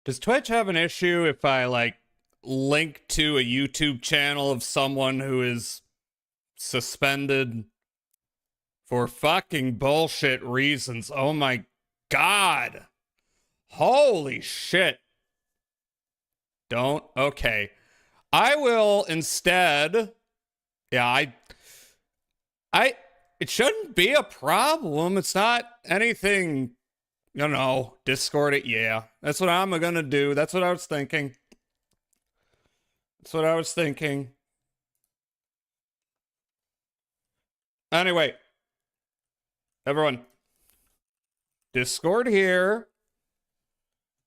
Does Twitch have an issue if I, like, link to a YouTube channel of someone who is suspended for fucking bullshit reasons? Oh my god. Holy shit. Don't. Okay. I will instead. Yeah, it shouldn't be a problem. It's not anything, you know, Discord it. Yeah, that's what I'm gonna do. That's what I was thinking. That's what I was thinking. Anyway, everyone, Discord here.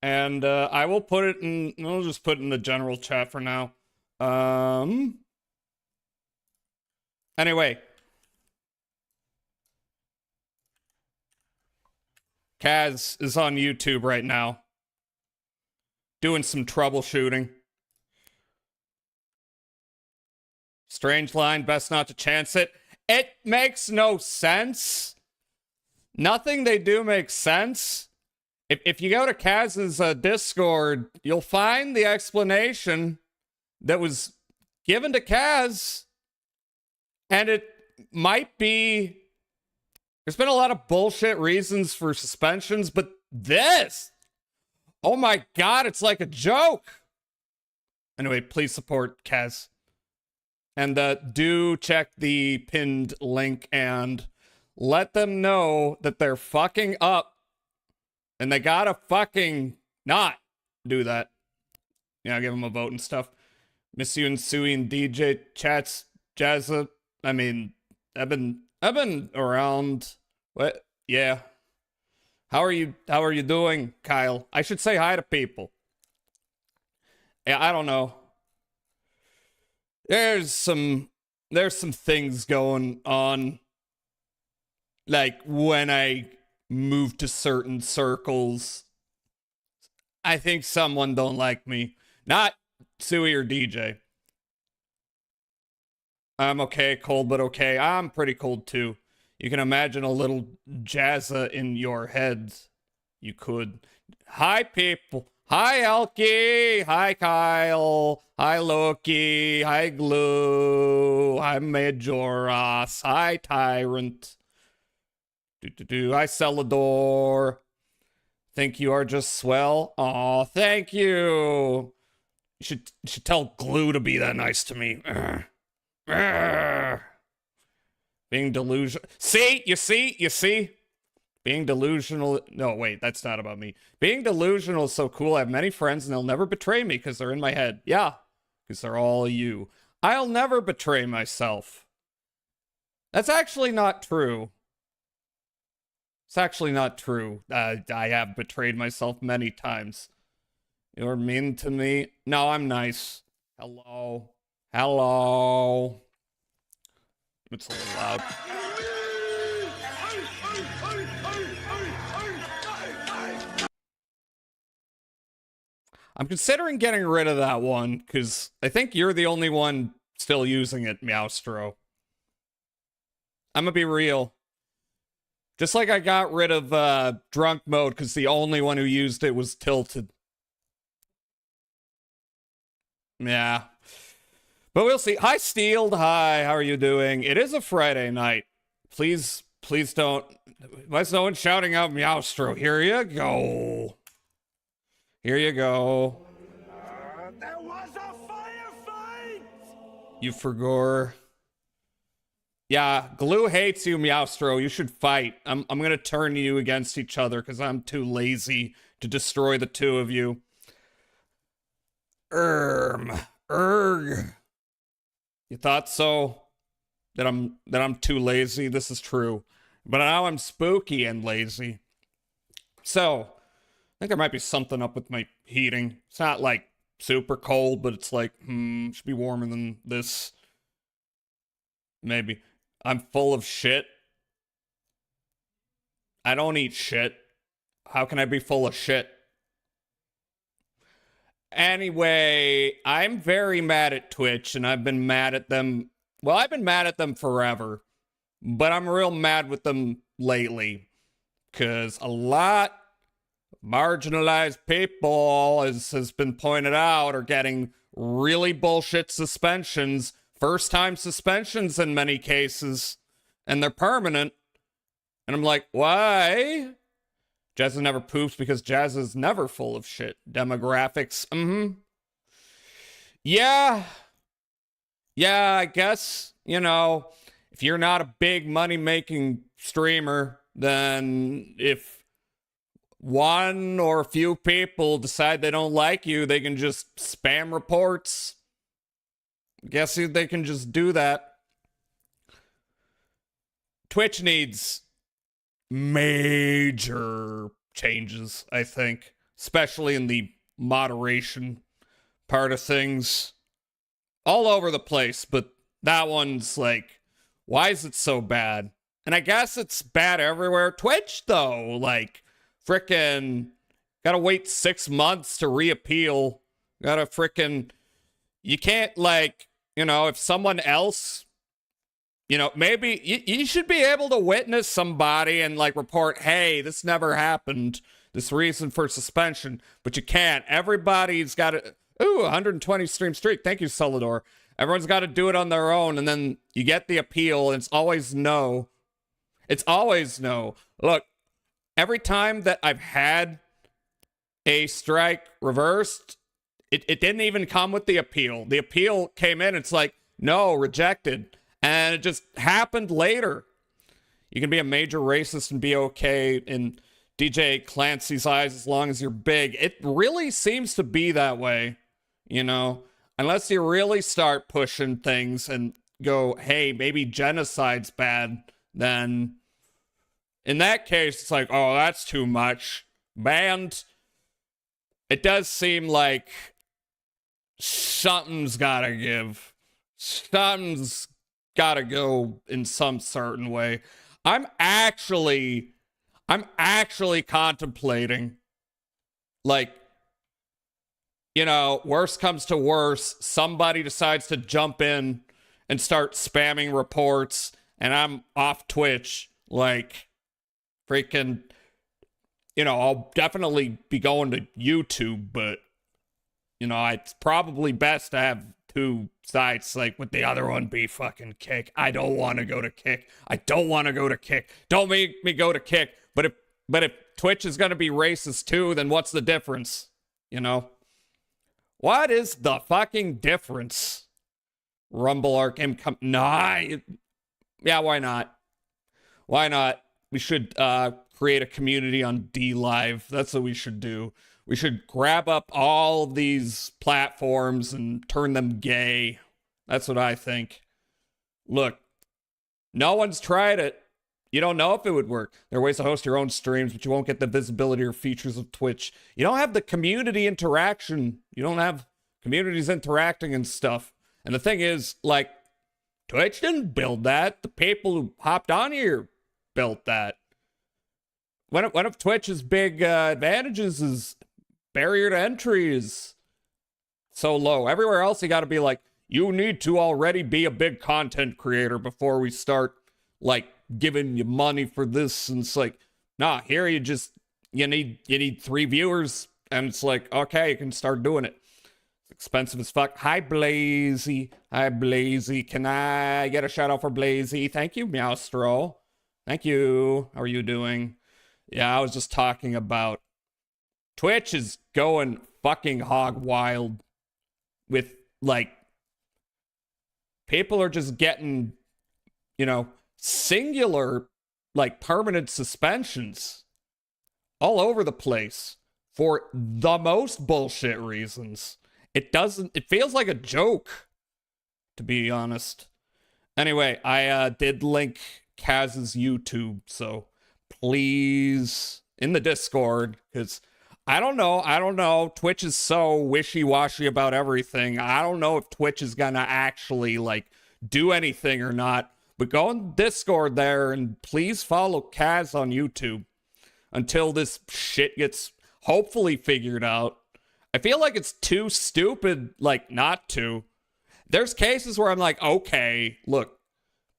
And I will put it in, I'll just put it in the general chat for now. Anyway. Kaz is on YouTube right now. Doing some troubleshooting. Strange line, best not to chance it. It makes no sense. Nothing they do makes sense. If you go to Kaz's Discord, you'll find the explanation that was given to Kaz. And it might be... There's been a lot of bullshit reasons for suspensions, but this... Oh my god, it's like a joke! Anyway, please support Kaz. And do check the pinned link and let them know that they're fucking up. And they gotta fucking not do that. Yeah, give them a vote and stuff. Miss you and Sui and DJ chats, Jazza. I mean, I've been around. What? Yeah. How are you doing, Kyle? I should say hi to people. Yeah, I don't know. There's some things going on. Like when I move to certain circles, I think someone don't like me. Not Sui or DJ. I'm okay, cold but okay. I'm pretty cold too. You can imagine a little Jazza in your heads. You could. Hi people. Hi Elkie. Hi Kyle. Hi Loki. Hi Glue. Hi Majoras. Hi Tyrant. Hi Celador. Think you are just swell. Aw, thank you. You should tell Glue to be that nice to me. Being delusional. See? You see? Being delusional. No, wait, that's not about me. Being delusional is so cool. I have many friends and they'll never betray me because they're in my head. Yeah, because they're all you. I'll never betray myself. That's actually not true. It's actually not true. I have betrayed myself many times. You're mean to me. No, I'm nice. Hello. Hello. It's a little loud. I'm considering getting rid of that one, because I think you're the only one still using it, Meowstro. I'm gonna be real. Just like I got rid of drunk mode, because the only one who used it was Tilted. Yeah. But we'll see. Hi, Steeled. Hi, how are you doing? It is a Friday night. Please don't... Why is no one shouting out Meowstro? Here you go. Here you go. There was a firefight! You forgore. Yeah, Glue hates you, Meowstro. You should fight. I'm gonna turn you against each other because I'm too lazy to destroy the two of you. Erg. You thought so? That I'm too lazy? This is true. But now I'm spooky and lazy. So, I think there might be something up with my heating. It's not like super cold, but it's like, should be warmer than this. Maybe. I'm full of shit. I don't eat shit. How can I be full of shit? Anyway, I'm very mad at Twitch, and I've been mad at them. Well, I've been mad at them forever, but I'm real mad with them lately. Because a lot marginalized people, as has been pointed out, are getting really bullshit suspensions, first-time suspensions in many cases, and they're permanent. And I'm like, why? Jazz never poops because Jazz is never full of shit. Demographics, Yeah, I guess, if you're not a big money-making streamer, then if one or a few people decide they don't like you, they can just spam reports. Guess they can just do that. Twitch needs major changes, I think, especially in the moderation part of things. All over the place, but that one's like, why is it so bad? And I guess it's bad everywhere. Twitch, though, like, frickin' gotta wait 6 months to reappeal. Gotta frickin', you can't, like, if someone else, maybe you should be able to witness somebody and, like, report, hey, this never happened, this reason for suspension, but you can't. Everybody's got to, 120 stream streak. Thank you, Solidor. Everyone's got to do it on their own, and then you get the appeal, and it's always no. It's always no. Look, every time that I've had a strike reversed, it didn't even come with the appeal. The appeal came in, it's like, no, rejected. And it just happened later. You can be a major racist and be okay in DJ Clancy's eyes as long as you're big. It really seems to be that way, unless you really start pushing things and go, hey, maybe genocide's bad, then in that case, it's like, oh, that's too much. Banned. It does seem like something's gotta give. Something's gotta go in some certain way. I'm actually contemplating, like, worst comes to worst, somebody decides to jump in and start spamming reports, and I'm off Twitch, like, freaking, I'll definitely be going to YouTube, but, it's probably best to have 2 sites, like, with the other one be fucking Kick. I don't want to go to Kick. Don't make me go to Kick. But if Twitch is going to be racist too, then what's the difference? What is the fucking difference? Rumble Arc income. Nah. Yeah, why not? Why not? We should create a community on D Live. That's what we should do. We should grab up all these platforms and turn them gay. That's what I think. Look, no one's tried it. You don't know if it would work. There are ways to host your own streams, but you won't get the visibility or features of Twitch. You don't have the community interaction. You don't have communities interacting and stuff. And the thing is, like, Twitch didn't build that. The people who hopped on here built that. One of Twitch's big advantages is barrier to entry is so low. Everywhere else, you got to be like, you need to already be a big content creator before we start, like, giving you money for this. And it's like, nah, here you need 3 viewers, and it's like, okay, you can start doing it. It's expensive as fuck. Hi, Blazy. Can I get a shout out for Blazy? Thank you, Meowstro. Thank you. How are you doing? Yeah, I was just talking about Twitch is going fucking hog wild with, like, people are just getting, singular, like, permanent suspensions all over the place for the most bullshit reasons. It feels like a joke, to be honest. Anyway, I did link Kaz's YouTube, so please, in the Discord, because I don't know. Twitch is so wishy-washy about everything. I don't know if Twitch is gonna actually, like, do anything or not. But go on Discord there and please follow Kaz on YouTube until this shit gets hopefully figured out. I feel like it's too stupid, like, not to. There's cases where I'm like, okay, look,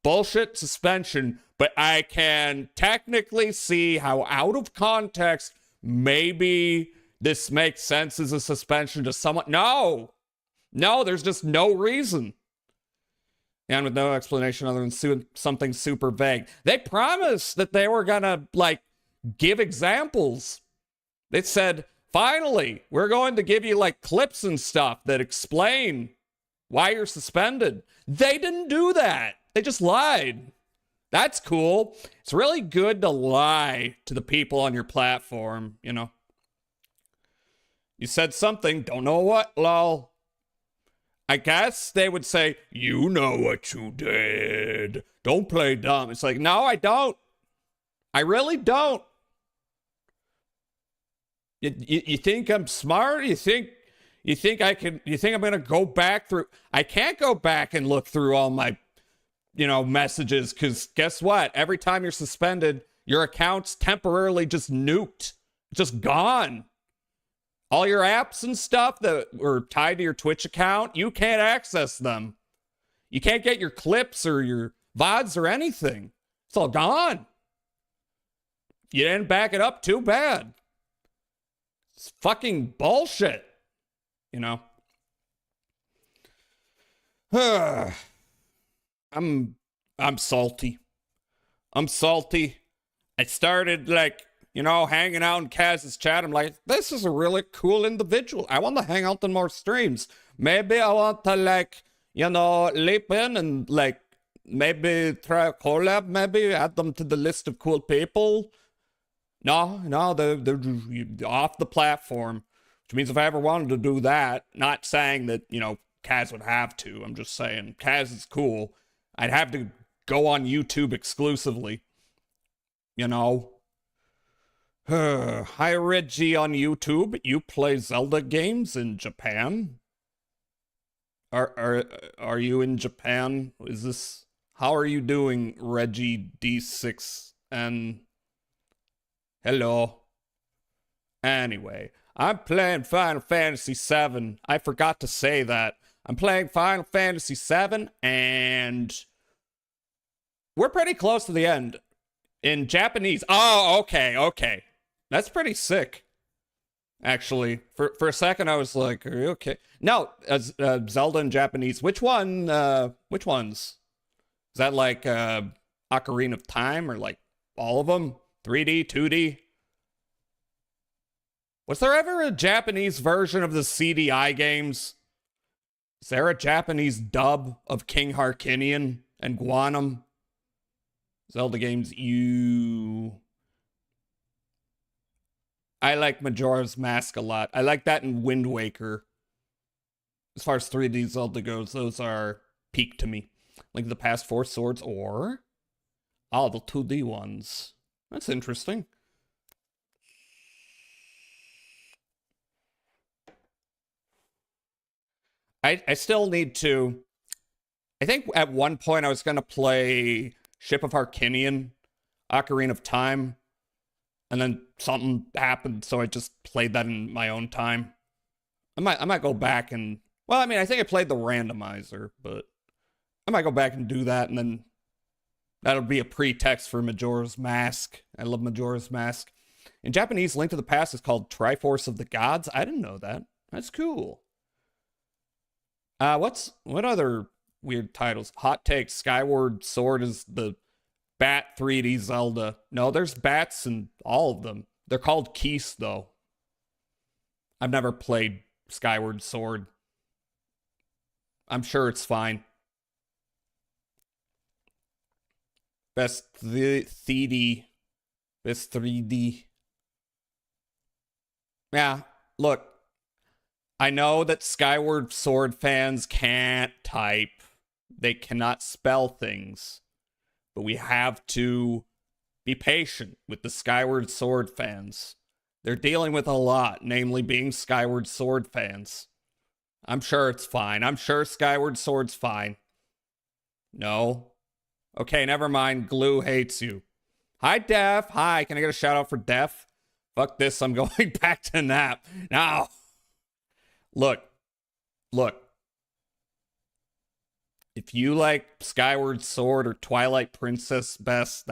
bullshit suspension, but I can technically see how out of context maybe this makes sense as a suspension to someone. No, there's just no reason. And with no explanation other than something super vague. They promised that they were gonna, like, give examples. They said, finally, we're going to give you, like, clips and stuff that explain why you're suspended. They didn't do that. They just lied. That's cool. It's really good to lie to the people on your platform, you know. You said something, don't know what, lol. I guess they would say, you know what you did. Don't play dumb. It's like, no, I don't. I really don't. You think I'm smart? You think I'm going to go back through? I can't go back and look through all my, messages, because guess what? Every time you're suspended, your account's temporarily just nuked, just gone. All your apps and stuff that were tied to your Twitch account, you can't access them. You can't get your clips or your VODs or anything. It's all gone. You didn't back it up, too bad. It's fucking bullshit, you know. I'm salty. I'm salty. I started, hanging out in Kaz's chat. I'm like, this is a really cool individual. I want to hang out in more streams. Maybe I want to, leap in and, maybe try a collab, maybe add them to the list of cool people. No, they're off the platform, which means if I ever wanted to do that, not saying that, Kaz would have to. I'm just saying Kaz is cool. I'd have to go on YouTube exclusively, Hi, Reggie on YouTube. You play Zelda games in Japan? Are you in Japan? How are you doing, Reggie D6? And hello. Anyway, I'm playing Final Fantasy VII. I forgot to say that. I'm playing Final Fantasy VII, and we're pretty close to the end. In Japanese. Oh, okay. That's pretty sick. Actually, for a second I was like, are you okay? No, Zelda in Japanese. Which one? Which ones? Is that Ocarina of Time or all of them? 3D, 2D? Was there ever a Japanese version of the CDI games? Is there a Japanese dub of King Harkinian and Guanum? Zelda games, I like Majora's Mask a lot. I like that in Wind Waker. As far as 3D Zelda goes, those are peak to me. Like the past 4 Swords or... the 2D ones. That's interesting. I still need to... I think at one point I was going to play Ship of Harkinian, Ocarina of Time, and then something happened, so I just played that in my own time. I might go back and... Well, I mean, I think I played the randomizer, but I might go back and do that, and then that'll be a pretext for Majora's Mask. I love Majora's Mask. In Japanese, Link to the Past is called Triforce of the Gods. I didn't know that. That's cool. What other weird titles? Hot take, Skyward Sword is the Bat 3D Zelda. No, there's bats in all of them. They're called Keys, though. I've never played Skyward Sword. I'm sure it's fine. Best 3D. Best 3D. Yeah, look. I know that Skyward Sword fans can't type. They cannot spell things. But we have to be patient with the Skyward Sword fans. They're dealing with a lot, namely being Skyward Sword fans. I'm sure it's fine. I'm sure Skyward Sword's fine. No? Okay, never mind. Glue hates you. Hi, Def. Hi, can I get a shout out for Def? Fuck this, I'm going back to nap. Now, look. If you like Skyward Sword or Twilight Princess best,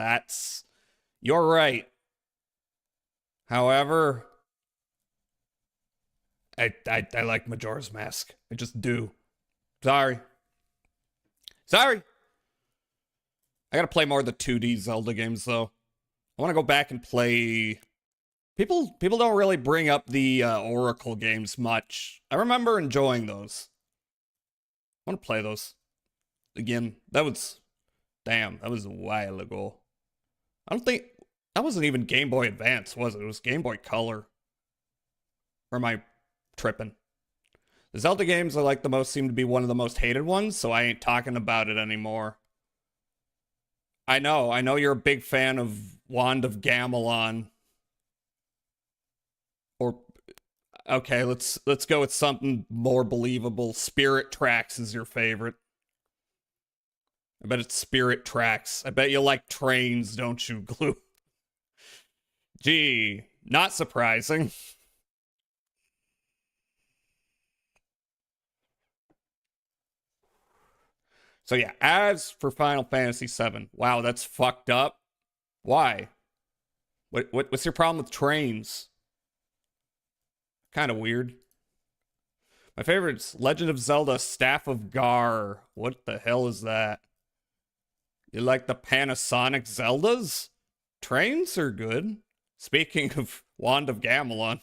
you're right. However, I like Majora's Mask. I just do. Sorry. Sorry. I gotta play more of the 2D Zelda games, though. I want to go back and play... People don't really bring up the Oracle games much. I remember enjoying those. I want to play those. Again, that was... Damn, that was a while ago. I don't think... That wasn't even Game Boy Advance, was it? It was Game Boy Color. Or am I tripping? The Zelda games I like the most seem to be one of the most hated ones, so I ain't talking about it anymore. I know you're a big fan of Wand of Gamelon. Or, okay, let's go with something more believable. Spirit Tracks is your favorite. I bet it's Spirit Tracks. I bet you like trains, don't you, Glue? Gee, not surprising. So yeah, as for Final Fantasy VII, wow, that's fucked up. Why? What's your problem with trains? Kind of weird. My favorite's Legend of Zelda Staff of Gar. What the hell is that? You like the Panasonic Zeldas? Trains are good. Speaking of Wand of Gamelon.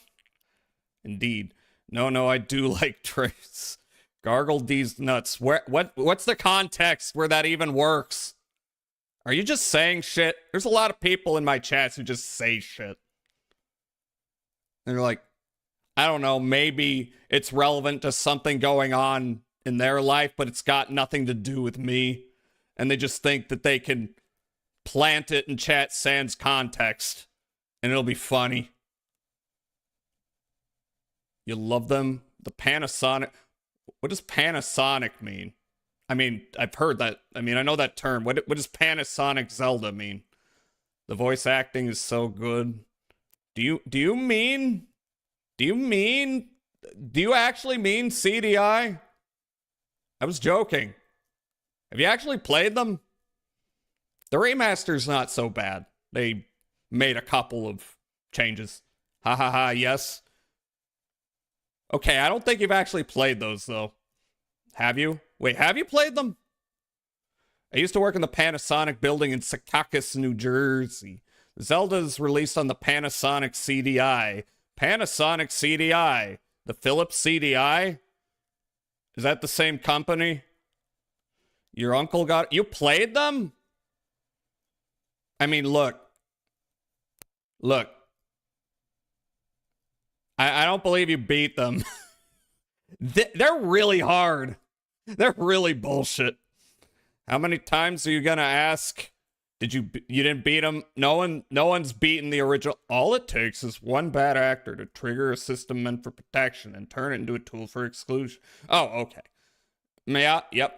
Indeed. No, I do like trains. Gargle D's nuts. What's the context where that even works? Are you just saying shit? There's a lot of people in my chats who just say shit. And they're like, I don't know, maybe it's relevant to something going on in their life, but it's got nothing to do with me. And they just think that they can plant it in chat sans context. And it'll be funny. You love them? The Panasonic... What does Panasonic mean? I mean, I've heard that. I mean, I know that term. What does Panasonic Zelda mean? The voice acting is so good. Do you actually mean CDI? I was joking. Have you actually played them? The remaster's not so bad. They made a couple of changes. Ha ha ha, yes. Okay, I don't think you've actually played those, though. Have you? Wait, have you played them? I used to work in the Panasonic building in Secaucus, New Jersey. Zelda's released on the Panasonic CDI. Panasonic CDI. The Philips CDI? Is that the same company? Your uncle got... You played them? I mean, look. Look. I don't believe you beat them. They're really hard. They're really bullshit. How many times are you gonna ask? You didn't beat them? No one's beaten the original. All it takes is one bad actor to trigger a system meant for protection and turn it into a tool for exclusion. Oh, okay. Yeah, yep.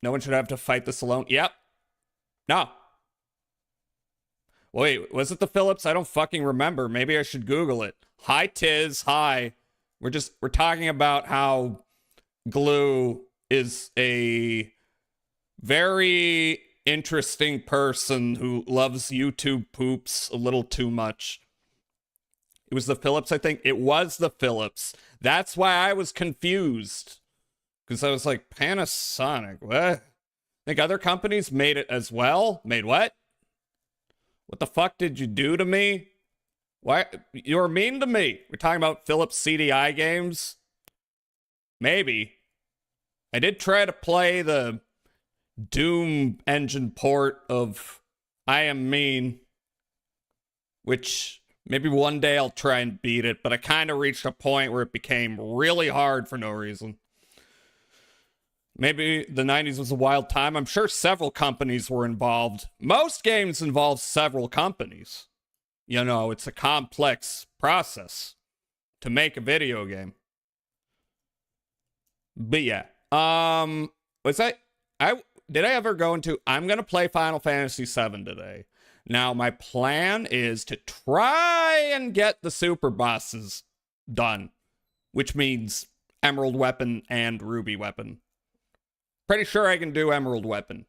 No one should have to fight this alone. Yep. No. Wait, was it the Philips? I don't fucking remember. Maybe I should Google it. Hi, Tiz. Hi. We're talking about how Glue is a very interesting person who loves YouTube poops a little too much. It was the Philips, I think. It was the Philips. That's why I was confused. Because I was like, Panasonic, what? I think other companies made it as well. Made what? What the fuck did you do to me? Why? You were mean to me. We're talking about Philips CDI games? Maybe. I did try to play the Doom engine port of I Am Mean, which maybe one day I'll try and beat it, but I kind of reached a point where it became really hard for no reason. Maybe the 90s was a wild time. I'm sure several companies were involved. Most games involve several companies. You know, it's a complex process to make a video game. But yeah. Did I ever go into... I'm going to play Final Fantasy VII today. Now, my plan is to try and get the super bosses done. Which means Emerald Weapon and Ruby Weapon. Pretty sure I can do Emerald Weapon.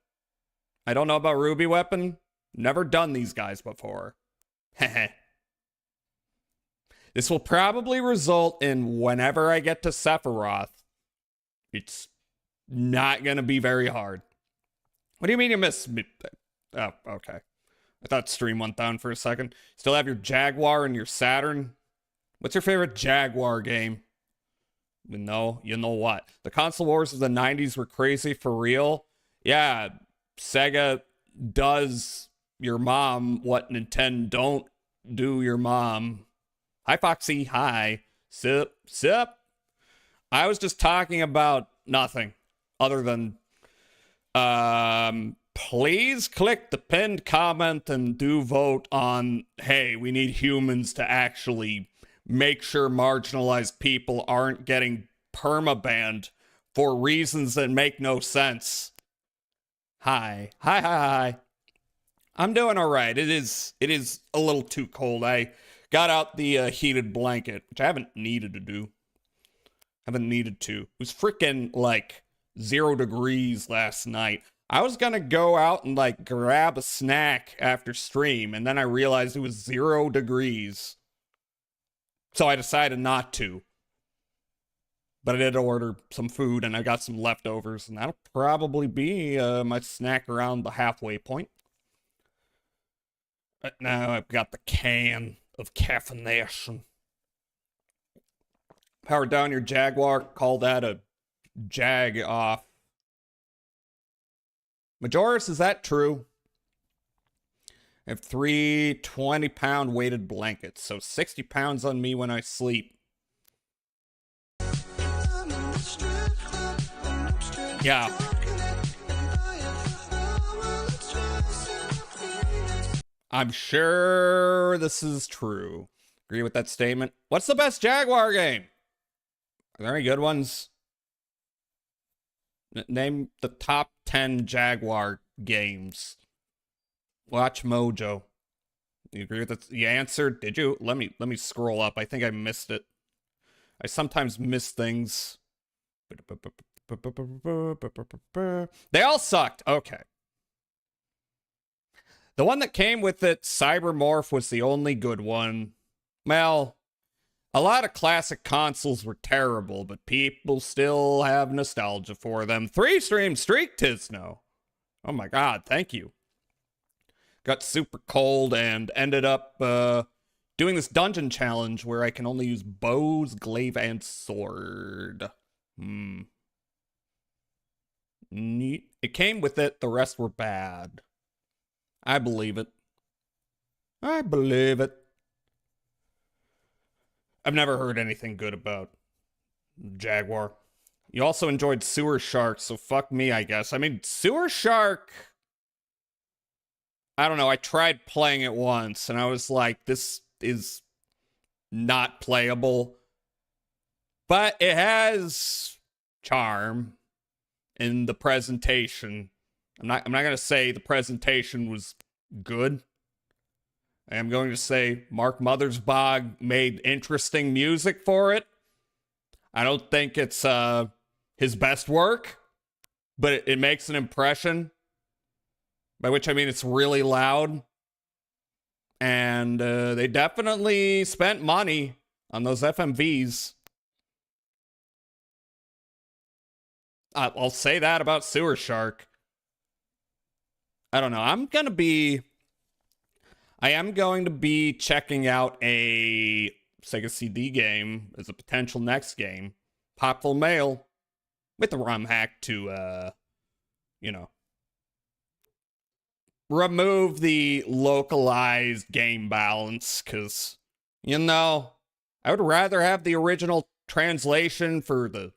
I don't know about Ruby Weapon. Never done these guys before. Heh. This will probably result in whenever I get to Sephiroth, it's not going to be very hard. What do you mean you missed me? Oh, okay. I thought stream went down for a second. Still have your Jaguar and your Saturn? What's your favorite Jaguar game? No, you know what? The console wars of the 90s were crazy for real. Yeah, Sega does your mom what Nintendo don't do your mom. Hi, Foxy. Hi. Sip. I was just talking about nothing other than please click the pinned comment and do vote on, hey, we need humans to actually make sure marginalized people aren't getting permabanned for reasons that make no sense. Hi. I'm doing all right. It is a little too cold. I got out the heated blanket, which I haven't needed to do. It was freaking like 0 degrees last night. I was gonna go out and like grab a snack after stream, and then I realized it was 0 degrees. So I decided not to. But I did order some food, and I got some leftovers, and that'll probably be my snack around the halfway point. But now I've got the can of caffeination. Power down your Jaguar, call that a jag off. Majoris, is that true? I have 3 20-pound weighted blankets, so 60 pounds on me when I sleep. Yeah. I'm sure this is true. Agree with that statement. What's the best Jaguar game? Are there any good ones? Name the top 10 Jaguar games. Watch Mojo. You agree with that? You answered? Did you? Let me scroll up. I think I missed it. I sometimes miss things. They all sucked. Okay. The one that came with it, Cybermorph, was the only good one. Well, a lot of classic consoles were terrible, but people still have nostalgia for them. 3-stream streak, Tisno. Oh my god, thank you. Got super cold and ended up doing this dungeon challenge where I can only use bows, glaive, and sword. Neat. It came with it, the rest were bad. I believe it. I've never heard anything good about Jaguar. You also enjoyed Sewer Shark, so fuck me, I guess. I mean, Sewer Shark, I don't know, I tried playing it once, and I was like, this is not playable. But it has charm in the presentation. I'm not gonna say the presentation was good. I am going to say Mark Mothersbaugh made interesting music for it. I don't think it's his best work, but it makes an impression. By which I mean it's really loud. And they definitely spent money on those FMVs. I'll say that about Sewer Shark. I don't know. I am going to be checking out a Sega CD game as a potential next game. Popful Mail with the ROM hack to, remove the localized game balance, because, I would rather have the original translation for the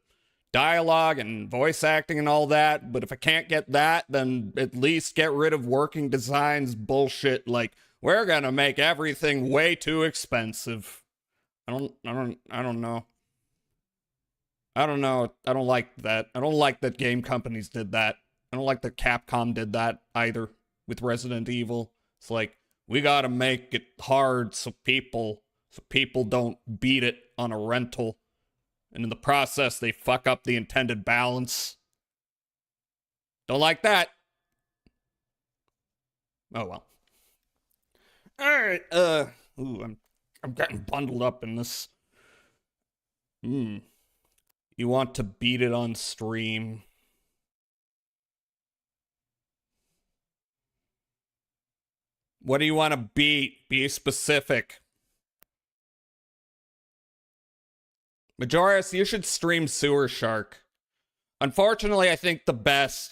dialogue and voice acting and all that, but if I can't get that, then at least get rid of working designs bullshit like we're gonna make everything way too expensive. I don't know. I don't like that. I don't like that game companies did that. I don't like that Capcom did that either with Resident Evil. It's like, we gotta make it hard so people don't beat it on a rental. And in the process, they fuck up the intended balance. Don't like that. Oh, well. Alright, I'm I'm getting bundled up in this. You want to beat it on stream. What do you want to beat? Be specific. Majoris, you should stream Sewer Shark. Unfortunately, I think the best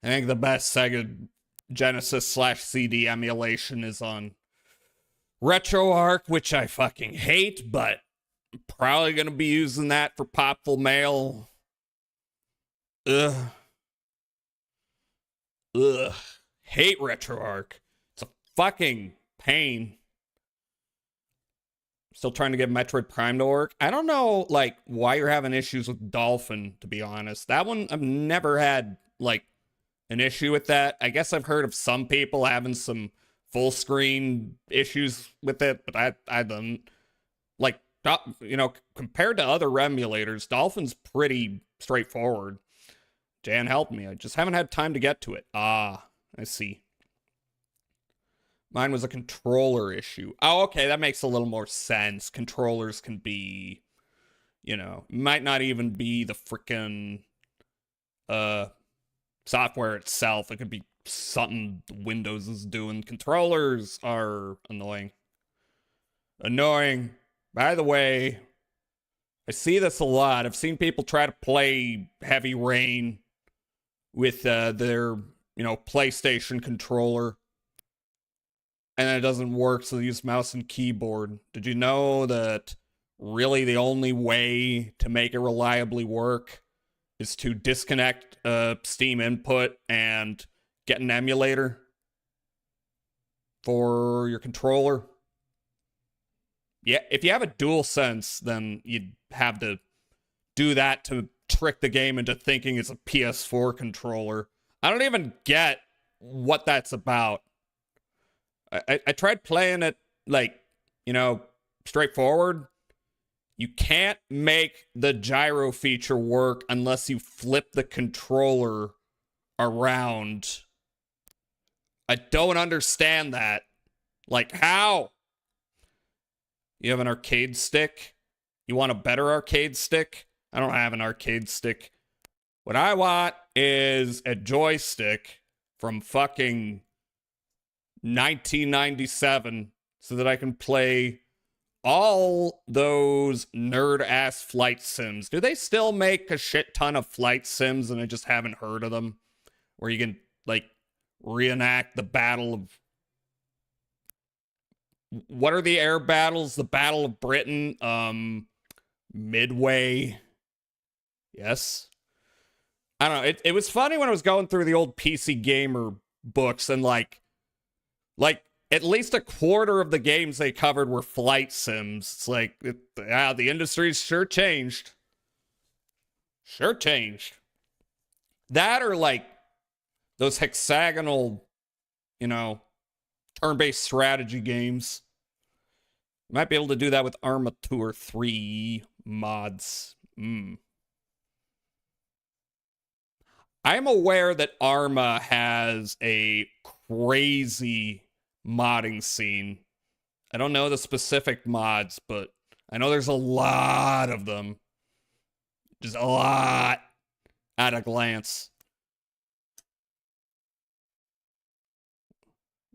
Sega Genesis / CD emulation is on RetroArch, which I fucking hate, but I'm probably gonna be using that for Popful Mail. Ugh. Hate RetroArch. It's a fucking pain. Still trying to get Metroid Prime to work. I don't know, like, why you're having issues with Dolphin, to be honest. That one, I've never had, like, an issue with that. I guess I've heard of some people having some full screen issues with it, but I don't. Like, you know, compared to other emulators, Dolphin's pretty straightforward. Jan helped me. I just haven't had time to get to it. Ah, I see. Mine was a controller issue. Oh, okay, that makes a little more sense. Controllers can be, you know, might not even be the frickin' software itself. It could be something Windows is doing. Controllers are annoying. Annoying. By the way, I see this a lot. I've seen people try to play Heavy Rain with their, you know, PlayStation controller, and then it doesn't work, so they use mouse and keyboard. Did you know that really the only way to make it reliably work is to disconnect Steam input and get an emulator for your controller? Yeah, if you have a DualSense, then you'd have to do that to trick the game into thinking it's a PS4 controller. I don't even get what that's about. I tried playing it, like, you know, straightforward. You can't make the gyro feature work unless you flip the controller around. I don't understand that. Like, how? You have an arcade stick? You want a better arcade stick? I don't have an arcade stick. What I want is a joystick from fucking 1997 so that I can play all those nerd-ass flight sims. Do they still make a shit ton of flight sims and I just haven't heard of them? Where you can, like, reenact the battle of... What are the air battles? The Battle of Britain? Midway? Yes? I don't know. It was funny when I was going through the old PC Gamer books and, like at least a quarter of the games they covered were flight sims. It's like, the industry's sure changed. Sure changed. That or, like, those hexagonal, you know, turn-based strategy games. You might be able to do that with Arma 2 or 3 mods. I'm aware that Arma has a crazy modding scene. I don't know the specific mods, but I know there's a lot of them. Just a lot at a glance.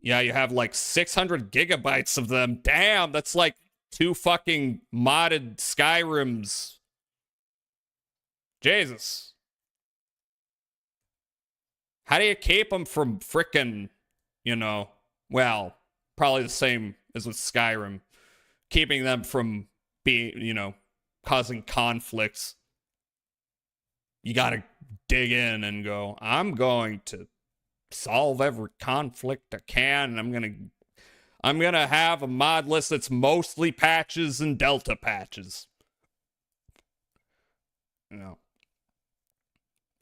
Yeah, you have like 600 gigabytes of them. Damn, that's like 2 fucking modded Skyrims. Jesus. How do you keep them from frickin', you know, well, probably the same as with Skyrim. Keeping them from being, you know, causing conflicts. You gotta dig in and go, I'm going to solve every conflict I can, and I'm gonna have a mod list that's mostly patches and delta patches. You know.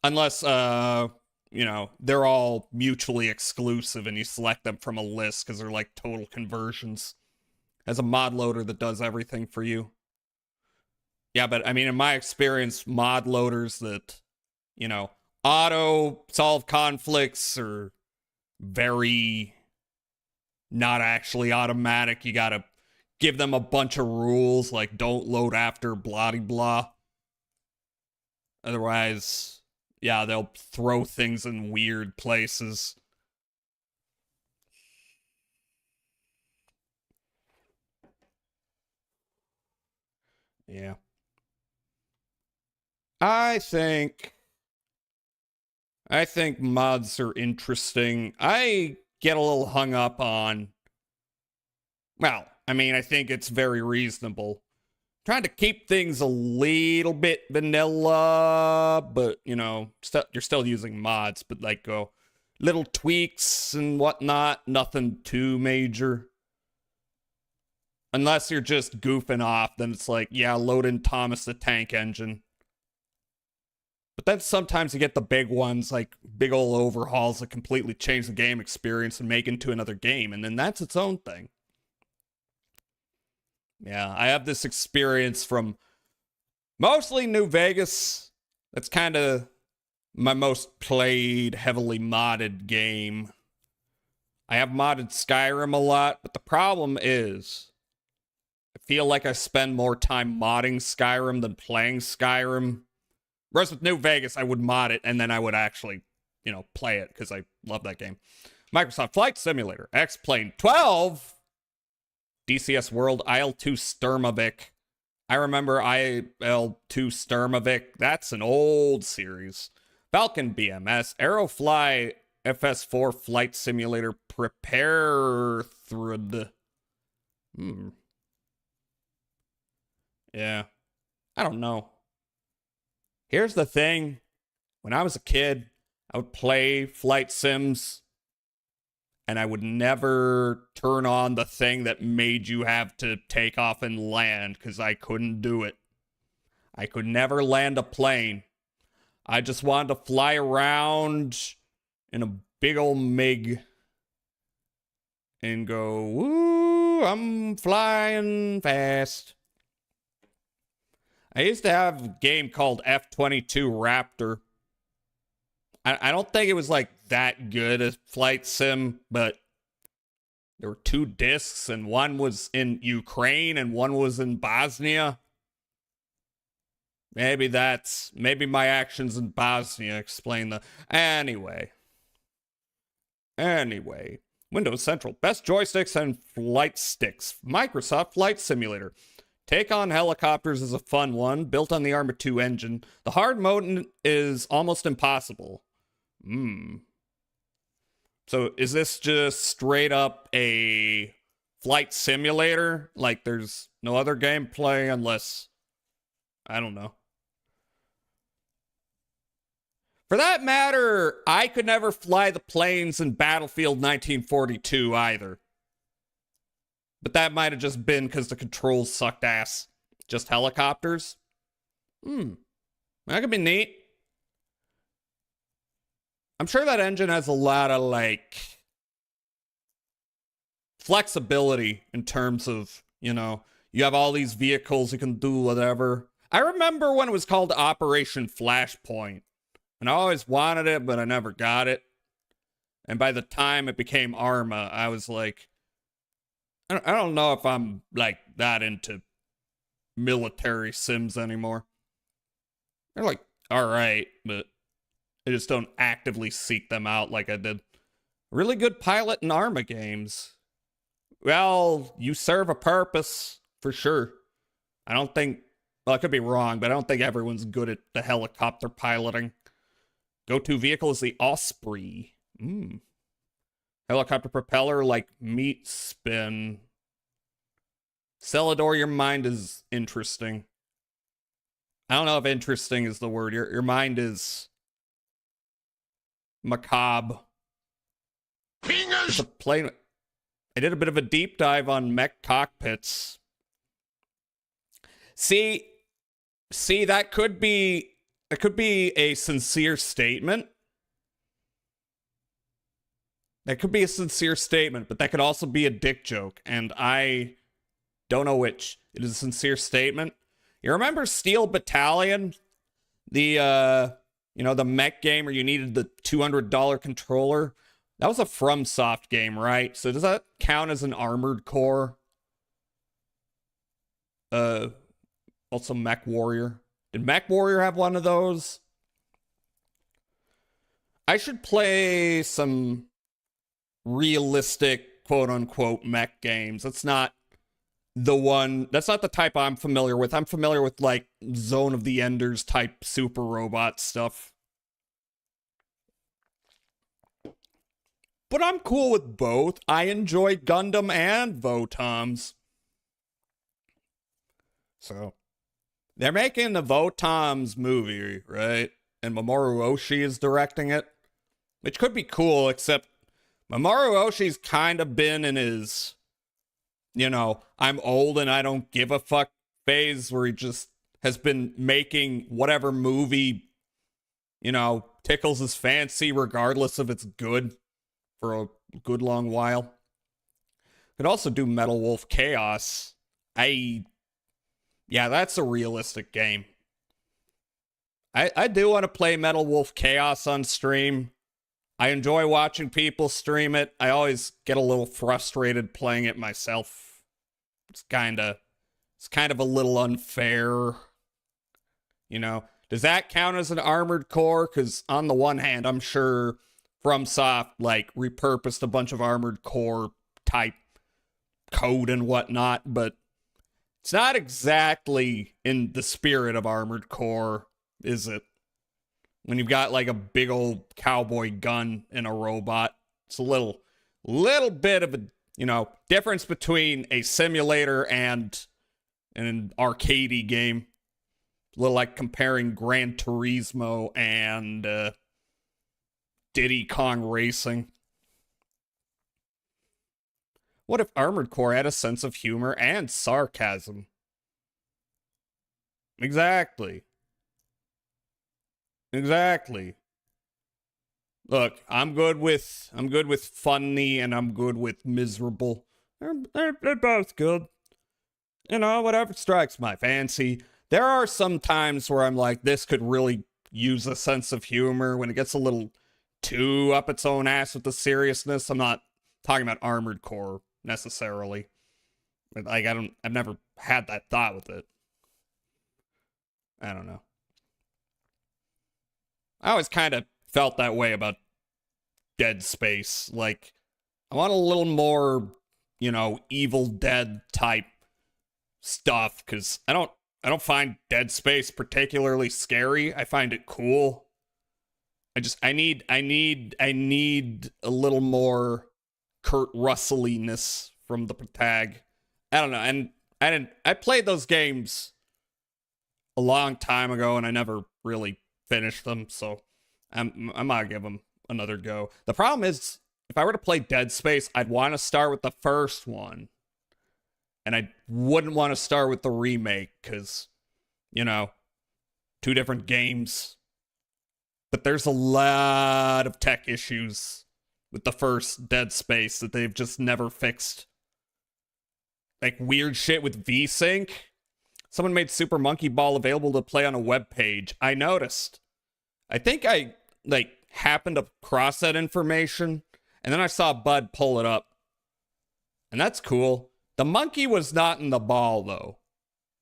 Unless, you know, they're all mutually exclusive and you select them from a list because they're like total conversions. As a mod loader that does everything for you. Yeah, but I mean, in my experience, mod loaders that, you know, auto solve conflicts are very not actually automatic. You gotta give them a bunch of rules, like don't load after blah blah. Otherwise, yeah, they'll throw things in weird places. Yeah. I think mods are interesting. I get a little hung up on, well, I mean, I think it's very reasonable. Trying to keep things a little bit vanilla, but, you know, you're still using mods, but like go little tweaks and whatnot, nothing too major. Unless you're just goofing off, then it's like, yeah, load in Thomas the Tank Engine. But then sometimes you get the big ones, like big old overhauls that completely change the game experience and make it into another game, and then that's its own thing. Yeah, I have this experience from mostly New Vegas. That's kind of my most played, heavily modded game. I have modded Skyrim a lot, but the problem is I feel like I spend more time modding Skyrim than playing Skyrim. Whereas with New Vegas, I would mod it and then I would actually, you know, play it because I love that game. Microsoft Flight Simulator, X-Plane 12, DCS World, IL-2 Sturmovik. I remember IL-2 Sturmovik. That's an old series. Falcon BMS, Aerofly FS4 Flight Simulator, Prepare Through. Yeah. I don't know. Here's the thing. When I was a kid, I would play flight sims and I would never turn on the thing that made you have to take off and land because I couldn't do it. I could never land a plane. I just wanted to fly around in a big old MiG and go, woo, I'm flying fast. I used to have a game called F-22 Raptor. I don't think it was like that good a flight sim, but there were 2 discs and one was in Ukraine and one was in Bosnia. Maybe my actions in Bosnia explain the... Anyway. Windows Central. Best joysticks and flight sticks. Microsoft Flight Simulator. Take on helicopters is a fun one, built on the Arma 2 engine. The hard mode is almost impossible. So is this just straight up a flight simulator? Like there's no other gameplay unless... I don't know. For that matter, I could never fly the planes in Battlefield 1942 either. But that might have just been because the controls sucked ass. Just helicopters? That could be neat. I'm sure that engine has a lot of, like, flexibility in terms of, you know, you have all these vehicles, you can do whatever. I remember when it was called Operation Flashpoint. And I always wanted it, but I never got it. And by the time it became Arma, I was like, I don't know if I'm, like, that into military sims anymore. They're, like, alright, but I just don't actively seek them out like I did. Really good pilot and Arma games. Well, you serve a purpose, for sure. I don't think, well, I could be wrong, but I don't think everyone's good at the helicopter piloting. Go-to vehicle is the Osprey. Helicopter propeller like meat spin. Celador, your mind is interesting. I don't know if interesting is the word. Your mind is macabre. Fingers! It's a plane. I did a bit of a deep dive on mech cockpits. See, that could be a sincere statement. That could be a sincere statement, but that could also be a dick joke, and I don't know which. It is a sincere statement. You remember Steel Battalion? The, the mech game where you needed the $200 controller? That was a FromSoft game, right? So does that count as an Armored Core? Also Mech Warrior. Did Mech Warrior have one of those? I should play some realistic, quote unquote, mech games. That's not the type I'm familiar with. I'm familiar with like Zone of the Enders type super robot stuff. But I'm cool with both. I enjoy Gundam and Votoms. So, they're making the Votoms movie, right? And Mamoru Oshii is directing it. Which could be cool, except Mamoru Oshii's kind of been in his, I'm old and I don't give a fuck phase where he just has been making whatever movie, tickles his fancy regardless if it's good for a good long while. Could also do Metal Wolf Chaos. Yeah, that's a realistic game. I do want to play Metal Wolf Chaos on stream. I enjoy watching people stream it. I always get a little frustrated playing it myself. It's kind of a little unfair. Does that count as an Armored Core? Because on the one hand, I'm sure FromSoft repurposed a bunch of Armored Core type code and whatnot, but it's not exactly in the spirit of Armored Core, is it? When you've got a big old cowboy gun in a robot, it's a little bit of a, difference between a simulator and an arcadey game. A little like comparing Gran Turismo and Diddy Kong Racing. What if Armored Core had a sense of humor and sarcasm? Exactly. Look, I'm good with funny and I'm good with miserable. They're both good. Whatever strikes my fancy. There are some times where I'm like, this could really use a sense of humor when it gets a little too up its own ass with the seriousness. I'm not talking about Armored Core necessarily. I've never had that thought with it. I don't know. I always kind of felt that way about Dead Space. I want a little more, Evil Dead type stuff, because I don't find Dead Space particularly scary. I find it cool. I need a little more Kurt Russelliness from the protag. I don't know, and I played those games a long time ago, and I never really finished them, so I'm gonna give them another go. The problem is, if I were to play Dead Space, I'd want to start with the first one, and I wouldn't want to start with the remake, because, two different games. But there's a lot of tech issues with the first Dead Space that they've just never fixed. Weird shit with VSync. Someone made Super Monkey Ball available to play on a web page. I noticed. I think I, happened across that information, and then I saw Bud pull it up. And that's cool. The monkey was not in the ball, though,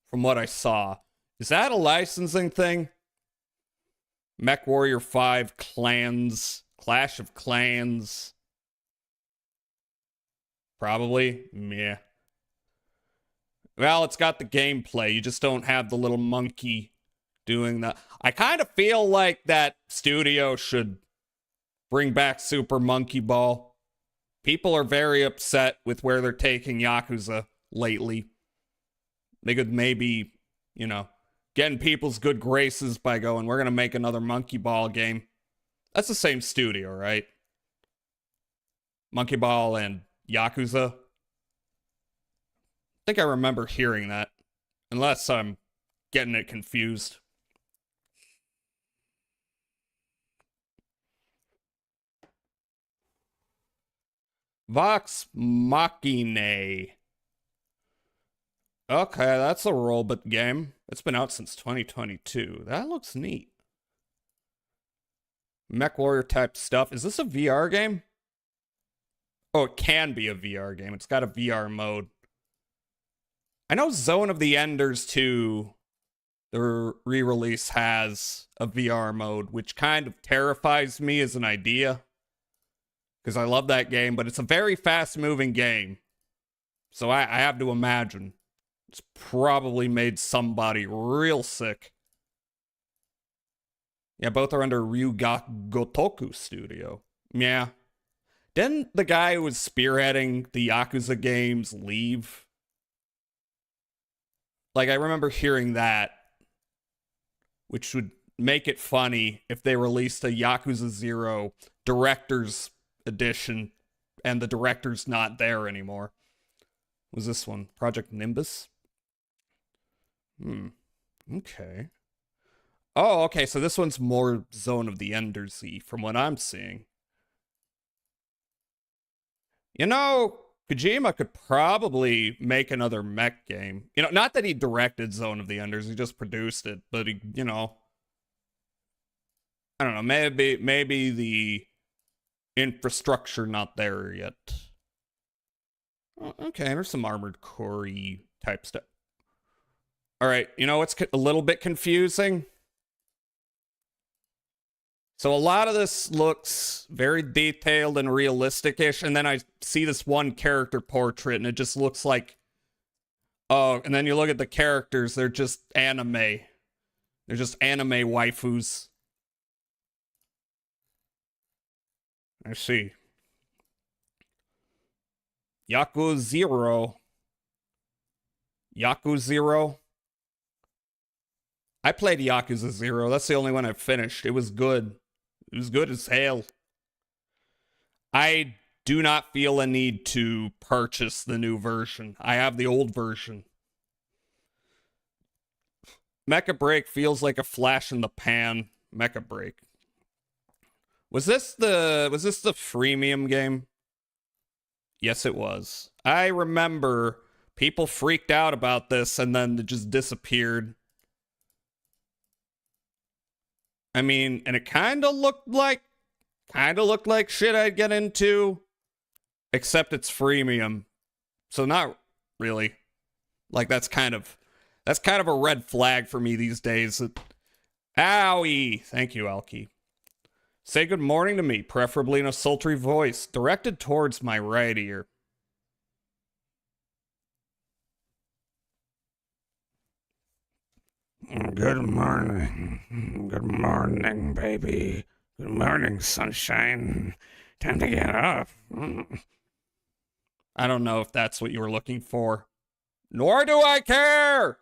from what I saw. Is that a licensing thing? Mech Warrior 5 Clans, Clash of Clans. Probably. Meh. Well, it's got the gameplay. You just don't have the little monkey doing that. I kind of feel like that studio should bring back Super Monkey Ball. People are very upset with where they're taking Yakuza lately. They could maybe, get in people's good graces by going, we're going to make another Monkey Ball game. That's the same studio, right? Monkey Ball and Yakuza. I think I remember hearing that. Unless I'm getting it confused. Vox Machina. Okay, that's a robot game. It's been out since 2022. That looks neat. Mech Warrior type stuff. Is this a VR game? Oh, it can be a VR game. It's got a VR mode. I know Zone of the Enders 2, the re-release, has a VR mode, which kind of terrifies me as an idea. Because I love that game, but it's a very fast-moving game. So I have to imagine it's probably made somebody real sick. Yeah, both are under Gotoku Studio. Yeah. Didn't the guy who was spearheading the Yakuza games leave? Like, I remember hearing that, which would make it funny if they released a Yakuza 0 Director's Edition and the director's not there anymore. Was this one Project Nimbus? Okay. Oh, okay, so this one's more Zone of the Enders-y from what I'm seeing. You know, Kojima could probably make another mech game. You know, not that he directed Zone of the Enders, he just produced it, but he, you know, I don't know, maybe the infrastructure not there yet. Okay, there's some Armored Core-y type stuff. All right, you know what's a little bit confusing? So a lot of this looks very detailed and realistic-ish, and then I see this one character portrait, and it just looks like, oh, and then you look at the characters, they're just anime. They're just anime waifus. I see. Yaku 0. Yaku 0. I played Yakuza 0. That's the only one I finished. It was good. It was good as hell. I do not feel a need to purchase the new version. I have the old version. Mecha Break feels like a flash in the pan. Mecha Break. Was this the freemium game? Yes, it was. I remember people freaked out about this and then it just disappeared. I mean, and it kind of looked like shit I'd get into, except it's freemium. So not really. Like that's kind of a red flag for me these days. Owie. Thank you, Alki. Say good morning to me, preferably in a sultry voice, directed towards my right ear. Good morning. Good morning, baby. Good morning, sunshine. Time to get up. I don't know if that's what you were looking for. Nor do I care!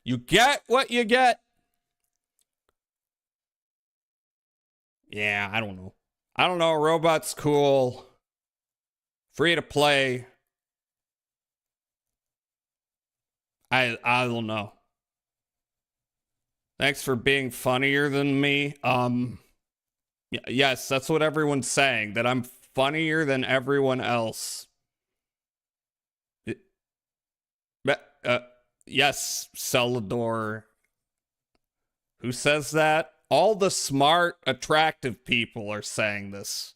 You get what you get. Yeah, I don't know. Robot's cool. Free to play. I don't know. Thanks for being funnier than me. Yes, that's what everyone's saying, that I'm funnier than everyone else. Yes, Celador. Who says that? All the smart, attractive people are saying this.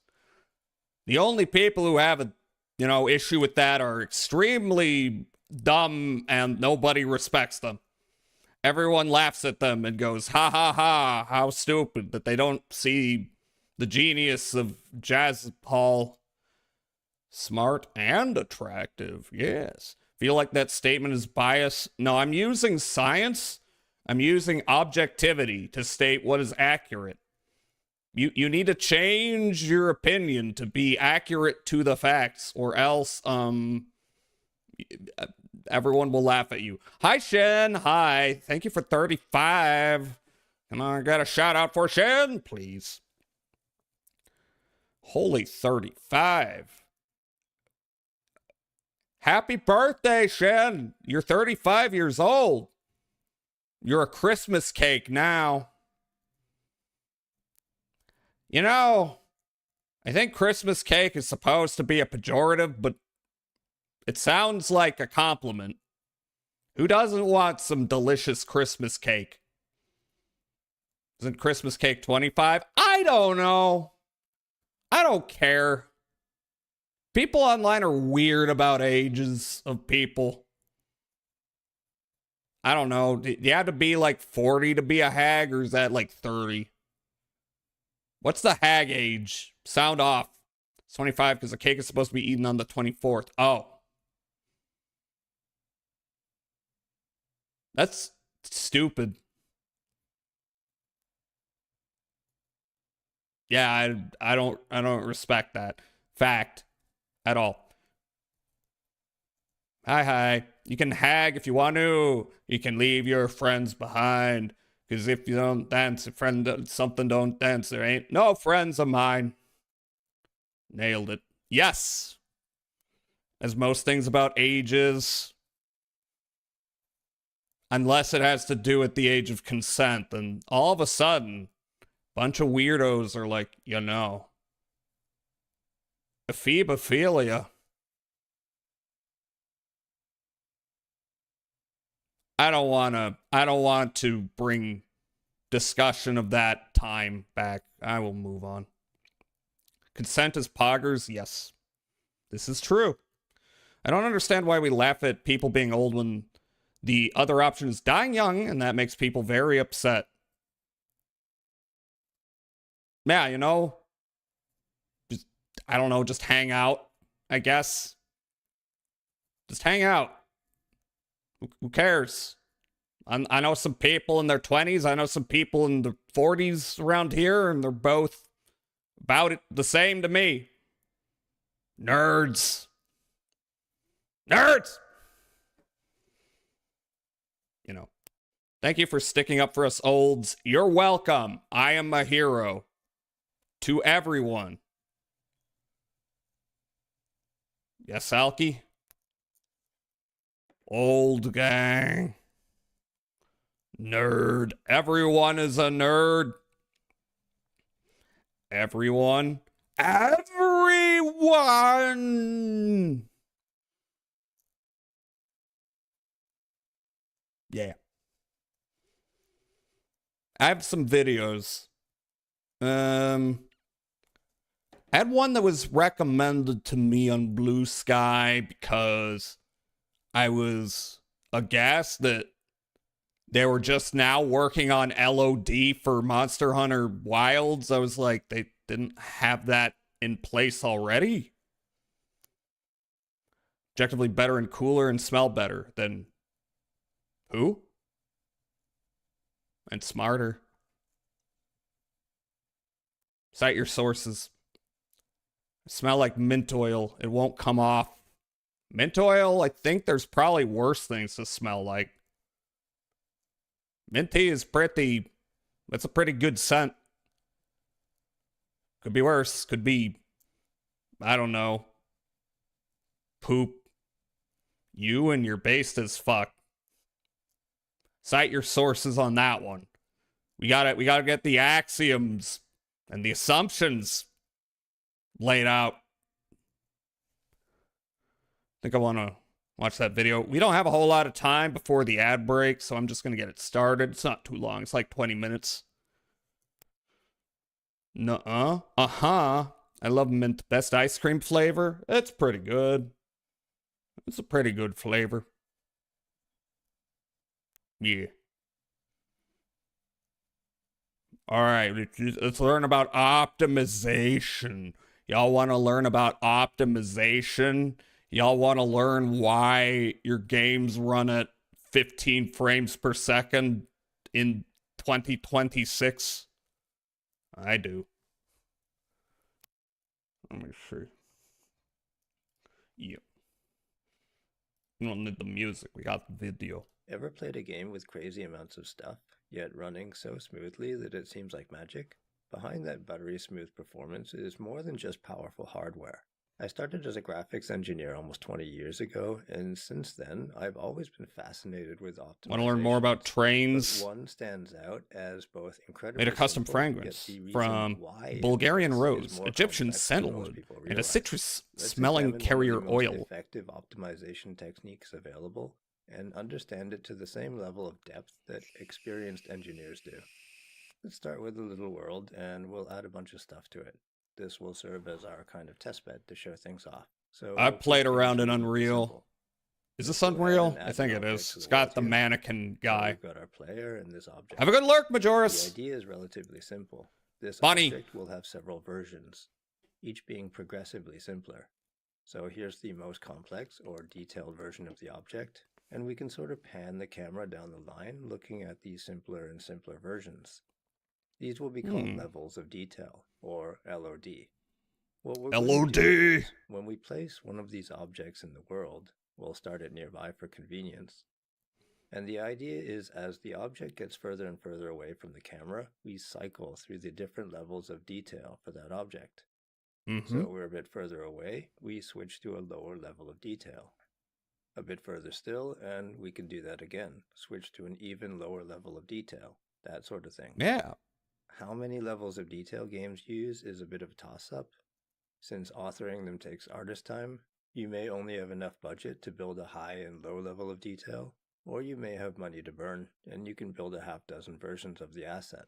The only people who have a, issue with that are extremely dumb and nobody respects them. Everyone laughs at them and goes, ha ha ha, how stupid that they don't see the genius of Jazz Hall. Smart and attractive, yes. Feel like that statement is biased? No, I'm using science. I'm using objectivity to state what is accurate. You need to change your opinion to be accurate to the facts, or else everyone will laugh at you. Hi, Shen. Hi. Thank you for 35. Can I get a shout out for Shen, please? Holy 35. Happy birthday, Shen. You're 35 years old. You're a Christmas cake now. I think Christmas cake is supposed to be a pejorative, but it sounds like a compliment. Who doesn't want some delicious Christmas cake? Isn't Christmas cake 25? I don't know. I don't care. People online are weird about ages of people. I don't know. You have to be like 40 to be a hag, or is that like 30? What's the hag age? Sound off. It's 25 because the cake is supposed to be eaten on the 24th. Oh. That's stupid. Yeah, I don't respect that fact at all. Hi. You can hag if you want to. You can leave your friends behind. Because if you don't dance, a friend does something don't dance. There ain't no friends of mine. Nailed it. Yes. As most things about ages. Unless it has to do with the age of consent. And all of a sudden, a bunch of weirdos are like, you know, ephebophilia. I don't want to bring discussion of that time back. I will move on. Consent is poggers? Yes. This is true. I don't understand why we laugh at people being old when the other option is dying young, and that makes people very upset. Yeah, you know, just, I don't know, just hang out, I guess. Just hang out. Who cares? I know some people in their 20s. I know some people in the 40s around here, and they're both about it the same to me. Nerds. Nerds! You know. Thank you for sticking up for us olds. You're welcome. I am a hero. To everyone. Yes, Alki? Old gang. Nerd. Everyone is a nerd. Everyone. Everyone! Yeah. I have some videos. I had one that was recommended to me on Blue Sky because I was aghast that they were just now working on LOD for Monster Hunter Wilds. I was like, they didn't have that in place already? Objectively better and cooler and smell better than who? And smarter. Cite your sources. Smell like mint oil. It won't come off. Mint oil, I think there's probably worse things to smell like. Mint tea is that's a pretty good scent. Could be worse. Could be, I don't know, poop. You and your based as fuck. Cite your sources on that one. We gotta get the axioms and the assumptions laid out. I think I want to watch that video. We don't have a whole lot of time before the ad break, so I'm just going to get it started. It's not too long. It's like 20 minutes. Nuh-uh. Uh-huh. I love mint. Best ice cream flavor? It's pretty good. It's a pretty good flavor. Yeah. All right, let's learn about optimization. Y'all want to learn about optimization? Y'all want to learn why your games run at 15 frames per second in 2026? I do. Let me see. Yeah. We don't need the music. We got the video. Ever played a game with crazy amounts of stuff, yet running so smoothly that it seems like magic? Behind that buttery smooth performance is more than just powerful hardware. I started as a graphics engineer almost 20 years ago, and since then, I've always been fascinated with optimization. Want to learn more about trains? One stands out as both incredibly made a custom simple, fragrance yet the from why Bulgarian is rose, more Egyptian complex than most sandalwood, people and a realize. citrus-smelling Let's examine carrier one of the most oil. effective optimization techniques available and understand it to the same level of depth that experienced engineers do. Let's start with a little world, and we'll add a bunch of stuff to it. This will serve as our kind of test bed to show things off. So I played keep around things in reasonably Unreal. simple. Is this Go ahead Unreal? and I add think an it object is. to It's the got world the here. mannequin So guy. we've got our player and this object. Have a good lurk, The Majoris. idea is relatively simple. This Bunny. object will have several versions, each being progressively simpler. So here's the most complex or detailed version of the object, and we can sort of pan the camera down the line looking at these simpler and simpler versions. These will be called levels of detail, or LOD. What we're going to do LOD. is, when we place one of these objects in the world, we'll start it nearby for convenience. And the idea is, as the object gets further and further away from the camera, we cycle through the different levels of detail for that object. So we're a bit further away, we switch to a lower level of detail. A bit further still, and we can do that again, switch to an even lower level of detail, that sort of thing. Yeah. How many levels of detail games use is a bit of a toss-up. Since authoring them takes artist time, you may only have enough budget to build a high and low level of detail, or you may have money to burn, and you can build a half-dozen versions of the asset.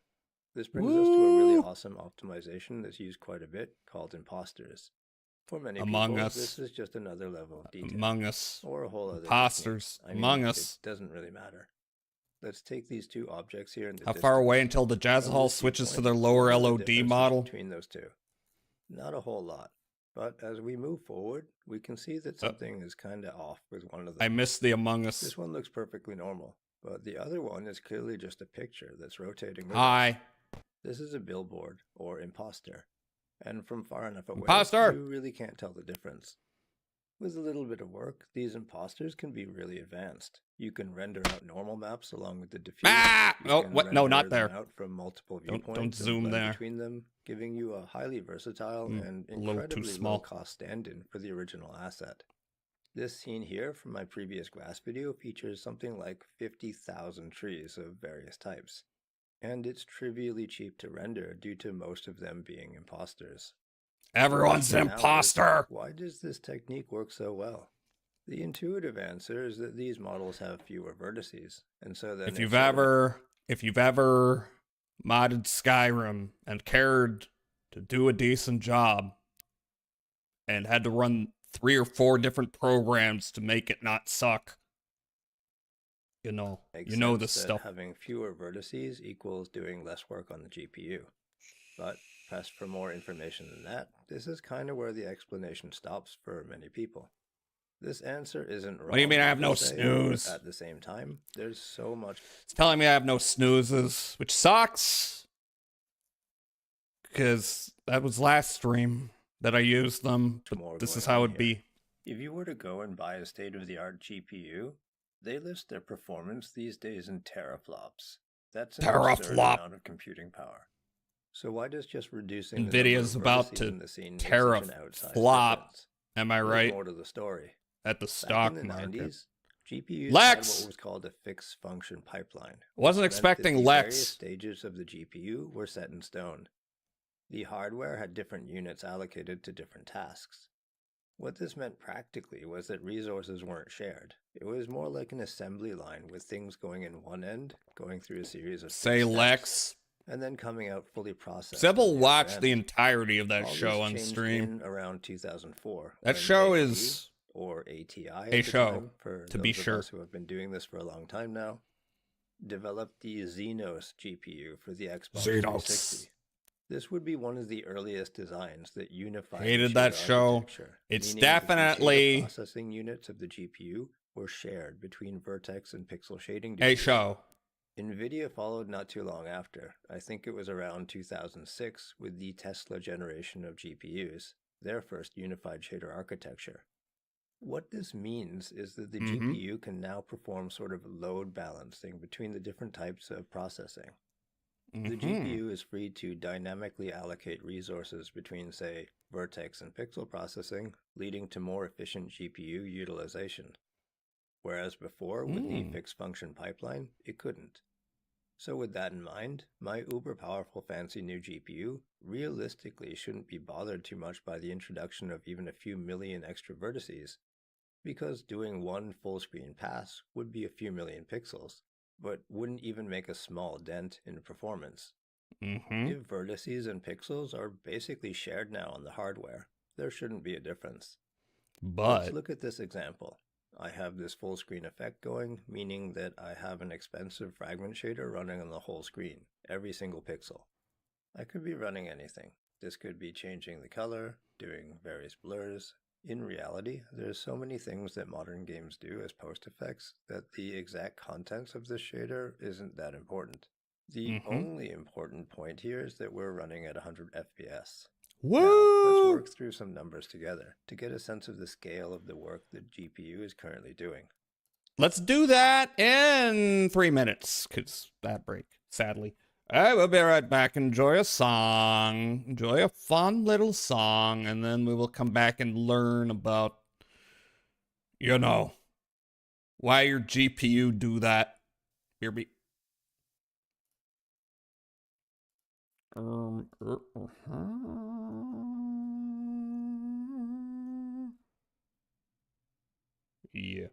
This brings us to a really awesome optimization that's used quite a bit, called imposters. For many Among people, Us. this is just another level of detail. Among Us. Or a whole other Imposters. technique. Among Us. It doesn't really matter. Let's take these two objects here in the How far distance. away until the Jazz From Hall this switches to viewpoint, their what lower are the LOD differences model? between those two? Not a whole lot. But as we move forward, we can see that something is kind of off with one of them. I missed the Among Us. This one looks perfectly normal, but the other one is clearly just a picture that's rotating with us. Hi. This is a billboard, or imposter, and from far enough away, Imposter! you really can't tell the difference. With a little bit of work, these imposters can be really advanced. You can render out normal maps along with the diffuse. Ah! You Oh, can what? No, render not them there. out from multiple Don't viewpoints and zoom blend there. between them, giving you a highly versatile and a little too incredibly small. low-cost stand-in for the original asset. This scene here from my previous grass video features something like 50,000 trees of various types, and it's trivially cheap to render due to most of them being imposters. Everyone's an Now, imposter. why does this technique work so well? The intuitive answer is that these models have fewer vertices, and so then If you've ever modded Skyrim and cared to do a decent job and had to run 3 or 4 different programs to make it not suck, you know this stuff. Having fewer vertices equals doing less work on the GPU. But press for more information than that, this is kind of where the explanation stops for many people. This answer isn't wrong. What do you mean I have no per se, but snooze? At the same time, there's so much. It's telling me I have no snoozes, which sucks. Because that was last stream that I used them, more but this going is how on it'd be. If you were to go and buy a state-of-the-art GPU, they list their performance these days in teraflops. That's an absurd Teraflop. amount of computing power. So why does just reducing Nvidia's the number about of vertices to in the scene make such an outsized difference? Am I There's right? more to the story. At the Back stock in the market. 90s, GPUs Lex! had what was called a fixed function pipeline. Wasn't which meant that expecting the Lex. various stages of the GPU were set in stone. The hardware had different units allocated to different tasks. What this meant practically was that resources weren't shared. It was more like an assembly line with things going in one end, going through a series of Say steps, Lex. and then coming out fully processed. Sybil on the other watched end. the entirety of that All show this on changed stream. in around 2004. That when show AMD, is or ATI a at the show, time, for to those be of sure. us who have been doing this for a long time now, developed the Xenos GPU for the Xbox Xenos. 360. This would be one of the earliest designs that unified Hated the that shared show. architecture, It's meaning that the shader definitely processing units of the GPU were shared between vertex and pixel shading a degrees. show. NVIDIA followed not too long after. I think it was around 2006 with the Tesla generation of GPUs, their first unified shader architecture. What this means is that the GPU can now perform sort of load balancing between the different types of processing. The GPU is free to dynamically allocate resources between, say, vertex and pixel processing, leading to more efficient GPU utilization. Whereas before, with the fixed function pipeline, it couldn't. So with that in mind, my uber powerful fancy new GPU realistically shouldn't be bothered too much by the introduction of even a few million extra vertices, because doing one full screen pass would be a few million pixels, but wouldn't even make a small dent in performance. If vertices and pixels are basically shared now on the hardware, there shouldn't be a difference. Let's But look at this example. I have this full screen effect going, meaning that I have an expensive fragment shader running on the whole screen, every single pixel. I could be running anything. This could be changing the color, doing various blurs. In reality, there's so many things that modern games do as post effects that the exact contents of this shader isn't that important. The only important point here is that we're running at 100 FPS. Now, let's Woo! work through some numbers together to get a sense of the scale of the work the GPU is currently doing. Let's do that in 3 minutes, because that break, sadly. I will be right back. Enjoy a song. Enjoy a fun little song, and then we will come back and learn about, you know, why your GPU do that. Here be. Yeah.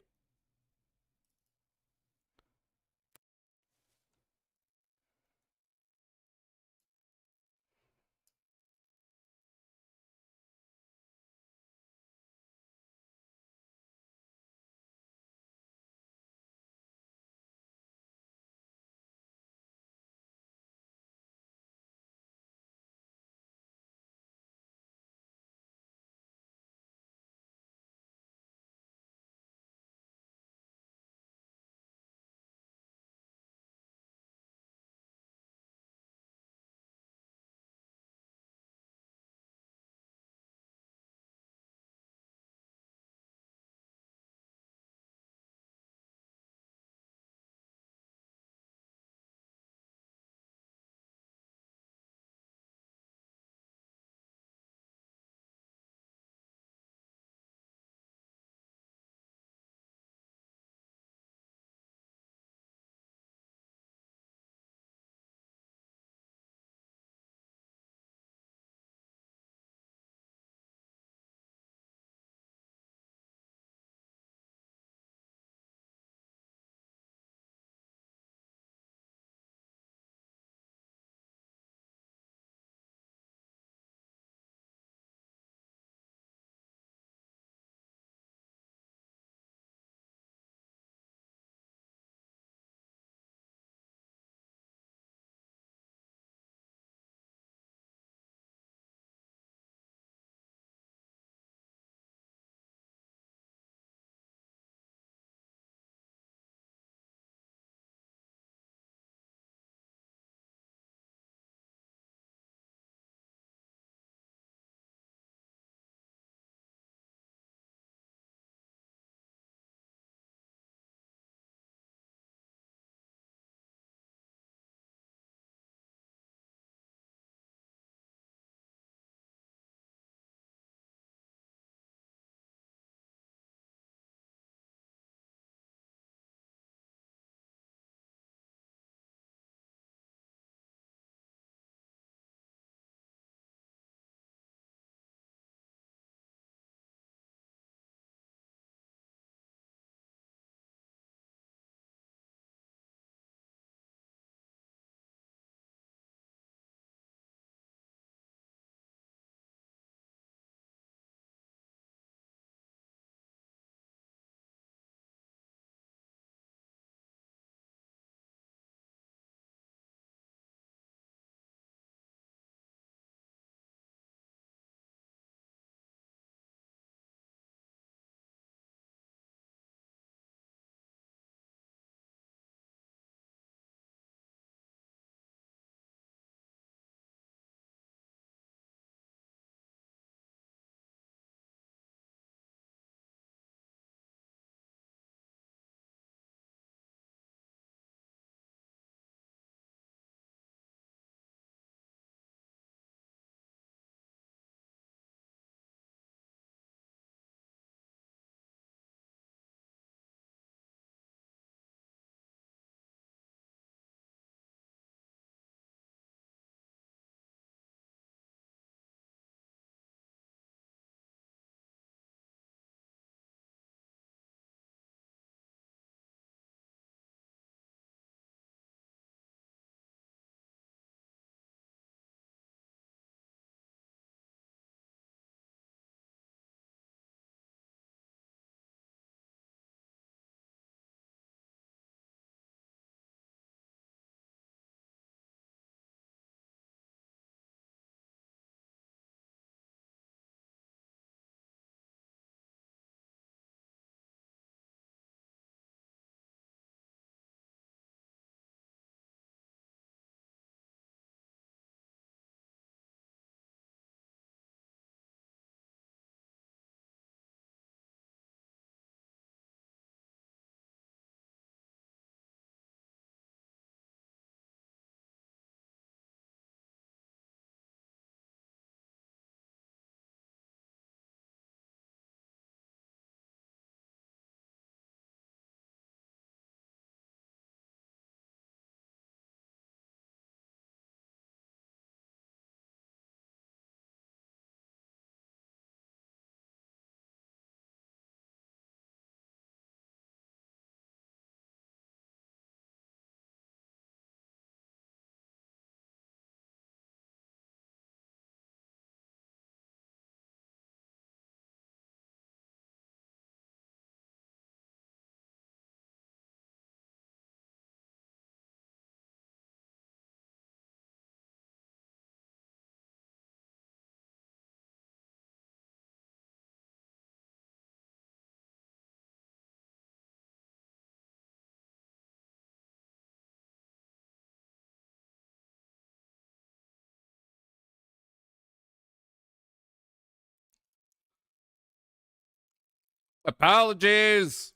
Apologies.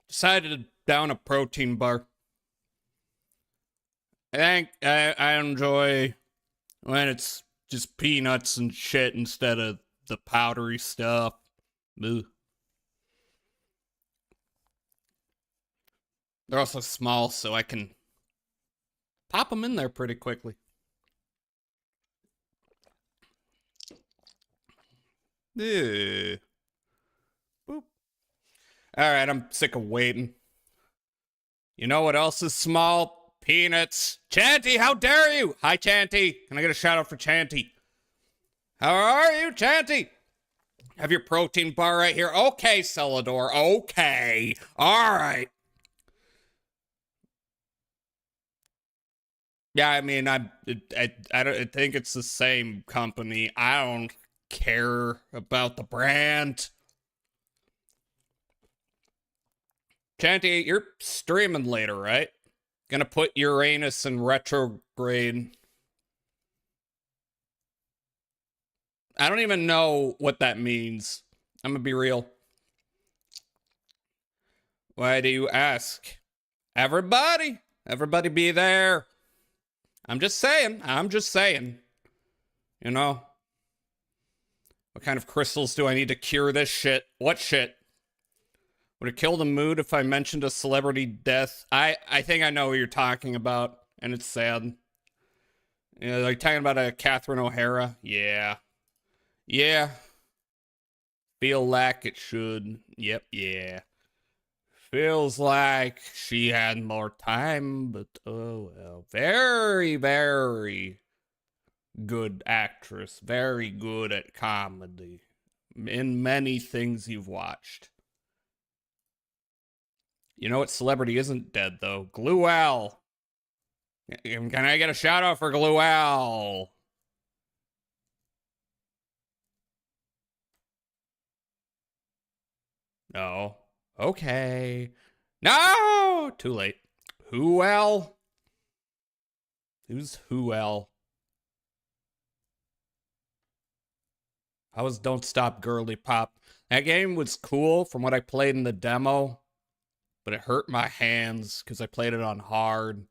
Decided to down a protein bar. I enjoy when it's just peanuts and shit instead of the powdery stuff. Ugh. They're also small, so I can pop them in there pretty quickly. Yeah. Boop. Alright, I'm sick of waiting. You know what else is small? Peanuts. Chanty, how dare you? Hi, Chanty. Can I get a shout out for Chanty? How are you, Chanty? Have your protein bar right here. Okay, Celador. Okay. All right. Yeah, I mean, I think it's the same company. I don't care about the brand. Chanty, you're streaming later, right? Gonna put Uranus in retrograde. I don't even know what that means. I'm gonna be real. Why do you ask? Everybody be there. I'm just saying. You know? What kind of crystals do I need to cure this shit? What shit? Would it kill the mood if I mentioned a celebrity death? I think I know what you're talking about, and it's sad. You know, like talking about a Catherine O'Hara? Yeah. Yeah. Feel like it should. Yep, yeah. Feels like she had more time, but oh well. Very, very good actress. Very good at comedy. In many things you've watched. You know what celebrity isn't dead, though? Gluel. Can I get a shout out for Gluel? No. Okay. No! Too late. Whoel? Who's Whoel? How was Don't Stop Girly Pop? That game was cool from what I played in the demo, but it hurt my hands because I played it on hard.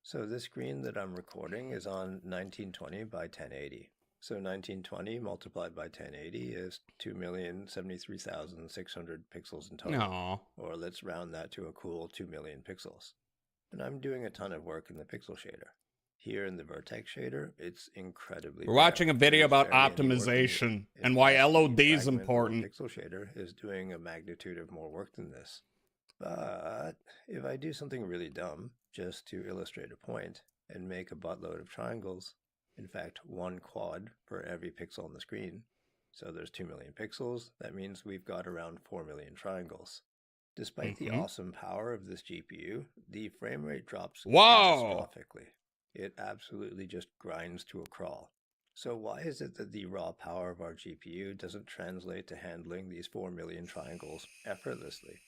So this screen that I'm recording is on 1920 by 1080. So 1920 multiplied by 1080 is 2,073,600 pixels in total. Aww. Or let's round that to a cool 2 million pixels. And I'm doing a ton of work in the pixel shader. Here in the vertex shader, it's incredibly We're watching a video about optimization and why LOD is important. Pixel shader is doing a magnitude of more work than this. But if I do something really dumb, just to illustrate a point, and make a buttload of triangles, in fact, one quad per every pixel on the screen, so there's 2 million pixels, that means we've got around 4 million triangles. Despite the awesome power of this GPU, the frame rate drops catastrophically. It absolutely just grinds to a crawl. So why is it that the raw power of our GPU doesn't translate to handling these 4 million triangles effortlessly?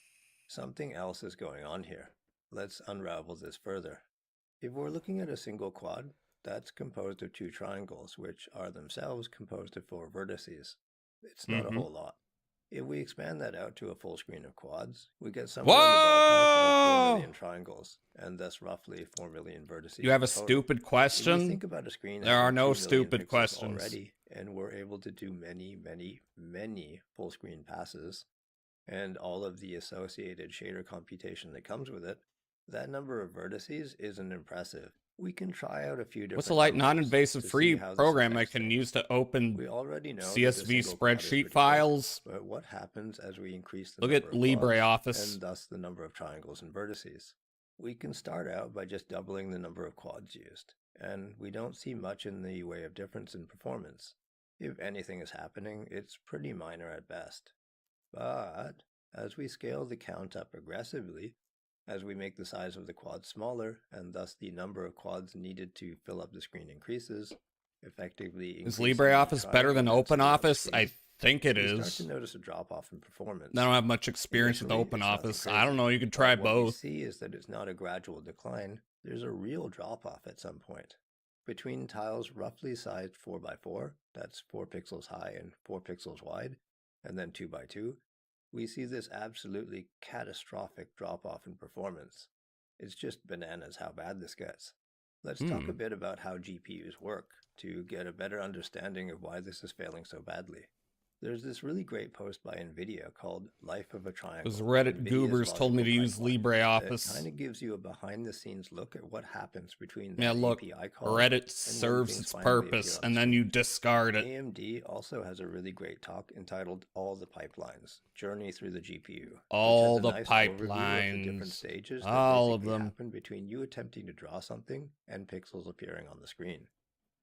Something else is going on here. Let's unravel this further. If we're looking at a single quad, that's composed of 2 triangles, which are themselves composed of 4 vertices. It's not a whole lot. If we expand that out to a full screen of quads, we get somewhere in the ballpark of 4 million triangles, and thus roughly 4 million vertices. You have a stupid question? If you think about a screen, there are no stupid questions already, and we're able to do many, many, many full screen passes, and all of the associated shader computation that comes with it, that number of vertices isn't impressive. We can try out a few different. What's a light, non-invasive free program I can use to open CSV spreadsheet files? But what happens as we increase the Look number at of LibreOffice quads, and thus the number of triangles and vertices? We can start out by just doubling the number of quads used, and we don't see much in the way of difference in performance. If anything is happening, it's pretty minor at best. But as we scale the count up aggressively, as we make the size of the quad smaller, and thus the number of quads needed to fill up the screen increases, effectively is LibreOffice better than OpenOffice? I think it is. We start to notice a drop-off in performance. I don't have much experience with OpenOffice. I don't know, you could try both. What we see is that it's not a gradual decline. There's a real drop-off at some point. Between tiles roughly sized 4x4, that's 4 pixels high and 4 pixels wide, and then 2x2, we see this absolutely catastrophic drop-off in performance. It's just bananas how bad this gets. Let's talk a bit about how GPUs work to get a better understanding of why this is failing so badly. There's this really great post by NVIDIA called Life of a Triangle. Those Reddit NVIDIA's goobers told me to logical use pipeline. LibreOffice. It kind of gives you a behind-the-scenes look at what happens between Yeah, that look, API call Reddit and when serves things its finally purpose, appear on and the then screen. you discard it. AMD also has a really great talk entitled All the Pipelines, Journey Through the GPU. All which the has a nice overview of the different pipelines. stages that All of basically them. happen between you attempting to draw something and pixels appearing on the screen.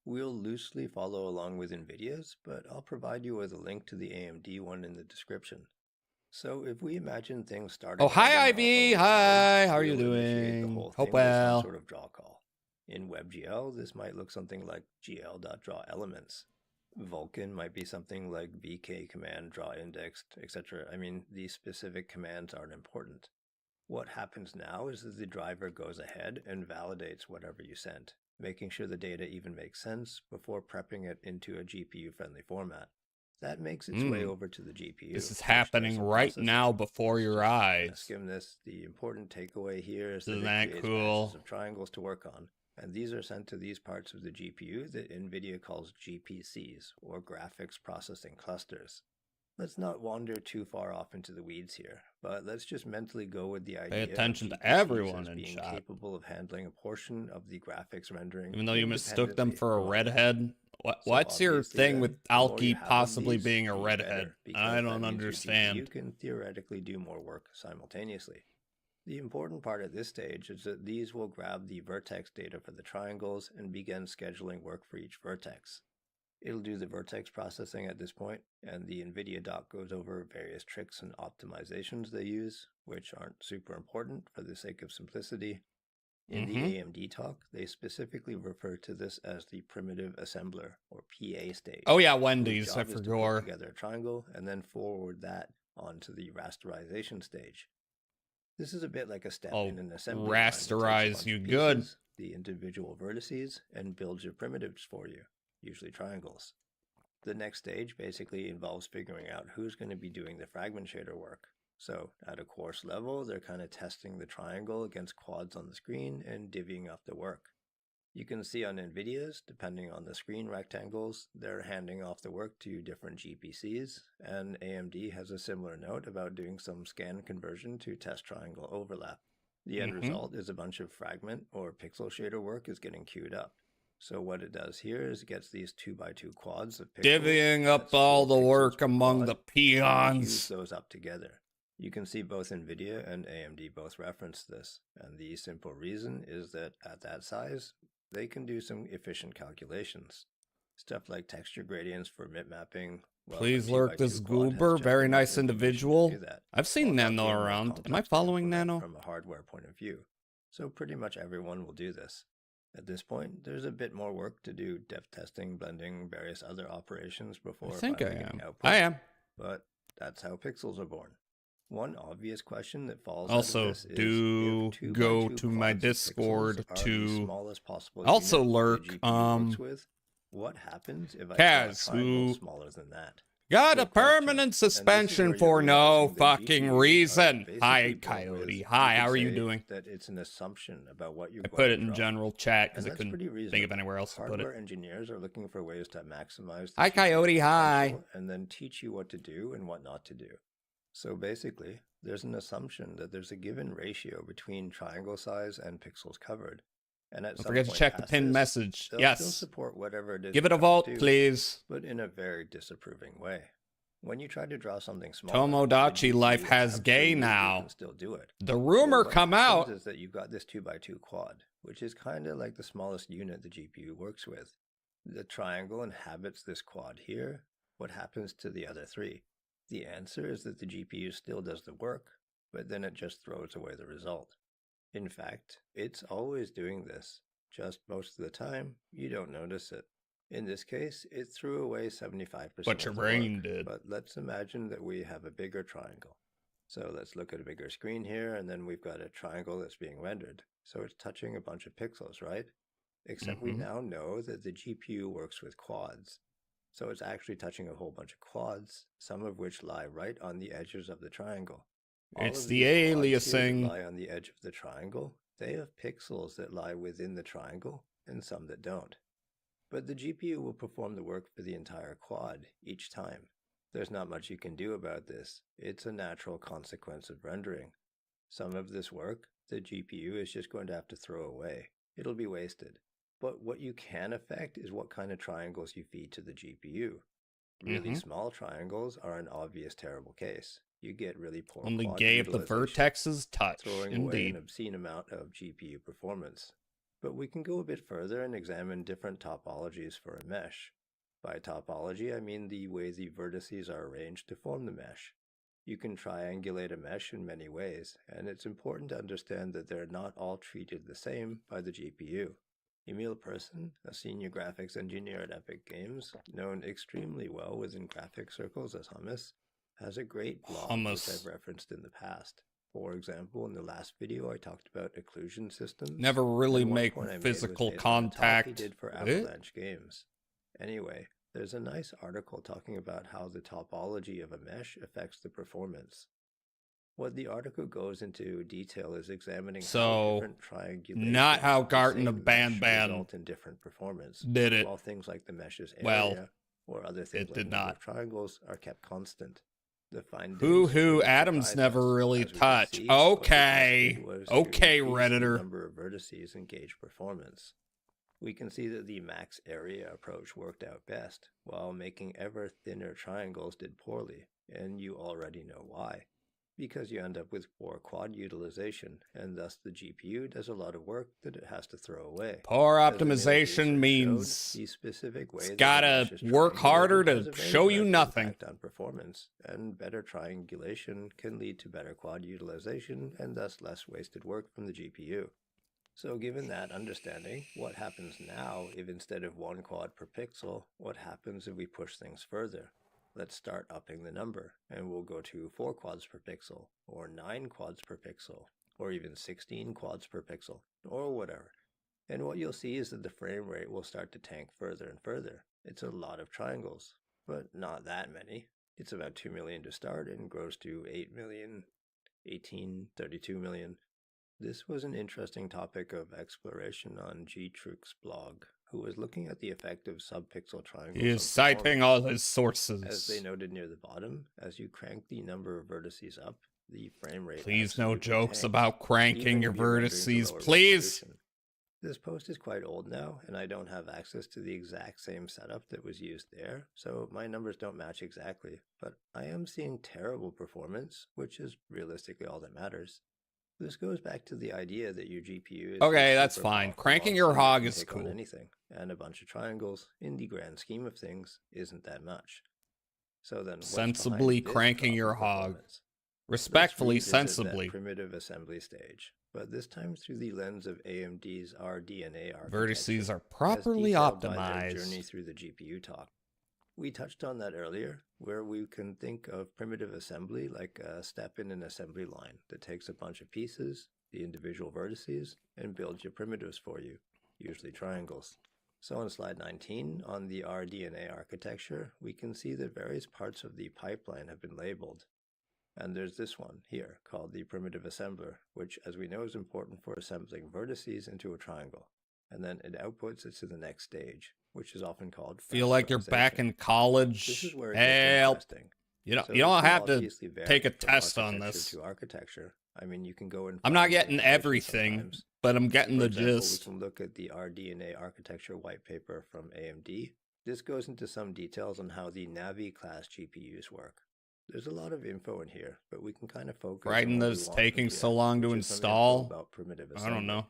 We'll loosely follow along with NVIDIA's, but I'll provide you with a link to the AMD one in the description. So if we imagine things starting... Oh, hi, running off Ivy. a Hi, node, how are you we'll initiate the doing? whole Hope thing with some well. sort of draw call. In WebGL, this might look something like gl.drawElements. Vulkan might be something like vk command draw indexed, etc. I mean, these specific commands aren't important. What happens now is that the driver goes ahead and validates whatever you sent, making sure the data even makes sense before prepping it into a GPU-friendly format. That makes its way over to the GPU. This is which does happening some right processing. now before Let's your just eyes. skim this. The important takeaway here is Isn't that that it creates cool? patches of triangles to work on, and these are sent to these parts of the GPU that NVIDIA calls GPCs, or Graphics Processing Clusters. Let's not wander too far off into the weeds here, but let's just mentally go with the idea attention of to GPCs everyone as in being chat. capable of handling a portion of the graphics rendering Even though you mistook them independently for a from others. redhead. So What's your obviously thing then, with the more you Alki have of possibly these, being a the redhead? better, because I that don't means your GPU understand. can theoretically do more work simultaneously. The important part at this stage is that these will grab the vertex data for the triangles and begin scheduling work for each vertex. It'll do the vertex processing at this point, and the NVIDIA doc goes over various tricks and optimizations they use, which aren't super important for the sake of simplicity. In the AMD talk, they specifically refer to this as the primitive assembler, or PA stage. Oh yeah, whose Wendy's, I job is to put forgot. together a triangle and then forward that onto the rasterization stage. This is a bit like a step in an assembly line that takes a rasterize bunch you of good. pieces, the individual vertices, and builds your primitives for you, usually triangles. The next stage basically involves figuring out who's going to be doing the fragment shader work. So at a coarse level, they're kind of testing the triangle against quads on the screen and divvying up the work. You can see on NVIDIA's, depending on the screen rectangles, they're handing off the work to different GPCs, and AMD has a similar note about doing some scan conversion to test triangle overlap. The end result is a bunch of fragment or pixel shader work is getting queued up. So what it does here is it gets these 2x2 quads of pixels. Divvying up That's all 4 the pixels work per among quad, the and queues peons. those up together. You can see both NVIDIA and AMD both reference this, and the simple reason is that at that size, they can do some efficient calculations. Stuff like texture gradients for mip-mapping. Well, Please a lurk 2x2 this quad has goober, just very enough nice information to individual. do that, I've seen while not Nano being more around. Am I complex to following implement Nano? from a hardware point of view. So pretty much everyone will do this. At this point, there's a bit more work to do depth testing, blending, various other operations before I think I finally getting am. output. I am. But that's how pixels are born. One obvious question that falls Also, out of this is do if 2x2 go to my quads of Discord pixels are the to smallest possible also unit lurk. the GPU works with, what happens if I draw a Kaz, triangle who smaller than that? got a Good question. permanent And this is suspension where for you're no realizing that fucking GPUs are reason. basically Hi, born with, Coyote. you Hi, could how are you say doing? that it's an assumption about what you're I going put to it in draw. general chat because And I that's couldn't pretty think of reasonable. anywhere else to put Hardware it. engineers are looking for ways to maximize the Hi, GPU's Coyote. Hi. potential and then teach you what to do and what not to do. So basically, there's an assumption that there's a given ratio between triangle size and pixels covered. And at Don't some forget to point check the past pinned this, message. they'll still Yes. support whatever it is Give you're it a trying vote, to do, please. but in a very disapproving way. When you try to draw something small, Tomodachi Life has gay now. can still do it. The rumor What come happens out. is that you've got this 2x2 quad, which is kind of like the smallest unit the GPU works with. The triangle inhabits this quad here. What happens to the other 3? The answer is that the GPU still does the work, but then it just throws away the result. In fact, it's always doing this. Just most of the time, you don't notice it. In this case, it threw away 75% But your of the brain work, did. But let's imagine that we have a bigger triangle. So let's look at a bigger screen here, and then we've got a triangle that's being rendered. So it's touching a bunch of pixels, right? Except we now know that the GPU works with quads. So it's actually touching a whole bunch of quads, some of which lie right on the edges of the triangle. All It's of the these quads here that aliasing. lie on the edge of the triangle, they have pixels that lie within the triangle and some that don't. But the GPU will perform the work for the entire quad each time. There's not much you can do about this. It's a natural consequence of rendering. Some of this work, the GPU is just going to have to throw away. It'll be wasted. But what you can affect is what kind of triangles you feed to the GPU. Really small triangles are an obvious terrible case. You get really poor Only quad gave the utilization, vertexes touch. throwing away an Indeed. obscene amount of GPU performance. But we can go a bit further and examine different topologies for a mesh. By topology, I mean the way the vertices are arranged to form the mesh. You can triangulate a mesh in many ways, and it's important to understand that they're not all treated the same by the GPU. Emil Persson, a senior graphics engineer at Epic Games, known extremely well within graphics circles as Hummus, has a great blog which I've referenced in the past. For example, in the last video I talked about occlusion systems. Never really and one make point I made physical was based on a talk contact. he did for Avalanche Games. Anyway, there's a nice article talking about how the topology of a mesh affects the performance. What the article goes into detail is examining how different triangulations not how of the Garten same of Ban mesh Ban result in different performance, did it. while things like the mesh's area Well, or other things it like did the number not. of triangles are kept constant. The findings Hoo shouldn't Adams surprise never us. really As we can touch. see, what the boss Okay. did was to Okay, increase the Redditor. number of vertices and gauge performance. We can see that the max area approach worked out best, while making ever thinner triangles did poorly, and you already know why. Because you end up with poor quad utilization, and thus the GPU does a lot of work that it has to throw away. Poor As Emil's optimization research means showed, the specific way it's that gotta the mesh is work harder triangulated has to a very show you direct nothing. impact on performance, and better triangulation can lead to better quad utilization and thus less wasted work from the GPU. So given that understanding, what happens now if instead of 1 quad per pixel, what happens if we push things further? Let's start upping the number, and we'll go to 4 quads per pixel, or 9 quads per pixel, or even 16 quads per pixel, or whatever. And what you'll see is that the frame rate will start to tank further and further. It's a lot of triangles, but not that many. It's about 2 million to start and grows to 8 million, 18, 32 million. This was an interesting topic of exploration on G-Truc's blog, who was looking at the effect of subpixel triangles. He is citing all his sources. As they noted near the bottom, as you crank the number of vertices up, the frame rate Please, no absolutely jokes tanks, about cranking even your if you're rendering to vertices, lower please. resolution. This post is quite old now, and I don't have access to the exact same setup that was used there, so my numbers don't match exactly, but I am seeing terrible performance, which is realistically all that matters. This goes back to the idea that your GPU is Okay, a that's super fine. powerful Cranking your monster that hog can is take on cool. anything, and a bunch of triangles, in the grand scheme of things, isn't that much. So then, what's Sensibly behind this cranking drop your in hog. performance? Respectfully, Let's revisit sensibly. that primitive assembly stage, but this time through the lens of AMD's RDNA architecture. Vertices are as properly detailed by their journey optimized. through the GPU talk. We touched on that earlier, where we can think of primitive assembly like a step in an assembly line that takes a bunch of pieces, the individual vertices, and builds your primitives for you, usually triangles. So on slide 19, on the RDNA architecture, we can see that various parts of the pipeline have been labeled. And there's this one here, called the primitive assembler, which, as we know, is important for assembling vertices into a triangle. And then it outputs it to the next stage, which is often called Feel like you're back in college. This is where it Help. gets interesting. You So don't this will have to obviously vary take a from test on architecture this. to architecture. I mean, you can go and I'm not find the getting information everything, sometimes. but I'm getting For the example, gist. we can look at the RDNA architecture white paper from AMD. This goes into some details on how the Navi class GPUs work. There's a lot of info in here, but we can kind of focus Writing on what we this want taking from so here, long to which is some info install. about primitive I don't assembly. know.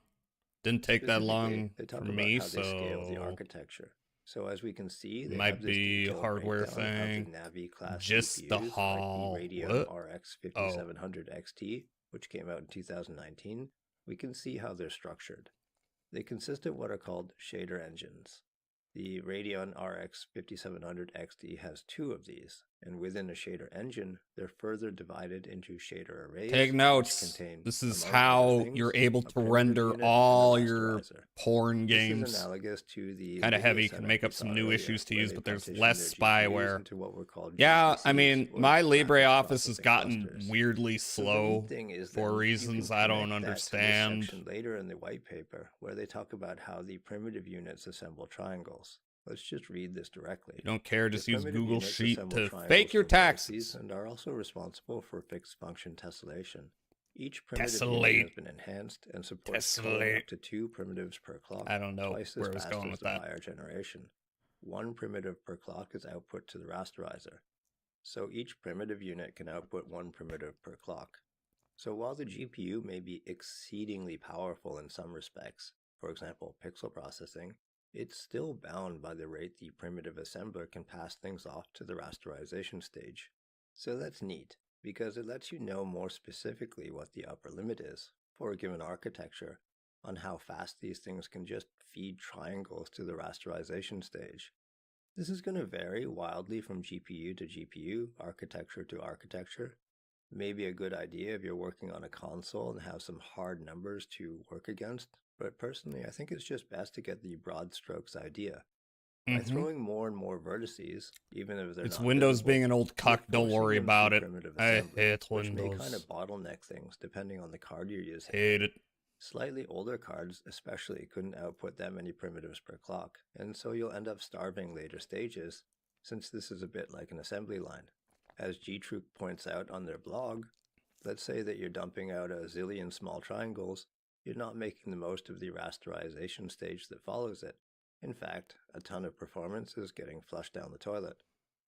Didn't take that long Specifically, they talk for about me, how they scale the so architecture. So as we can see, they might have this be a detailed hardware breakdown of thing. the Navi class Just the GPUs, hall. like the Radeon What? RX 5700 XT, which came out in 2019. We can see how they're structured. They consist of what are called shader engines. The Radeon RX 5700 XT has 2 of these, and within a shader engine, they're further divided into shader arrays. Take which notes. contain, This is among how other things, you're able a to primitive render unit and a all your rasterizer. porn This is games. analogous to the Kind of Lydia heavy, can setup make we up saw some new earlier, issues to where use, they but there's partition less their GPUs spyware. into what were called Yeah, I GPCs, mean, or my graphics LibreOffice has processing gotten clusters. weirdly So the slow neat thing is for then reasons you I can don't connect that to this understand. section later in the white paper, where they talk about how the primitive units assemble triangles. Let's just read this directly. You don't care, just The use primitive Google units Sheet assemble to triangles fake your from vertices taxes. and are also responsible for fixed function tessellation. Each primitive Tessellate. unit has been enhanced and supports tolling Tessellate. up to 2 primitives per clock, I don't know twice where as I was fast going as with the that. prior generation. 1 primitive per clock is output to the rasterizer. So each primitive unit can output 1 primitive per clock. So while the GPU may be exceedingly powerful in some respects, for example pixel processing, it's still bound by the rate the primitive assembler can pass things off to the rasterization stage. So that's neat, because it lets you know more specifically what the upper limit is for a given architecture on how fast these things can just feed triangles to the rasterization stage. This is going to vary wildly from GPU to GPU, architecture to architecture. Maybe a good idea if you're working on a console and have some hard numbers to work against, but personally I think it's just best to get the broad strokes idea. By throwing more and more vertices, even if they're It's not Windows visible, being an old you're cuck, don't forcing worry them about through it. primitive I assembly, hate which may Windows. kind of bottleneck things depending on the card you're using. Hate it. Slightly older cards especially couldn't output that many primitives per clock, and so you'll end up starving later stages, since this is a bit like an assembly line. As G-Troop points out on their blog, let's say that you're dumping out a zillion small triangles, you're not making the most of the rasterization stage that follows it. In fact, a ton of performance is getting flushed down the toilet.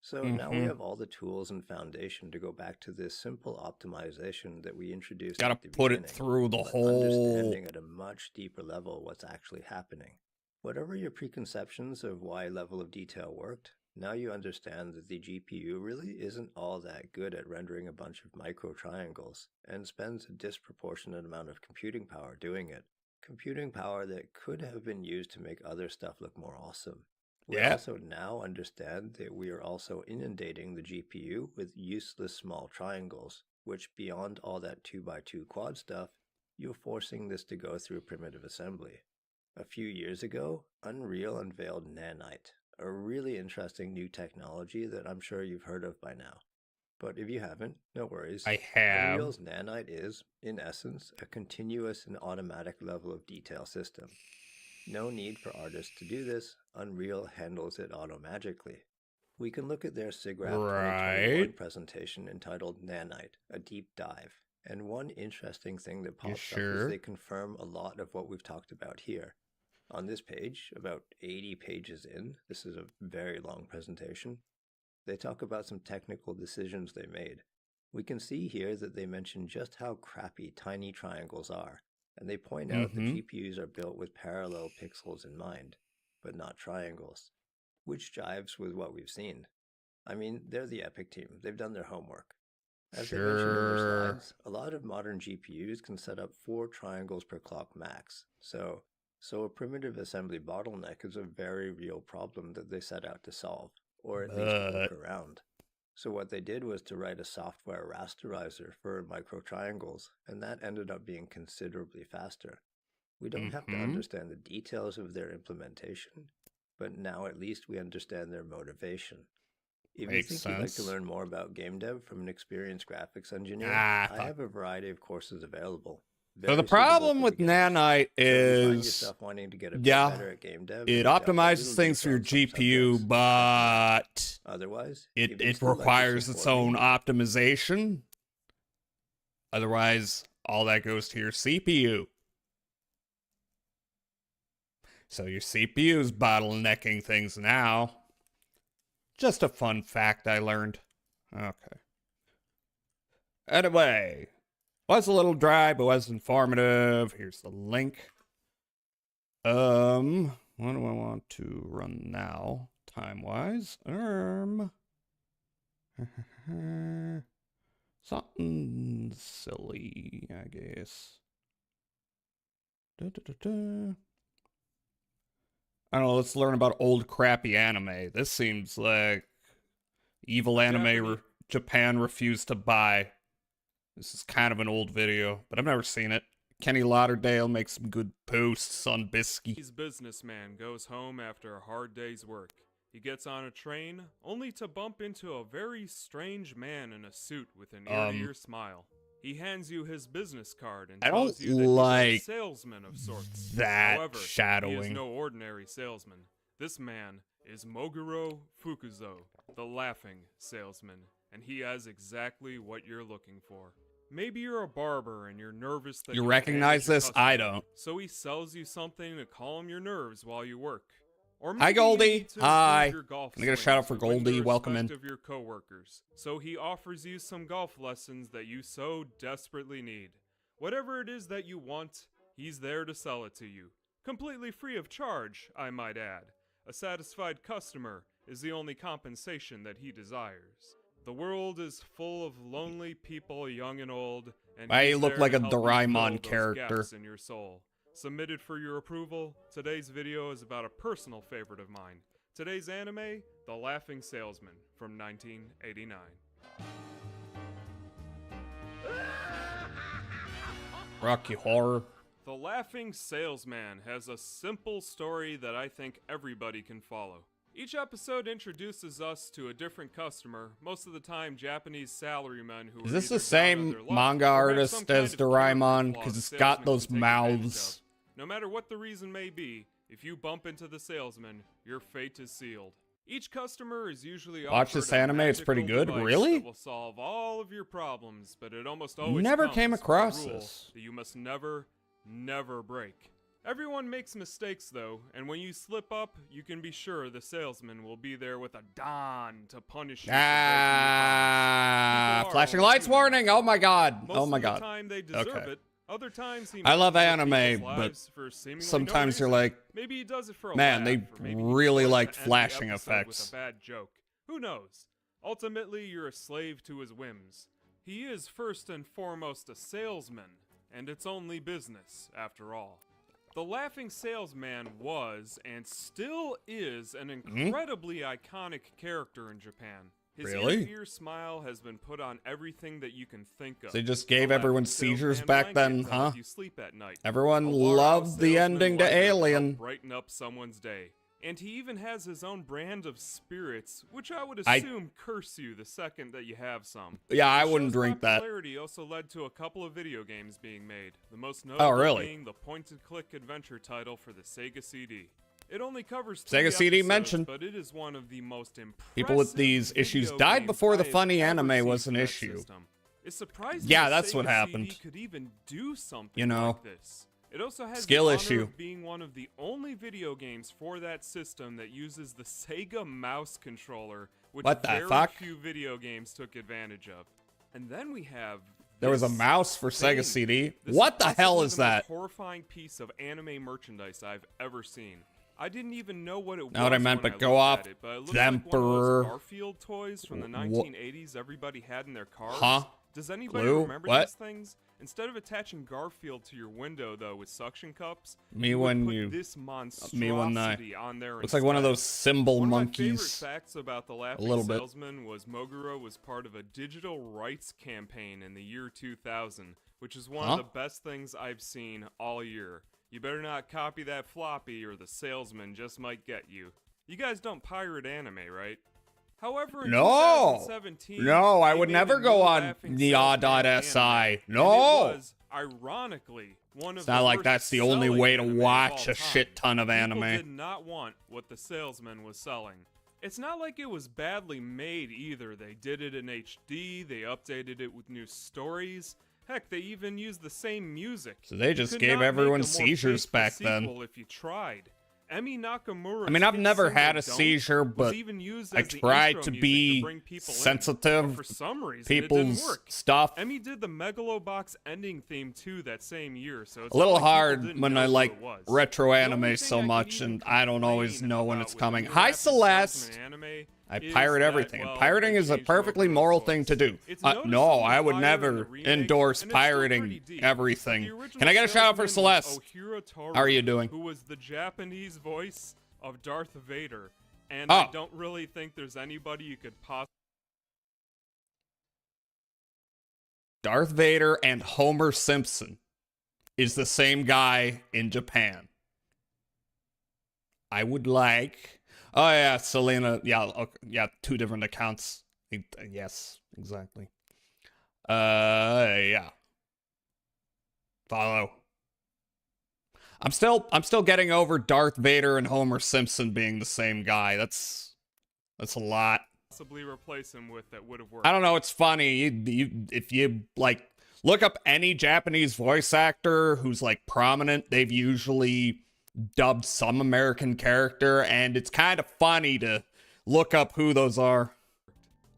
So now we have all the tools and foundation to go back to this simple optimization that we introduced Gotta at the put beginning, it through the but whole... understanding at a much deeper level what's actually happening. Whatever your preconceptions of why level of detail worked, now you understand that the GPU really isn't all that good at rendering a bunch of micro triangles, and spends a disproportionate amount of computing power doing it. Computing power that could have been used to make other stuff look more awesome. We also now understand that we are also inundating the GPU with useless small triangles, which beyond all that 2x2 quad stuff, you're forcing this to go through primitive assembly. A few years ago, Unreal unveiled Nanite, a really interesting new technology that I'm sure you've heard of by now. But if you haven't, no worries. I have. Unreal's Nanite is, in essence, a continuous and automatic level of detail system. No need for artists to do this, Unreal handles it automagically. We can look at their SIGGRAPH 2021 presentation entitled Nanite, a deep dive. And one interesting thing that pops up is they confirm a lot of what we've talked about here. On this page, about 80 pages in, this is a very long presentation, they talk about some technical decisions they made. We can see here that they mention just how crappy tiny triangles are, and they point out that GPUs are built with parallel pixels in mind, but not triangles, which jives with what we've seen. I mean, they're the Epic team. They've done their homework. As they mentioned in their slides, a lot of modern GPUs can set up 4 triangles per clock max, so a primitive assembly bottleneck is a very real problem that they set out to solve, or at least work around. So what they did was to write a software rasterizer for micro triangles, and that ended up being considerably faster. We don't have to understand the details of their implementation, but now at least we understand their motivation. If you think you'd like to learn more about game dev from an experienced graphics engineer, I have a variety of courses available. So the problem with Nanite is, it optimizes things for your GPU, but otherwise, it requires its own optimization. Otherwise, all that goes to your CPU. So your CPU's bottlenecking things now. Just a fun fact I learned. Okay. Anyway, was a little dry, but was informative. Here's the link. What do I want to run now, time-wise? Something silly, I guess. I don't know, let's learn about old crappy anime. This seems like Evil anime Japan refused to buy. This is kind of an old video, but I've never seen it. Kenny Lauderdale makes some good posts on Bisky. Japanese businessman goes home after a hard day's work. He gets on a train, only to bump into a very strange man in a suit with an ear-to-ear smile. He hands you his business card and tells you that he's a salesman of sorts. That However, shadowing. he is no ordinary salesman. This man is Moguro Fukuzo, the laughing salesman, and he has exactly what you're looking for. Maybe you're a barber and you're nervous that You you'll recognize damage your this? customer, I don't. So he sells you something to calm your nerves while you work. Or Hi, maybe you Goldie. need to Hi. improve your golf Can I get a swing shout out for to win the Goldie? Welcome in. respect of your coworkers. So he offers you some golf lessons that you so desperately need. Whatever it is that you want, he's there to sell it to you. Completely free of charge, I might add. A satisfied customer is the only compensation that he desires. The world is full of lonely people, young and old, and Why he's you look there like to a help you Doraemon fill those character. gaps in your soul. Submitted for your approval, today's video is about a personal favorite of mine. Today's anime, The Laughing Salesman from 1989. Rocky Horror. The Laughing Salesman has a simple story that I think everybody can follow. Each episode introduces us to a different customer, most of the time Japanese salarymen who Is are this the either down on same their luck manga or have artist some kind as of Doraemon? character flaw Because the it's got salesman those can take advantage mouths. of. No matter what the reason may be, if you bump into the salesman, your fate is sealed. Each customer is usually Watch offered this a anime, it's pretty magical good. device Really? that will solve all of your problems, but it almost always Never comes came with a across rule this. that you must never break. Everyone makes mistakes though, and when you slip up, you can be sure the salesman will be there with a don to punish you. for breaking your promise. People are Flashing only lights human warning. after Oh my all. god. Most Oh my of god. the time they deserve Okay. it. Other times he I love messes with anime, people's but lives for seemingly sometimes no you're reason. like, maybe he does it for a man, laugh, they or maybe he really just like wants to end the flashing episode effects. with a bad joke. Who knows? Ultimately, you're a slave to his whims. He is first and foremost a salesman, and it's only business, after all. The Laughing Salesman was, and still is, an incredibly iconic character in Japan. His Really? ear-to-ear smile has been put on everything that you can think of. They just gave The everyone Laughing Salesman seizures back blanket then, to huh? help you sleep at night. Everyone A warehouse loved the salesman ending to lighter help Alien. brighten up someone's day. And he even has his own brand of spirits, which I would I- assume curse you the second that you have some. Yeah, I The wouldn't show's drink that. popularity also led to a couple of video games being made, the most notable really? being the point-and-click adventure title for the Sega CD. It only covers 3 Sega CD episodes, mentioned. but it is one of the most impressive People with these issues video died games before the I have funny ever anime seen was for an that issue. system. It's surprising Yeah, that that's what Sega happened. CD could even do something You know, like this. It also has skill the honor issue. of being one of the only video games for that system that uses the Sega mouse controller, which What the very fuck? few video games took advantage of. And then we have There was a this mouse for thing. Sega CD. This What the possibly hell is the most that? horrifying piece of anime merchandise I've ever seen. I didn't even know what it was. Not what I meant, when but I go looked off at it, but it looked like one of Themperor. those Garfield toys from the Wh- 1980s everybody had in their cars. Huh? Does anybody Glue? remember What? these things? Instead of attaching Garfield to your window, though, with suction cups, Me you would when put you- this me monstrosity when I- on there. Looks like one of instead. those symbol One monkeys. of my favorite facts about the Laughing little bit. Salesman was Moguro was part of a digital rights campaign in the year 2000, which is one Huh? of the best things I've seen all year. You better not copy that floppy or the salesman just might get you. You guys don't pirate anime, right? However, in No! 2017, No, I they would made never a go new on Laughing nia.si. Salesman anime, No! and it was, ironically, one It's of not the like worst that's the only selling way to anime of watch all a shit time. ton of People anime. did not want what the salesman was selling. It's not like it was badly made either. They did it in HD, they updated it with new stories. Heck, they even used the same music. So they You just could gave not make everyone a more seizures faithful back then. sequel if you tried. Emi Nakamura. I mean, I've never had a seizure, but I tried to be sensitive for some reason, people's it didn't work. stuff. Emmy did the Megalobox ending theme too that same year, so it's A little not like people hard didn't when know I who like it was. retro The anime only so thing I much, can and even I don't always complain know when about it's with coming. the Hi, Laughing Salesman Celeste! anime I is pirate that, everything, and well, pirating they is a changed the perfectly overall moral voice. thing to do. It's No, noticeably I would higher in never the remake, endorse and it's still pirating pretty deep. everything. The original Can I get a shout out for salesman was Celeste? Ohiro Toru, How are you doing? Who was the Japanese voice of Darth Vader, and Oh. I don't really think there's anybody you could possibly Darth Vader and Homer Simpson is the same guy in Japan. I would like... Oh, yeah, Selena. Yeah, okay, yeah, 2 different accounts. Yes, exactly. Yeah. Follow. I'm still getting over Darth Vader and Homer Simpson being the same guy. That's a lot. Possibly replace him with that would have worked. I don't know. It's funny. If you like look up any Japanese voice actor who's like prominent, they've usually dubbed some American character, and it's kind of funny to look up who those are.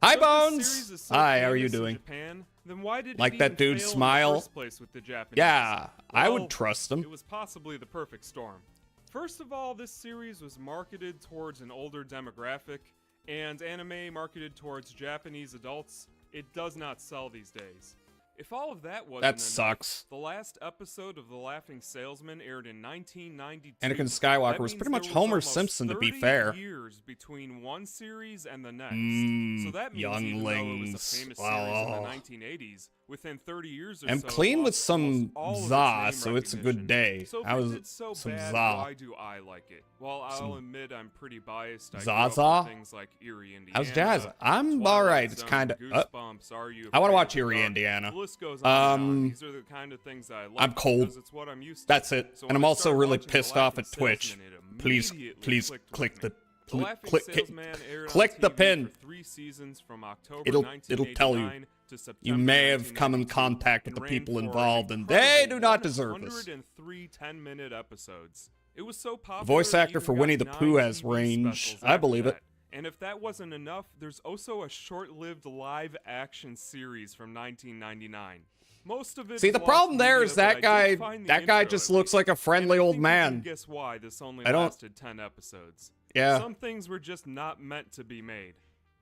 Hi, So if this series Bones. is so Hi. How are famous you in doing? Japan, then why did it Like that even dude's fail in the smile? first place with the Japanese? Yeah, I Well, would trust him. It was possibly the perfect storm. First of all, this series was marketed towards an older demographic, and anime marketed towards Japanese adults, it does not sell these days. If all of that wasn't That enough, sucks. the last episode of The Laughing Salesman aired in 1992. Anakin Skywalker That was means pretty much there Homer almost Simpson, to be 30 fair. years between one series and the next. So that means even though it was a younglings. famous Wow. series in the 1980s, within 30 years or I'm so, clean with lost some almost all of its za, name so it's a good recognition. day. So if I it was did so some bad, za. why do I like it? Well, I'll Some admit I'm pretty biased. I Zaza? grew up with things like Erie, Indiana. How's jazz? I'm Twilight alright. It's Zone, kind of. Goosebumps, Are You I want to Afraid watch of the Erie, Dark? Indiana. The list goes on and on. Um, These are the kind of things that I like. I'm cold. Because it's what I'm used to. That's it. So And when I'm I also started really watching The pissed off Laughing at Twitch. Salesman, it Please immediately clicked click with the me. The Laughing click Salesman aired click on the TV pin. for 3 seasons from October It'll tell you. 1989 to September You may have come in 1992 contact with and the ran people for an involved, and they incredible do not deserve this. 103 10-minute episodes. It was so popular. Voice it actor even for got Winnie the 9 Pooh has TV range. specials I after believe it. that. And if that wasn't enough, there's also a short-lived live-action series from 1999. Most of it. See, the problem there is that guy just looks like a friendly old man. Guess why this only I don't- lasted 10 episodes? Yeah. Some things were just not meant to be made.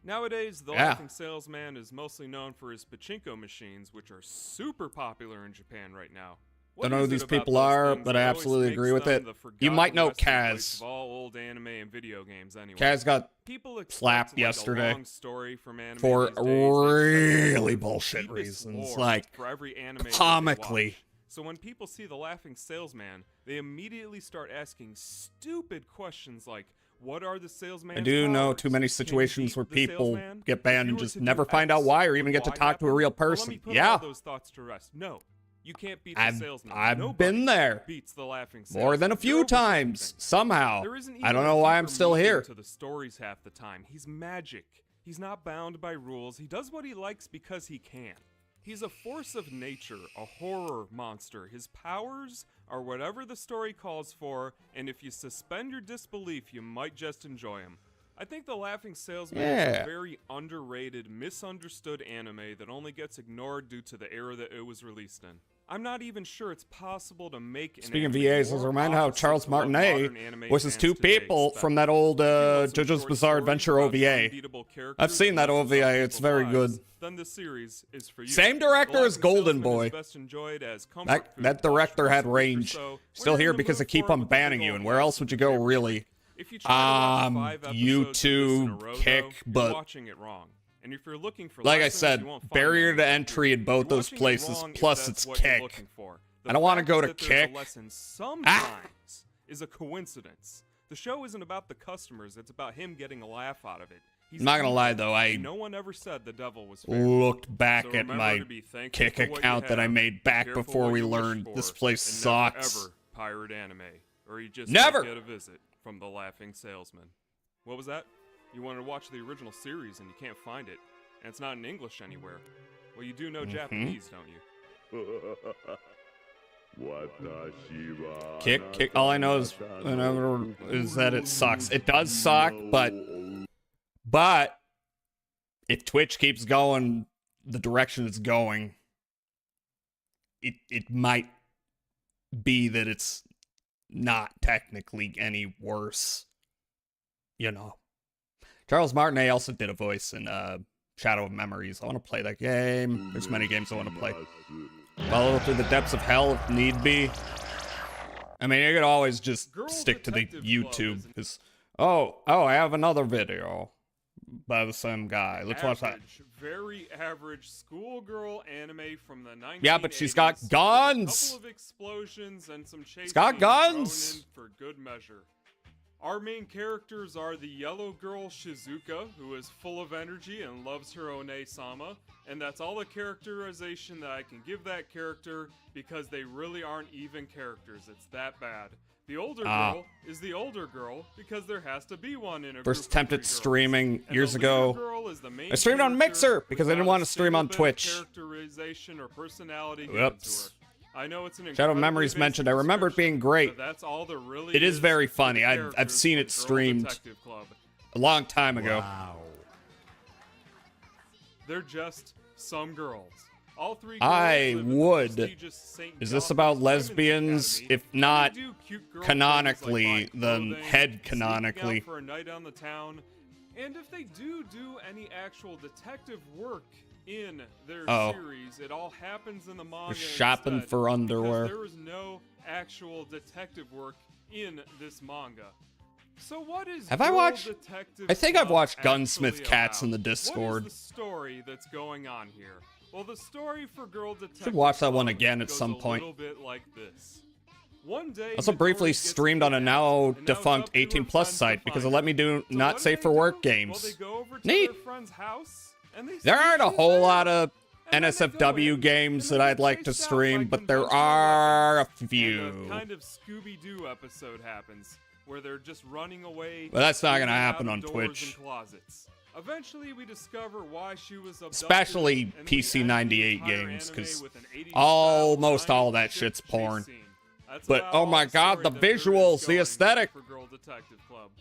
Nowadays, The Yeah. Laughing Salesman is mostly known for his pachinko machines, which are super popular in Japan right now. What Don't know who is it these about people those are, things but I that always absolutely makes agree with them it. the You forgotten might know resting place Kaz. of all old anime and video games anyway. Kaz got People expect, slapped like, a yesterday long story from anime for these days. They expect really the bullshit deepest reasons, lore like for every anime that they comically. watch. So when people see The Laughing Salesman, they immediately start asking stupid questions like, what are the salesman's I do know powers? too many Can he situations beat where the people salesman? get If banned you and were just to do never find out X, why or even would get to Y talk to a happen? real Well, let person. me put Yeah. all those thoughts to rest. No, you can't beat the salesman. I've Nobody been there. beats The Laughing Salesman. More than a You're few overthinking times, things. somehow. There isn't I even don't a know why I'm deeper still meaning here. to the stories half the time. He's magic. He's not bound by rules. He does what he likes because he can. He's a force of nature, a horror monster. His powers are whatever the story calls for, and if you suspend your disbelief, you might just enjoy him. I think The Laughing Salesman is Yeah. a very underrated, misunderstood anime that only gets ignored due to the era that it was released in. I'm not even sure it's possible to make an Speaking of anime VAs, more let's remind how opposite Charles to what Martinet modern anime voices fans two today people expect. from that old If you want some JoJo's short Bizarre stories Adventure about OVA. unbeatable I've characters seen that and messes up OVA. It's people's very lives, good. Then this series is for you. Same director The as Laughing Golden Salesman Boy. is best enjoyed as comfort That food that to watch director had once a week or range. so when Still you're here in the because they mood keep for it on with a banning big you, old and where else would you go, lesson from really? If you try to watch 5 episodes of this in a YouTube row, kick, though, but you're watching it wrong. And if you're looking for like I lessons, said, you won't find barrier them. to entry in both You're those watching it places, wrong if plus that's it's what you're kick. looking for. I don't wanna fact go to that there's a kick. lesson sometimes is a coincidence. The show isn't about the customers, it's about him getting a laugh out of it. He's I'm not gonna evil, lie though, I and no one ever said the devil was fair. looked back So at remember my to be thankful kick for what you account that I have, made be back careful before what we you wish learned for, this place and sucks. never ever pirate anime, or you just Never! might get a visit from The Laughing Salesman. What was that? You wanted to watch the original series and you can't find it, and it's not in English anywhere. Well, you do know Japanese, don't you? Kick. All I know is that it sucks. It does suck, but if Twitch keeps going the direction it's going, it might be that it's not technically any worse. You know. Charles Martinet also did a voice in Shadow of Memories. I want to play that game. There's many games I want to play. Follow through the depths of hell if need be. I mean, you could always just Girl stick to the Detective Club YouTube. is an- Because, oh, I have another video. by the same guy. Let's watch that. Very average schoolgirl anime from the 1980s. Yeah, but she's got with guns. A couple of explosions and some chase She's got scenes thrown guns. in for good measure. Our main characters are the yellow girl Shizuka, who is full of energy and loves her One-sama, and that's all the characterization that I can give that character because they really aren't even characters. It's that bad. The older girl is the older girl because there has to be one in a First group of attempt three at girls. streaming And years the leader ago. girl is the main I streamed on character Mixer because I didn't without want a to stream on single bit of Twitch. Characterization or personality given Whoops. to her. I know it's an Shadow incredibly Memories basic mentioned. I remember it being great. but that's all there really It is very for the funny. I've characters seen from it Girl streamed Detective Club. a long time ago. They're just some girls. All three I girls live in the would. prestigious St. Is this Gothard's about Women's lesbians? Academy, If and not they do cute girl canonically, things like buy then clothing, head sneaking canonically. out for a night on the town. And if they do any actual detective work in their series, it all happens in the manga. Shopping instead, for underwear. because there is no actual detective work in this manga. So what is Have I Girl watched- Detective I think I've Club watched Gunsmith actually Cats in about? the Discord. What is the story that's going on here? Well, the story for Girl Detective Should watch that one Club again at goes some a point. little bit like this. One day, Also briefly Midori gets streamed on a kidnapped, now and it's defunct up to her 18 plus friends to site because it find let her. me do So not what safe do for they work do? games. Well, they go over to Neat. their friend's house, and they see There aren't a she's whole there. lot of And then they go NSFW in, games and that they I'd like to chased out stream, by but there conventional are a weapons. And few. a kind of Scooby-Doo episode happens where they're just running away. Well, that's not gonna moving happen out on of doors Twitch. and closets. Eventually, we discover why she was abducted, Especially and we PC end the 98 entire games, anime 'cause with an 80s almost style all that giant shit's chase porn. scene. That's But, about oh all my god, story the that there is visuals, the going aesthetic. for Girl Detective Club.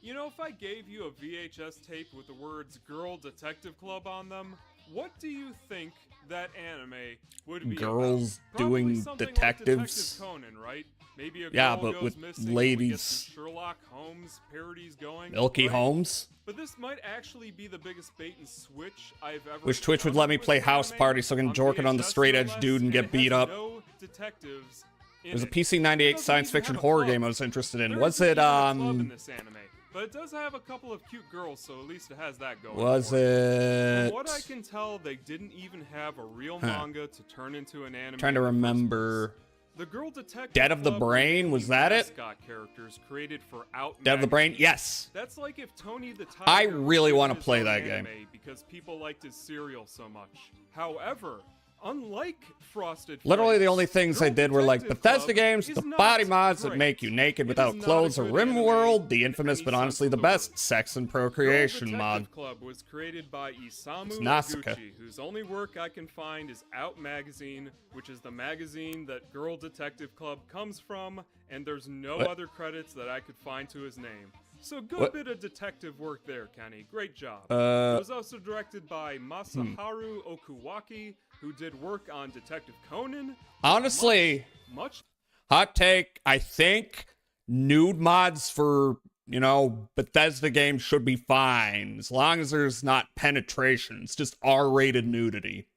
You know, if I gave you a VHS tape with the words Girl Detective Club on them, what do you think that anime would be Girls about? Probably doing something detectives? Like Detective Conan, right? Maybe a Yeah, girl but goes with missing, we get ladies. some Sherlock Holmes parodies going. Milky right? Holmes? But this might actually be the biggest bait and switch I've ever Wish Twitch would let me encountered play with House anime Party so I can on jork it on the VHS straight no edge less, dude and get it beat has up. no detectives in There's a it. PC It 98 doesn't science even fiction have a horror club. game I was interested in. There Was isn't it, even a club in this anime, but it does have a couple of cute girls, so at least it has that going. was for it. it... From what I can tell, they didn't even have a real manga to turn into an anime. Trying to in the first remember... place. The Girl Detective Dead of the Club were Brain, mainly was that it? mascot characters created for Out Dead of the Brain? magazine. Yes! That's like if Tony the Tiger I was really doing wanna his play own that game. anime because people liked his cereal so much. However, unlike Frosted Literally the Flakes, only things I Girl did were like Detective Bethesda Club games, is the not body mods that great. make you naked It without is not a clothes, or good RimWorld, anime the in infamous any but sense honestly of the the best word. sex and Girl procreation Detective mod. Club was created by Isamu It's Nausicaa. Noguchi, whose only work I can find is Out Magazine, which is the magazine that Girl Detective Club comes from, and there's no What? other credits that I could find to his name. So good What? bit of detective work there, Kenny. Great job. It Uh, was also directed by Masaharu Okuwaki, who did work on Detective Conan. honestly, Much hot take, I think nude mods for, you know, Bethesda games should be fine, as long as there's not penetration. It's just R-rated nudity.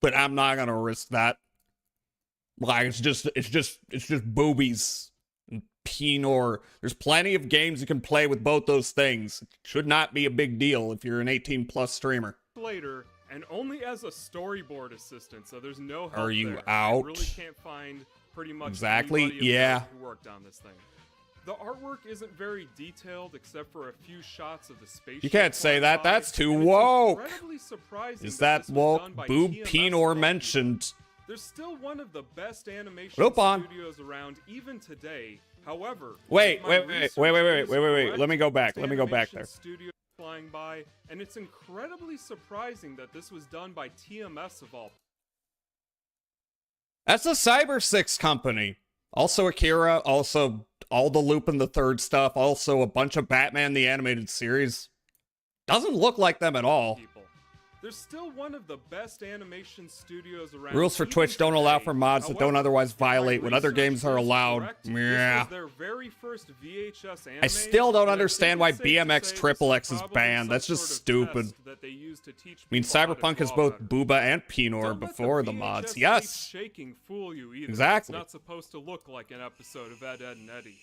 But I'm not gonna risk that. Like, it's just boobies and penor. There's plenty of games you can play with both those things. It should not be a big deal if you're an 18 plus streamer. later, and only as a storyboard assistant, so there's no help Are you there. out? I really can't find pretty much Exactly, anybody of yeah. note who worked on this thing. The artwork isn't very detailed except for a few shots of the spaceship. You can't say flying that, by, that's too and it's woke. incredibly surprising Is that that this was woke? done by Boob TMS Penor of all mentioned. people. There's still one of the best animation Rope on. studios around even today. However, Wait, my wait. research Wait. is Let me go back. correct. Let me go back Animation there. Studio flying by, and it's incredibly surprising that this was done by TMS of all. That's a Cyber 6 company. Also Akira, also all the Lupin the Third stuff, also a bunch of Batman the Animated Series. Doesn't look like them at all. People. There's still one of the best animation studios around. Rules for even Twitch don't allow today. for mods that don't However, otherwise if my violate what other research games are is allowed. correct, Yeah. This was their very first VHS anime, I still don't and I understand think why it's safe to BMX say this Triple was X is probably banned. some That's just sort of stupid. test that they used to teach I mean, people how to Cyberpunk is draw both better. Booba and Penor Don't let before the VHS mods. tape Yes. shaking fool you either. Exactly. It's not supposed to look like an episode of Ed, Edd, and Eddie.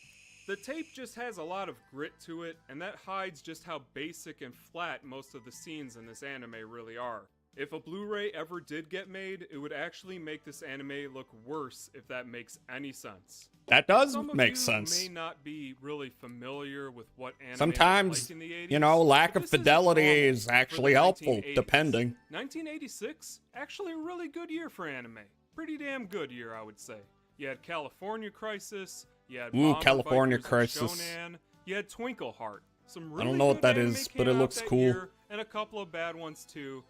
The tape just has a lot of grit to it, and that hides just how basic and flat most of the scenes in this anime really are. If a Blu-ray ever did get made, it would actually make this anime look worse, if that makes any sense. That does Some of make you sense. may not be really familiar with what anime Sometimes, was like in the 80s, you know, lack but of this isn't fidelity normal is for actually the helpful, 1980s. depending. 1986, actually a really good year for anime. Pretty damn good year, I would say. You had California Crisis, you had Ooh, Bomber California Bikers and Crisis. Shonen, you had Twinkle Heart. Some really I don't know what good that anime is, came but it out looks that cool. year, and a couple of bad ones too.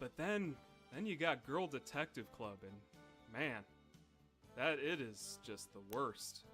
But then you got Girl Detective Club, and man, that it is just the worst.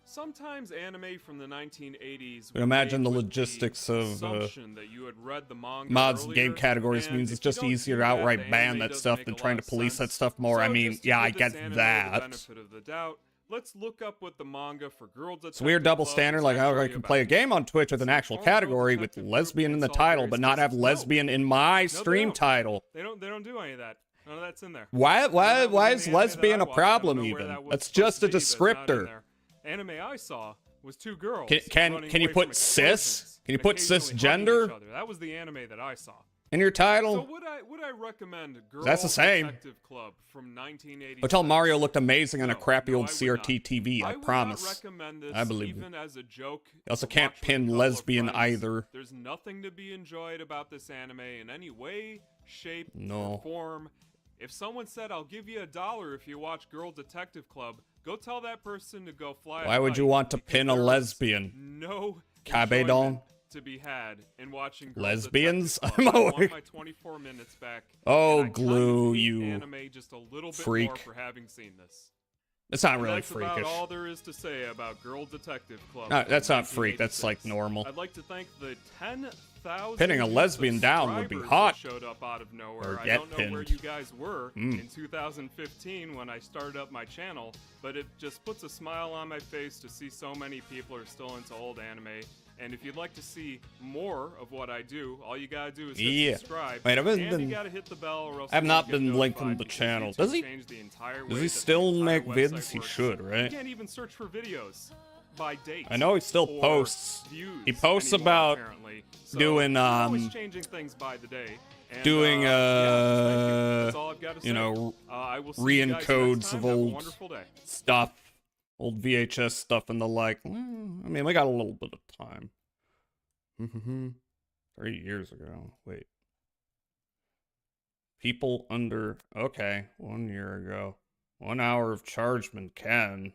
Sometimes anime from the 1980s. But imagine were the made with logistics of assumption that you had read the manga mods and earlier, game categories and means it's if you just don't easier do to that, outright the ban anime that doesn't stuff make than a trying lot to of police that sense. stuff more. I So mean, just to yeah, I give get this anime that. the benefit of the doubt, let's look up what the manga for Girl Detective It's a weird double Club standard, is like how I actually can about. play a game on Twitch with an Some actual form Girl category with Detective lesbian group in the it's all title, very but not have specific. No. lesbian in my No, stream don't. title. They don't do any of that. None of that's in there. Why None of that was in is the anime that lesbian I a watched. problem I don't know where even? that was That's supposed just a to be, but it's not in descriptor. there. Anime I saw was two girls. Can running you away from put cis? explosions Can you and put occasionally hugging cisgender each other. That was the anime that I saw. in your So title? would I recommend Girl That's the same. Detective Club from 1980? Hotel Mario looked amazing on a No, crappy no, old I would CRT not. TV, I would promise. not recommend this I believe even as a joke. You also to can't watch with a pin couple of lesbian friends. either. There's nothing to be enjoyed about this anime in any way, shape, No. or form. If someone said, "I'll give you $1 if you watch Girl Detective Club," go tell that person to go fly. Why a would you kite, want to because pin a there is lesbian? No Cabedon? enjoyment to be had in watching Girl Lesbians? Detective Club. I'm I want aware. my 24 minutes back. Oh, and I kind of Glue, hate you anime just a little bit freak. more for having seen this. It's not And really that's about freakish. all there is to say about Girl Detective Club. No, from that's not freak, that's, 1986. like, normal. I'd like to thank the 10,000 Pinning a new lesbian down would be subscribers hot. that showed up out of nowhere. Or I get don't know where pinned. you guys were Mm. in 2015 when I started up my channel, but it just puts a smile on my face to see so many people are still into old anime. And if you'd like to see more of what I do, all you gotta do is hit Yeah. subscribe. Wait, I've and been- you gotta hit the bell or else I have you not won't get been linking notified the because channel. YouTube Does he? changed the entire way Does he that the still entire make website vids? He works. should, right? You can't even search for videos by date. I know he still or posts. views He posts anymore, about apparently. So doing, he's always changing things by the day. And, doing, yeah, thank you. That's all I've got to say. you know, I will see you guys re-encodes next time. of Have a old wonderful day. stuff, old VHS stuff and the like. I mean, we got a little bit of time. 3 years ago. Wait. People under... Okay, 1 year ago. 1 hour of Chargeman Ken.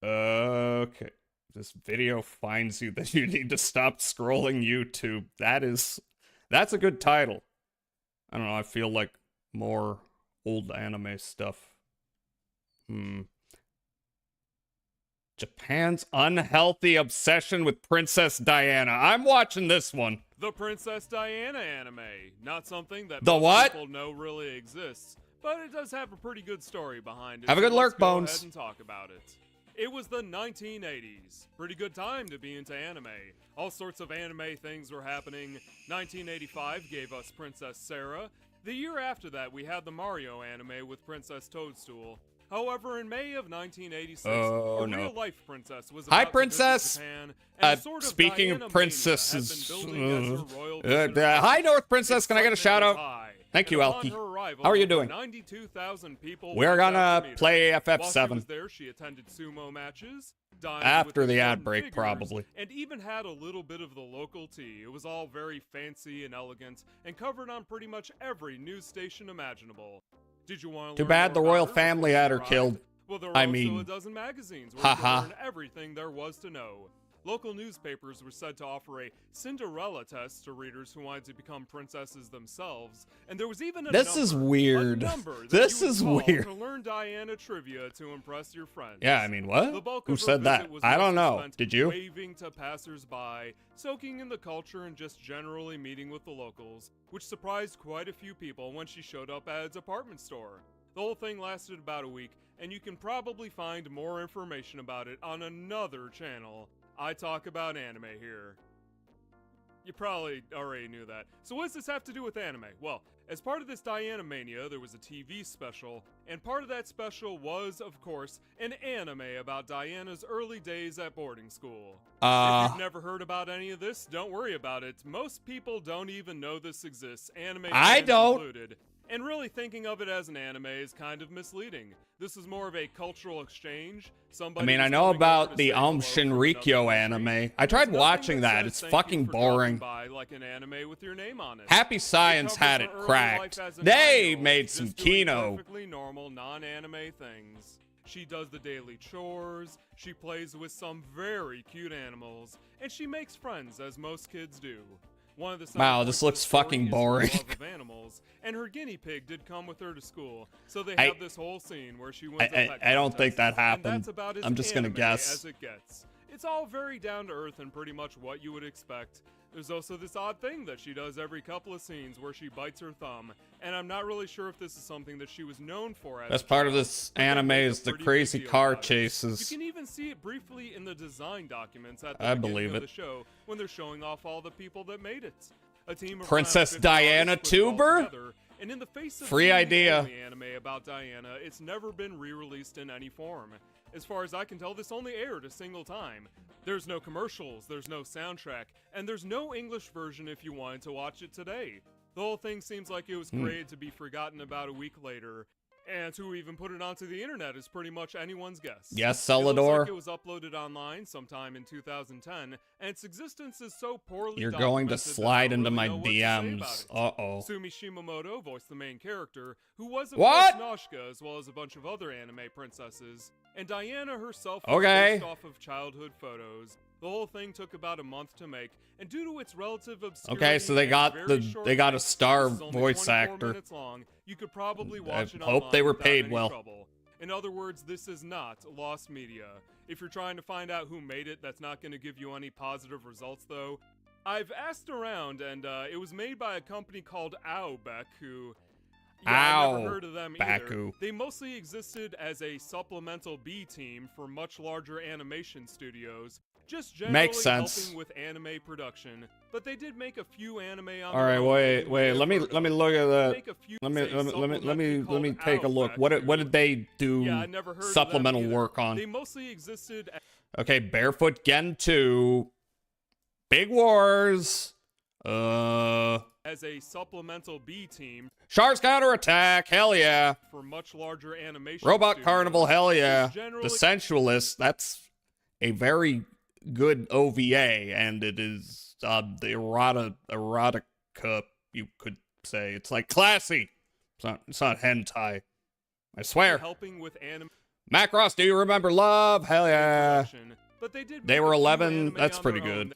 Okay. This video finds you that you need to stop scrolling YouTube. That's a good title. I don't know, I feel like more old anime stuff. Japan's unhealthy obsession with Princess Diana. I'm watching this one. The Princess Diana anime. Not something that The most what? people know really exists, but it does have a pretty good story behind it. Have a so good let's lurk, go Bones. ahead and talk about it. It was the 1980s. Pretty good time to be into anime. All sorts of anime things were happening. 1985 gave us Princess Sarah. The year after that, we had the Mario anime with Princess Toadstool. However, in May of 1986, Oh, a no. real-life princess was Hi, about to visit Princess. Japan, and a sort of Speaking Diana of mania princesses, had been building as her royal visitor. hi, North Princess. Its Can I get a shout excitement out? was high, Thank you, and upon Alki. her arrival, How are you over doing? 92,000 people We're went out gonna to meet her. play While she FF7 was there, she attended sumo matches, dined after with the important ad break, figures, probably. and even had a little bit of the local tea. It was all very fancy and elegant, and covered on pretty much every news station imaginable. Did you want to Too bad the royal family had her killed. Well, there were I also mean, a dozen magazines where you could haha. learn everything there was to know. Local newspapers were said to offer a Cinderella test to readers who wanted to become princesses themselves, and there was even a This is number, weird. A number that This you would is call weird. to learn Diana trivia to impress your friends. Yeah, I mean, The what? bulk Who of her said that? visit was I don't mostly know. spent Did you? Waving to passersby, soaking in the culture, and just generally meeting with the locals, which surprised quite a few people when she showed up at a department store. The whole thing lasted about a week, and you can probably find more information about it on another channel. I talk about anime here. You probably already knew that. So what does this have to do with anime? Well, As part of this Diana mania, there was a TV special, and part of that special was, of course, an anime about Diana's early days at boarding school. If you've never heard about any of this, don't worry about it. Most people don't even know this exists, anime fans included. And really thinking of it as an anime is kind of misleading. This is more of a cultural exchange. I mean, I know about the Shinrikyo anime. I tried watching that. It's fucking boring. Like an anime with your name on it. Happy Science had it cracked. They made some kino. Perfectly normal, non-anime things. She does the daily chores, she plays with some very cute animals, and she makes friends, as most kids do. One of the wow, this looks fucking boring. Of animals, and her guinea pig did come with her to school, so they have this whole scene where she wins a pet I don't contest, think that and happened. that's about as I'm just gonna anime guess. as it gets. It's all very down to earth and pretty much what you would expect. There's also this odd thing that she does every couple of scenes where she bites her thumb, and I'm not really sure if this is something that she was known for. Best part of this anime is the crazy car chases. You can even see it briefly in the design documents at the I beginning believe of it. the show when they're showing off all the people that made it. A team of Princess around 50 Diana artists put it all tuber? together, and in the face of Free being the idea. only anime about Diana, it's never been re-released in any form. As far as I can tell, this only aired a single time. There's no commercials, there's no soundtrack, and there's no English version if you wanted to watch it today. The whole thing seems like it was created to be forgotten about a week later, and who even put it onto the internet is pretty much anyone's guess. Yes, It looks Celador. like it was uploaded online sometime in 2010, and its existence is so poorly You're going to documented that I slide don't into really my know what to say about DMs. it. Uh-oh. Sumi Shimamoto voiced the main character, who was of What? course Noshka, as well as a bunch of other anime princesses. And Diana herself was Okay. based off of childhood photos. The whole thing took about a month to make, and due to its relative obscurity, Okay, so they and got very the short they got a length, star this is only voice 24 actor. minutes long, you could probably watch it hope they online were without paid any well. trouble. In other words, this is not lost media. If you're trying to find out who made it, that's not going to give you any positive results, though. I've asked around, and it was made by a company called Aobeck, who... Yeah, I've never heard of them either. Baku. They mostly existed as a supplemental B team for much larger animation studios, just generally Makes sense. helping with anime production. But they did make a few anime on All their right, own wait, that wait. you Let me may have let me heard look at of. that. Make a few, Let me say, let me supplement let me called take a look. Outback, What who- did they do Yeah, I never heard supplemental of them work either. on? They mostly existed Okay, Barefoot Gen 2, Big Wars, as a supplemental B team Sharks Counterattack, hell yeah. for much larger animation Robot studios. Carnival, hell yeah. Just generally- The Sensualist, that's a very good OVA, and it is the erotica, you could say. It's like classy. It's not hentai. I swear. helping with anime Macross, do you remember love? Hell yeah. production, but they did They make were a few 11. anime That's on pretty their own good.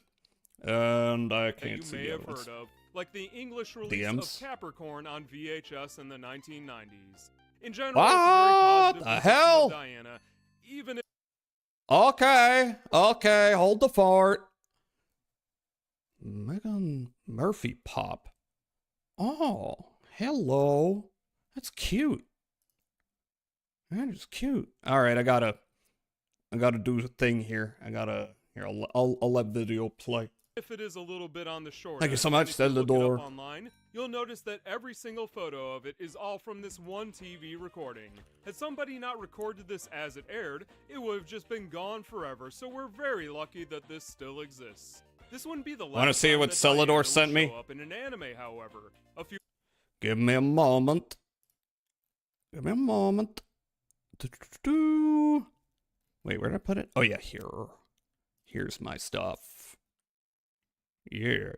And I that can't you see may the have other ones. heard of, like the English release DMs. of Capricorn on VHS in the 1990s. In general, What it's a very positive the depiction of hell? Diana, even if Okay, hold the fort. Megan Murphy Pop. Oh, hello. That's cute. That is cute. All right, I gotta do a thing here. I'll let video play. it is a little bit on the short Thank you end, so much, if you look it up Celador. online, you'll notice that every single photo of it is all from this one TV recording. Had somebody not recorded this as it aired, it would have just been gone forever, so we're very lucky that this still exists. This wouldn't be the last Wanna see time what that Celador Diana would sent me? show up in an anime, however. A few Give me a moment. Give me a moment. Do-do-do-do. Wait, where did I put it? Oh yeah, here. Here's my stuff. Yeah.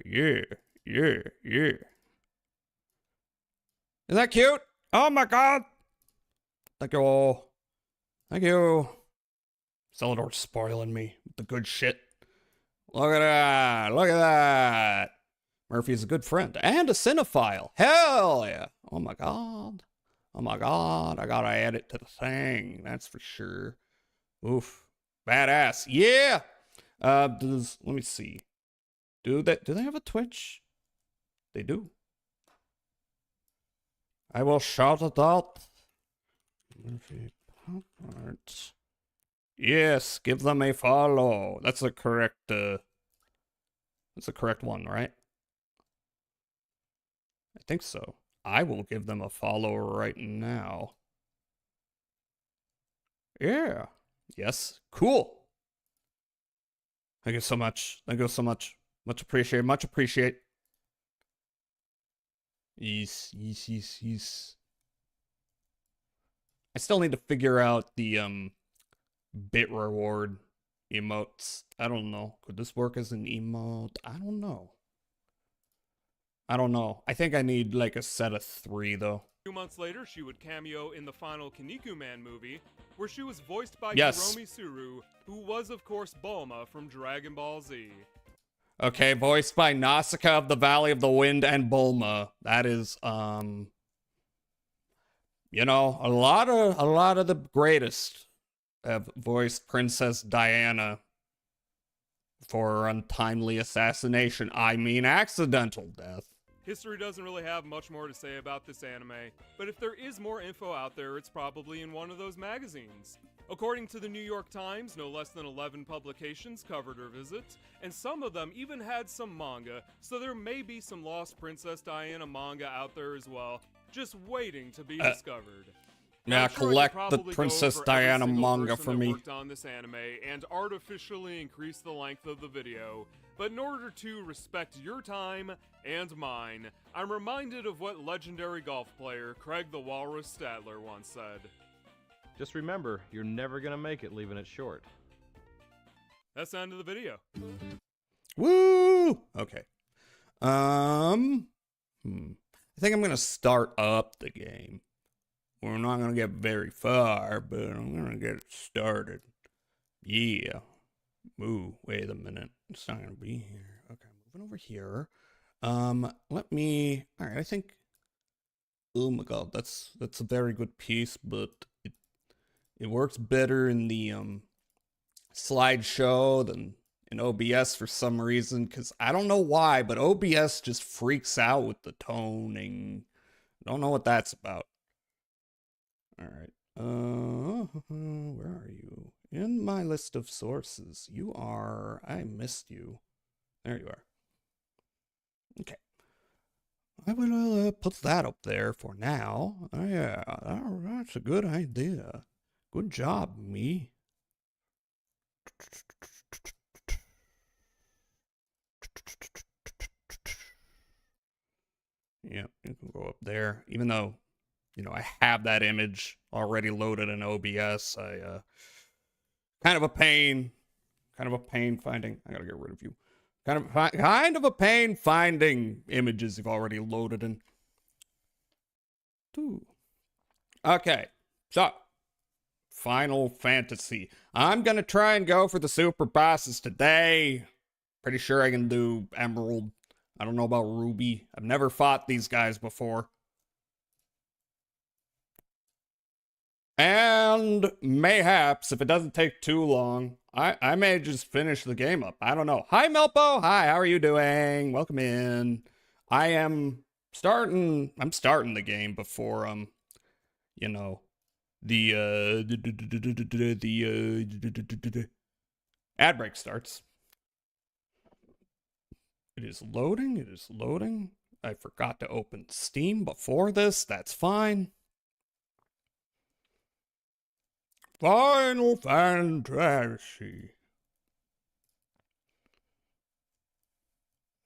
Is that cute? Oh my god! Thank you all. Thank you. Celador's spoiling me with the good shit. Look at that. Look at that. Murphy's a good friend and a cinephile. Hell yeah. Oh my god. Oh my god. I gotta add it to the thing. That's for sure. Oof. Badass. Yeah. Let me see. Do they have a Twitch? They do. I will shout it out. Murphy Pop Art. Yes, give them a follow. That's the correct one, right? I think so. I will give them a follow right now. Yeah. Yes. Cool. Thank you so much. Thank you so much. Much appreciate. Much appreciate. Yes. I still need to figure out the bit reward emotes. I don't know. Could this work as an emote? I don't know. I think I need like a set of 3 though. 2 months later, she would cameo in the final Kinnikuman Man movie, where she was voiced by Yes. Hiromi Suru, who was of course Bulma from Dragon Ball Z. Okay, voiced by Nausicaa of the Valley of the Wind and Bulma. That is, you know, a lot of the greatest have voiced Princess Diana for her untimely assassination. I mean, accidental death. History doesn't really have much more to say about this anime, but if there is more info out there, it's probably in one of those magazines. According to the New York Times, no less than 11 publications covered her visit, and some of them even had some manga, so there may be some Lost Princess Diana manga out there as well, just waiting to be discovered. Yeah, I'm sure I could collect the probably go Princess over every Diana single manga person for that me. worked on this anime and artificially increase the length of the video, but in order to respect your time and mine, I'm reminded of what legendary golf player Craig the Walrus Stadler once said. Just remember, you're never gonna make it leaving it short. That's the end of the video. Woo! Okay. I think I'm gonna start up the game. We're not gonna get very far, but I'm gonna get it started. Yeah. Ooh, wait a minute. It's not gonna be here. Okay, moving over here. Let me. All right, I think. Oh my god, that's a very good piece, but it works better in the slideshow than in OBS for some reason, because I don't know why, but OBS just freaks out with the toning. Don't know what that's about. All right. Where are you? In my list of sources. You are. I missed you. There you are. Okay. I will put that up there for now. Yeah, that's a good idea. Good job, me. Yeah, you can go up there. Even though, you know, I have that image already loaded in OBS. Kind of a pain finding. I gotta get rid of you. Kind of a pain finding images you've already loaded in. Ooh. Okay, so Final Fantasy. I'm gonna try and go for the super bosses today. Pretty sure I can do Emerald. I don't know about Ruby. I've never fought these guys before. And mayhaps, if it doesn't take too long, I may just finish the game up. I don't know. Hi, Melpo. Hi, how are you doing? Welcome in. I'm starting the game before, you know, the ad break starts. It is loading. I forgot to open Steam before this. That's fine. Final Fantasy.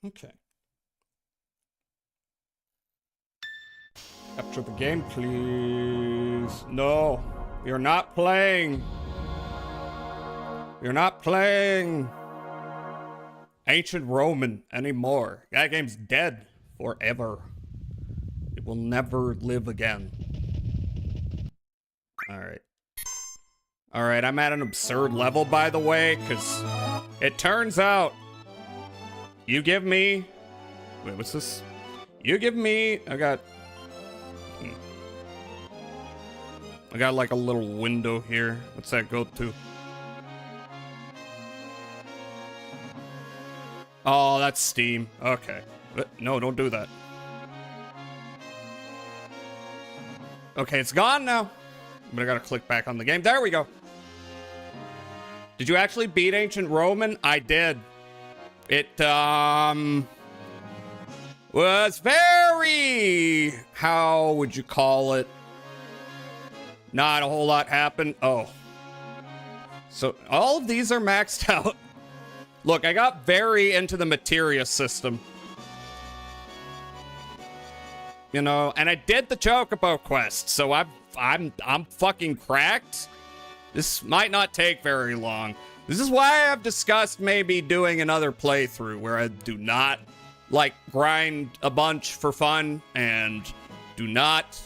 Okay. Capture the game, please. No, you're not playing. You're not playing Ancient Roman anymore. That game's dead forever. It will never live again. All right, I'm at an absurd level, by the way, because it turns out you give me... Wait, what's this? You give me... I got like a little window here. What's that go to? Oh, that's Steam. Okay. No, don't do that. Okay, it's gone now. But I gotta click back on the game. There we go. Did you actually beat Ancient Roman? I did. It, was very very, how would you call it? Not a whole lot happened. Oh. So all of these are maxed out. Look, I got very into the materia system. You know, and I did the Chocobo quest, so I'm fucking cracked. This might not take very long. This is why I've discussed maybe doing another playthrough where I do not like grind a bunch for fun and do not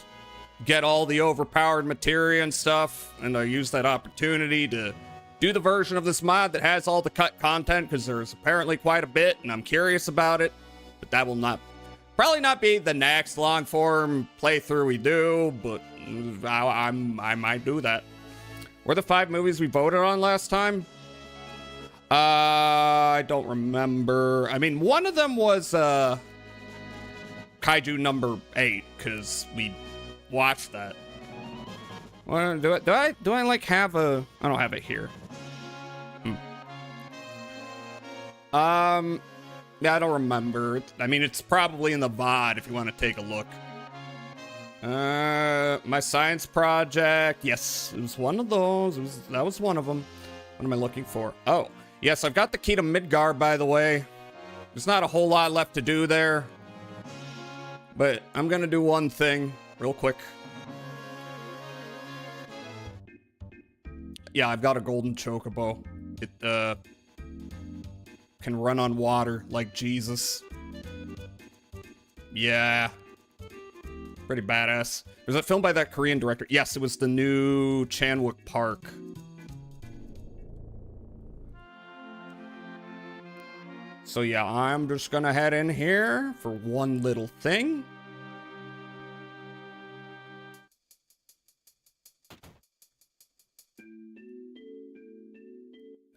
get all the overpowered materia and stuff, and I use that opportunity to do the version of this mod that has all the cut content, because there's apparently quite a bit and I'm curious about it, but that will probably not be the next long form playthrough we do, but I might do that. Were the 5 movies we voted on last time? I don't remember. I mean, one of them was Kaiju number 8, because we watched that. Well, do I like have a? I don't have it here. Yeah, I don't remember. I mean, it's probably in the VOD if you want to take a look. My science project. Yes, it was one of those. That was one of them. What am I looking for? Oh, yes, I've got the key to Midgar, by the way. There's not a whole lot left to do there, but I'm gonna do one thing real quick. Yeah, I've got a golden chocobo. It can run on water like Jesus. Yeah. Pretty badass. Was it filmed by that Korean director? Yes, it was the new Chanwook Park. So yeah, I'm just gonna head in here for one little thing.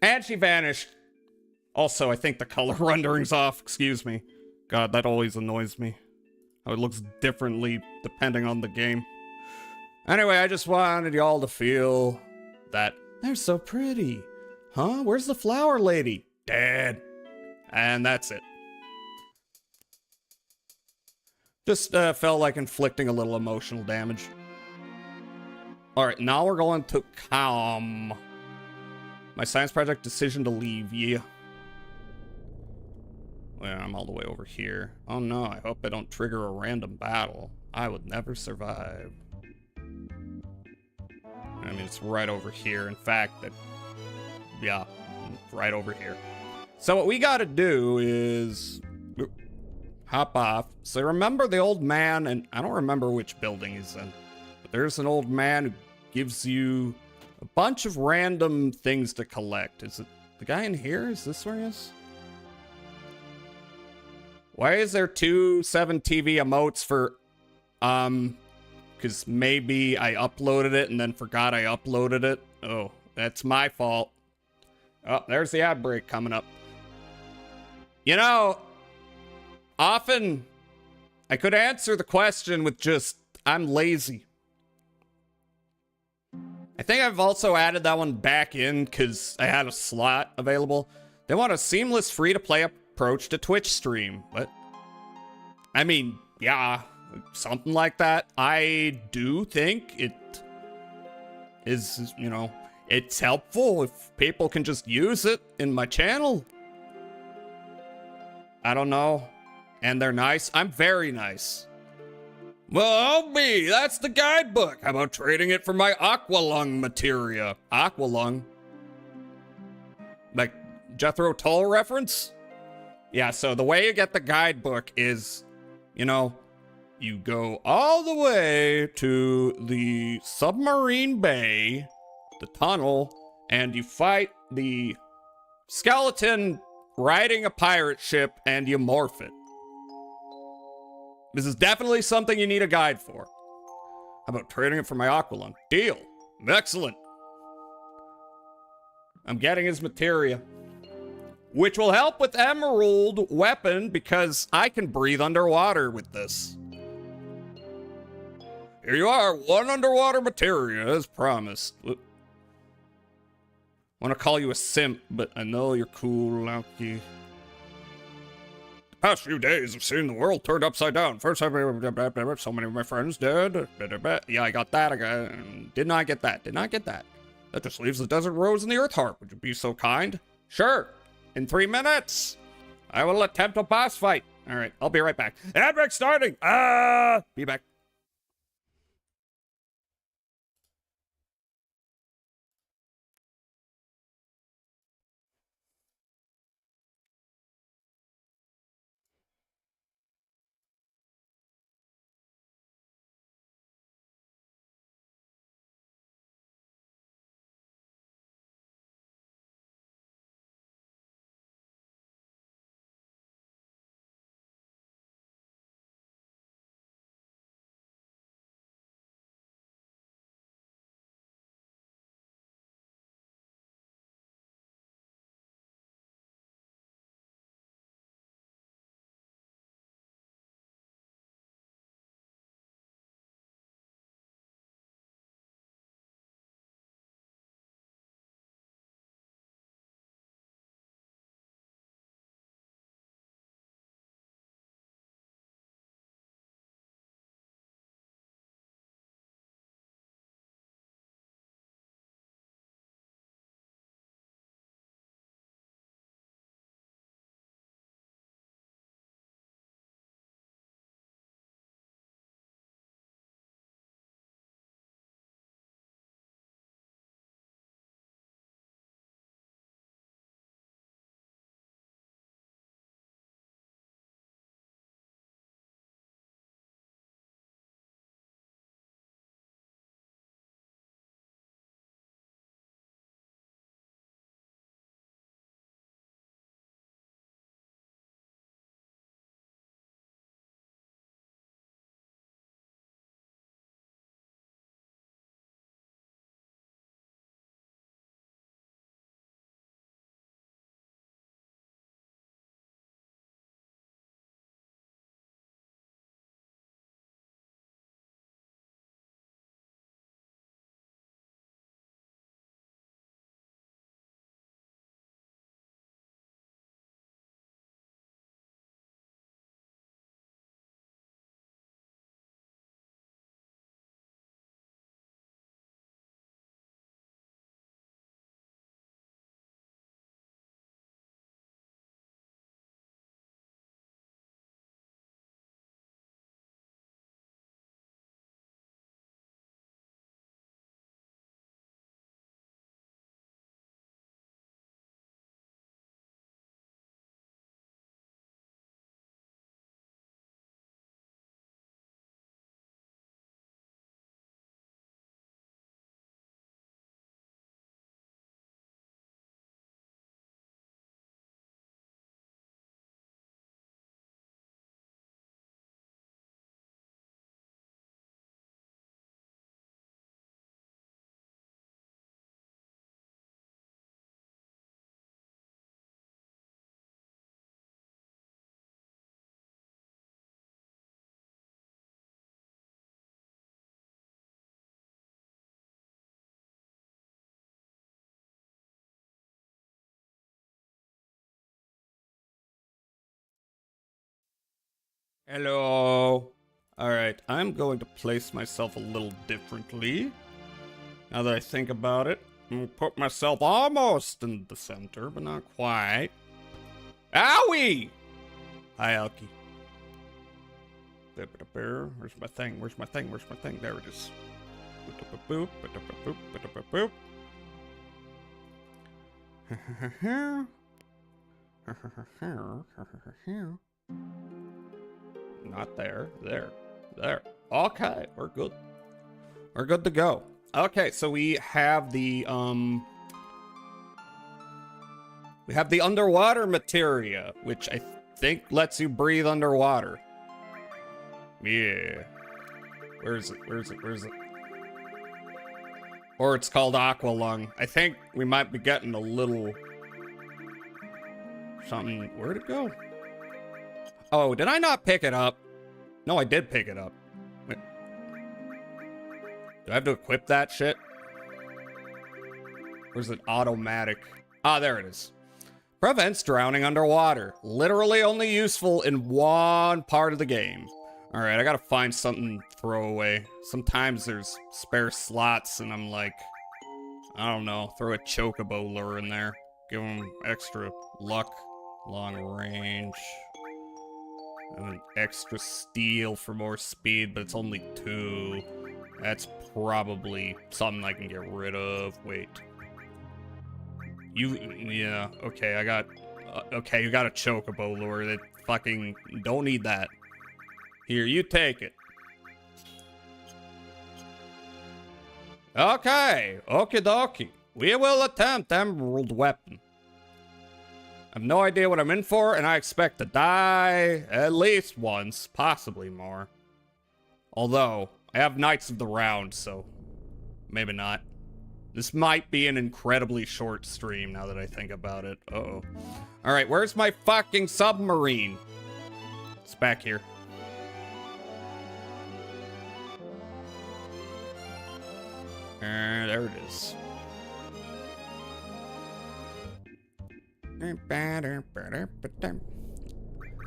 And she vanished. Also, I think the color rendering's off. Excuse me. God, that always annoys me. How it looks differently depending on the game. Anyway, I just wanted y'all to feel that they're so pretty. Huh? Where's the flower lady? Dead. And that's it. Just felt like inflicting a little emotional damage. Alright, now we're going to calm. My science project decision to leave, yeah. Well, I'm all the way over here. Oh no, I hope I don't trigger a random battle. I would never survive. I mean, it's right over here. In fact, yeah, right over here. So what we gotta do is hop off. So remember the old man, and I don't remember which building he's in, but there's an old man who gives you a bunch of random things to collect. Is it the guy in here? Is this where he is? Why is there 2 7TV emotes for, because maybe I uploaded it and then forgot I uploaded it. Oh, that's my fault. Oh, there's the ad break coming up. You know, often I could answer the question with just, I'm lazy. I think I've also added that one back in because I had a slot available. They want a seamless free-to-play approach to Twitch stream. What? I mean, yeah, something like that. I do think it is, you know, it's helpful if people can just use it in my channel. I don't know. And they're nice. I'm very nice. Well, I'll be. That's the guidebook. How about trading it for my Aqualung materia? Aqualung? Like Jethro Tull reference? Yeah, so the way you get the guidebook is, you know, you go all the way to the submarine bay, the tunnel, and you fight the skeleton riding a pirate ship, and you morph it. This is definitely something you need a guide for. How about trading it for my Aqualung? Deal. Excellent. I'm getting his materia, which will help with Emerald weapon because I can breathe underwater with this. Here you are, 1 underwater materia as promised. I want to call you a simp, but I know you're cool, Loki. past few days have seen the world turned upside down. First, so many of my friends dead. Yeah, I got that. Did not get that. Did not get that. That just leaves the desert rose and the earth harp. Would you be so kind? Sure. In 3 minutes, I will attempt a boss fight. All right, I'll be right back. Epic starting. Be back. Hello. All right, I'm going to place myself a little differently. Now that I think about it, I'm gonna put myself almost in the center, but not quite. Owie! Hi, Alki. Where's my thing? Where's my thing? Where's my thing? There it is. Boop, boop, boop, boop. Not there. There. Okay, we're good. We're good to go. Okay, so we have the underwater materia, which I think lets you breathe underwater. Yeah. Where is it? Or it's called Aqua Lung. I think we might be getting a little something. Where'd it go? Oh, did I not pick it up? No, I did pick it up. Wait. Do I have to equip that shit? Or is it automatic? Ah, there it is. Prevents drowning underwater. Literally only useful in one part of the game. Alright, I gotta find something to throw away. Sometimes there's spare slots and I'm like, I don't know, throw a chocobo lure in there. Give him extra luck, long range. And an extra steel for more speed, but it's only 2. That's probably something I can get rid of. Wait. Yeah, okay, I got... okay, you got a chocobo lure. That fucking... don't need that. Here, you take it. Okay, okie dokie. We will attempt Emerald Weapon. I have no idea what I'm in for, and I expect to die at least once, possibly more. Although, I have Knights of the Round, so maybe not. This might be an incredibly short stream now that I think about it. Uh-oh. Alright, where's my fucking submarine? It's back here. There it is.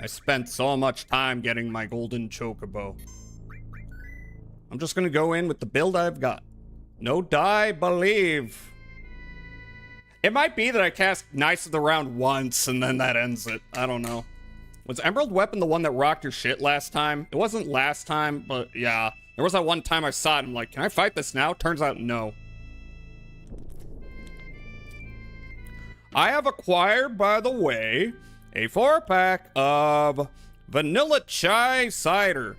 I spent so much time getting my golden chocobo. I'm just gonna go in with the build I've got. No die, believe. It might be that I cast Knights of the Round once and then that ends it. I don't know. Was Emerald Weapon the one that rocked your shit last time? It wasn't last time, but yeah. There was that one time I saw it and I'm like, can I fight this now? Turns out, no. I have acquired, by the way, a 4-pack of vanilla chai cider.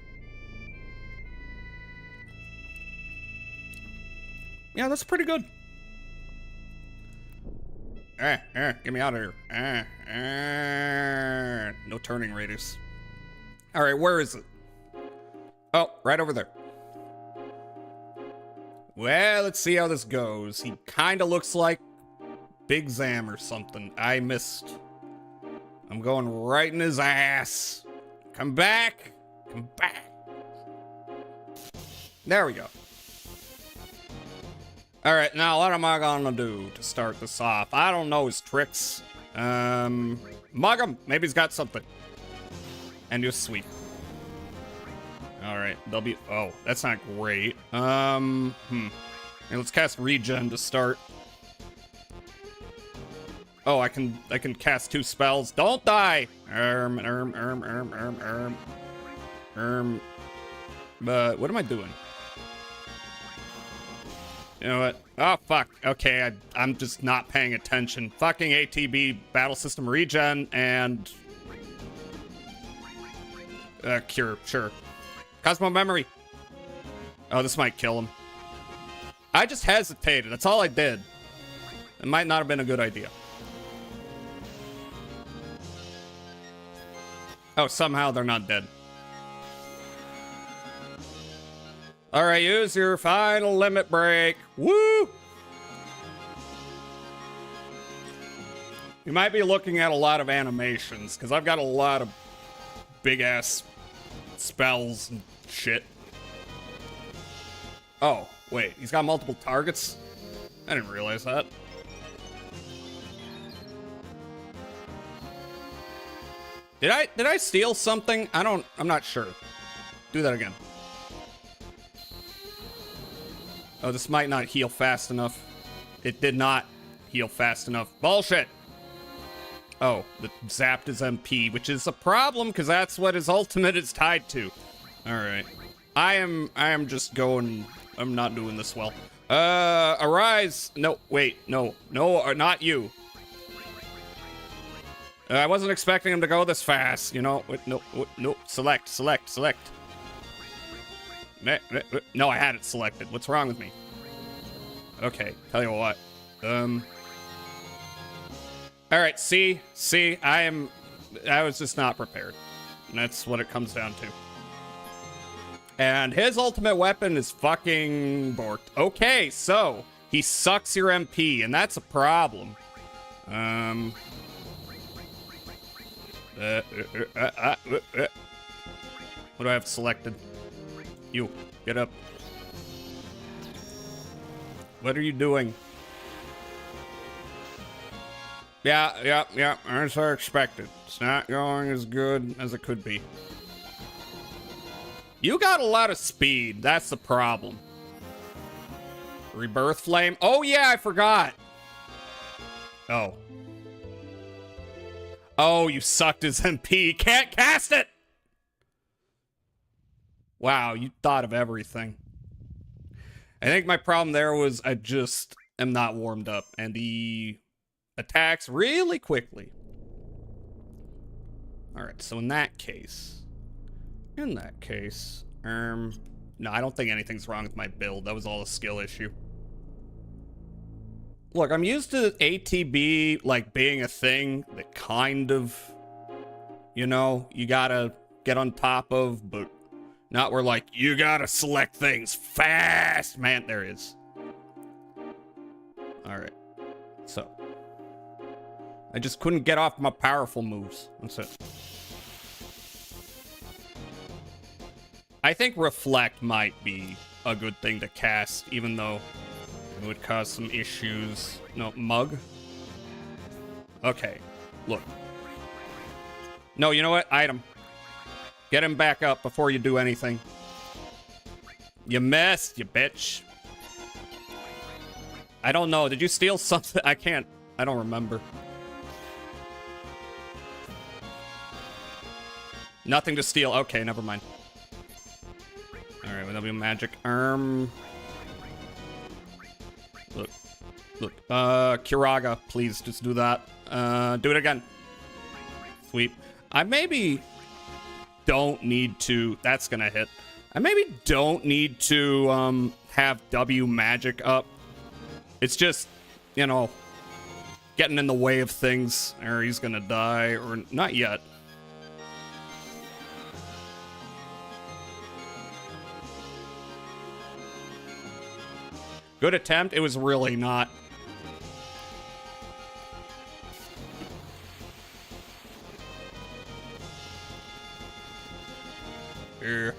Yeah, that's pretty good. Get me out of here. No turning radius. All right, where is it? Oh, right over there. Well, let's see how this goes. He kind of looks like Big Zam or something. I missed. I'm going right in his ass. Come back. Come back. There we go. All right, now what am I gonna do to start this off? I don't know his tricks. Mug him. Maybe he's got something. And you're sweet. All right, they'll be. Oh, that's not great. Here, let's cast regen to start. Oh, I can cast 2 spells. Don't die. But what am I doing? You know what? Oh, fuck. Okay, I'm just not paying attention. Fucking ATB battle system regen and... cure, sure. Cosmo memory. Oh, this might kill him. I just hesitated. That's all I did. It might not have been a good idea. Oh, somehow they're not dead. All right, use your final limit break. Woo! You might be looking at a lot of animations, because I've got a lot of big-ass spells and shit. Oh, wait, he's got multiple targets? I didn't realize that. Did I steal something? I'm not sure. Do that again. Oh, this might not heal fast enough. It did not heal fast enough. Bullshit! Oh, it zapped his MP, which is a problem, because that's what his ultimate is tied to. Alright. I am just going... I'm not doing this well. Arise! No, wait, no, not you. I wasn't expecting him to go this fast, you know? No, select. No, I had it selected. What's wrong with me? Okay, tell you what. Alright, see, I was just not prepared. And that's what it comes down to. And his ultimate weapon is fucking borked. Okay, so, he sucks your MP, and that's a problem. What do I have selected? You, get up. What are you doing? Yeah. As I expected. It's not going as good as it could be. You got a lot of speed. That's the problem. Rebirth Flame. Oh, yeah, I forgot. Oh. Oh, you sucked his MP. Can't cast it! Wow, you thought of everything. I think my problem there was I just am not warmed up. And he attacks really quickly. Alright, so in that case... no, I don't think anything's wrong with my build. That was all a skill issue. Look, I'm used to ATB, like, being a thing that kind of, you know, you gotta get on top of, but not where, like, you gotta select things fast. Man, there is. Alright. So. I just couldn't get off my powerful moves. That's it. I think Reflect might be a good thing to cast, even though it would cause some issues. No, Mug? Okay, look. No, you know what? Item. Get him back up before you do anything. You missed, you bitch. I don't know. Did you steal something? I don't remember. Nothing to steal. Okay, never mind. Alright, well, that'll be magic. Look. Kiraga, please, just do that. Do it again. Sweep. I maybe don't need to... That's gonna hit. I maybe don't need to, have W magic up. It's just, you know, getting in the way of things, or he's gonna die, or not yet. Good attempt. It was really not. Here.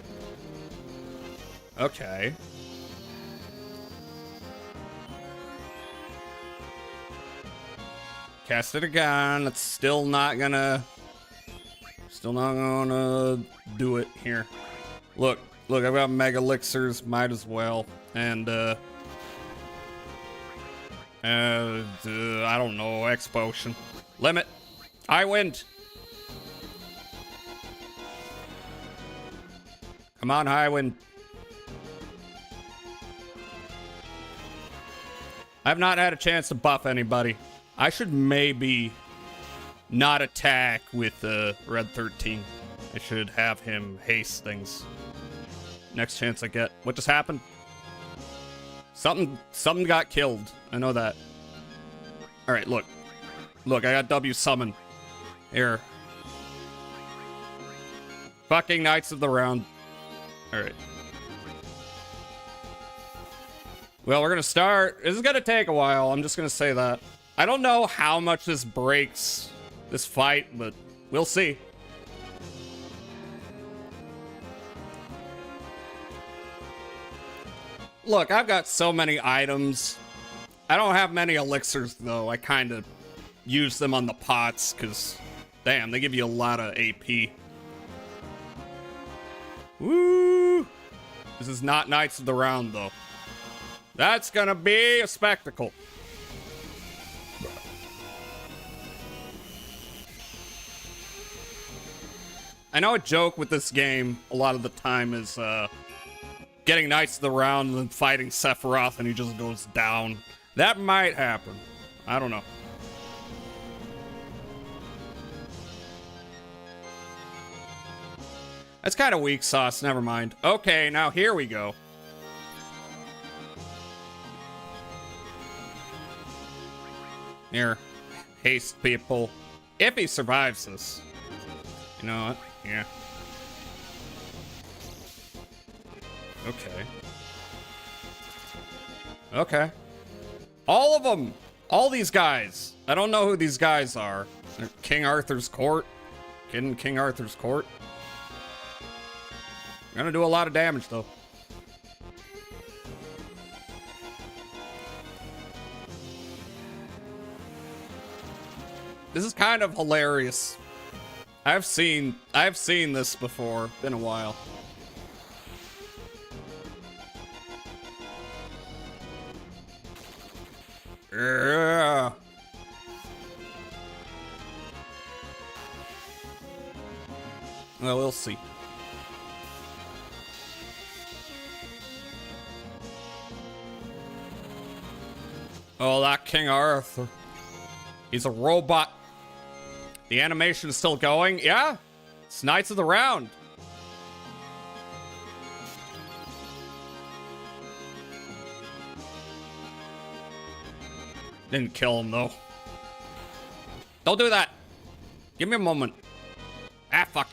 Okay. Cast it again. It's still not gonna do it here. Look, I've got mega elixirs, might as well. And I don't know, X potion. Limit. I win. Come on, Highwind. I've not had a chance to buff anybody. I should maybe not attack with Red 13. I should have him haste things. Next chance I get. What just happened? Something got killed. I know that. Alright, look. Look, I got W summon. Here. Fucking Knights of the Round. Alright. Well, we're gonna start. This is gonna take a while. I'm just gonna say that. I don't know how much this breaks this fight, but we'll see. Look, I've got so many items. I don't have many elixirs, though. I kind of use them on the pots, because, damn, they give you a lot of AP. Woo! This is not Knights of the Round, though. That's gonna be a spectacle. I know a joke with this game a lot of the time is, getting Knights of the Round and then fighting Sephiroth and he just goes down. That might happen. I don't know. That's kind of weak sauce. Never mind. Okay, now here we go. Here. Haste people. If he survives this. You know what? Yeah. Okay. Okay. All of them! All these guys! I don't know who these guys are. They're King Arthur's Court? King Arthur's Court? Gonna do a lot of damage, though. This is kind of hilarious. I've seen this before. Been a while. Yeah. Well, we'll see. Oh, that King Arthur. He's a robot. The animation is still going. Yeah, it's Knights of the Round. Didn't kill him, though. Don't do that. Give me a moment. Ah, fuck.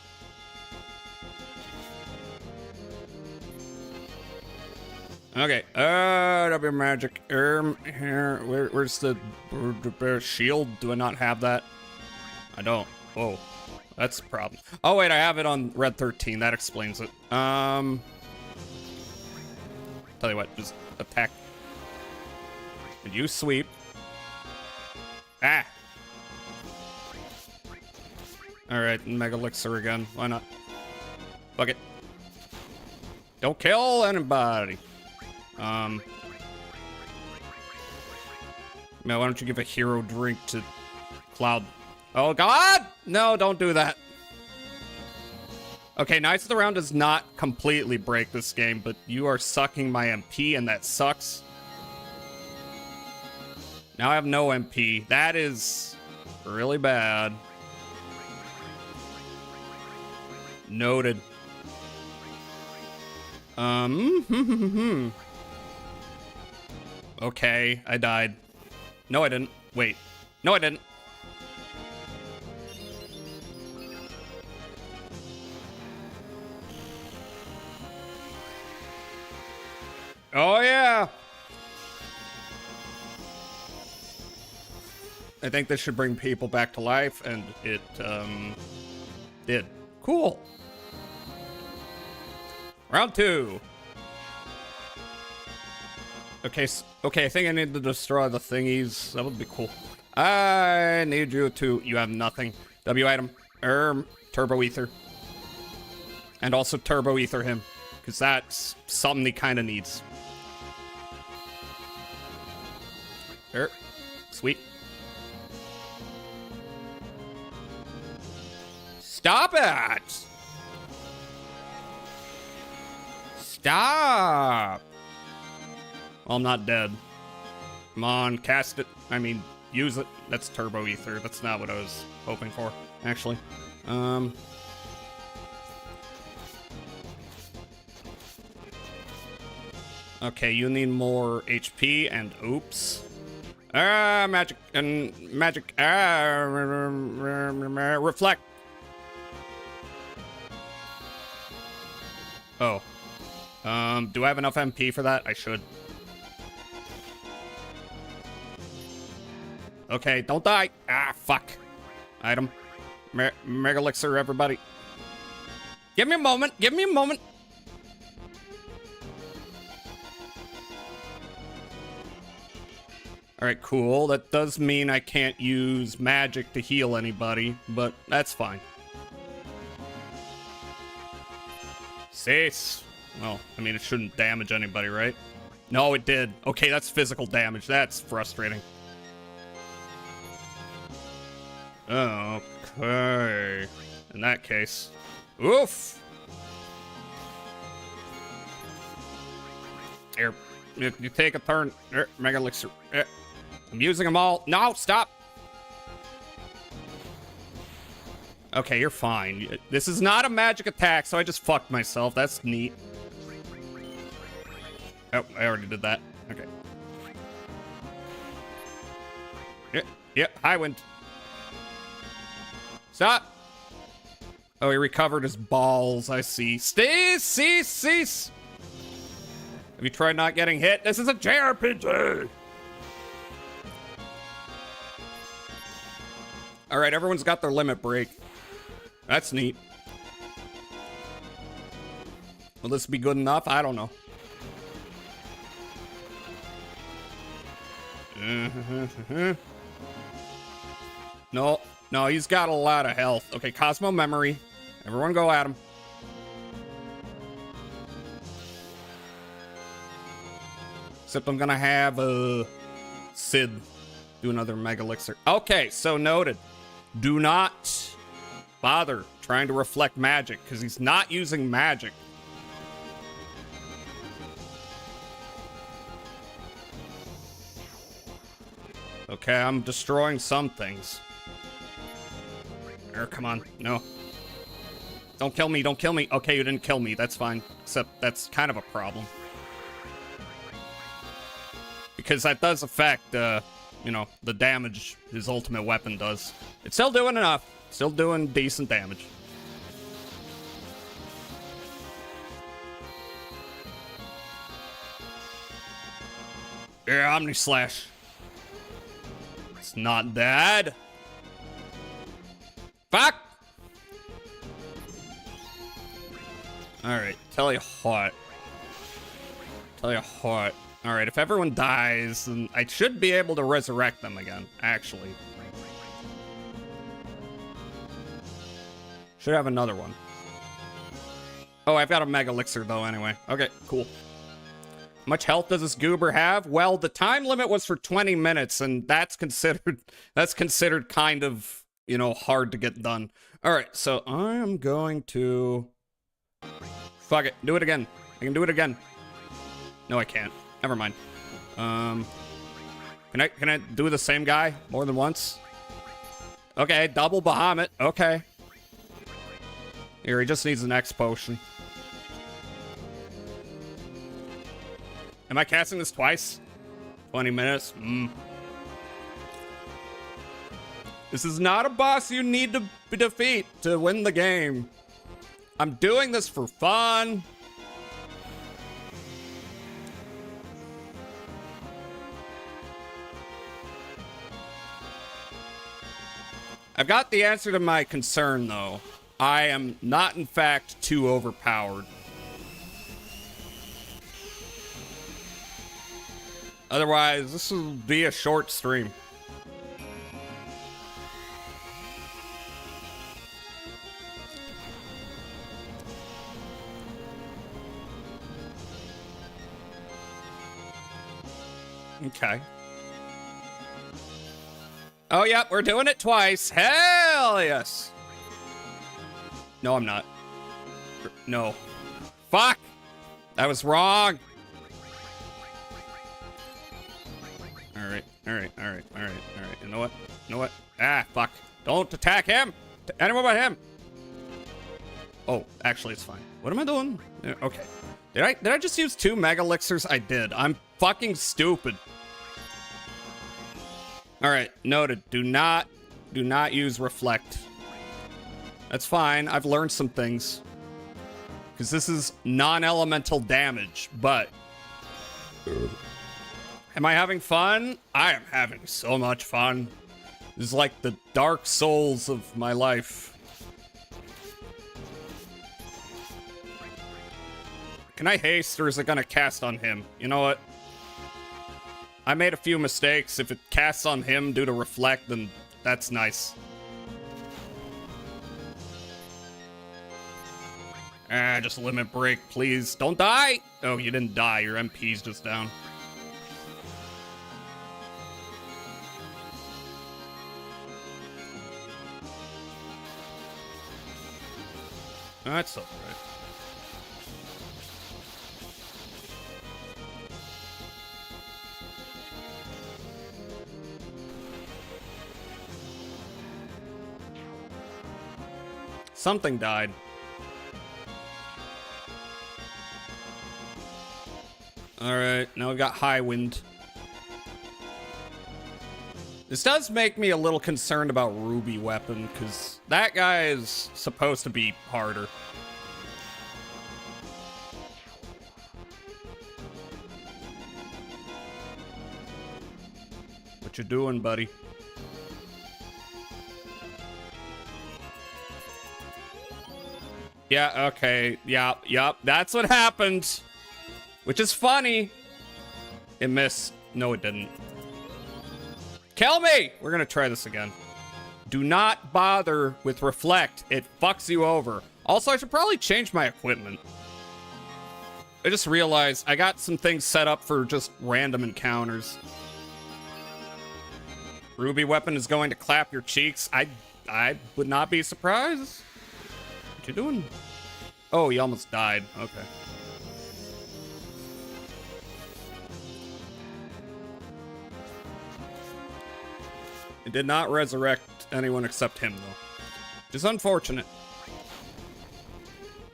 Okay, W magic. Here, where's the shield? Do I not have that? I don't. Whoa, that's a problem. Oh wait, I have it on Red 13. That explains it. Tell you what, just attack. And you sweep. Ah. All right, Mega Elixir again. Why not? Fuck it. Don't kill anybody. Man, why don't you give a hero drink to Cloud? Oh, God! No, don't do that. Okay, Knights of the Round does not completely break this game, but you are sucking my MP, and that sucks. Now I have no MP. That is really bad. Noted. Okay, I died. No, I didn't. Wait. No, I didn't. Oh, yeah. I think this should bring people back to life, and it, did. Cool. Round 2. Okay, okay, I think I need to destroy the thingies. That would be cool. I need you to... You have nothing. W item. Turbo Ether. And also Turbo Ether him. Because that's something he kind of needs. Sweet. Stop it! Stop! Well, I'm not dead. Come on, cast it. I mean, use it. That's Turbo Ether. That's not what I was hoping for, actually. Okay, you need more HP and oops. Magic and magic. Reflect. Oh. Do I have enough MP for that? I should. Okay, don't die. Ah, fuck. Item. Mega Elixir, everybody. Give me a moment. Give me a moment. Alright, cool. That does mean I can't use magic to heal anybody, but that's fine. Cease. Well, I mean, it shouldn't damage anybody, right? No, it did. Okay, that's physical damage. That's frustrating. Okay. In that case. Oof! Here, you take a turn. Mega Elixir. I'm using them all. No, stop! Okay, you're fine. This is not a magic attack, so I just fucked myself. That's neat. Oh, I already did that. Okay. Yeah, high wind. Stop! Oh, he recovered his balls, I see. Cease! Have you tried not getting hit? This is a JRPG! Alright, everyone's got their limit break. That's neat. Will this be good enough? I don't know. No, no, he's got a lot of health. Okay, Cosmo Memory. Everyone go at him. Except I'm gonna have Sid do another Mega Elixir. Okay, so noted. Do not bother trying to reflect magic, because he's not using magic. Okay, I'm destroying some things. Come on, no. Don't kill me, don't kill me. Okay, you didn't kill me, that's fine. Except that's kind of a problem. Because that does affect, you know, the damage his ultimate weapon does. It's still doing enough. Still doing decent damage. Yeah, Omni Slash. It's not dead. Fuck! Alright, tell you what. Alright, if everyone dies, then I should be able to resurrect them again, actually. Should have another one. Oh, I've got a Mega Elixir, though, anyway. Okay, cool. How much health does this goober have? Well, the time limit was for 20 minutes, and that's considered kind of, you know, hard to get done. Alright, so I am going to... Fuck it, do it again. I can do it again. No, I can't. Never mind. Can I do the same guy more than once? Okay, double Bahamut. Okay. Here, he just needs an X potion. Am I casting this twice? 20 minutes? This is not a boss you need to defeat to win the game. I'm doing this for fun. I've got the answer to my concern, though. I am not, in fact, too overpowered. Otherwise, this will be a short stream. Okay. Oh, yeah, we're doing it twice. Hell yes. No, I'm not. No. Fuck! That was wrong. Alright. You know what? Ah, fuck. Don't attack him! Anyone but him! Oh, actually, it's fine. What am I doing? Okay. Did I just use 2 Mega Elixirs? I did. I'm fucking stupid. Alright, noted. Do not use Reflect. That's fine. I've learned some things. Because this is non-elemental damage, but... Am I having fun? I am having so much fun. This is like the Dark Souls of my life. Can I haste, or is it gonna cast on him? You know what? I made a few mistakes. If it casts on him due to Reflect, then that's nice. Ah, just limit break, please. Don't die! Oh, you didn't die. Your MP's just down. That's alright. Something died. Alright, now we've got High Wind. This does make me a little concerned about Ruby Weapon, because that guy is supposed to be harder. What you doing, buddy? Yeah, okay. Yup. That's what happened. Which is funny. It missed. No, it didn't. Kill me! We're gonna try this again. Do not bother with Reflect. It fucks you over. Also, I should probably change my equipment. I just realized I got some things set up for just random encounters. Ruby weapon is going to clap your cheeks. I would not be surprised. What you doing? Oh, he almost died. Okay. It did not resurrect anyone except him, though. Which is unfortunate.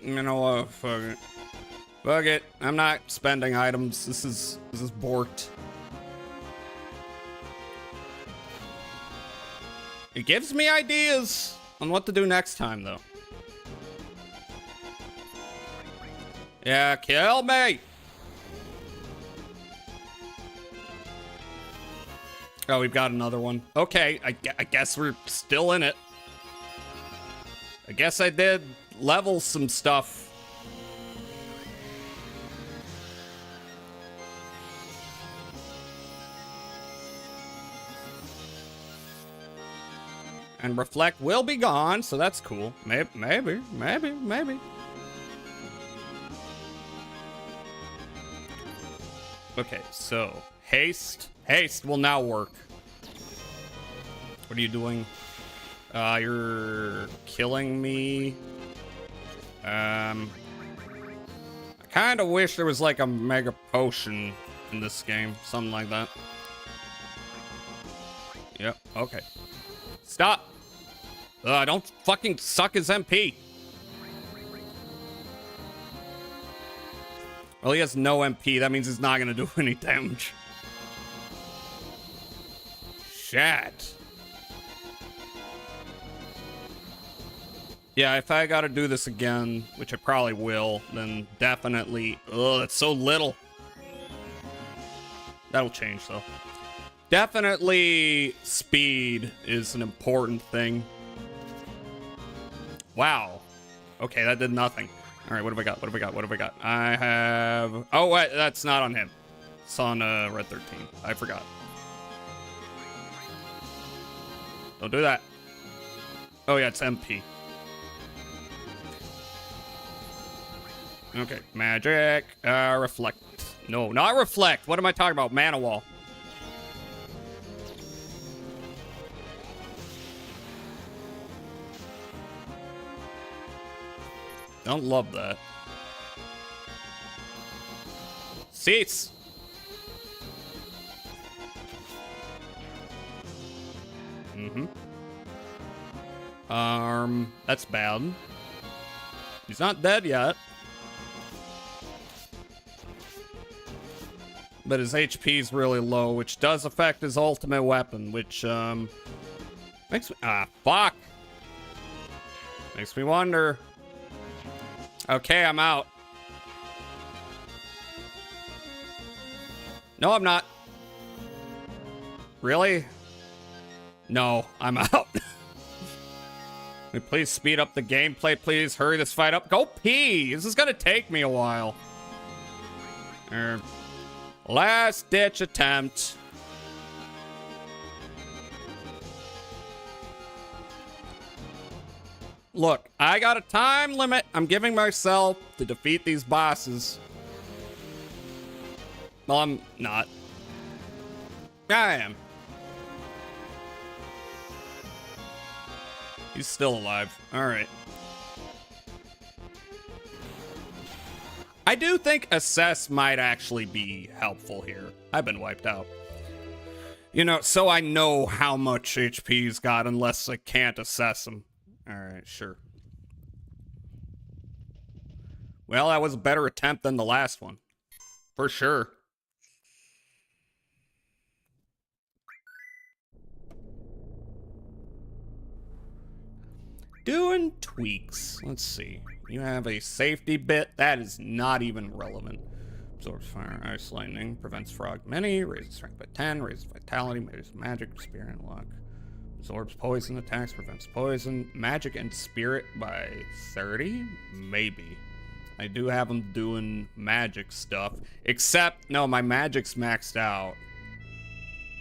You know what? Fuck it. Fuck it. I'm not spending items. This is borked. It gives me ideas on what to do next time, though. Yeah, kill me! Oh, we've got another one. Okay, I guess we're still in it. I guess I did level some stuff. And Reflect will be gone, so that's cool. Maybe. Okay, so haste will now work. What are you doing? You're killing me. I kind of wish there was like a mega potion in this game, something like that. Yep, okay. Stop! Don't fucking suck his MP. Well, he has no MP. That means he's not gonna do any damage. Shit. Yeah, if I gotta do this again, which I probably will, then definitely... Ugh, that's so little. That'll change, though. Definitely speed is an important thing. Wow. Okay, that did nothing. All right, what have I got? I have... Oh, wait, that's not on him. It's on Red 13. I forgot. Don't do that. Oh, yeah, it's MP. Okay, magic. Reflect. No, not reflect. What am I talking about? Mana wall. Don't love that. Cease. That's bad. He's not dead yet. But his HP is really low, which does affect his ultimate weapon, which, makes me... Ah, fuck! Makes me wonder. Okay, I'm out. No, I'm not. Really? No, I'm out. Can we please speed up the gameplay, please? Hurry this fight up. Go pee! This is gonna take me a while. Last ditch attempt. Look, I got a time limit I'm giving myself to defeat these bosses. Well, I'm not. I am. He's still alive. All right. I do think assess might actually be helpful here. I've been wiped out. You know, so I know how much HP he's got unless I can't assess him. All right, sure. Well, that was a better attempt than the last one. For sure. Doing tweaks. Let's see. You have a safety bit. That is not even relevant. Absorbs fire, ice, lightning, prevents frog many, raises strength by 10, raises vitality, raises magic, spirit, and luck. Absorbs poison attacks, prevents poison, magic and spirit by 30? Maybe. I do have them doing magic stuff. Except, no, my magic's maxed out.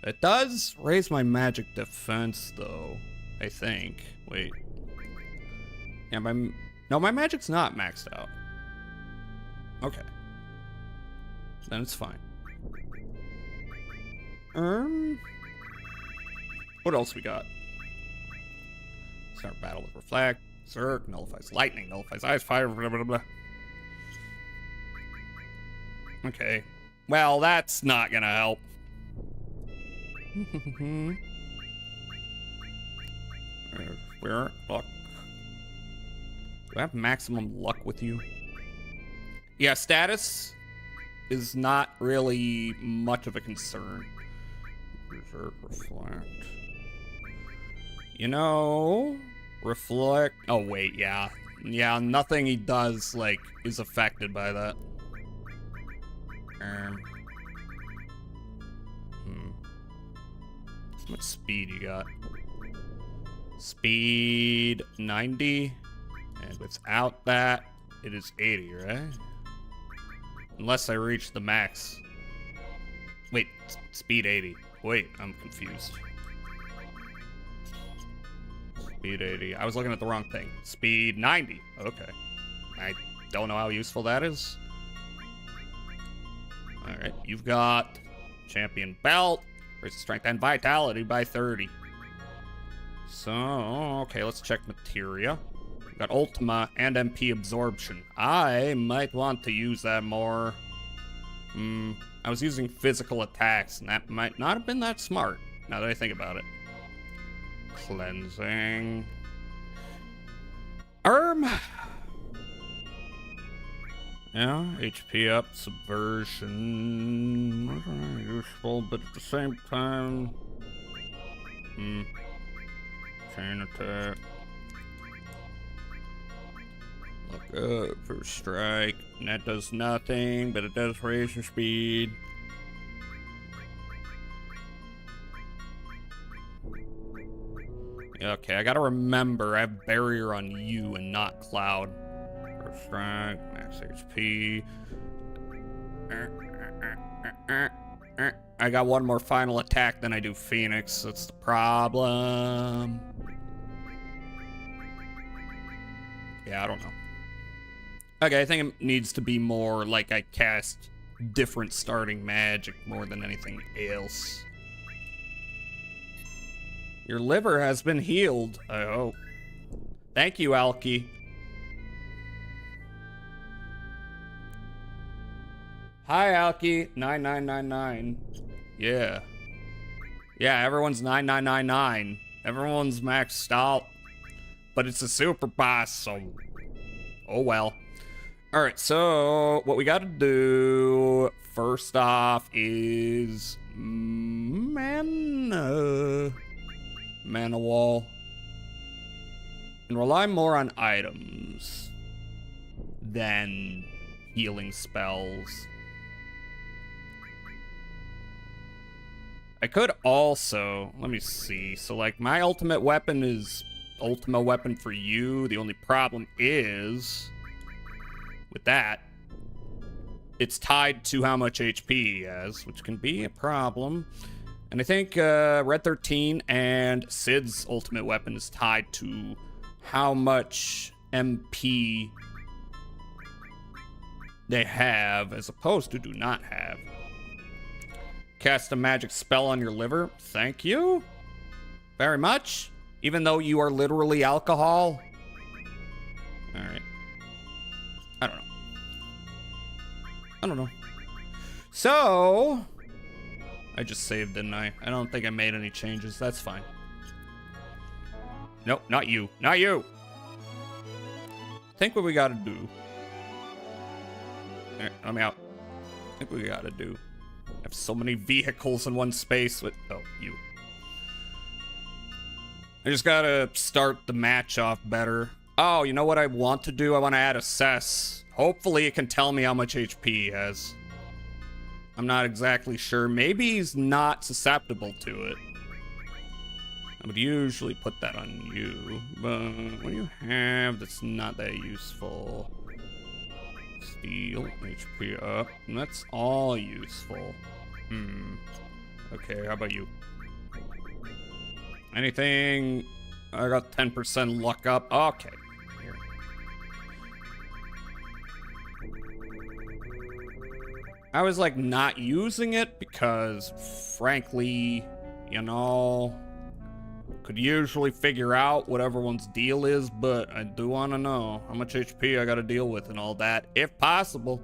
It does raise my magic defense, though. I think. Wait. Yeah, no, my magic's not maxed out. Okay. Then it's fine. What else we got? Start battle with reflect. Zerk nullifies lightning, nullifies ice, fire, blah blah blah. Okay. Well, that's not gonna help. Where luck? Do I have maximum luck with you? Yeah, status is not really much of a concern. Reserve, reflect. You know, reflect. Oh wait, yeah, nothing he does like is affected by that. How much speed you got? Speed 90, and without that, it is 80, right? Unless I reach the max. Wait, speed 80. Wait, I'm confused. Speed 80. I was looking at the wrong thing. Speed 90. Okay. I don't know how useful that is. Alright, you've got champion belt. Raises strength and vitality by 30. So, okay, let's check materia. We've got Ultima and MP absorption. I might want to use that more. I was using physical attacks, and that might not have been that smart, now that I think about it. Cleansing. Yeah, HP up, subversion. Useful, but at the same time. Chain attack. Look up for strike. And that does nothing, but it does raise your speed. Okay, I gotta remember I have barrier on you and not Cloud. First strike, max HP. I got one more final attack than I do Phoenix. That's the problem. Yeah, I don't know. Okay, I think it needs to be more like I cast different starting magic more than anything else. Your liver has been healed, I hope. Thank you, Alki. Hi, Alki. 9999. Yeah. Yeah, everyone's 9999. Everyone's maxed out. But it's a super boss, so... Oh well. Alright, so what we gotta do first off is... Mana wall. And rely more on items than healing spells. I could also, let me see. So like my ultimate weapon is ultimate weapon for you. The only problem is with that, it's tied to how much HP he has, which can be a problem. And I think Red 13 and Sid's ultimate weapon is tied to how much MP they have as opposed to do not have. Cast a magic spell on your liver. Thank you very much. Even though you are literally alcohol. All right. I don't know. So, I just saved, didn't I? I don't think I made any changes. That's fine. Nope, not you. Not you. Think what we gotta do. All right, I'm out. Think what we gotta do. I have so many vehicles in one space with... Oh, you. I just gotta start the match off better. Oh, you know what I want to do? I want to add Assess. Hopefully it can tell me how much HP he has. I'm not exactly sure. Maybe he's not susceptible to it. I would usually put that on you. But what do you have that's not that useful? Steel, HP up. And that's all useful. Okay, how about you? Anything I got 10% luck up. Okay. Here. I was like not using it because, frankly, you know, could usually figure out what everyone's deal is, but I do want to know how much HP I got to deal with and all that, if possible.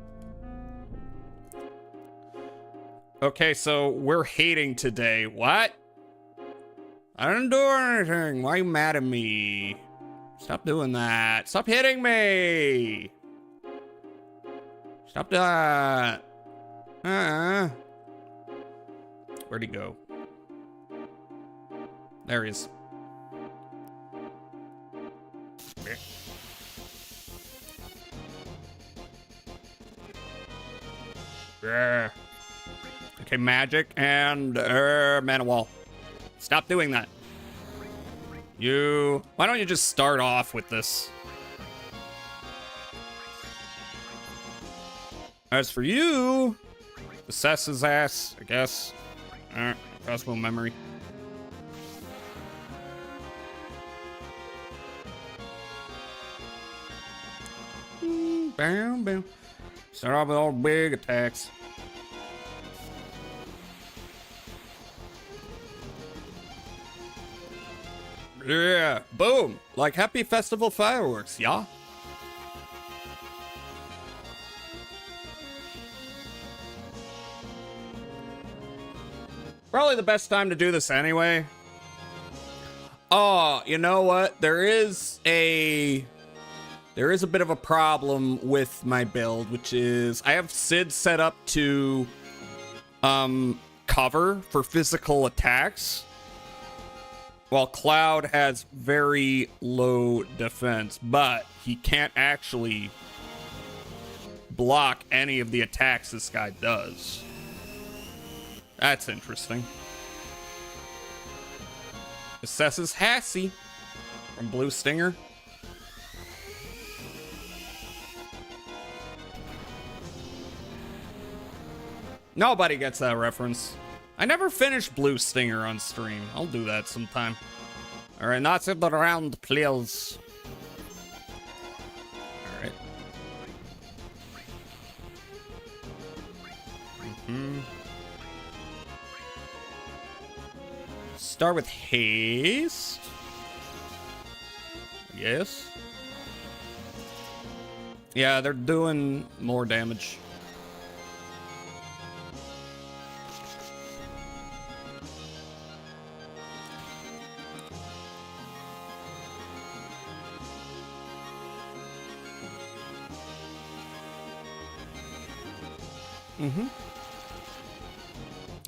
Okay, so we're hating today. What? I didn't do anything. Why are you mad at me? Stop doing that. Stop hitting me. Stop that. Where'd he go? There he is. Yeah. Okay, magic and mana wall. Stop doing that. Why don't you just start off with this? As for you, assess his ass, I guess. Alright, crossbow memory. Bam, bam. Start off with all big attacks. Yeah, boom. Like happy festival fireworks, yeah? Probably the best time to do this anyway. Oh, you know what? There is a bit of a problem with my build, which is I have Sid set up to cover for physical attacks, while Cloud has very low defense, but he can't actually block any of the attacks this guy does. That's interesting. Assesses Hassie from Blue Stinger. Nobody gets that reference. I never finished Blue Stinger on stream. I'll do that sometime. Alright, not sitting around, please. Alright. Start with haste. Yes. Yeah, they're doing more damage.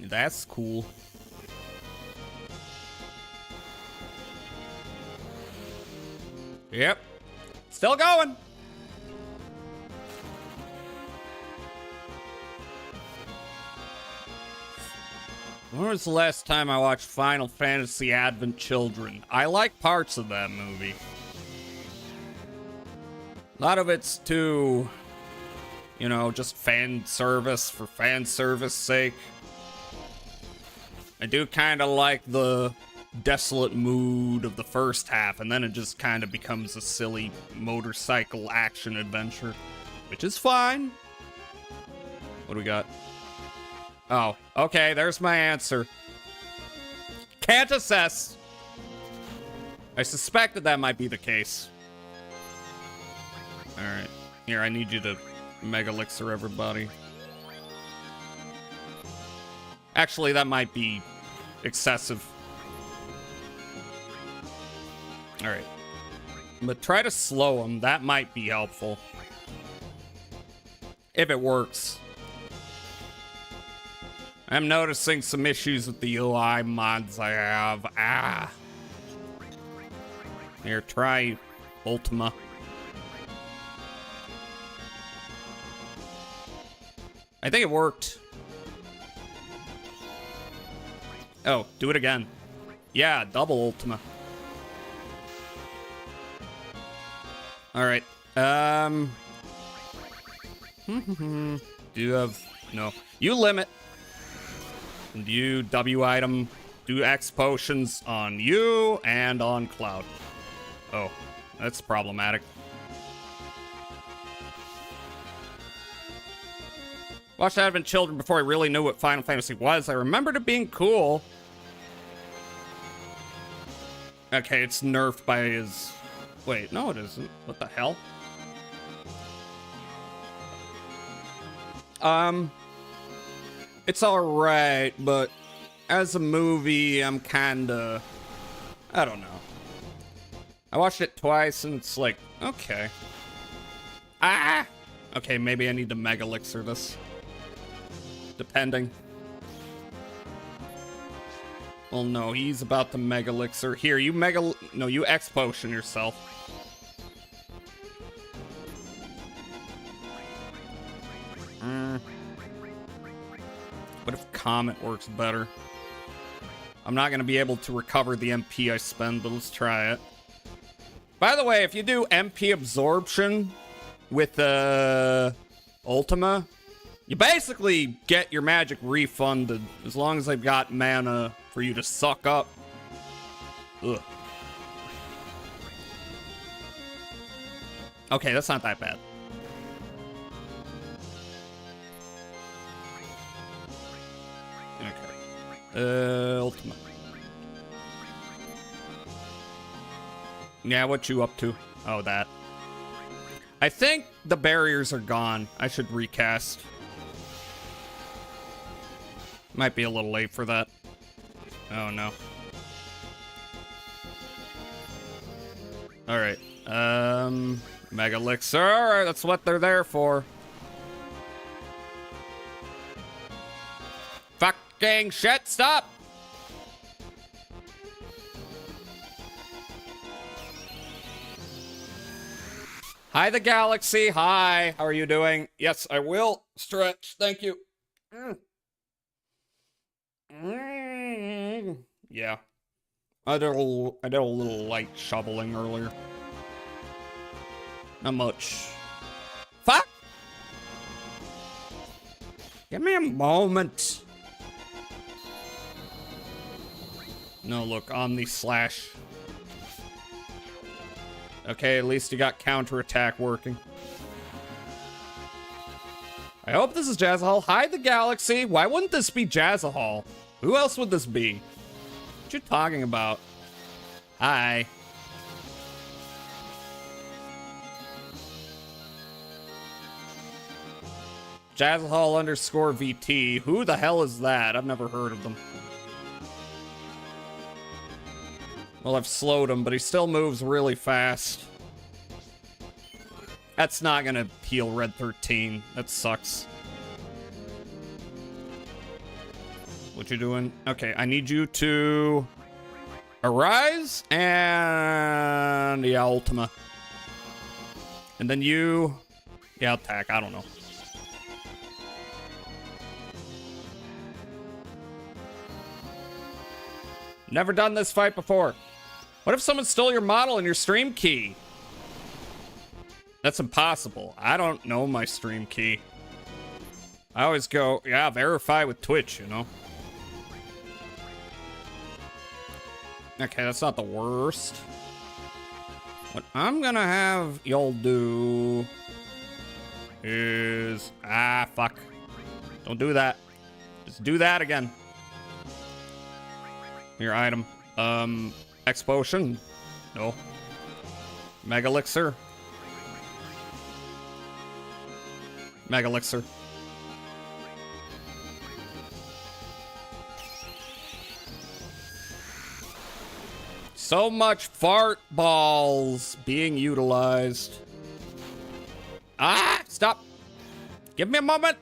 That's cool. Yep. Still going. When was the last time I watched Final Fantasy Advent Children? I like parts of that movie. A lot of it's too, you know, just fan service for fan service sake. I do kind of like the desolate mood of the first half, and then it just kind of becomes a silly motorcycle action adventure, which is fine. What do we got? Oh, okay, there's my answer. Can't assess. I suspected that might be the case. Alright, here, I need you to Mega Elixir everybody. Actually, that might be excessive. Alright. But try to slow him. That might be helpful. If it works. I'm noticing some issues with the UI mods I have. Ah. Here, try Ultima. I think it worked. Oh, do it again. Yeah, double Ultima. Alright. Do you have... No. You limit. And you W item. Do X potions on you and on Cloud. Oh, that's problematic. Watched Advent Children before I really knew what Final Fantasy was. I remembered it being cool. Okay, it's nerfed by his... Wait, no it isn't. What the hell? It's alright, but as a movie, I'm kinda... I don't know. I watched it twice and it's like, okay. Ah! Okay, maybe I need to Mega Elixir this. Depending. Well, no, he's about to Mega Elixir. Here, you No, you X Potion yourself. What if Comet works better? I'm not going to be able to recover the MP I spend, but let's try it. By the way, if you do MP absorption with Ultima, you basically get your magic refunded as long as they've got mana for you to suck up. Ugh. Okay, that's not that bad. Ultima. Yeah, what you up to? Oh, that. I think the barriers are gone. I should recast. Might be a little late for that. Oh, no. Alright. Mega Elixir. That's what they're there for. Fucking shit, stop! Hi, the galaxy. Hi, how are you doing? Yes, I will stretch. Thank you. Yeah. I did a little light shoveling earlier. Not much. Fuck! Give me a moment. No, look, Omni Slash. Okay, at least you got counterattack working. I hope this is Jazzahal. Hi, the galaxy. Why wouldn't this be Jazzahal? Who else would this be? What you talking about? Hi. Jazzahal _ VT. Who the hell is that? I've never heard of them. Well, I've slowed him, but he still moves really fast. That's not gonna heal Red 13. That sucks. What you doing? Okay, I need you to arise and yeah, Ultima. And then you, yeah, attack. I don't know. Never done this fight before. What if someone stole your model and your stream key? That's impossible. I don't know my stream key. I always go, yeah, verify with Twitch, you know? Okay, that's not the worst. What I'm gonna have y'all do is... Ah, fuck. Don't do that. Just do that again. Your item. X Potion. No. Mega Elixir. Mega Elixir. So much fart balls being utilized. Ah! Stop! Give me a moment!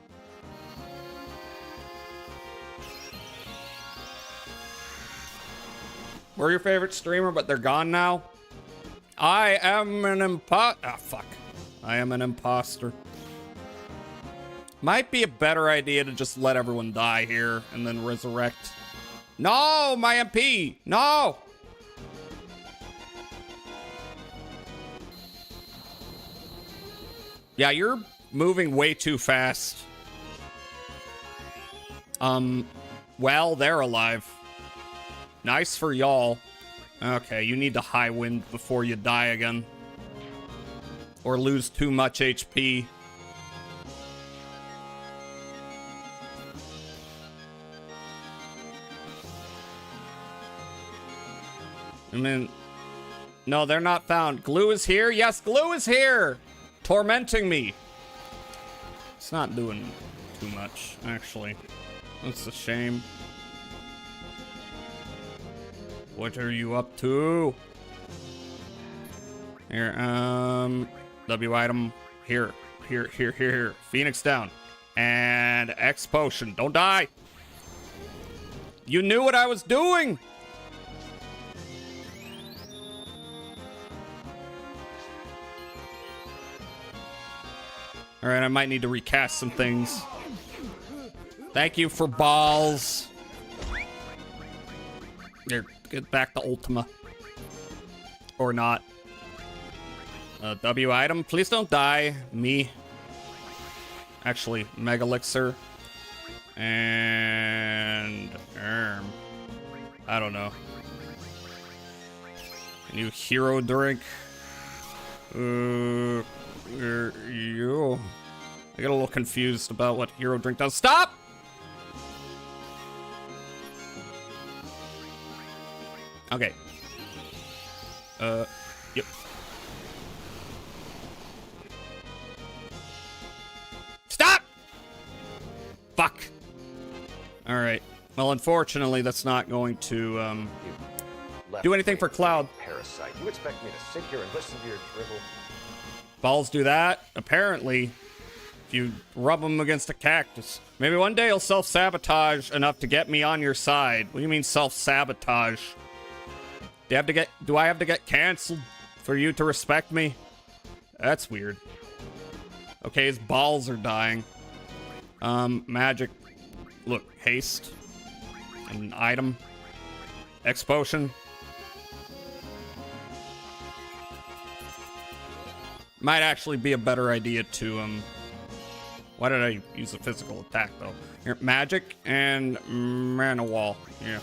We're your favorite streamer, but they're gone now. I am an Ah, fuck. I am an imposter. Might be a better idea to just let everyone die here and then resurrect. No, my MP! No! Yeah, you're moving way too fast. Well, they're alive. Nice for y'all. Okay, you need to high wind before you die again. Or lose too much HP. I mean, no, they're not found. Glue is here? Yes, glue is here! Tormenting me. It's not doing too much, actually. That's a shame. What are you up to? Here, W item. Here. Phoenix down. And X potion. Don't die! You knew what I was doing! Alright, I might need to recast some things. Thank you for balls. Here, get back to Ultima. Or not. W item. Please don't die. Me. Actually, Mega Elixir. And... I don't know. New hero drink. You. I got a little confused about what hero drink does. Stop! Okay. Yep. Stop! Fuck. Alright. Well, unfortunately, that's not going to, do anything for Cloud. Parasite. You expect me to sit here and listen to your drivel? Balls do that, apparently. If you rub them against a cactus. Maybe one day he'll self-sabotage enough to get me on your side. What do you mean self-sabotage? Do I have to get canceled for you to respect me? That's weird. Okay, his balls are dying. Magic. Look, haste. An item. X potion. Might actually be a better idea to, why did I use a physical attack, though? Here, magic and mana wall. Yeah.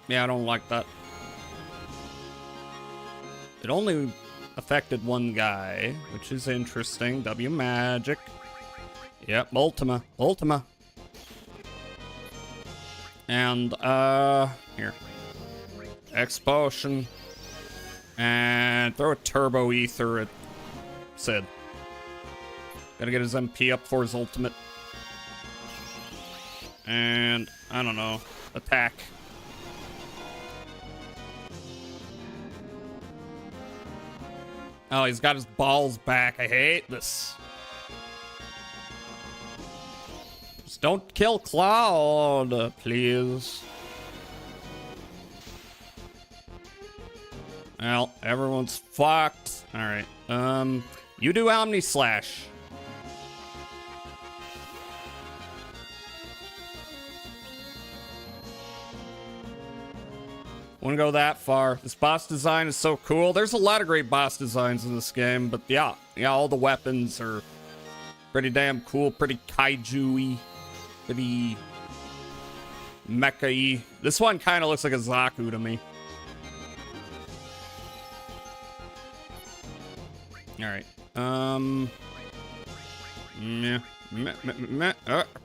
Yeah, I don't like that. It only affected one guy, which is interesting. W magic. Yep, Ultima. Ultima. And, here. X potion. And throw a turbo ether at Sid. Gotta get his MP up for his ultimate. And, I don't know. Attack. Oh, he's got his balls back. I hate this. Just don't kill Cloud, please. Well, everyone's fucked. Alright. You do Omni Slash. Wouldn't go that far. This boss design is so cool. There's a lot of great boss designs in this game, but yeah, all the weapons are pretty damn cool, pretty kaiju-y, pretty mecha-y. This one kind of looks like a Zaku to me. Alright.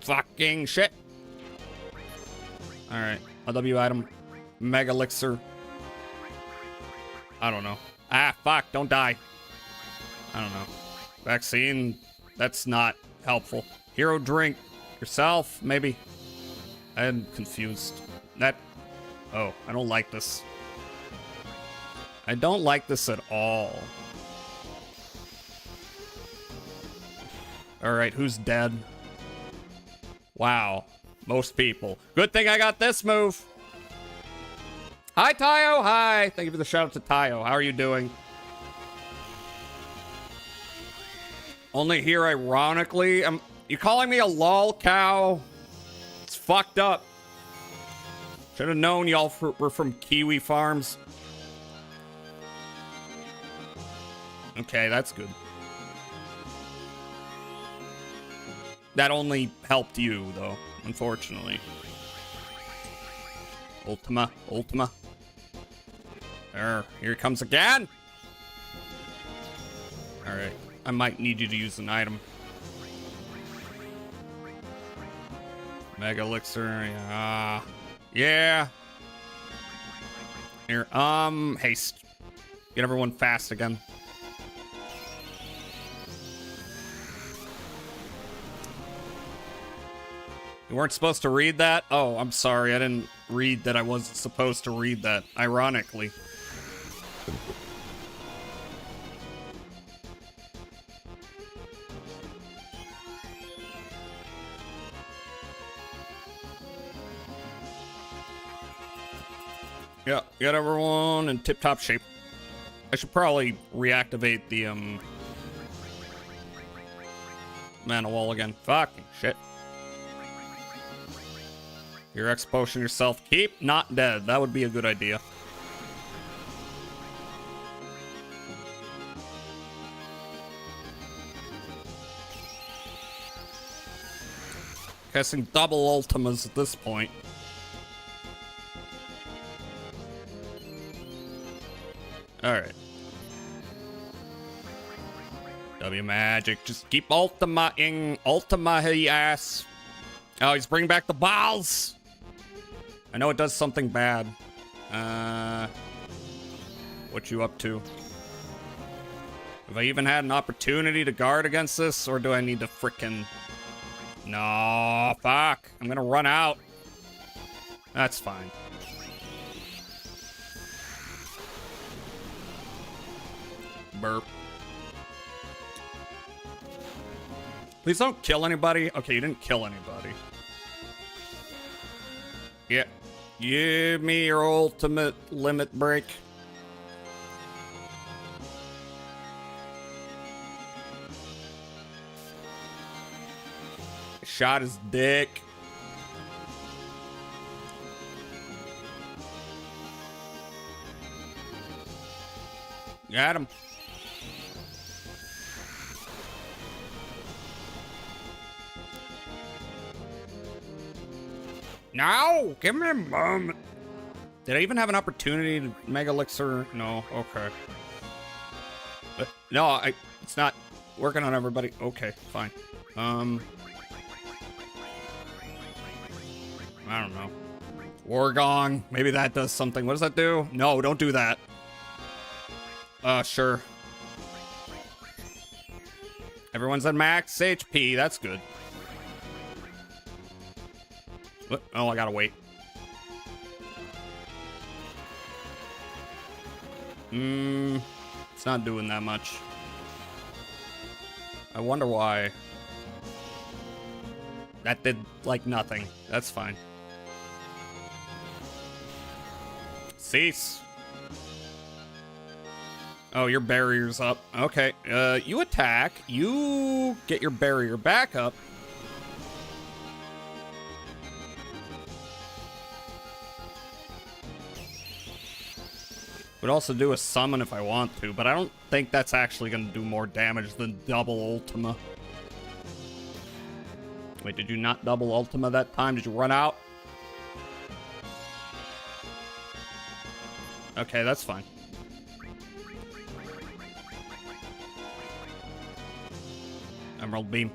Fucking shit. Alright. LW item. Mega Elixir. I don't know. Ah, fuck. Don't die. I don't know. Vaccine. That's not helpful. Hero drink. Yourself, maybe. I'm confused. That... Oh, I don't like this. I don't like this at all. Alright, who's dead? Wow. Most people. Good thing I got this move. Hi, Tayo. Hi. Thank you for the shout out to Tayo. How are you doing? Only here, ironically. You calling me a lol cow? It's fucked up. Should have known y'all were from Kiwi Farms. Okay, that's good. that only helped you, though, unfortunately. Ultima. There, here it comes again. All right, I might need you to use an item. Mega elixir, yeah. Here, haste. Get everyone fast again. You weren't supposed to read that? Oh, I'm sorry. I didn't read that I wasn't supposed to read that, ironically. Yeah, get everyone in tip-top shape. I should probably reactivate the, mana wall again. Fucking shit. Your X potion yourself. Keep not dead. That would be a good idea. Casting double ultimas at this point. Alright. W magic. Just keep ultimating. Ultima he ass. Oh, he's bringing back the balls. I know it does something bad. What you up to? Have I even had an opportunity to guard against this, or do I need to frickin'... No, fuck. I'm gonna run out. That's fine. Burp. Please don't kill anybody. Okay, you didn't kill anybody. Yeah. Give me your ultimate limit break. Shot his dick. Got him. No, give me a moment. Did I even have an opportunity to Mega Elixir? No, okay. No, it's not working on everybody. Okay, fine. I don't know. Wargong, maybe that does something. What does that do? No, don't do that. Sure. Everyone's at max HP, that's good. Oh, I gotta wait. It's not doing that much. I wonder why. That did, like, nothing. That's fine. Cease. Oh, your barrier's up. Okay. You attack. You get your barrier back up. Would also do a summon if I want to, but I don't think that's actually going to do more damage than double Ultima. Wait, did you not double Ultima that time? Did you run out? Okay, that's fine. Emerald Beam.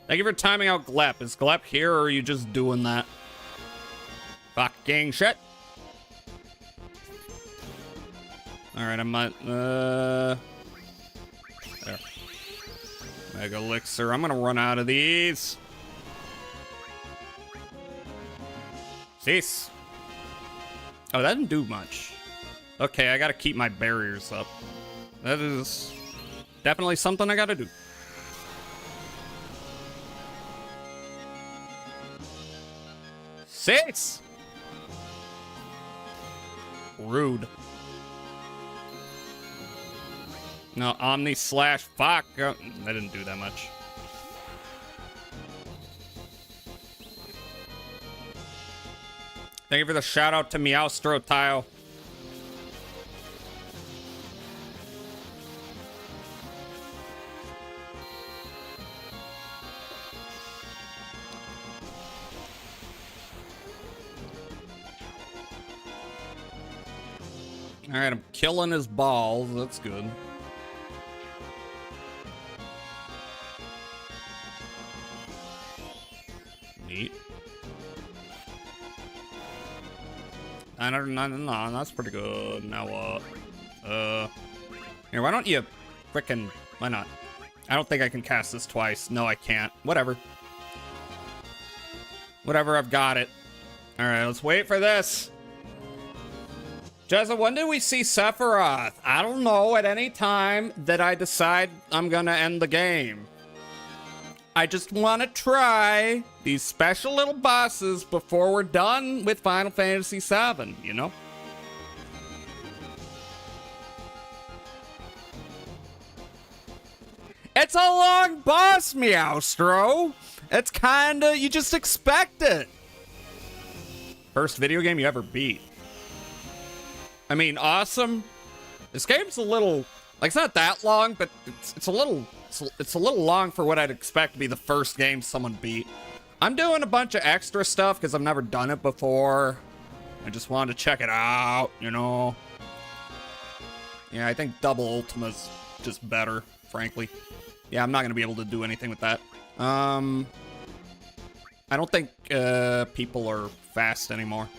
Thank you for timing out Glep. Is Glep here, or are you just doing that? Fucking shit. Alright, I might, there. Mega Elixir. I'm gonna run out of these. Cease. Oh, that didn't do much. Okay, I gotta keep my barriers up. That is definitely something I gotta do. Cease! Rude. No, Omni slash fuck. Oh, that didn't do that much. Thank you for the shout out to Meowstro Tile. Alright, I'm killing his balls. That's good. Neat. No, that's pretty good. Now what? Here, why don't you frickin'... Why not? I don't think I can cast this twice. No, I can't. Whatever. Whatever, I've got it. Alright, let's wait for this. Jezza, when did we see Sephiroth? I don't know, at any time that I decide I'm gonna end the game. I just want to try these special little bosses before we're done with Final Fantasy VII, you know? It's a long boss, Meowstro. It's kinda, you just expect it. First video game you ever beat. I mean, awesome. This game's a little, like, it's not that long, but it's a little long for what I'd expect to be the first game someone beat. I'm doing a bunch of extra stuff because I've never done it before. I just wanted to check it out, you know. Yeah, I think double Ultima's just better, frankly. Yeah, I'm not gonna be able to do anything with that. I don't think people are fast anymore.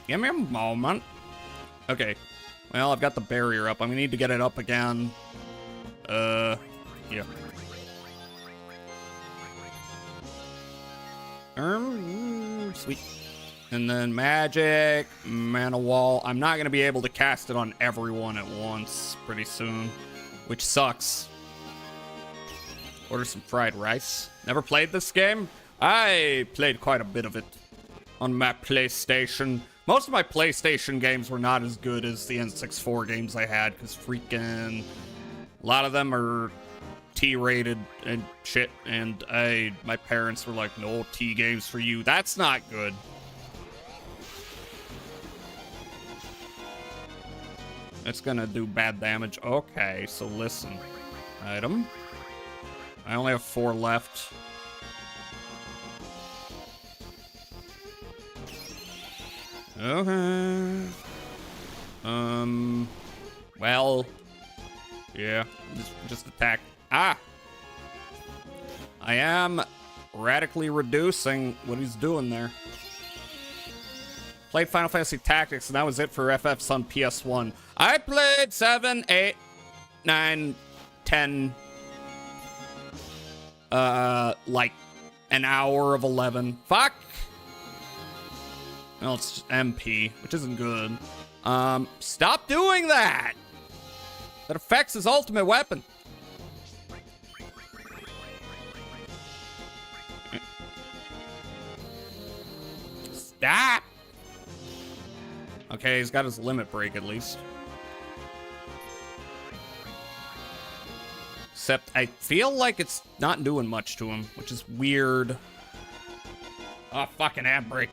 Give me a moment. Okay. Well, I've got the barrier up. I'm gonna need to get it up again. Yeah. Sweet. And then magic, mana wall. I'm not gonna be able to cast it on everyone at once pretty soon, which sucks. Order some fried rice. Never played this game? I played quite a bit of it on my PlayStation. Most of my PlayStation games were not as good as the N64 games I had, because freaking a lot of them are T-rated and shit, and my parents were like, no T games for you. That's not good. It's gonna do bad damage. Okay, so listen. Item. I only have 4 left. Okay. Well. Yeah. Just attack. Ah! I am radically reducing what he's doing there. Played Final Fantasy Tactics, and that was it for FF's on PS1. I played 7, 8, 9, 10. Like an hour of 11. Fuck! Well, it's just MP, which isn't good. Stop doing that! That affects his ultimate weapon. Stop! Okay, he's got his limit break at least. Except I feel like it's not doing much to him, which is weird. Oh, fucking ad break.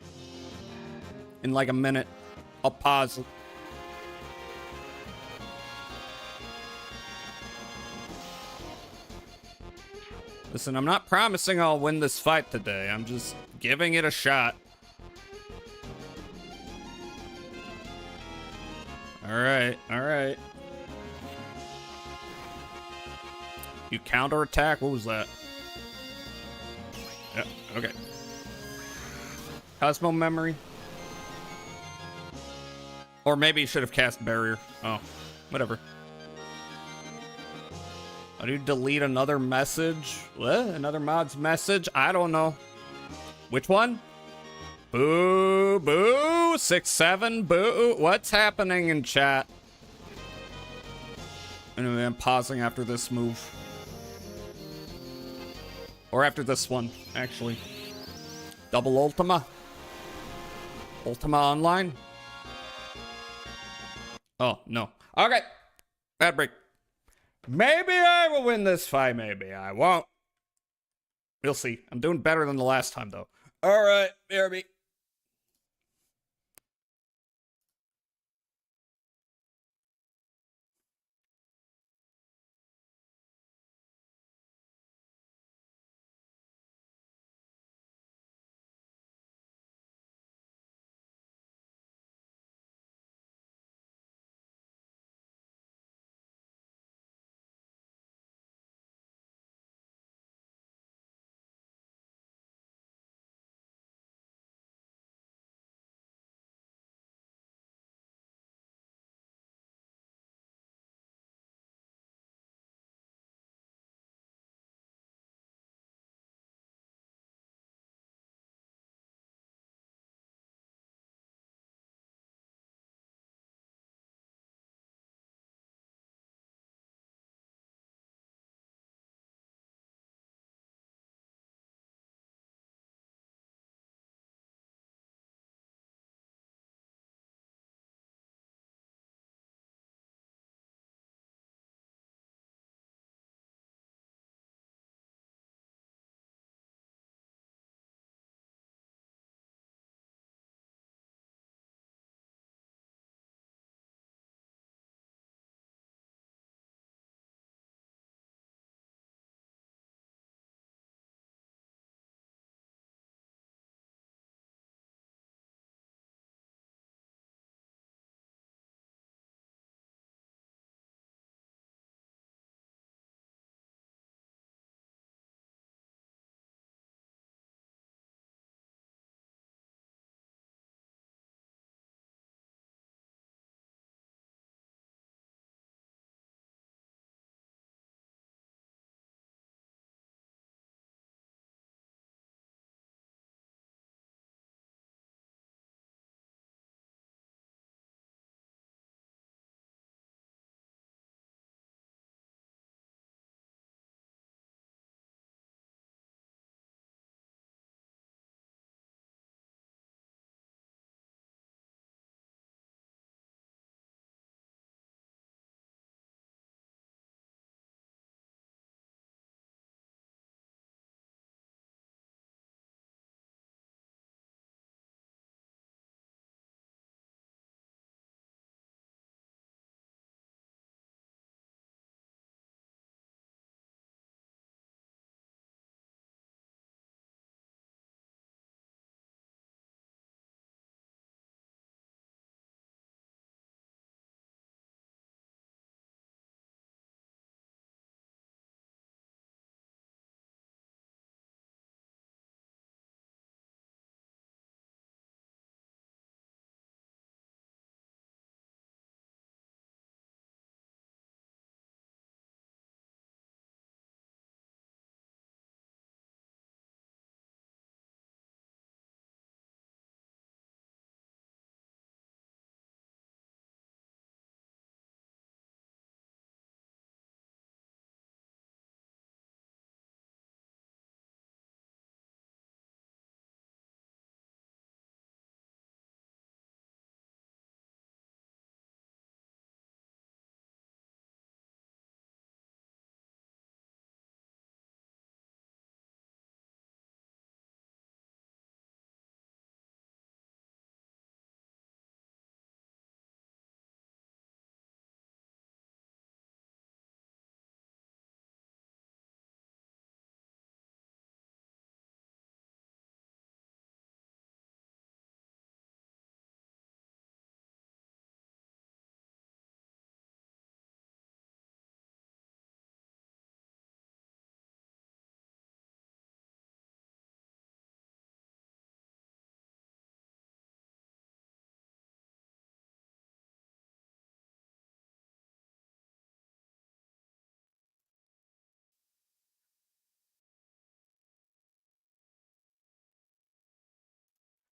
In like a minute. I'll pause. Listen, I'm not promising I'll win this fight today. I'm just giving it a shot. Alright, alright. You counterattack? What was that? Yeah, okay. Cosmo memory? Or maybe you should have cast barrier. Oh, whatever. How do you delete another message? What? Another mod's message? I don't know. Which one? Boo, boo, 6-7, boo. What's happening in chat? Anyway, I'm pausing after this move. Or after this one, actually. Double Ultima. Ultima Online. Oh, no. Okay. Bad break. Maybe I will win this fight, maybe I won't. We'll see. I'm doing better than the last time, though. Alright, BRB.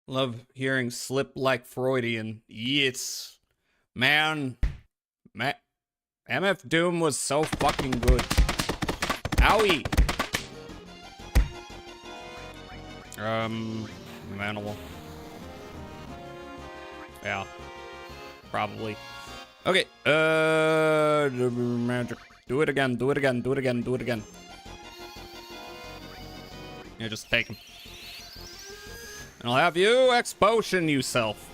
Love hearing slip like Freudian. Yes. Man. MF Doom was so fucking good. Owie. Manual. Yeah. Probably. Okay. Magic. Do it again. Do it again. Do it again. Do it again. Yeah, just take him. And I'll have you expotion yourself.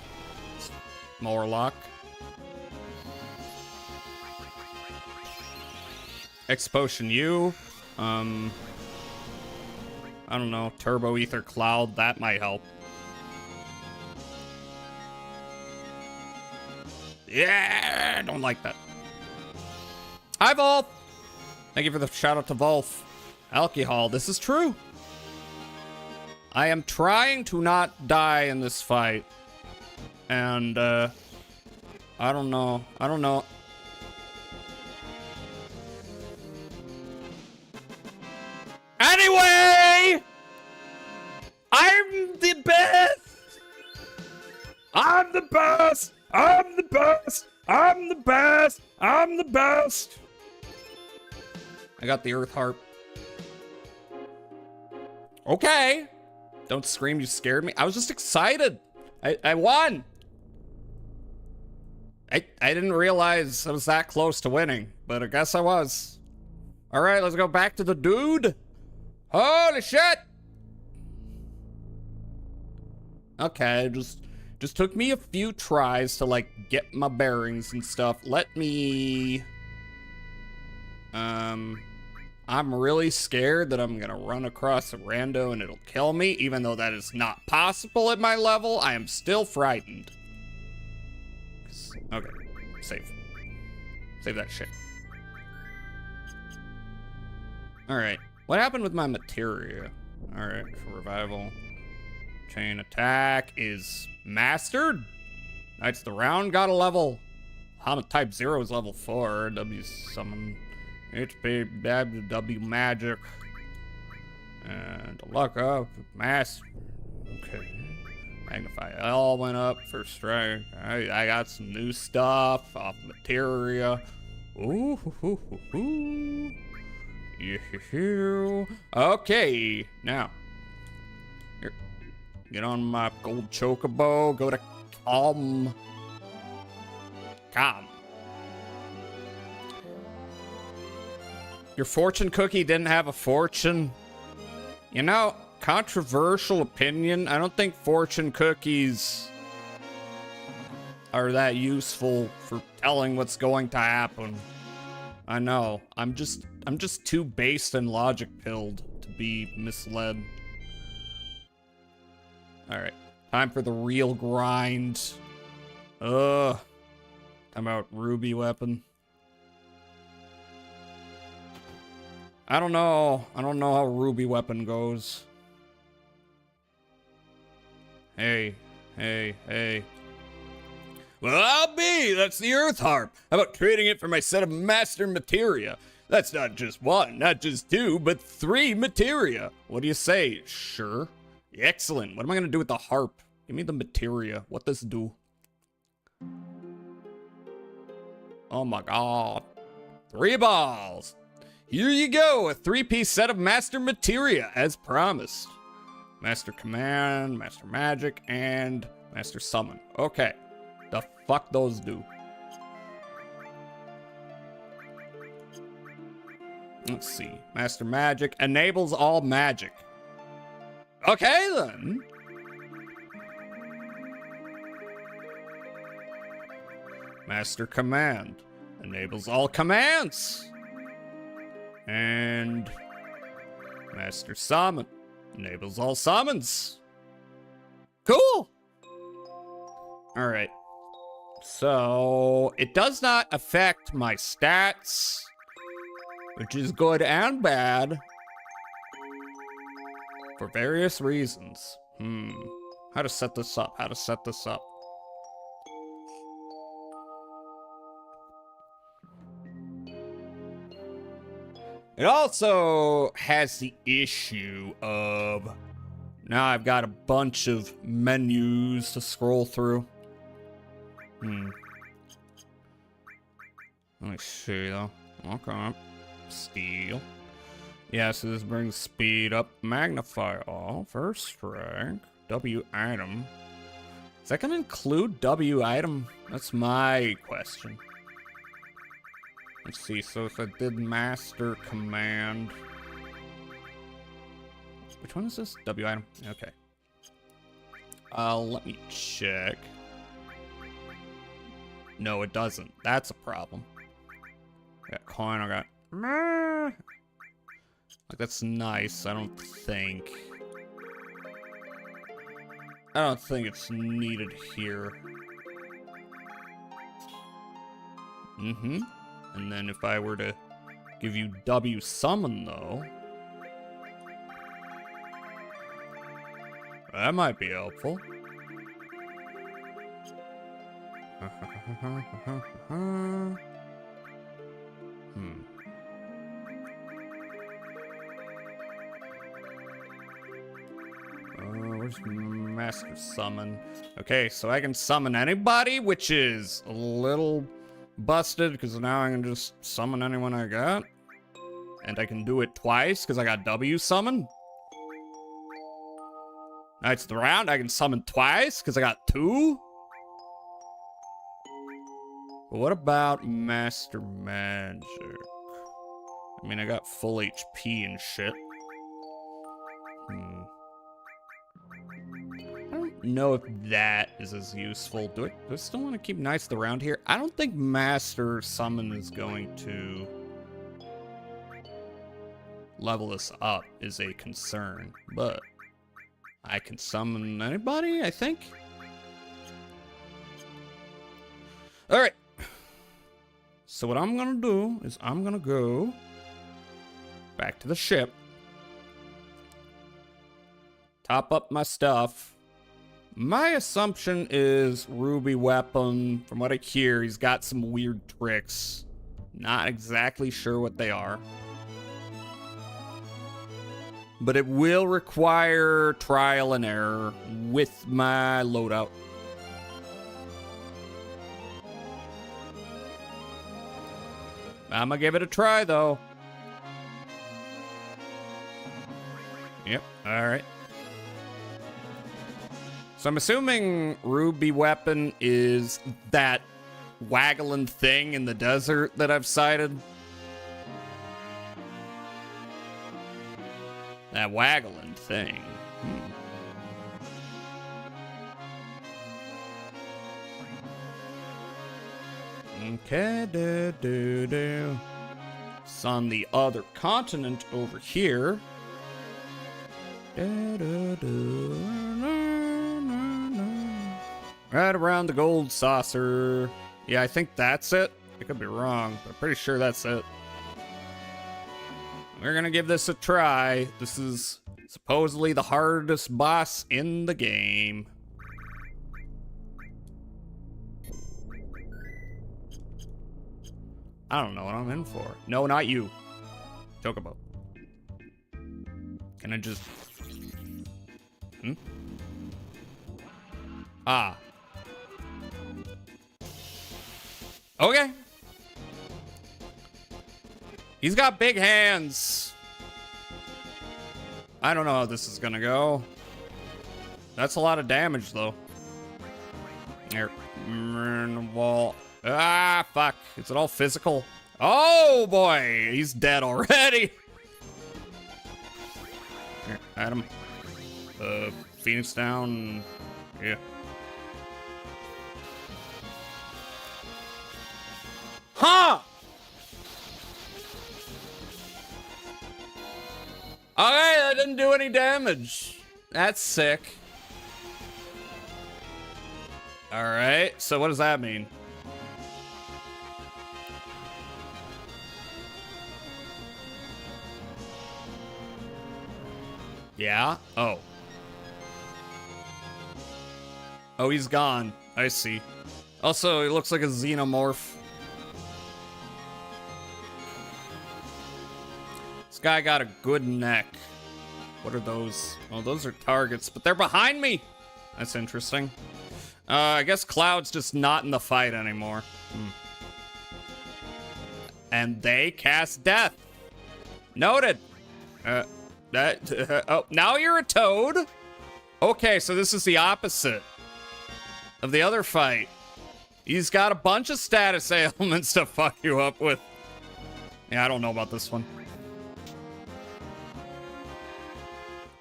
Morlock. Expotion you. I don't know. Turbo Ether Cloud. That might help. Yeah, I don't like that. Hi, Volf. Thank you for the shout out to Volf. Alcohol. This is true. I am trying to not die in this fight. And, I don't know. I don't know. Anyway! I'm the best! I'm the best! I'm the best! I'm the best! I'm the best! I got the Earth Harp. Okay. Don't scream, you scared me. I was just excited. I won. I didn't realize I was that close to winning, but I guess I was. All right, let's go back to the dude. Holy shit. Okay, just took me a few tries to like get my bearings and stuff. Let me I'm really scared that I'm gonna run across a rando and it'll kill me, even though that is not possible at my level. I am still frightened. Okay, save that shit. All right, what happened with my materia? All right, for revival. Chain attack is mastered. Knights the round got a level. Hama type 0 is level 4. W summon. HP W magic. And luck up. Mass. Okay. Magnify L went up for strike. I got some new stuff off materia. Ooh. Okay. Now. Here. Get on my gold chocobo. Go to Calm. Your fortune cookie didn't have a fortune. You know, controversial opinion. I don't think fortune cookies are that useful for telling what's going to happen. I know. I'm just too based and logic pilled to be misled. All right. Time for the real grind. Time out ruby weapon. I don't know how ruby weapon goes. Hey. Well, I'll be. That's the Earth Harp. How about trading it for my set of master materia? That's not just one, not just two, but 3 materia. What do you say? Sure. Excellent. What am I going to do with the harp? Give me the materia. What does it do? Oh my god. 3 balls. Here you go, a 3-piece set of master materia, as promised. Master Command, Master Magic, and Master Summon. Okay. The fuck those do? Let's see. Master Magic enables all magic. Okay, then. Master Command enables all commands. And Master Summon enables all summons. Cool. All right. So it does not affect my stats, which is good and bad for various reasons. How to set this up? It also has the issue of Now I've got a bunch of menus to scroll through. Let me see though. Okay. Steel. Yeah, so this brings speed up. Magnify all. First rank. W item. Is that gonna include W item? That's my question. Let's see, so if I did master command. Which one is this? W item? Okay. Let me check. No, it doesn't. That's a problem. I got coin, I got... Like, that's nice, I don't think it's needed here. And then if I were to give you W summon, though... That might be helpful. Where's Master Summon? Okay, so I can summon anybody, which is a little busted, because now I can just summon anyone I got. And I can do it twice, because I got W Summon. Knights of the Round, I can summon twice, because I got 2. But what about Master Magic? I mean, I got full HP and shit. I don't know if that is as useful. Do I still want to keep Knights of the Round here? I don't think Master Summon is going to level us up is a concern, but I can summon anybody, I think. All right. So what I'm gonna do is I'm gonna go back to the ship, top up my stuff. My assumption is Ruby Weapon. From what I hear, he's got some weird tricks. Not exactly sure what they are. But it will require trial and error with my loadout. I'm gonna give it a try, though. Yep, alright. So I'm assuming Ruby Weapon is that waggling thing in the desert that I've sighted. That waggling thing. Okay, it's on the other continent over here. Right around the gold saucer. Yeah, I think that's it. I could be wrong, but I'm pretty sure that's it. We're gonna give this a try. This is supposedly the hardest boss in the game. I don't know what I'm in for. No, not you. Chocobo. Can I just... Ah. Okay. He's got big hands. I don't know how this is gonna go. That's a lot of damage, though. Here. Wall. Ah, fuck. Is it all physical? Oh, boy. He's dead already. Here, Adam. Phoenix down. Yeah. Huh! Okay, that didn't do any damage. That's sick. Alright, so what does that mean? Yeah? Oh. Oh, he's gone. I see. Also, he looks like a xenomorph. This guy got a good neck. What are those? Oh, those are targets, but they're behind me. That's interesting. I guess Cloud's just not in the fight anymore. And they cast death. Noted. Oh, now you're a toad. Okay, so this is the opposite of the other fight. He's got a bunch of status ailments to fuck you up with. Yeah, I don't know about this one.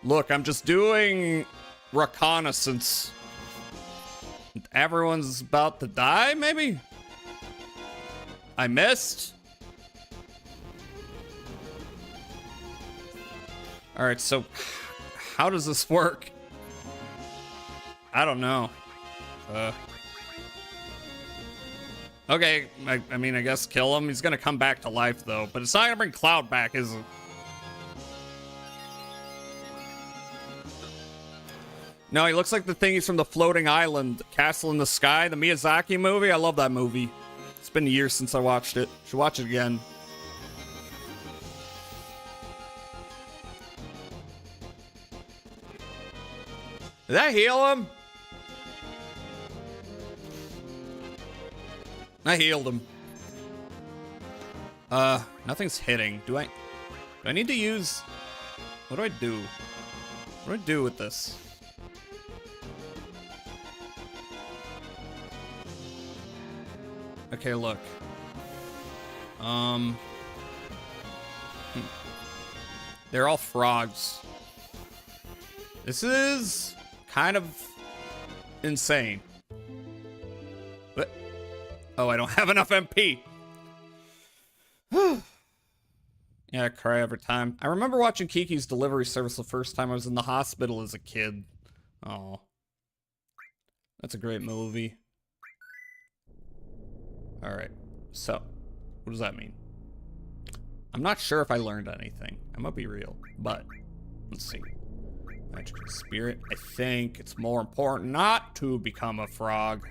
Look, I'm just doing reconnaissance. Everyone's about to die, maybe? I missed. All right, so how does this work? I don't know. Okay, I mean, I guess kill him. He's gonna come back to life, though. But it's not gonna bring Cloud back, is it? No, he looks like the thing he's from the Floating Island, Castle in the Sky, the Miyazaki movie. I love that movie. It's been years since I watched it. Should watch it again. Did that heal him? I healed him. Nothing's hitting. Do I need to use... What do I do? What do I do with this? Okay, look. They're all frogs. This is kind of insane. But oh, I don't have enough MP. Yeah, I cry every time. I remember watching Kiki's Delivery Service the first time I was in the hospital as a kid. Oh, that's a great movie. All right, so what does that mean? I'm not sure if I learned anything. I'm gonna be real, but let's see. Magical spirit. I think it's more important not to become a frog.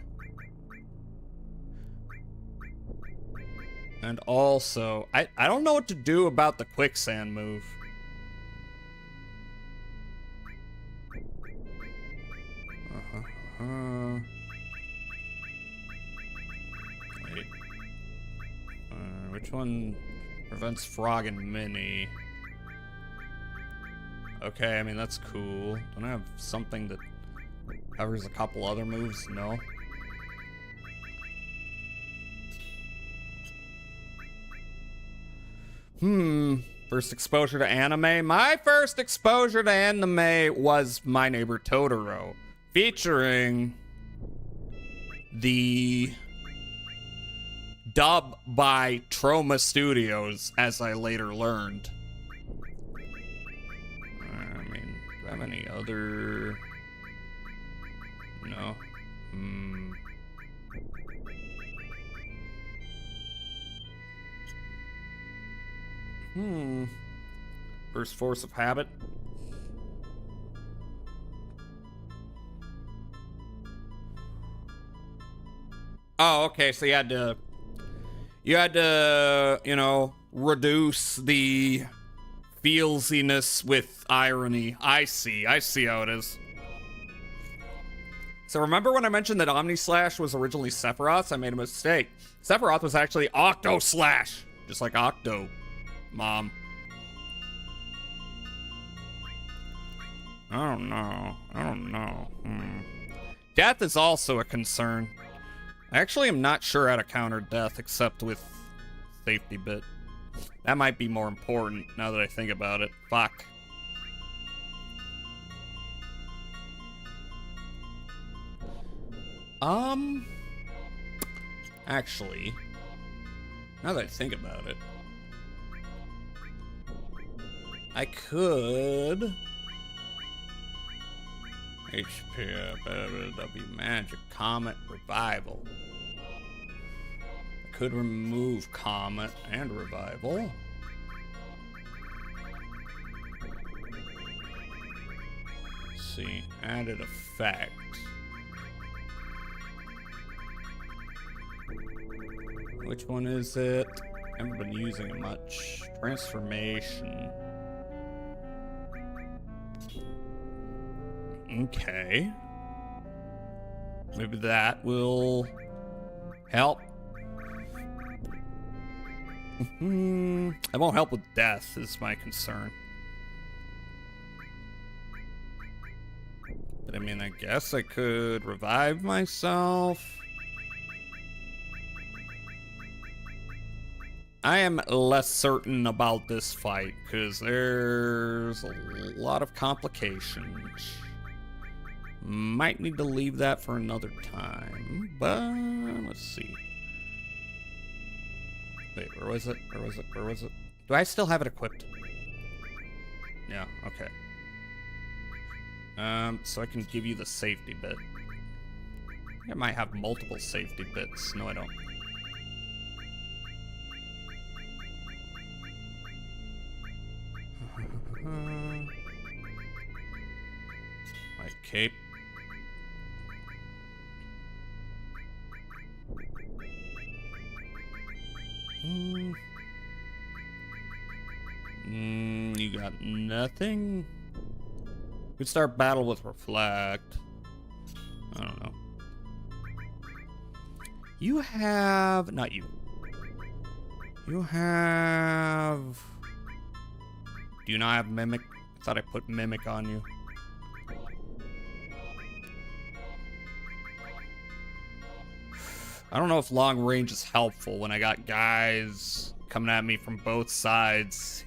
And also, I don't know what to do about the quicksand move. Wait. Which one prevents frog and mini? Okay, I mean, that's cool. Don't I have something that covers a couple other moves? No. First exposure to anime? My first exposure to anime was My Neighbor Totoro, featuring the dub by Troma Studios, as I later learned. I mean, do I have any other... No. First force of habit. Oh, okay, so you had to, you know, reduce the feelsiness with irony. I see how it is. So remember when I mentioned that Omnislash was originally Sephiroth? I made a mistake. Sephiroth was actually Octoslash, just like Octo Mom. I don't know. Death is also a concern. I actually am not sure how to counter death except with safety bit. That might be more important now that I think about it. Fuck. Actually, now that I think about it, I could HP, W, Magic, Comet, Revival. I could remove Comet and Revival. Let's see, added effect. Which one is it? I haven't been using it much. Transformation. Okay. Maybe that will help. It won't help with death, is my concern. But I mean, I guess I could revive myself. I am less certain about this fight because there's a lot of complications. Might need to leave that for another time, but let's see. Wait, where was it? Where was it? Where was it? Do I still have it equipped? Yeah, okay. So I can give you the safety bit. I might have multiple safety bits. No, I don't. My cape. You got nothing? Could start battle with reflect. I don't know. You have... Not you. You have... Do you not have mimic? I thought I put mimic on you. I don't know if long range is helpful when I got guys coming at me from both sides.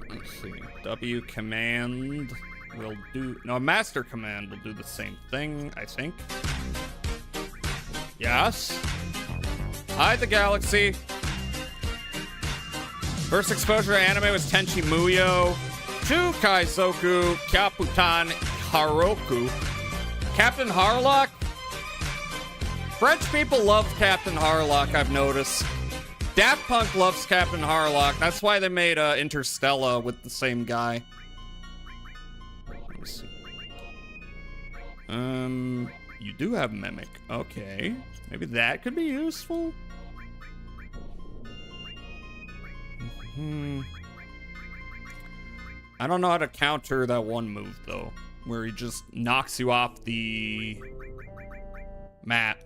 Let's see. W command will do... No, master command will do the same thing, I think. Yes. Hide the galaxy. First exposure to anime was Tenchi Muyo. To Kaizoku, Kaputan Haroku. Captain Harlock? French people love Captain Harlock, I've noticed. Daft Punk loves Captain Harlock. That's why they made Interstellar with the same guy. Let me see. You do have Mimic. Okay. Maybe that could be useful? I don't know how to counter that one move, though, where he just knocks you off the mat.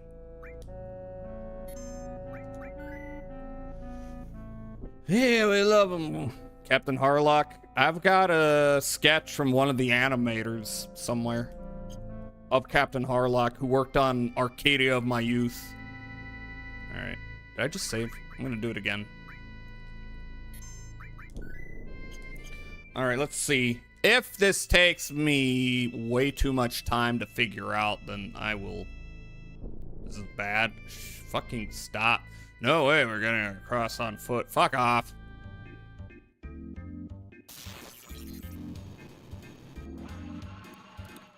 Yeah, we love him. Captain Harlock. I've got a sketch from one of the animators somewhere of Captain Harlock who worked on Arcadia of my youth. Alright. Did I just save? I'm gonna do it again. Alright, let's see. If this takes me way too much time to figure out, then I will... This is bad. Fucking stop. No way we're gonna cross on foot. Fuck off.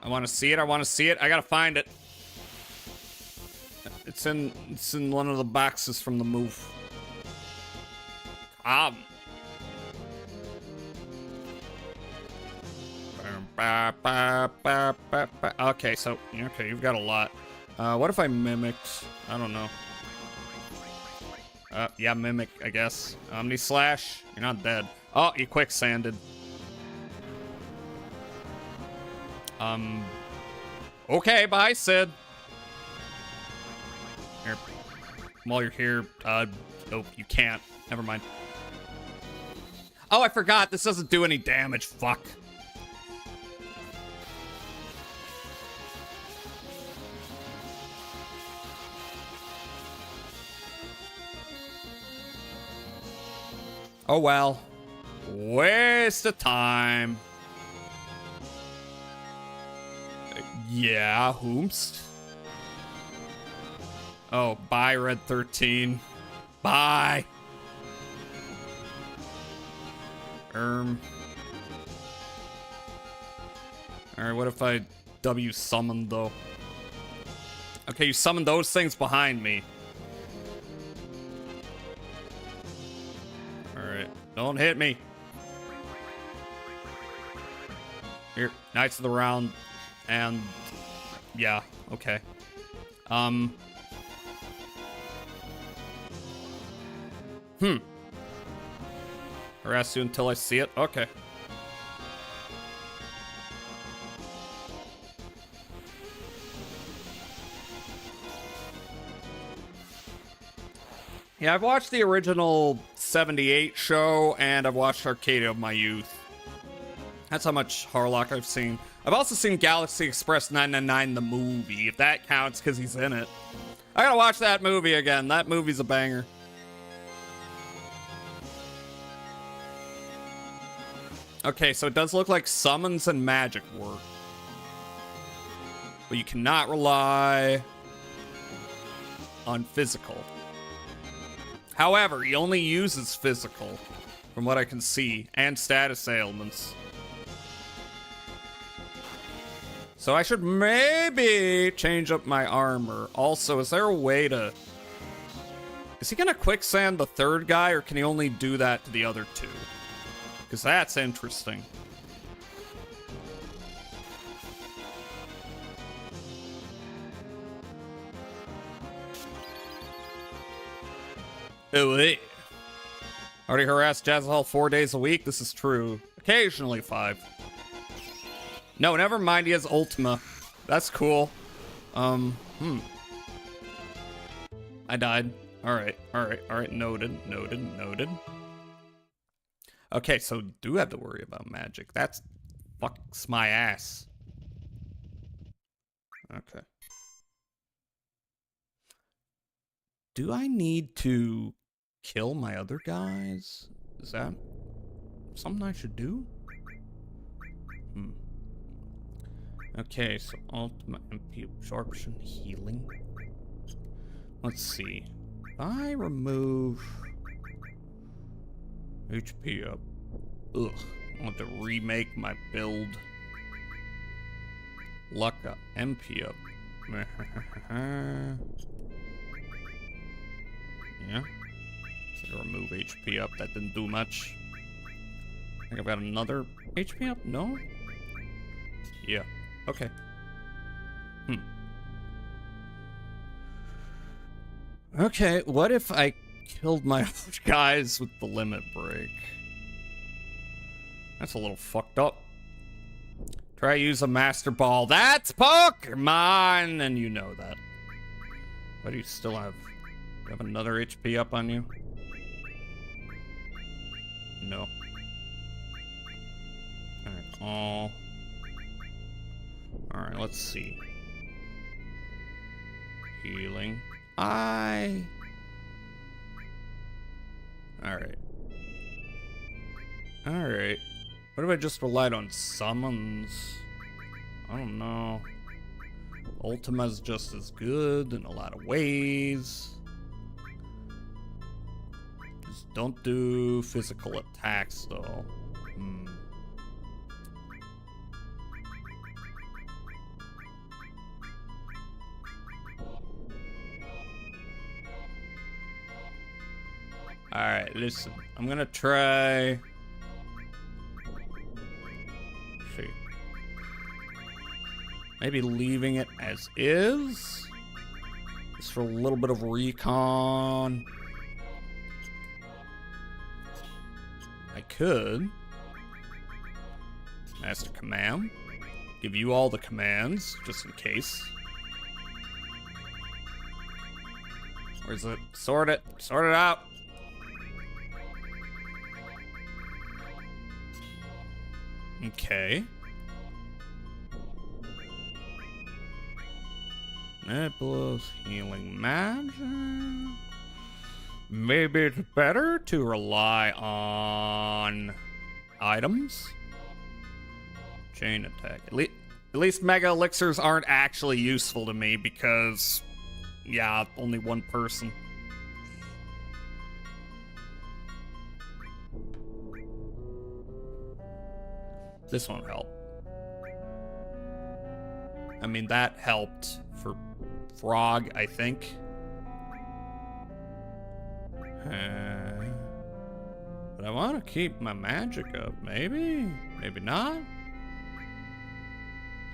I want to see it. I want to see it. I gotta find it. It's in one of the boxes from the move. Okay, so okay, you've got a lot. What if I mimicked? I don't know. Yeah, mimic, I guess. Omni slash. You're not dead. Oh, you quicksanded. Okay, bye, Sid. Here. While you're here, oh, you can't. Never mind. Oh, I forgot. This doesn't do any damage. Fuck. Oh, well. Waste of time. Yeah, whomst. Oh, bye, Red 13. Bye. Alright, what if I W summon, though? Okay, you summon those things behind me. Alright, don't hit me. Here, Knights of the Round. And yeah, okay. Harass you until I see it? Okay. Yeah, I've watched the original 78 show, and I've watched Arcadia of my youth. That's how much Harlock I've seen. I've also seen Galaxy Express 999, the movie, if that counts, because he's in it. I gotta watch that movie again. That movie's a banger. Okay, so it does look like summons and magic work. But you cannot rely on physical. However, he only uses physical, from what I can see, and status ailments. So I should maybe change up my armor. Also, is there a way to... Is he gonna quicksand the third guy, or can he only do that to the other two? Because that's interesting. Oh, wait. Already harassed Jazzahal 4 days a week? This is true. Occasionally 5. No, never mind. He has Ultima. That's cool. I died. Alright. Noted. Okay, so do have to worry about magic. That fucks my ass. Okay. Do I need to kill my other guys? Is that something I should do? Okay, so ultimate MP absorption, healing. Let's see. If I remove HP up. Ugh. I want to remake my build. Luck up. MP up. Yeah. So remove HP up. That didn't do much. I think I've got another HP up? No? Yeah. Okay. Okay, what if I killed my guys with the limit break? That's a little fucked up. Try use a Master Ball. That's Pokemon! And you know that. Why do you still have... Do you have another HP up on you? No. Alright, Alright, let's see. Healing. Alright. Alright. What if I just relied on summons? I don't know. Ultima's just as good in a lot of ways. Just don't do physical attacks, though. Alright, listen. I'm gonna try... See. Maybe leaving it as is? Just for a little bit of recon. I could... Master Command. Give you all the commands, just in case. Where's it? Sort it. Sort it out. Okay. Nebulous healing magic. Maybe it's better to rely on items. Chain attack. At least mega elixirs aren't actually useful to me because, yeah, only one person. This won't help. I mean, that helped for Frog, I think. But I want to keep my magic up. Maybe? Maybe not?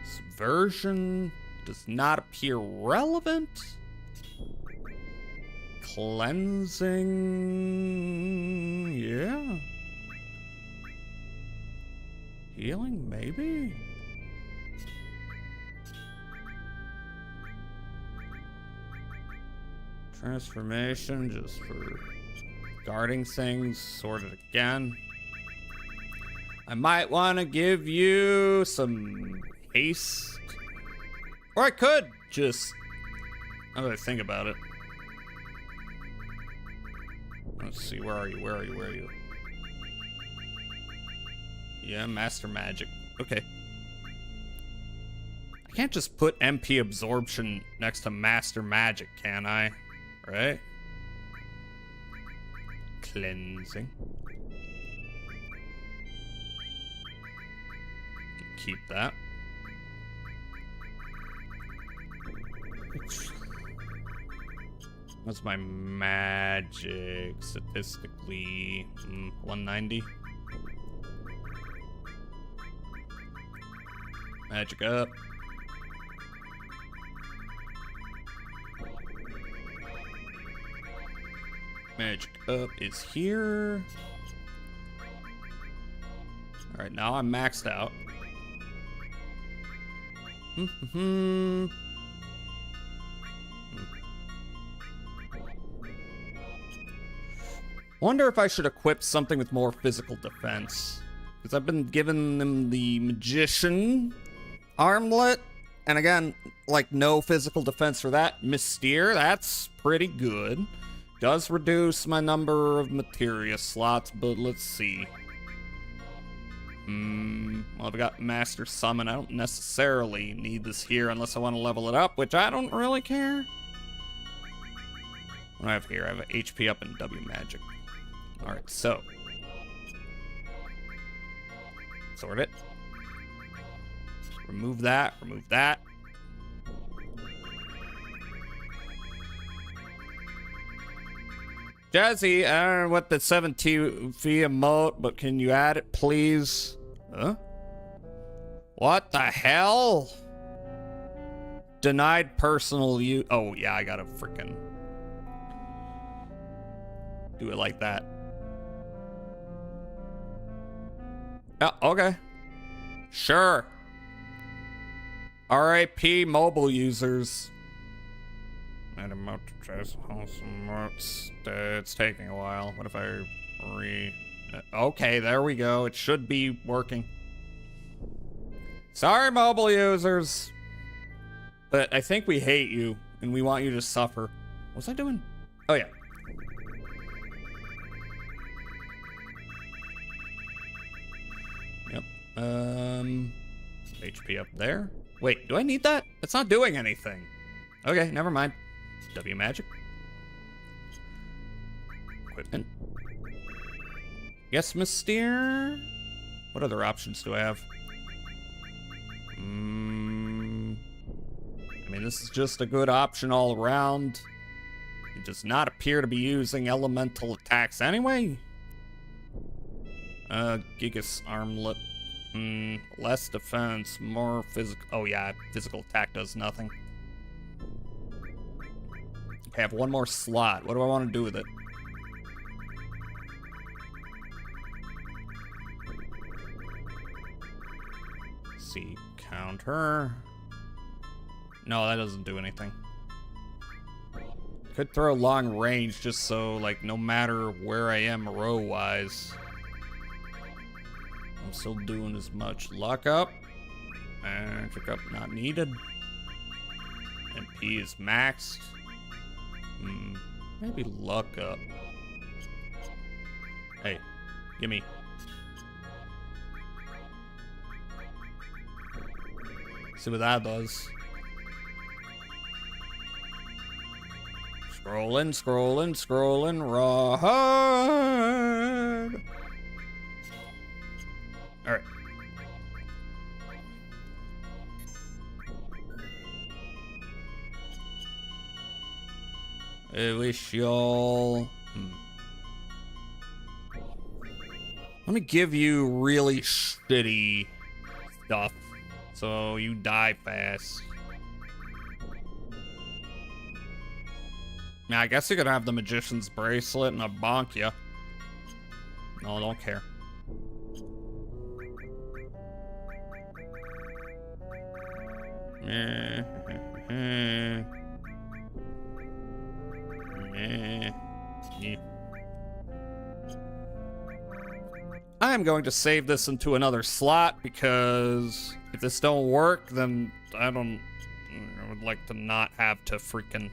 Subversion does not appear relevant. Cleansing... Yeah. Healing, maybe? Transformation, just for guarding things, sort it again. I might want to give you some haste. Or I could just... Now that I think about it. Let's see, where are you? Where are you? Where are you? Yeah, Master Magic. Okay. I can't just put MP Absorption next to Master Magic, can I? Right? Cleansing. Keep that. What's my magic statistically? 190. Magic up. Magic up is here. Alright, now I'm maxed out. Wonder if I should equip something with more physical defense. Because I've been giving them the Magician armlet. And again, like no physical defense for that. Mystere, that's pretty good. Does reduce my number of materia slots, but let's see. Well, I've got Master Summon. I don't necessarily need this here unless I want to level it up, which I don't really care. What do I have here? I have an HP up and W magic. Alright, so. Sort it. Remove that, remove that. Jazzy, I don't know what the 7TV emote, but can you add it, please? Huh? What the hell? Denied personal use. Oh, yeah, I gotta freaking do it like that. Oh, okay. Sure. RIP mobile users. Add emote to test wholesome emotes. It's taking a while. What if I okay, there we go. It should be working. Sorry, mobile users. But I think we hate you, and we want you to suffer. What was I doing? Oh, yeah. Yep. HP up there. Wait, do I need that? It's not doing anything. Okay, never mind. W magic. Equipment. Yes, Mystere. What other options do I have? I mean, this is just a good option all around. It does not appear to be using elemental attacks anyway. Gigas armlet. Less defense, more physical. Oh yeah, physical attack does nothing. Okay, I have one more slot. What do I want to do with it? Let's see, counter. No, that doesn't do anything. Could throw long range just so, like, no matter where I am row-wise, I'm still doing as much. Luck up. And pick up not needed. MP is maxed. Maybe luck up. Hey, gimme. See what that does. Scrolling, scrolling, scrolling, right. Alright. I wish y'all... Let me give you really shitty stuff so you die fast. Yeah, I guess you could have the Magician's Bracelet and a bonk ya. No, don't care. I'm going to save this into another slot because if this don't work, then I would like to not have to freaking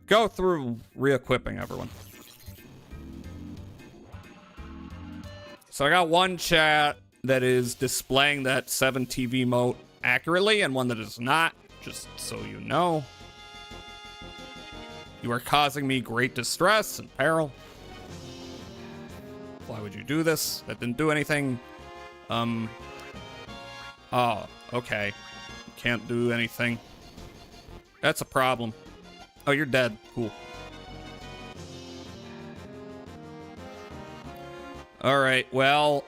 go through re-equipping everyone. So I got one chat that is displaying that 7 TV mote accurately and one that is not, just so you know. You are causing me great distress and peril. Why would you do this? That didn't do anything. Oh, okay. You can't do anything. That's a problem. Oh, you're dead. Cool. Alright, well,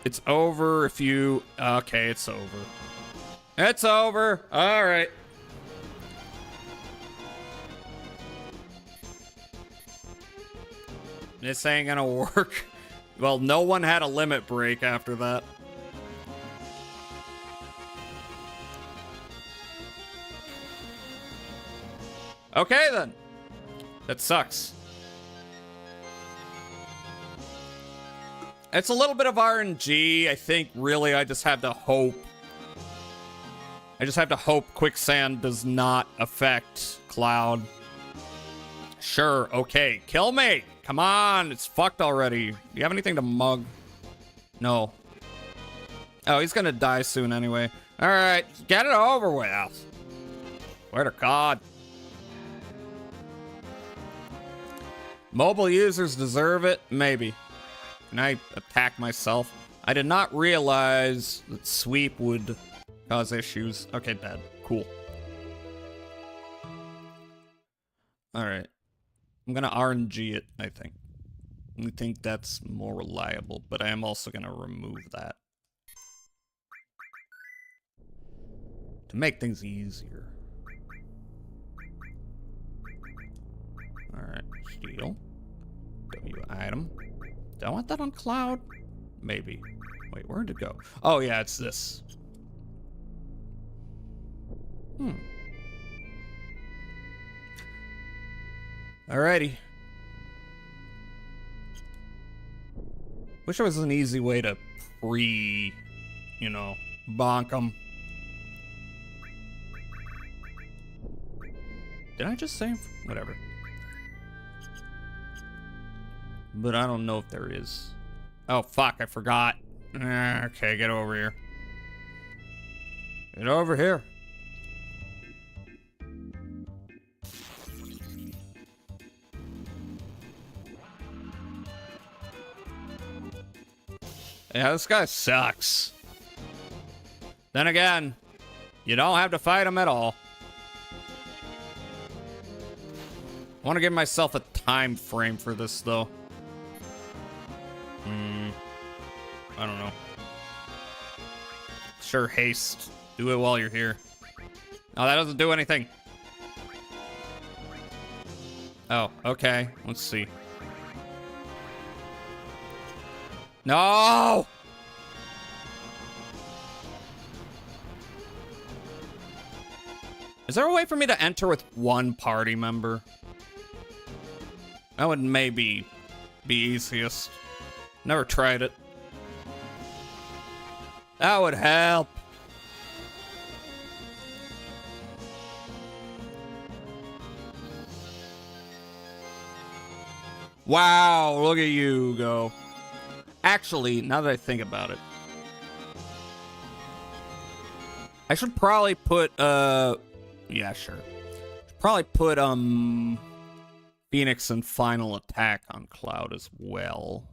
it's over if you... Okay, it's over. It's over! Alright. This ain't gonna work. Well, no one had a limit break after that. Okay, then. That sucks. It's a little bit of RNG. I think, really, I just have to hope. I just have to hope Quicksand does not affect Cloud. Sure, okay. Kill me! Come on, it's fucked already. Do you have anything to mug? No. Oh, he's gonna die soon anyway. Alright, get it over with. Swear to God. Mobile users deserve it? Maybe. Can I attack myself? I did not realize that sweep would cause issues. Okay, dead. Cool. Alright. I'm gonna RNG it, I think. I think that's more reliable, but I am also gonna remove that. To make things easier. Alright, steal. W item. Do I want that on Cloud? Maybe. Wait, where'd it go? Oh yeah, it's this. Alrighty. Wish there was an easy way to bonk them. Did I just say? Whatever. But I don't know if there is. Oh, fuck, I forgot. Okay, get over here. Get over here. Yeah, this guy sucks. Then again, you don't have to fight him at all. I want to give myself a time frame for this, though. I don't know. Sure, haste. Do it while you're here. No, that doesn't do anything. Oh, okay. Let's see. No! Is there a way for me to enter with one party member? That would maybe be easiest. Never tried it. That would help. Wow, look at you go. Actually, now that I think about it, I should probably put, yeah, sure. Should probably put, Phoenix and Final Attack on Cloud as well.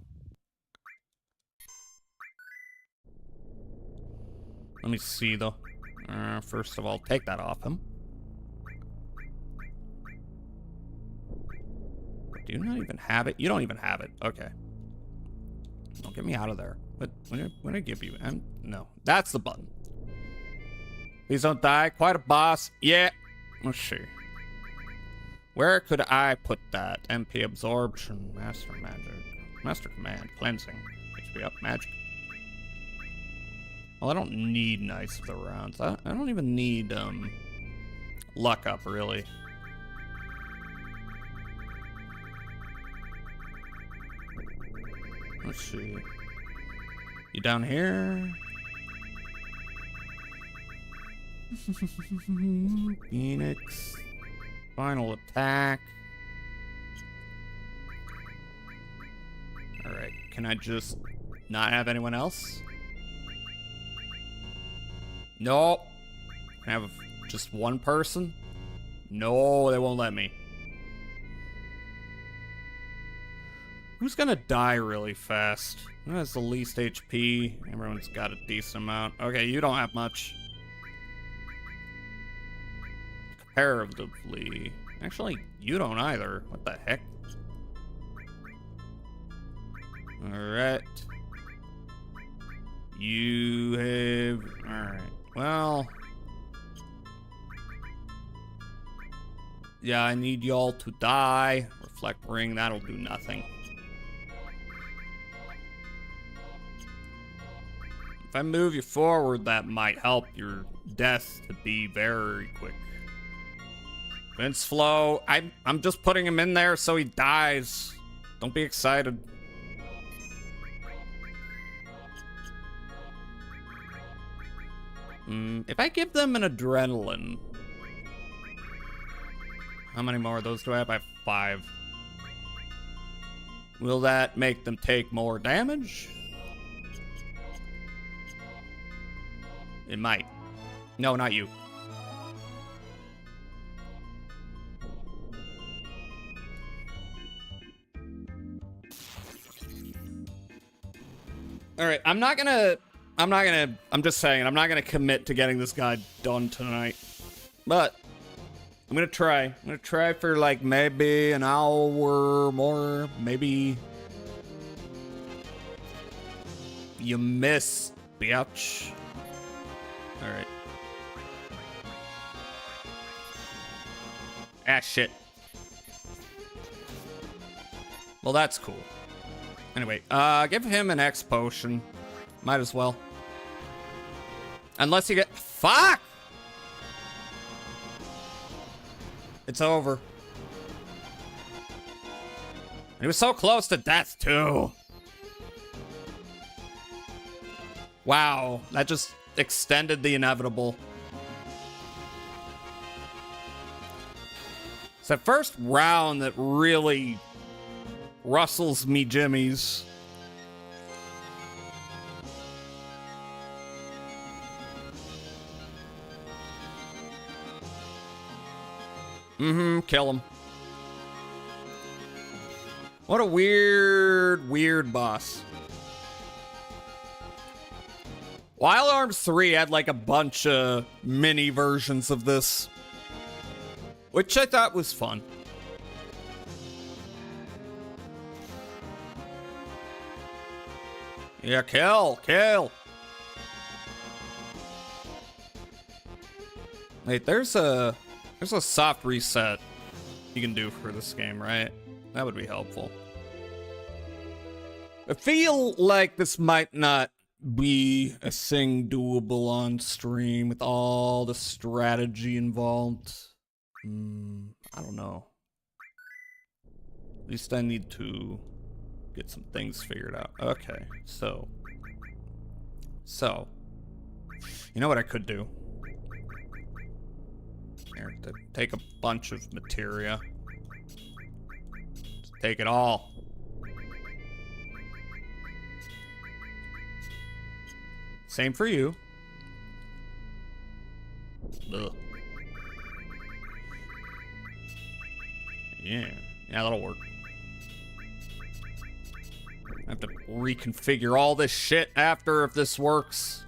Let me see, though. First of all, take that off him. Do you not even have it? You don't even have it. Okay. Don't get me out of there. What did I give you? No. That's the button. Please don't die. Quite a boss. Yeah. Let's see. Where could I put that? MP Absorption. Master Magic. Master Command. Cleansing. HP up. Magic. Well, I don't need Knights of the Rounds. I don't even need, Luck Up, really. Let's see. You down here? Phoenix. Final attack. Alright, can I just not have anyone else? No. Can I have just one person? No, they won't let me. Who's gonna die really fast? Who has the least HP? Everyone's got a decent amount. Okay, you don't have much. Comparatively. Actually, you don't either. What the heck? Alright. You have... Alright. Well... Yeah, I need y'all to die. Reflect Ring, that'll do nothing. If I move you forward, that might help your death to be very quick. Vince Flow, I'm just putting him in there so he dies. Don't be excited. If I give them an adrenaline... How many more of those do I have? I have 5. Will that make them take more damage? It might. No, not you. Alright, I'm just saying, I'm not gonna commit to getting this guy done tonight. But, I'm gonna try. I'm gonna try for like maybe an hour more, maybe. You miss, bitch. Alright. Ah, shit. Well, that's cool. Anyway, give him an X potion. Might as well. Unless you get... Fuck! It's over. And he was so close to death, too. Wow, that just extended the inevitable. It's that first round that really rustles me jimmies. Kill him. What a weird boss. Wild Arms 3 had like a bunch of mini versions of this, which I thought was fun. Yeah, kill. Wait, there's a soft reset you can do for this game, right? That would be helpful. I feel like this might not be a thing doable on stream with all the strategy involved. I don't know. At least I need to get some things figured out. Okay, so. You know what I could do? Here, to take a bunch of materia. Just take it all. Same for you. Ugh. Yeah, that'll work. I have to reconfigure all this shit after if this works.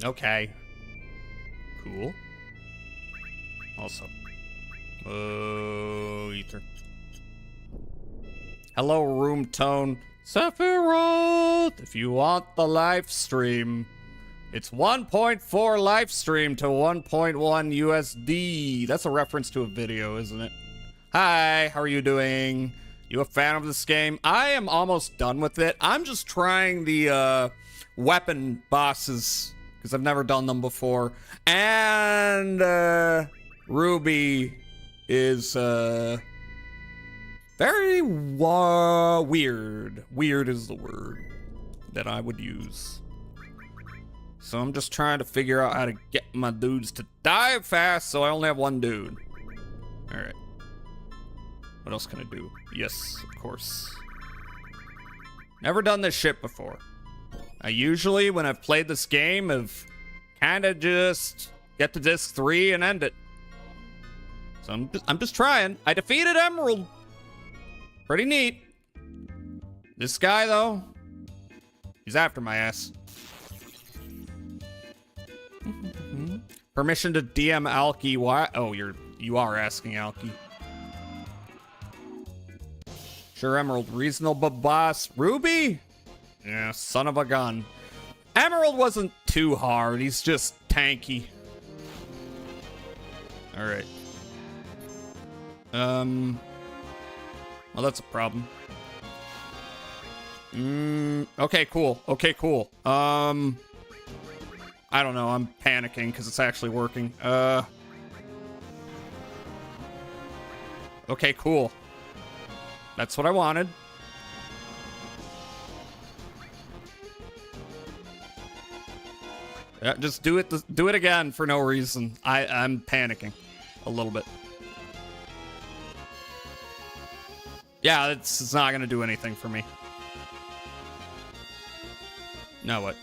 Okay. Cool. Also. Oh, Ether. Hello, room tone. Sephiroth! If you want the live stream, it's 1.4 live stream to 1.1 USD. That's a reference to a video, isn't it? Hi, how are you doing? You a fan of this game? I am almost done with it. I'm just trying the weapon bosses because I've never done them before. And Ruby is very weird. Weird is the word that I would use. So I'm just trying to figure out how to get my dudes to die fast so I only have one dude. All right. What else can I do? Yes, of course. Never done this shit before. I usually, when I've played this game, have kind of just get to disc 3 and end it. So I'm just trying. I defeated Emerald. Pretty neat. This guy, though, he's after my ass. Permission to DM Alki. Why? Oh, you are asking Alki. Sure, Emerald. Reasonable boss. Ruby? Yeah, son of a gun. Emerald wasn't too hard. He's just tanky. Alright. Well, that's a problem. Okay, cool. Okay, cool. I don't know. I'm panicking because it's actually working. Okay, cool. That's what I wanted. Yeah, just do it again for no reason. I'm panicking a little bit. Yeah, it's not gonna do anything for me. Now what?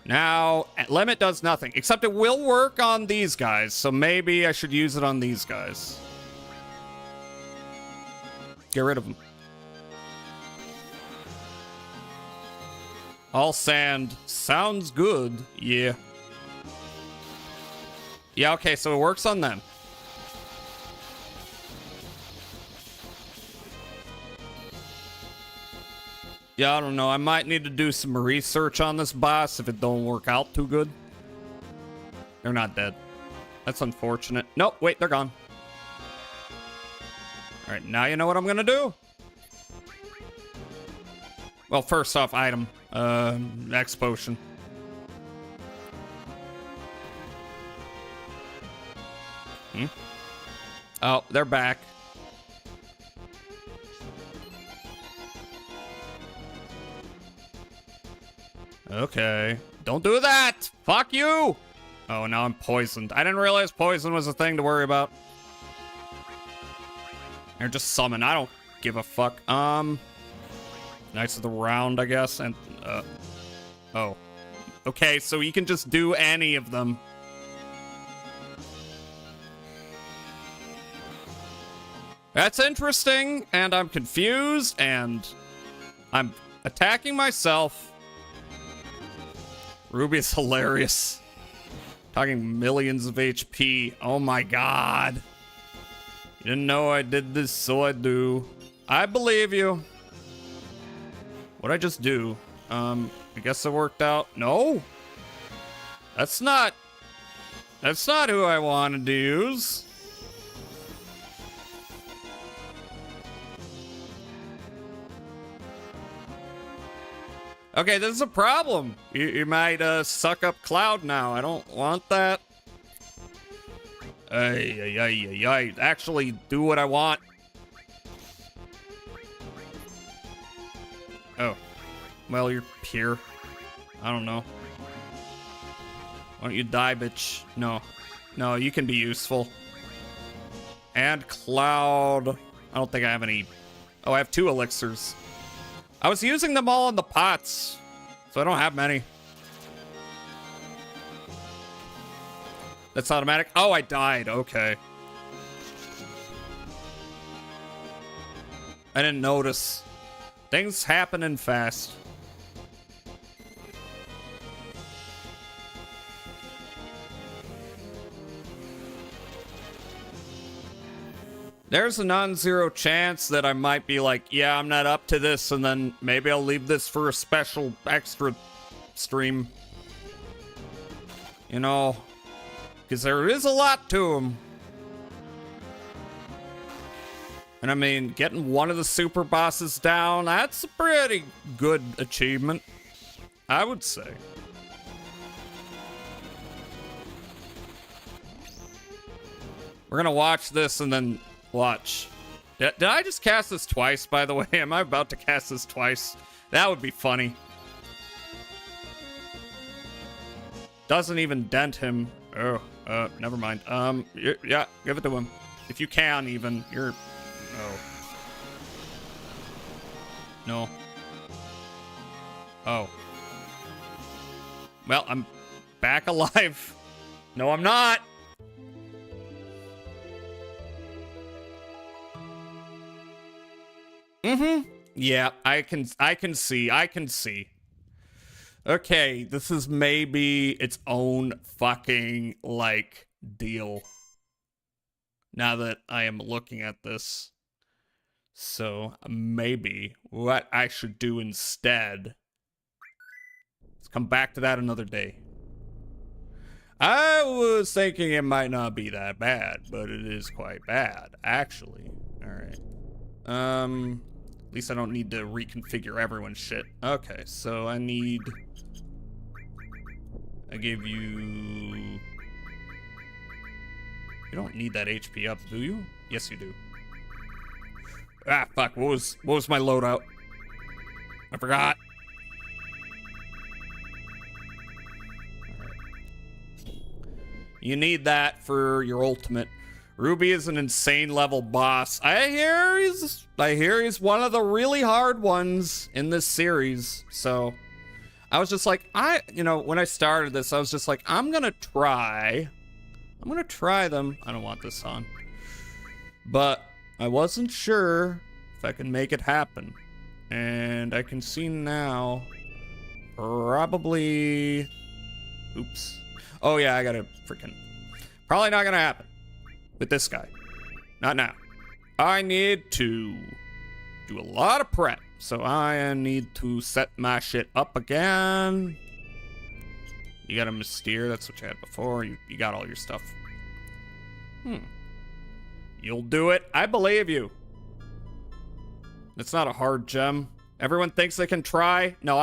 Now, limit does nothing, except it will work on these guys, so maybe I should use it on these guys. Get rid of them. All sand. Sounds good. Yeah. Yeah, okay, so it works on them. Yeah, I don't know. I might need to do some research on this boss if it don't work out too good. They're not dead. That's unfortunate. Nope, wait, they're gone. All right, now you know what I'm gonna do? Well, first off, item. X potion. Oh, they're back. Okay. Don't do that! Fuck you! Oh, now I'm poisoned. I didn't realize poison was a thing to worry about. Or just summon. I don't give a fuck. Knights of the round, I guess. And, oh. Okay, so you can just do any of them. That's interesting, and I'm confused, and I'm attacking myself. Ruby's hilarious. Talking millions of HP. Oh my god. You didn't know I did this, so I do. I believe you. What'd I just do? I guess it worked out. No? That's not who I wanted to use. Okay, this is a problem. You might suck up Cloud now. I don't want that. Actually, do what I want. Oh. Well, you're here. I don't know. Why don't you die, bitch? No. No, you can be useful. And Cloud. I don't think I have any. Oh, I have 2 elixirs. I was using them all in the pots, so I don't have many. That's automatic. Oh, I died. Okay. I didn't notice. Things happening fast. There's a non-zero chance that I might be like, yeah, I'm not up to this, and then maybe I'll leave this for a special extra stream. You know, because there is a lot to them. And I mean, getting one of the super bosses down, that's a pretty good achievement, I would say. We're gonna watch this and then watch. Did I just cast this twice, by the way? Am I about to cast this twice? That would be funny. Doesn't even dent him. Oh, never mind. Yeah, give it to him. If you can, even. You're... Oh. No. Oh. Well, I'm back alive. No, I'm not. Yeah, I can see. Okay, this is maybe its own fucking, like, deal. Now that I am looking at this. So, maybe what I should do instead. Let's come back to that another day. I was thinking it might not be that bad, but it is quite bad, actually. Alright. At least I don't need to reconfigure everyone's shit. Okay, so I give you... You don't need that HP up, do you? Yes, you do. Ah, fuck. What was my loadout? I forgot. Right. You need that for your ultimate. Ruby is an insane level boss. I hear he's one of the really hard ones in this series. So I was just like, when I started this, I was just like, I'm gonna try them. I don't want this on. But I wasn't sure if I can make it happen. And I can see now, probably, oops. Oh yeah, I gotta probably not gonna happen with this guy. Not now. I need to do a lot of prep. So I need to set my shit up again. You got a Mystere, that's what you had before. You got all your stuff. You'll do it. I believe you. It's not a hard gem. Everyone thinks they can try. No,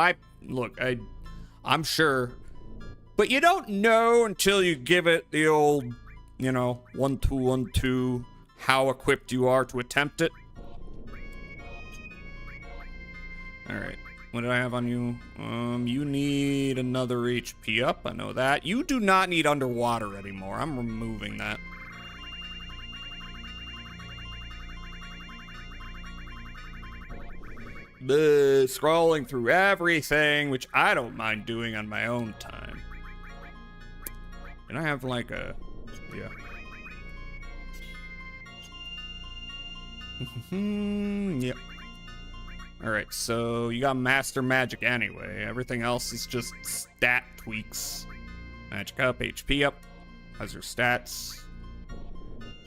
I'm sure. But you don't know until you give it the old, 1, 2, 1, 2, how equipped you are to attempt it. Alright. What did I have on you? You need another HP up. I know that. You do not need underwater anymore. I'm removing that. Scrolling through everything, which I don't mind doing on my own time. And I have like a... Yeah. Yep. Alright, so you got Master Magic anyway. Everything else is just stat tweaks. Magic up, HP up. How's your stats?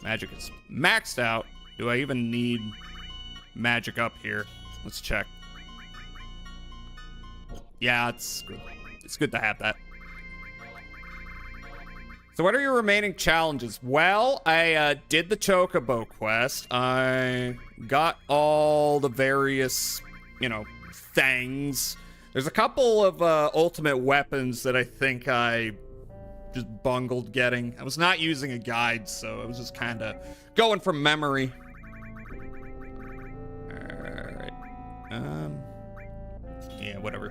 Magic is maxed out. Do I even need magic up here? Let's check. Yeah, it's good. It's good to have that. So what are your remaining challenges? Well, I did the Chocobo quest. I got all the various, things. There's a couple of ultimate weapons that I think I just bungled getting. I was not using a guide, so I was just kind of going from memory. Alright. Yeah, whatever.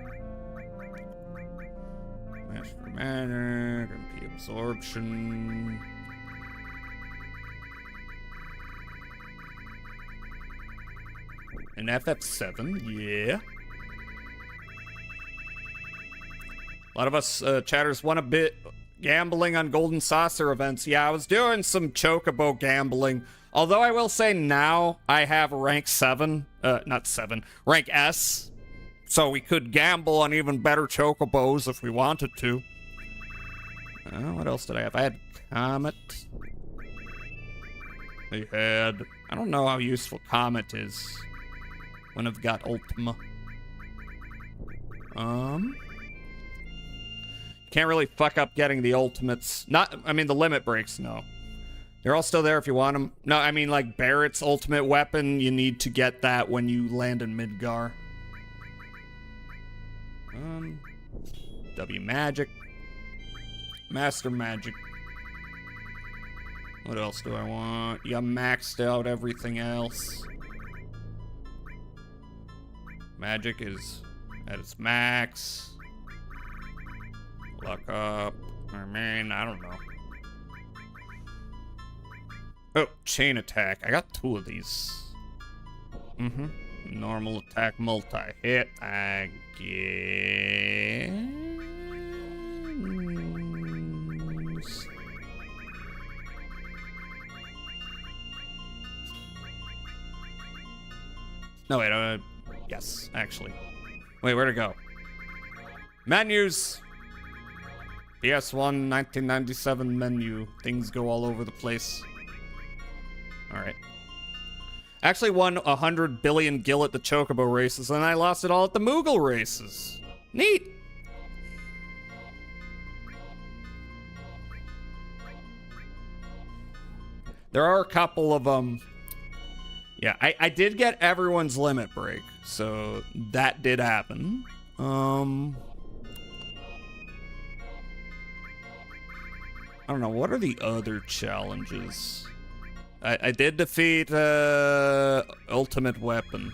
Master Magic, MP Absorption. An FF7, yeah. A lot of us chatters want a bit gambling on Golden Saucer events. Yeah, I was doing some Chocobo gambling. Although I will say now I have rank 7. Not 7. Rank S. So we could gamble on even better Chocobos if we wanted to. What else did I have? I had Comet. I don't know how useful Comet is when I've got Ultima. Can't really fuck up getting the ultimates. The limit breaks, no. They're all still there if you want them. No, I mean, like, Barrett's ultimate weapon, you need to get that when you land in Midgar. W Magic. Master Magic. What else do I want? Yeah, maxed out everything else. Magic is at its max. Luck up. I mean, I don't know. Oh, chain attack. I got 2 of these. Normal attack, multi-hit. I guess. No, wait, yes, actually. Wait, where'd it go? Menus! PS1 1997 menu. Things go all over the place. Alright. Actually won 100 billion gil at the Chocobo races, and I lost it all at the Moogle races. Neat! There are a couple of, yeah, I did get everyone's limit break, so that did happen. I don't know, what are the other challenges? I did defeat Ultimate Weapon,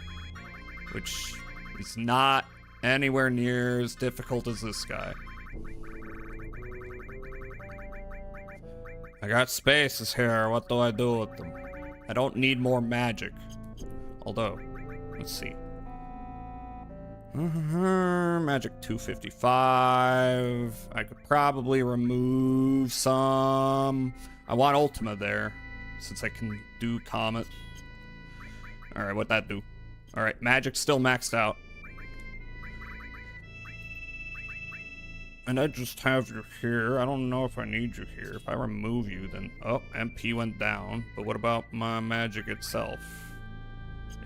which is not anywhere near as difficult as this guy. I got spaces here, what do I do with them? I don't need more magic. Although, let's see. Magic 255. I could probably remove some. I want Ultima there, since I can do Comet. Alright, what'd that do? Alright, magic's still maxed out. And I just have you here. I don't know if I need you here. If I remove you, then... Oh, MP went down. But what about my magic itself?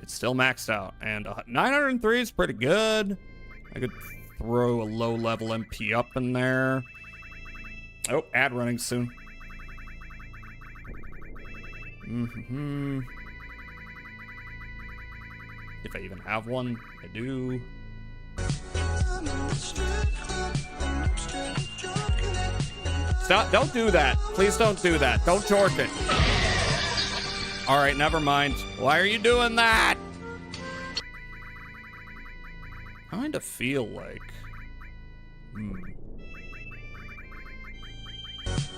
It's still maxed out. And 903 is pretty good. I could throw a low-level MP up in there. Oh, ad running soon. If I even have one, I do. Stop, don't do that. Please don't do that. Don't torque it. All right, never mind. Why are you doing that? Kind of feel like...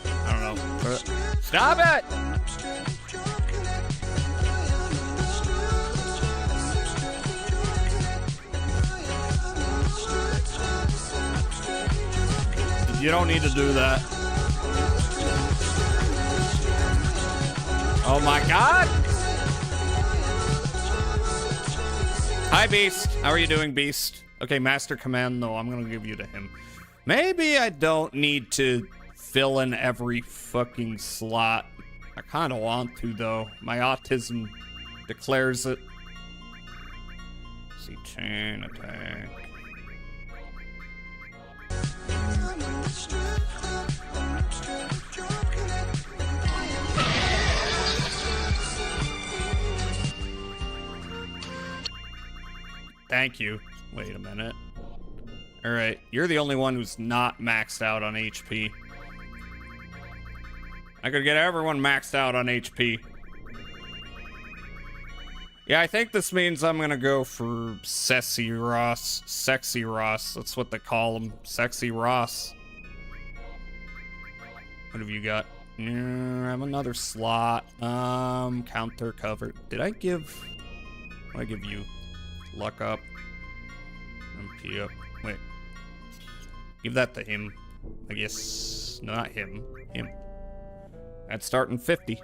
I don't know. Stop it! You don't need to do that. Oh my god! Hi, Beast. How are you doing, Beast? Okay, Master Command, though, I'm gonna give you to him. Maybe I don't need to fill in every fucking slot. I kind of want to, though. My autism declares it. See, chain attack. Thank you. Wait a minute. Alright, you're the only one who's not maxed out on HP. I could get everyone maxed out on HP. Yeah, I think this means I'm gonna go for Sexy Ross. Sexy Ross, that's what they call him. Sexy Ross. What have you got? I have another slot. Counter cover. Did I give... What did I give you? Luck up. MP up. Wait. Give that to him. I guess... No, not him. Him. I'd start in 50.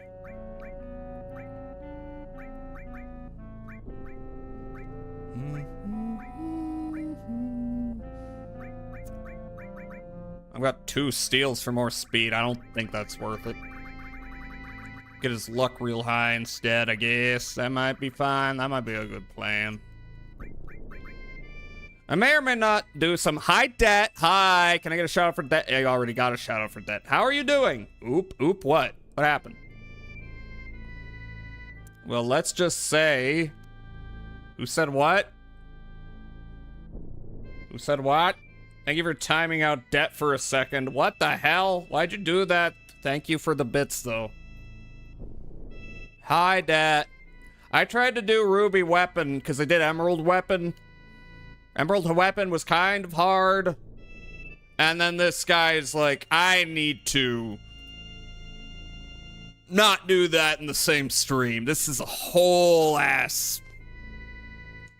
I've got 2 steals for more speed. I don't think that's worth it. Get his luck real high instead, I guess. That might be fine. That might be a good plan. I may or may not do some... Hi, Det. Hi. Can I get a shout out for Det? I already got a shout out for Det. How are you doing? Oop. What? What happened? Well, let's just say... Who said what? Who said what? Thank you for timing out debt for a second. What the hell? Why'd you do that? Thank you for the bits, though. Hi, debt. I tried to do Ruby Weapon, because I did Emerald Weapon. Emerald Weapon was kind of hard. And then this guy is like, I need to not do that in the same stream. This is a whole ass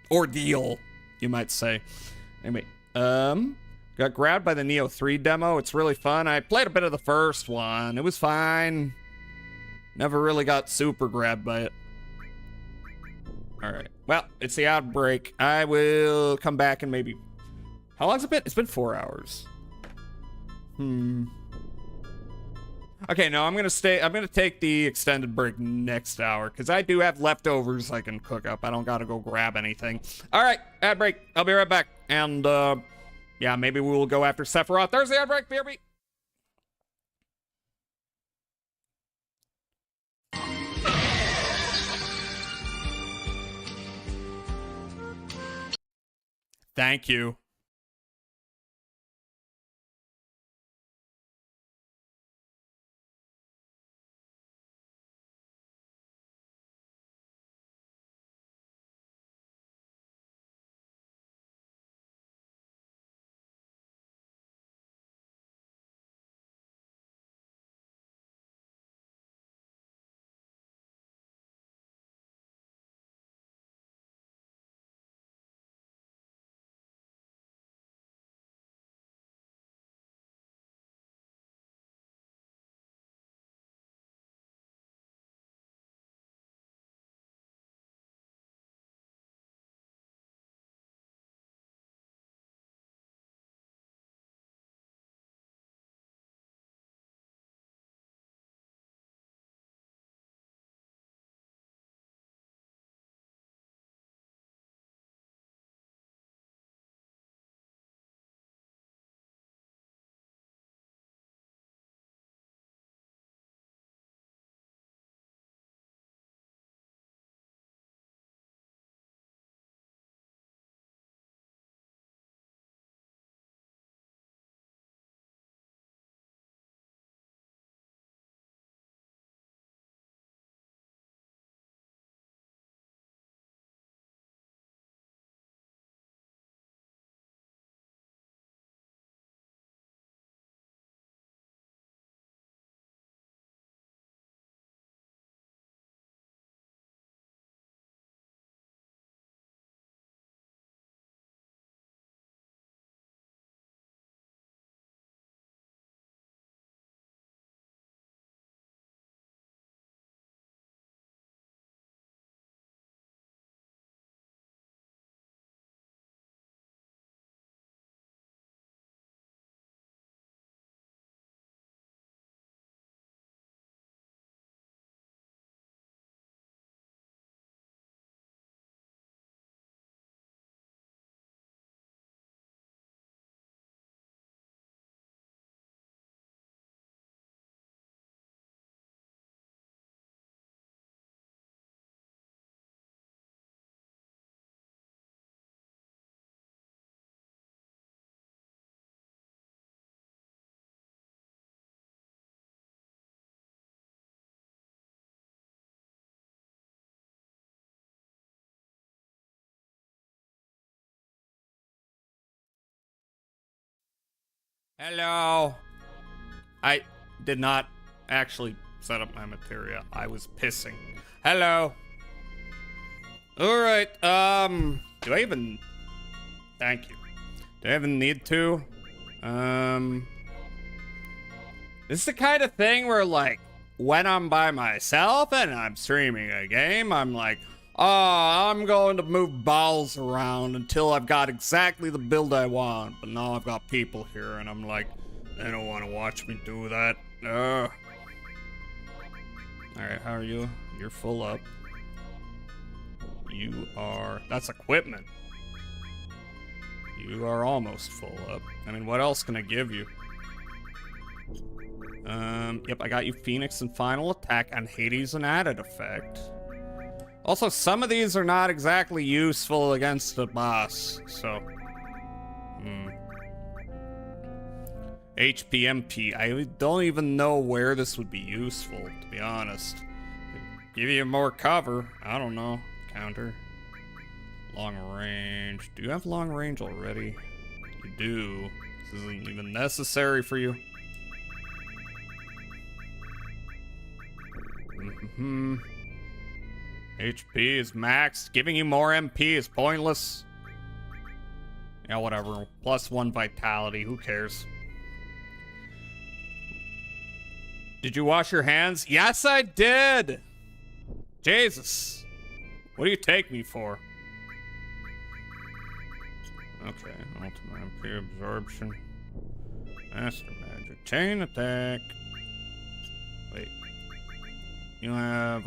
ordeal, you might say. Anyway, got grabbed by the Neo 3 demo. It's really fun. I played a bit of the first one. It was fine. Never really got super grabbed by it. Alright. Well, it's the outbreak. I will come back and maybe... How long's it been? It's been 4 hours. Okay, no, I'm gonna stay. I'm gonna take the extended break next hour, because I do have leftovers I can cook up. I don't gotta go grab anything. Alright, ad break. I'll be right back. And, yeah, maybe we will go after Sephiroth. There's the ad break, BRB. Thank you. Hello. I did not actually set up my materia. I was pissing. Hello. Alright, do I even... Thank you. Do I even need to? This is the kind of thing where, like, when I'm by myself and I'm streaming a game, I'm like, oh, I'm going to move balls around until I've got exactly the build I want. But now I've got people here and I'm like, they don't want to watch me do that. Alright, how are you? You're full up. You are... That's equipment. You are almost full up. I mean, what else can I give you? Yep, I got you Phoenix and Final Attack and Hades and Added Effect. Also, some of these are not exactly useful against the boss, so... HPMP. I don't even know where this would be useful, to be honest. Give you more cover. I don't know. Counter. Long range. Do you have long range already? You do. This isn't even necessary for you. HP is maxed. Giving you more MP is pointless. Yeah, whatever. +1 vitality. Who cares? Did you wash your hands? Yes, I did! Jesus. What do you take me for? Okay, ultimate MP absorption. Master magic. Chain attack. Wait. You have,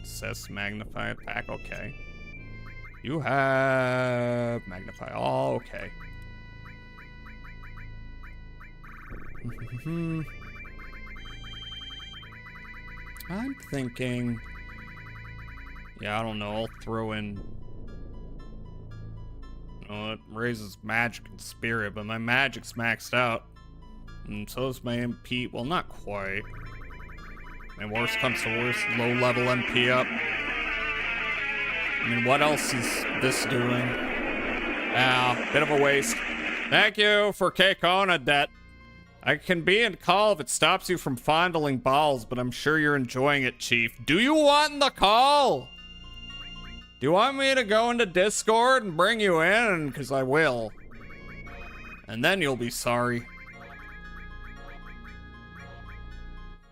Says magnify attack. Okay. You have magnify. Oh, okay. I'm thinking... Yeah, I don't know. I'll throw in... Oh, it raises magic and spirit, but my magic's maxed out. And so is my MP. Well, not quite. And worst comes to worst, low-level MP up. I mean, what else is this doing? Ah, bit of a waste. Thank you for Keikona debt. I can be in call if it stops you from fondling balls, but I'm sure you're enjoying it, Chief. Do you want the call? Do you want me to go into Discord and bring you in? Because I will. And then you'll be sorry.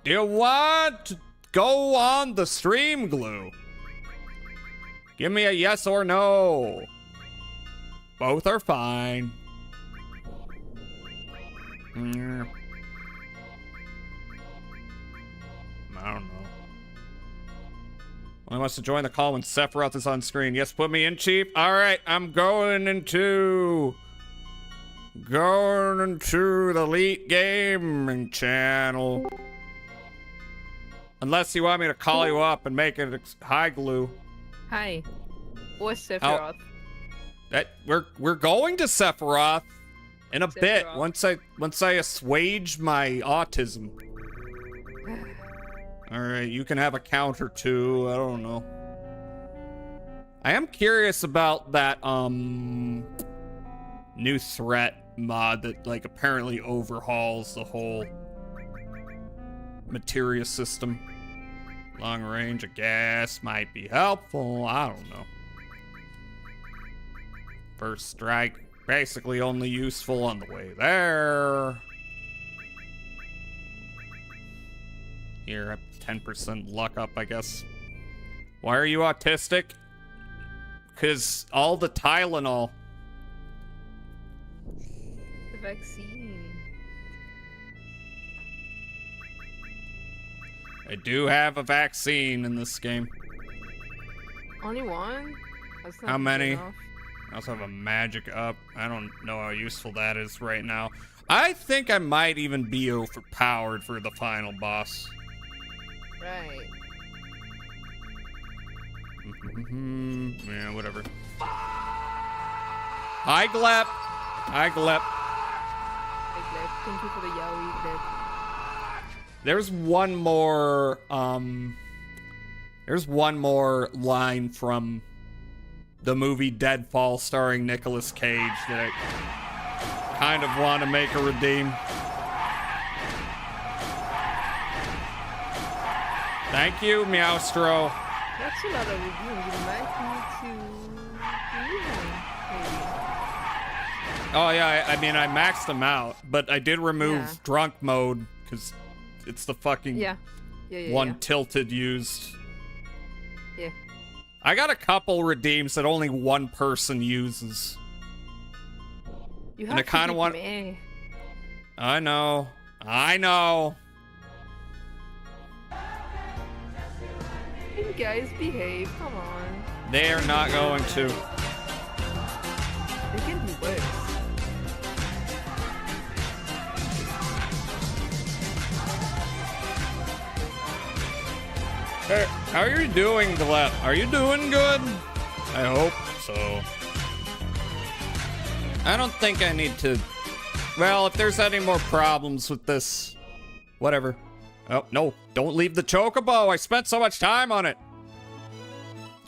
Do you want to go on the stream, Glue? Give me a yes or no. Both are fine. I don't know. Only wants to join the call when Sephiroth is on screen. Yes, put me in, Chief. All right, I'm going into the Elite Gaming channel. Unless you want me to call you up and make it hi, Glue. Hi. What's Sephiroth? We're going to Sephiroth in a bit. Sephiroth. Once I assuage my autism. All right, you can have a counter too. I don't know. I am curious about that new threat mod that like apparently overhauls the whole materia system. Long range of gas might be helpful. I don't know. First strike, basically only useful on the way there. Here, 10% luck up, I guess. Why are you autistic? Because all the Tylenol. The vaccine. I do have a vaccine in this game. Only one? That's not How many? enough. I also have a magic up. I don't know how useful that is right now. I think I might even be overpowered for the final boss. Right. Yeah, whatever. Hi, Glep. Hi, Glep. Thank you for the yaoi, Gleb. There's one more line from the movie Deadfall starring Nicolas Cage that I kind of want to make a redeem. Thank you, Meowstro. That's a lot of reviews. You might need to use them, maybe. Oh yeah, I mean I maxed them out, but I did remove drunk mode because it's the fucking one Tilted used. Yeah. I got a couple redeems that only one person uses. You And have I kinda to want- me. I know. You guys behave. Come on. They are not going to. They can do worse. Hey, how are you doing, Glenn? Are you doing good? I hope so. I don't think I need to... Well, if there's any more problems with this... Whatever. Oh, no. Don't leave the chocobo. I spent so much time on it.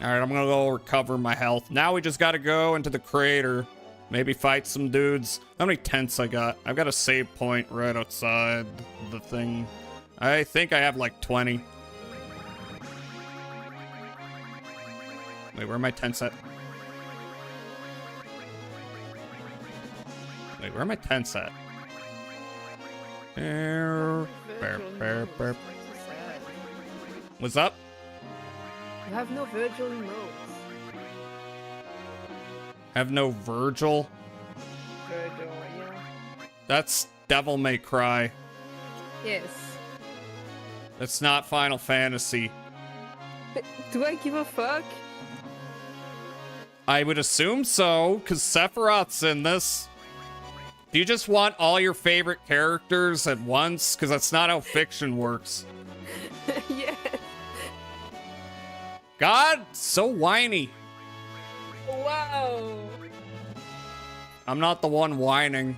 Alright, I'm gonna go recover my health. Now we just gotta go into the crater. Maybe fight some dudes. How many tents I got? I've got a save point right outside the thing. I think I have like 20. Wait, where are my tents at? Wait, where are my tents at? What's up? You have no Virgil emotes. Have no Virgil? Virgil, yeah. That's Devil May Cry. Yes. That's not Final Fantasy. But do I give a fuck? I would assume so, because Sephiroth's in this. Do you just want all your favorite characters at once? Because that's not how fiction works. Yes. God, so whiny. Wow. I'm not the one whining.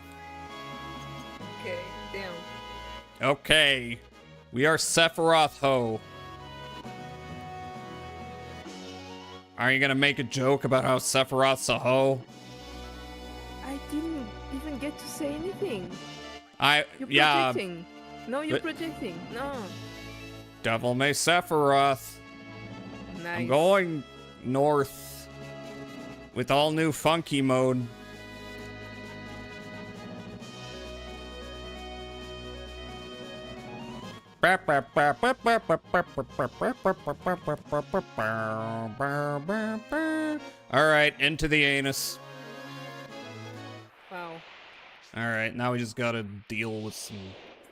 Okay, damn. Okay. We are Sephiroth Ho. Are you gonna make a joke about how Sephiroth's a hoe? I didn't even get to say anything. You're Yeah. projecting. No, you're but- projecting. No. Devil May Sephiroth. Nice. I'm going north with all new funky mode. Alright, into the anus. Wow. Alright, now we just gotta deal with some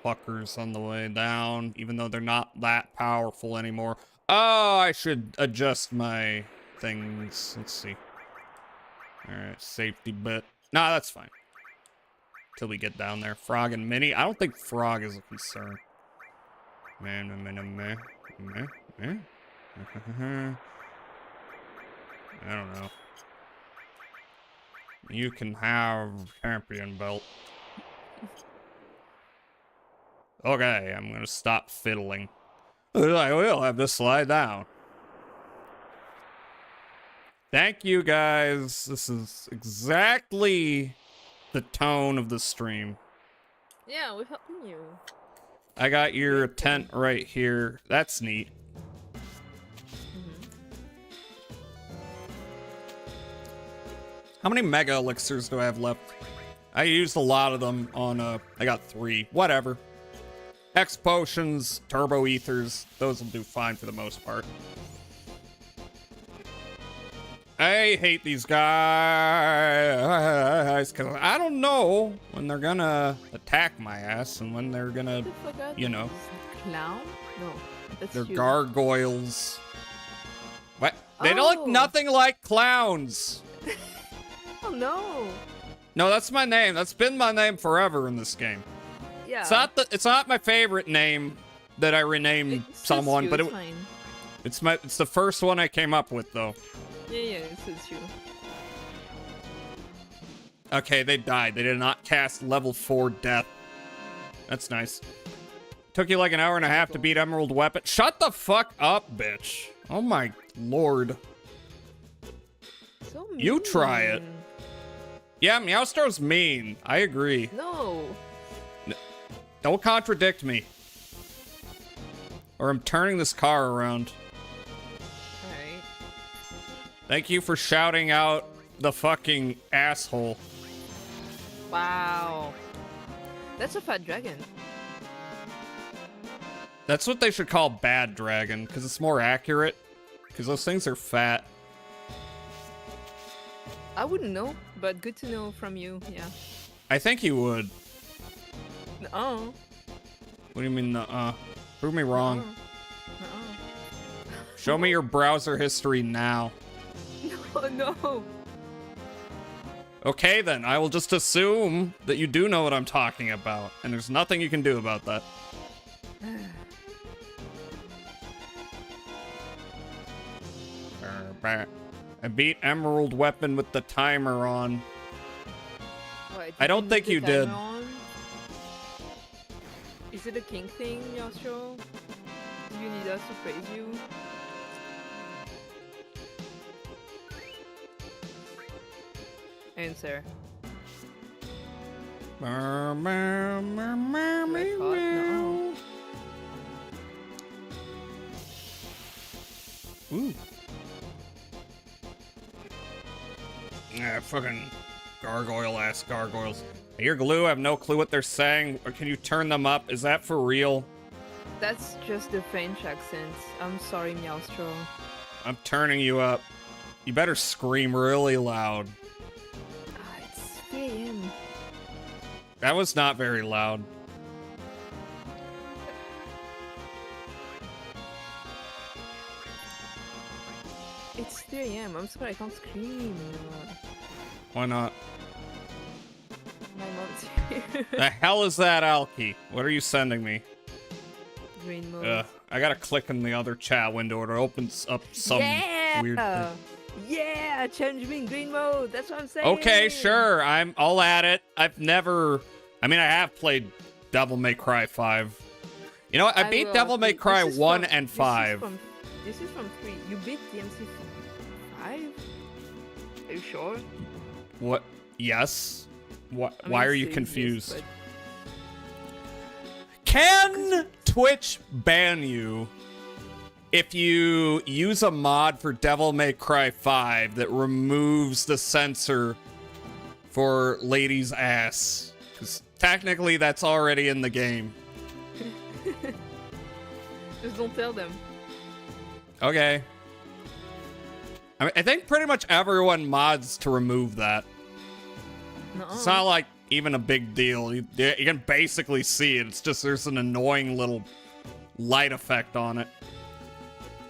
fuckers on the way down, even though they're not that powerful anymore. Oh, I should adjust my things. Let's see. Alright, safety bit. Nah, that's fine. Till we get down there. Frog and Minnie. I don't think Frog is a concern. I don't know. You can have champion belt. Okay, I'm gonna stop fiddling. I will have to slide down. Thank you guys. This is exactly the tone of the stream. Yeah, we're helping you. I got your tent right here. That's neat. How many mega elixirs do I have left? I used a lot of them on I got 3. Whatever. X potions, turbo ethers, those will do fine for the most part. I hate these guys because I don't know when they're gonna attack my ass and when they're gonna, you know. Clown? No, that's They're you. gargoyles. What? They don't look Oh. nothing like clowns. Oh no. No, that's my name. That's been my name forever in this game. Yeah. It's not my favorite name that I renamed It suits someone, you, but it's fine. it's the first one I came up with though. Yeah, it suits you. Okay, they died. They did not cast level 4 death. That's nice. Took you like an hour and a half to beat Emerald Weapon. Shut the fuck up, bitch. Oh my lord. So You try it. mean. Yeah, Meowstro's mean. I agree. No. Don't contradict me. Or I'm turning this car around. Alright. Thank you for shouting out the fucking asshole. Wow. That's a fat dragon. That's what they should call Bad Dragon, because it's more accurate. Because those things are fat. I wouldn't know, but good to know from you, yeah. I think you would. Oh. What do you mean, prove me wrong. Uh-uh. Show me your browser history now. No, no. Okay then, I will just assume that you do know what I'm talking about, and there's nothing you can do about that. I beat Emerald Weapon with the timer on. What, I don't can think put the you did. timer on? Is it a king thing, Yastro? Do you need us to praise you? Answer. Red hot? No. Ooh. Fucking gargoyle-ass gargoyles. I hear glue, I have no clue what they're saying. Or can you turn them up? Is that for real? That's just the French accent. I'm sorry, Meowstro. I'm turning you up. You better scream really loud. It's 3 a.m. That was not very loud. It's 3 a.m. I'm sorry, I can't scream. Why not? My mom's here. The hell is that, Alki? What are you sending me? Green mode. I gotta click in the other chat window. It opens up some weird thing. Yeah! Change me in green mode. That's what I'm saying. Okay, sure. I'll add it. I've never... I mean, I have played Devil May Cry 5. You know what? I beat Devil May Cry 1 and 5. This is from 3. You beat DMC 5? Are you sure? What? Yes. What? I mean, Why are you serious, confused? but- Can Twitch ban you if you use a mod for Devil May Cry 5 that removes the censor for ladies' ass? Because technically that's already in the game. Just don't tell them. Okay. I mean, I think pretty much everyone mods to remove that. No. It's not like even a big deal. You can basically see it. It's just there's an annoying little light effect on it.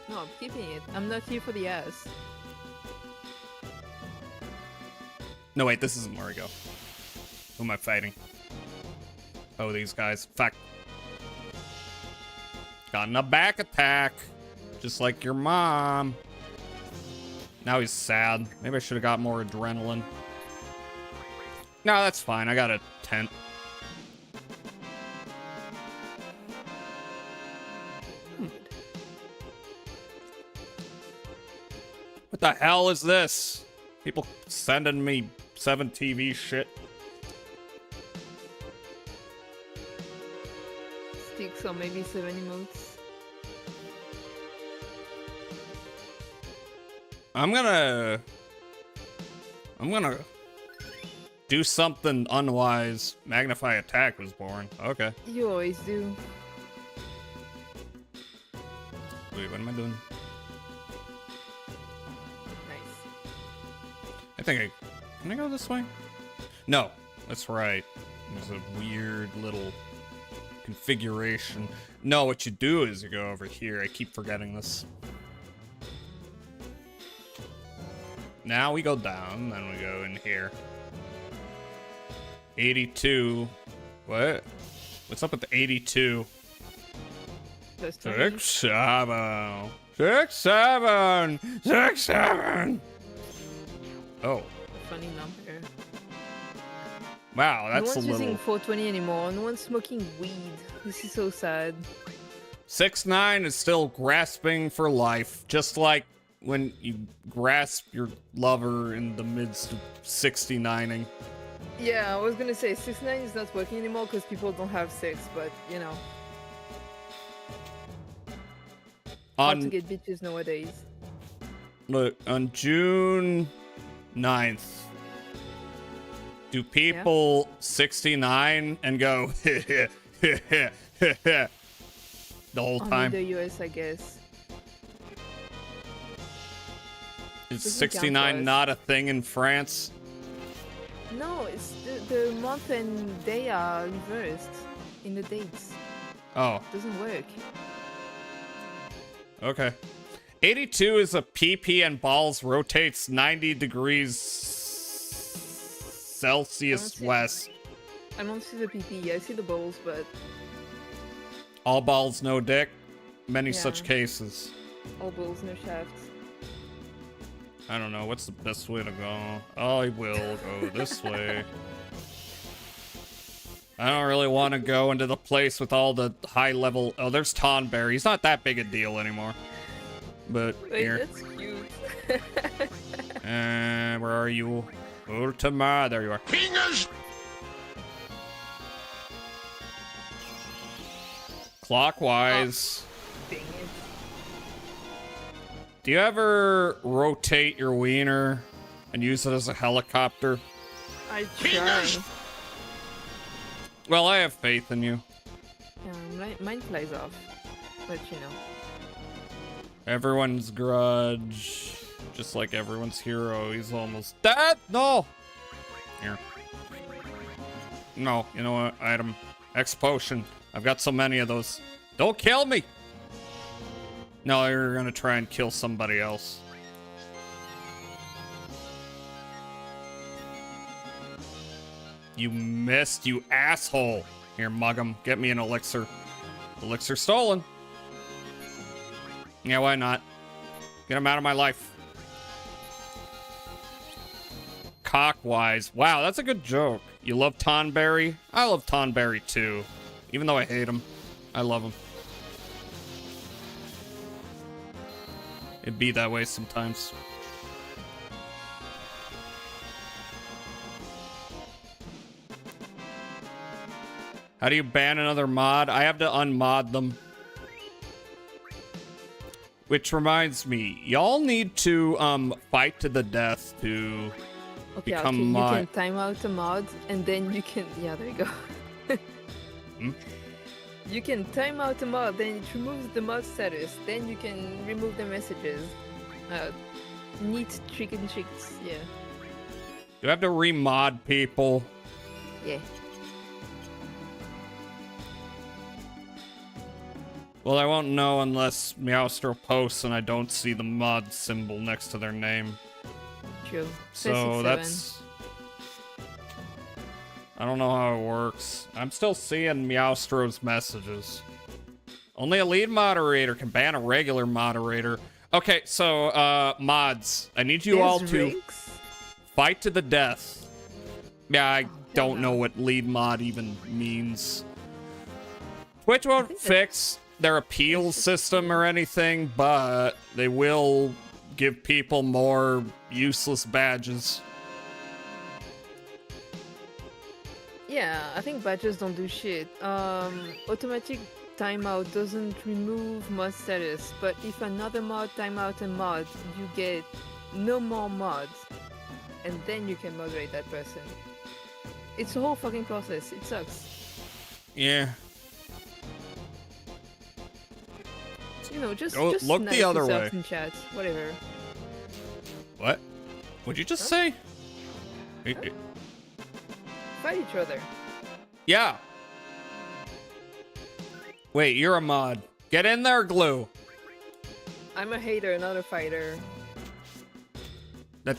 No, I'm keeping it. I'm not here for the ass. No, wait, this isn't where I go. Who am I fighting? Oh, these guys. Fuck. Gotten a back attack. Just like your mom. Now he's sad. Maybe I should have got more adrenaline. No, that's fine. I got a tent. What the hell is this? People sending me 7TV shit. Sticks or maybe 7 emotes. I'm gonna do something unwise. Magnify attack was boring. Okay. You always do. Wait, what am I doing? Nice. I think can I go this way? No, that's right. There's a weird little configuration. No, what you do is you go over here. I keep forgetting this. Now we go down, then we go in here. 82. What? What's up with the 82? Just 6, 7. 6, 7. 6, 7. Oh. funny number. Wow, that's no a one's little. using 420 anymore. No one's smoking weed. This is so sad. 6ix9ine is still grasping for life, just like when you grasp your lover in the midst of 69ing. Yeah, I was gonna say 6ix9ine is not working anymore because people don't have sex, but you know. Hard to get bitches nowadays. Look, on June 9th, do people 69 and go the whole time? Only the US, I guess. Is Doesn't 69 count not a thing in France? No, it's the month and day are reversed in the dates. Oh, Doesn't work. okay. 82 is a PP and balls rotates 90 degrees Celsius west. I don't see the PP. I see the balls, but All balls, no dick. Many Yeah. such cases. all balls, no shafts. I don't know. What's the best way to go? I will go this way. I don't really want to go into the place with all the high level. Oh, there's Tonberry. He's not that big a deal anymore. But Wait, here. that's cute. Where are you? Ultima. There you are. Fingers! Clockwise. Dang it. Do you ever rotate your wiener and use it as a helicopter? I try. Well, I have faith in you. Mine flies off. But you know. Everyone's grudge. Just like everyone's hero. He's almost dead. No! Here. No, you know what? Item. X potion. I've got so many of those. Don't kill me! No, you're gonna try and kill somebody else. You missed, you asshole. Here, mug him. Get me an elixir. Elixir stolen. Yeah, why not? Get him out of my life. Cockwise. Wow, that's a good joke. You love Tonberry? I love Tonberry too. Even though I hate him. I love him. It'd be that way sometimes. How do you ban another mod? I have to unmod them. Which reminds me, y'all need to fight to the death to become you mod. can time out a mod and then you can. Yeah, there you go. You can time out a mod, then it removes the mod status. Then you can remove the messages. Neat trick and tricks. Yeah. You have to remod people. Yeah. Well, I won't know unless Meowstro posts and I don't see the mod symbol next to their name. True. So that's... I don't know how it works. I'm still seeing Meowstro's messages. Only a lead moderator can ban a regular moderator. Okay, so, mods. I need you all to ranks? fight to the death. Yeah, I don't know what lead mod even means. Twitch won't fix their appeal system or anything, but they will give people more useless badges. Yeah, I think badges don't do shit. Automatic timeout doesn't remove mod status, but if another mod timeout a mod, you get no more mods, and then you can moderate that person. It's a whole fucking process. It sucks. Yeah. You know, just Go, just look snipe the other yourself way. in chat, whatever. What? What'd you just say? Fight each other. Yeah. Wait, you're a mod. Get in there, Glue. I'm a hater, not a fighter. That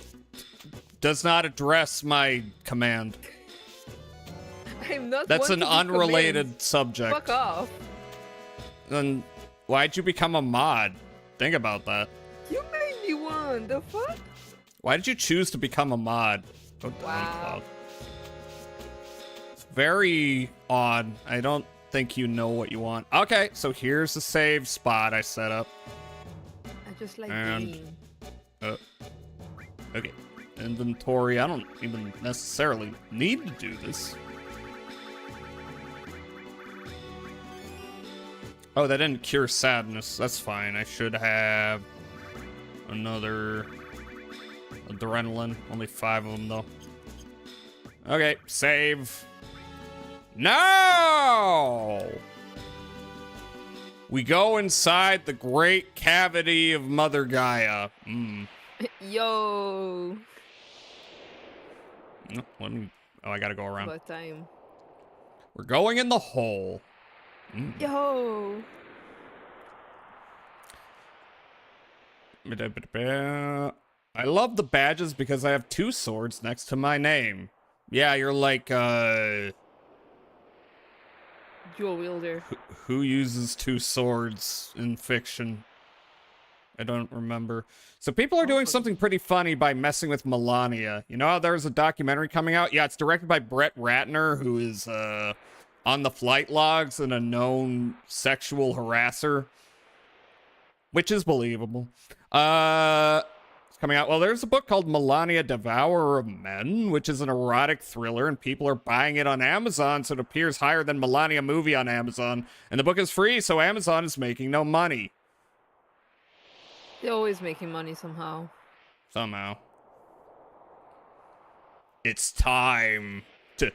does not address my command. I'm not. That's one an to be unrelated commend. subject. Fuck off. Then why'd you become a mod? Think about that. You made me one. The fuck? Why did you choose to become a mod? Go to Wow. SoundCloud. It's very odd. I don't think you know what you want. Okay, so here's the save spot I set up. I just like And- green. Okay. Inventory. I don't even necessarily need to do this. Oh, that didn't cure sadness. That's fine. I should have another adrenaline. Only 5 of them, though. Okay, save. No! We go inside the great cavity of Mother Gaia. Yo. Let me... Oh, I gotta go around. About time. We're going in the hole. Yo. I love the badges because I have 2 swords next to my name. Yeah, you're like, Dual wielder. who uses 2 swords in fiction? I don't remember. So people are doing something pretty funny by messing with Melania. You know how there's a documentary coming out? Yeah, it's directed by Brett Ratner, who is on the flight logs and a known sexual harasser, which is believable. It's coming out. Well, there's a book called Melania, Devourer of Men, which is an erotic thriller, and people are buying it on Amazon, so it appears higher than Melania movie on Amazon. And the book is free, so Amazon is making no money. They're always making money somehow. Somehow. It's time to...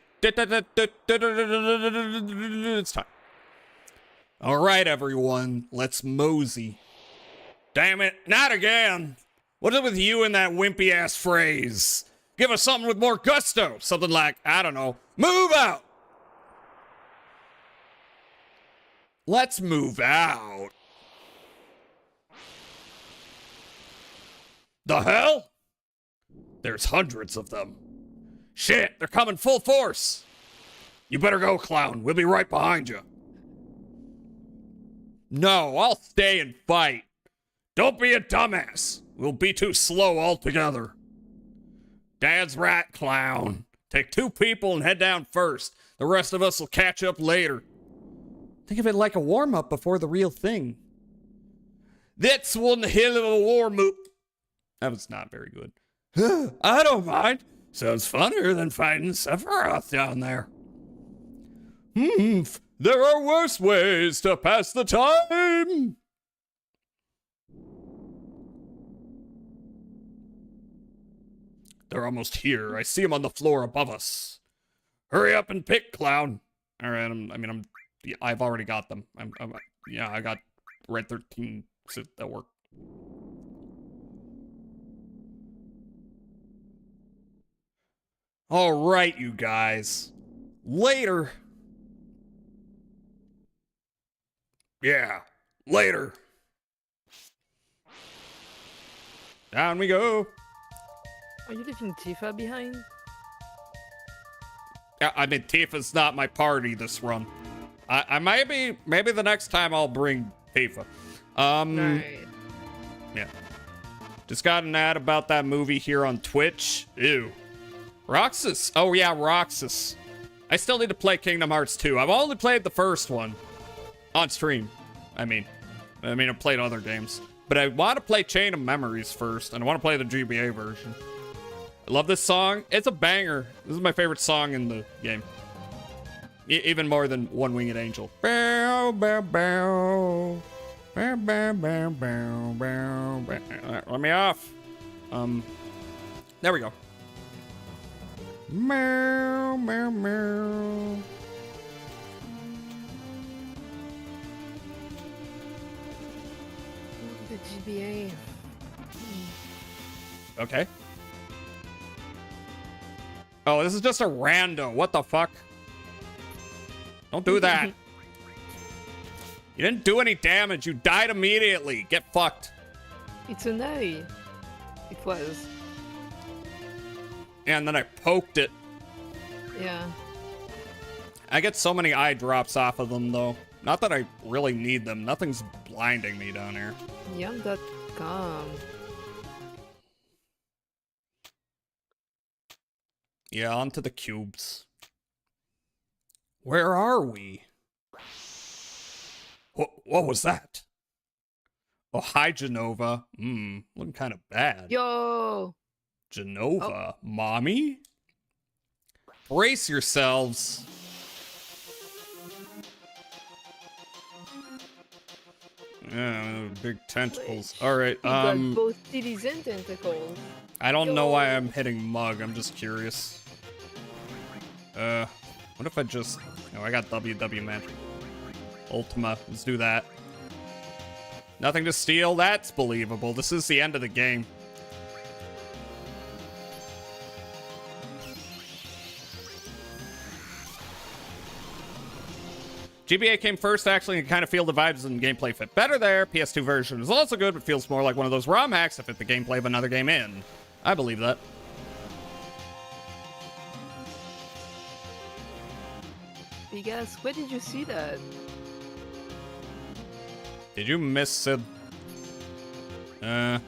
It's time. All right, everyone. Let's mosey. Damn it. Not again. What is it with you and that wimpy-ass phrase? Give us something with more gusto. Something like, I don't know, move out. Let's move out. The hell? There's hundreds of them. Shit, they're coming full force. You better go, clown. We'll be right behind you. No, I'll stay and fight. Don't be a dumbass. We'll be too slow altogether. Dad's right, clown. Take 2 people and head down first. The rest of us will catch up later. Think of it like a warm-up before the real thing. That's one hell of a warm-up. That was not very good. I don't mind. Sounds funnier than fighting Sephiroth down there. There are worse ways to pass the time. They're almost here. I see them on the floor above us. Hurry up and pick, clown. All right, I've already got them. I got red 13 suit that work. All right, you guys. Later. Yeah, later. Down we go. Are you leaving Tifa behind? Yeah, I mean, Tifa's not my party this run. I maybe the next time I'll bring Tifa. Right. Yeah. Just got an ad about that movie here on Twitch. Ew. Roxas. Oh yeah, Roxas. I still need to play Kingdom Hearts 2. I've only played the first one on stream. I've played other games, but I want to play Chain of Memories first, and I want to play the GBA version. I love this song. It's a banger. This is my favorite song in the game. Even more than One Winged Angel. Bow, bow, bow. Bow, bow, bow, bow, bow, bow. Let me off. There we go. Meow, meow, meow. The GBA. Okay. Oh, this is just a rando. What the fuck? Don't do that. You didn't do any damage. You died immediately. Get fucked. It's an eye. It was. And then I poked it. Yeah. I get so many eye drops off of them, though. Not that I really need them. Nothing's blinding me down here. Yum.com. Yeah, onto the cubes. Where are we? What was that? Oh, hi, Genova. Looking kind of bad. Yo! Genova, mommy? Brace yourselves. Yeah, big tentacles. All right. You got both titties and tentacles. I don't know why I'm hitting Mug. I'm just curious. What if I just... No, I got WW Magic. Ultima. Let's do that. Nothing to steal. That's believable. This is the end of the game. GBA came first, actually, and kind of feel the vibes and gameplay fit better there. PS2 version is also good, but feels more like one of those ROM hacks that fit the gameplay of another game in. I believe that. Big ass, where did you see that? Did you miss Sid? I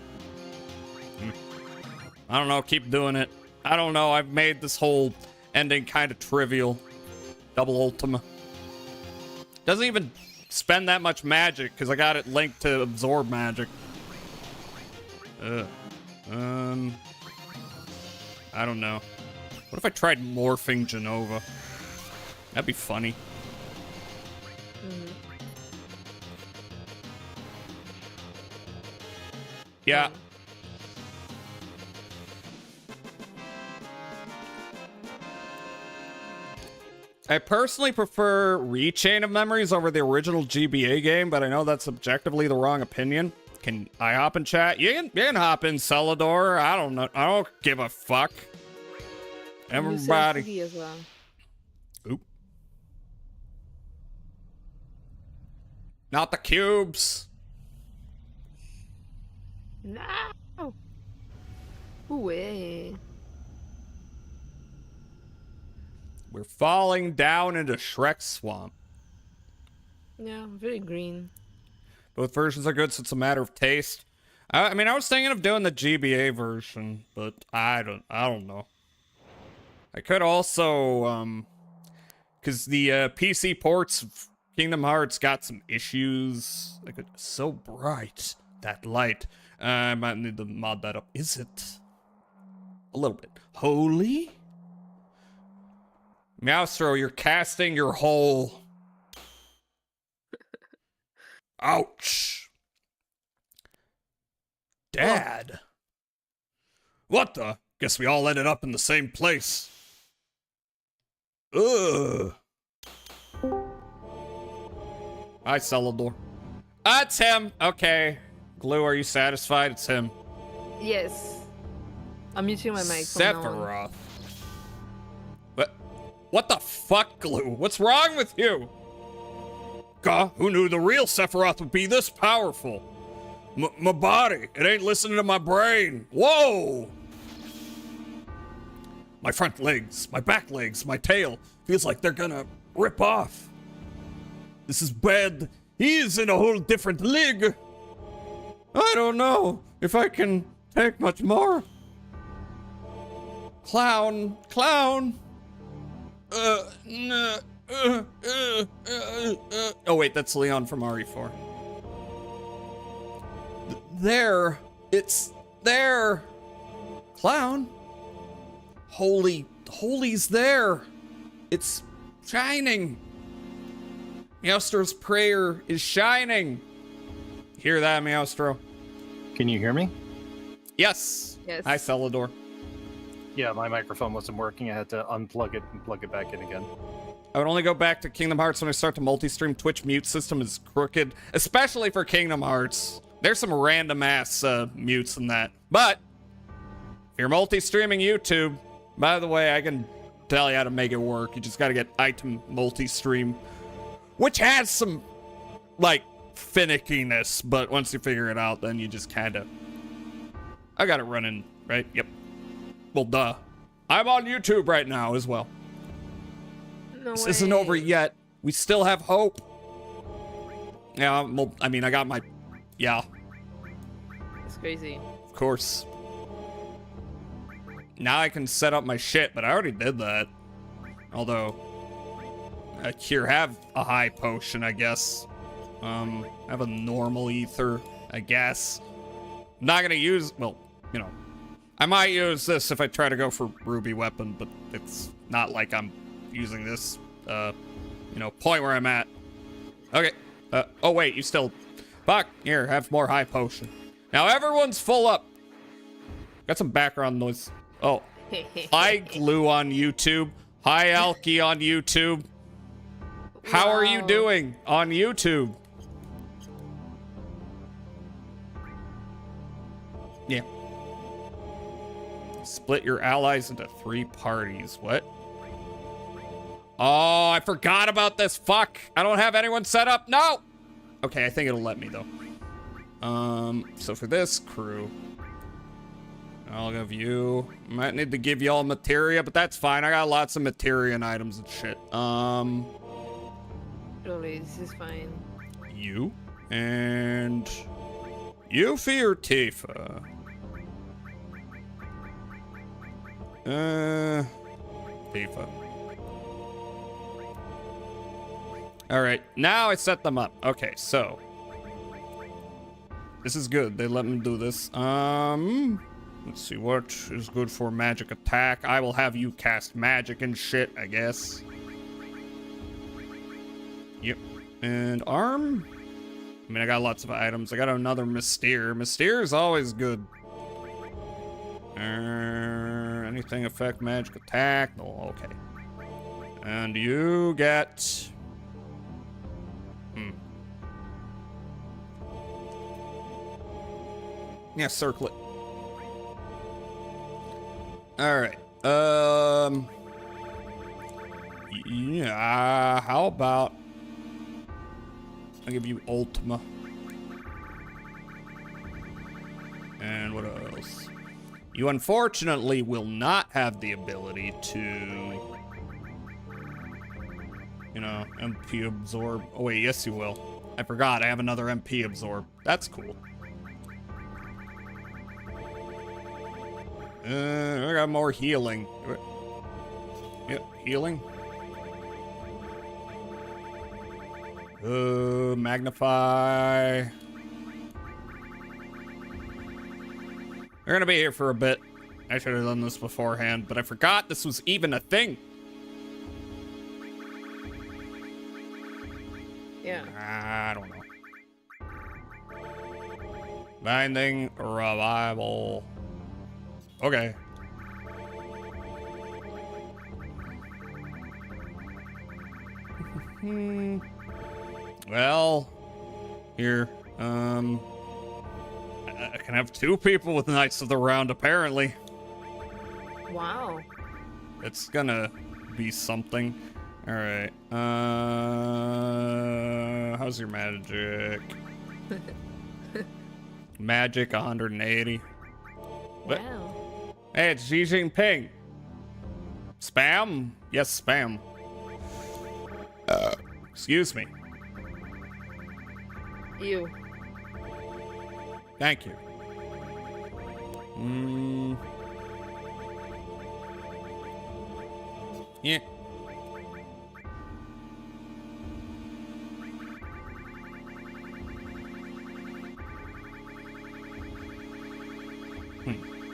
don't know. Keep doing it. I don't know. I've made this whole ending kind of trivial. Double Ultima. Doesn't even spend that much magic because I got it linked to absorb magic. I don't know. What if I tried morphing Genova? That'd be funny. Yeah. I personally prefer Rechain of Memories over the original GBA game, but I know that's objectively the wrong opinion. Can I hop in chat? You can hop in, Celador. I don't know. I don't give a fuck. Everybody. As well. Oop. Not the cubes. No. Way. We're falling down into Shrek's swamp. Yeah, very green. Both versions are good, so it's a matter of taste. I mean, I was thinking of doing the GBA version, but I don't know. I could also, because the PC ports of Kingdom Hearts got some issues. Like, it's so bright, that light. I might need to mod that up. Is it? A little bit. Holy? Meowstro, you're casting your whole... Ouch. Dad. What the? Guess we all ended up in the same place. Ugh. Hi, Celador. It's him. Okay. Glue, are you satisfied? It's him. Yes. I'm muting my mic. From now on. Sephiroth. What the fuck, Glue? What's wrong with you? Gah, who knew the real Sephiroth would be this powerful? My body, it ain't listening to my brain. Whoa! My front legs, my back legs, my tail feels like they're gonna rip off. This is bad. He's in a whole different league. I don't know if I can take much more. Clown. Oh wait, that's Leon from RE4. There, it's there. Clown. Holy's there. It's shining. Meowstro's prayer is shining. Hear that, Meowstro? Can you hear me? Yes. Yes. Hi, Celador. Yeah, my microphone wasn't working. I had to unplug it and plug it back in again. I would only go back to Kingdom Hearts when I start the multi-stream. Twitch mute system is crooked, especially for Kingdom Hearts. There's some random ass mutes in that. But if you're multi-streaming YouTube, by the way, I can tell you how to make it work. You just got to get item multi-stream, which has some like finickiness, but once you figure it out, then you just kind of... I got it running, right? Yep. Well, duh. I'm on YouTube right now as well. No This way. isn't over yet. We still have hope. Yeah, well, I mean, I got my... Yeah, It's crazy. of course. Now I can set up my shit, but I already did that. Although, here, have a high potion, I guess. Have a normal ether, I guess. I'm not gonna use... Well, you know... I might use this if I try to go for ruby weapon, but it's not like I'm using this, point where I'm at. Okay. Oh wait, you still... Fuck, here, have more high potion. Now everyone's full up. Got some background noise. Oh. Hi, Glue on YouTube. Hi, Alki on YouTube. How are you Wow. doing on YouTube? Yeah. Split your allies into 3 parties. What? Oh, I forgot about this. Fuck. I don't have anyone set up. No. Okay, I think it'll let me though. So for this crew, I'll give you... Might need to give y'all materia, but that's fine. I got lots of materia and items and shit. Really, this is fine. You and Yuffie or Tifa? Tifa. Alright, now I set them up. Okay, so. This is good. They let me do this. Let's see what is good for magic attack. I will have you cast magic and shit, I guess. Yep. And arm? I mean, I got lots of items. I got another Mystere. Mystere is always good. Anything affect magic attack? No, okay. And you get... Yeah, circle it. Alright. Yeah, how about... I'll give you Ultima. And what else? You unfortunately will not have the ability to... You know, MP absorb. Oh wait, yes you will. I forgot, I have another MP absorb. That's cool. I got more healing. Yep, healing. Magnify. We're gonna be here for a bit. I should have done this beforehand, but I forgot this was even a thing. Yeah. I don't know. Binding revival. Okay. Well, here, I can have 2 people with Knights of the Round, apparently. Wow. It's gonna be something. Alright, how's your magic? Magic 180. What? Wow. Hey, it's Xi Jinping. Spam? Yes, spam. Excuse me. You. Thank you. Yeah.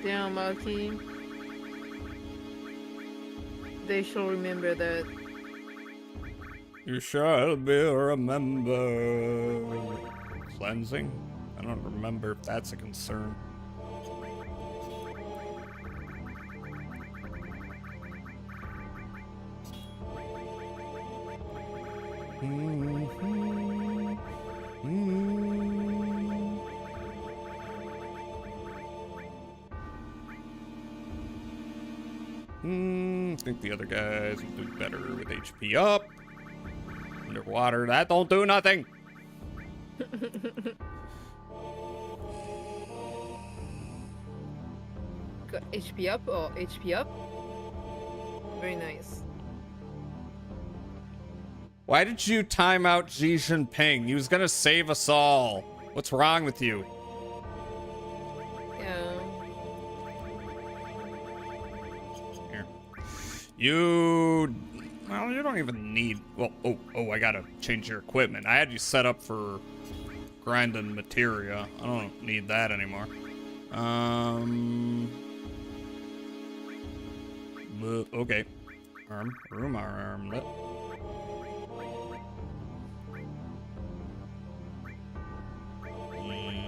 Damn, Maki. They shall remember that. You shall be remembered. Cleansing? I don't remember if that's a concern. I think the other guys will do better with HP up. Underwater, that don't do nothing. Got HP up or HP up? Very nice. Why did you time out Xi Jinping? He was gonna save us all. What's wrong with you? Yeah. Here. Well, you don't even need... Well, oh, I gotta change your equipment. I had you set up for grinding materia. I don't need that anymore. Okay. Armlet.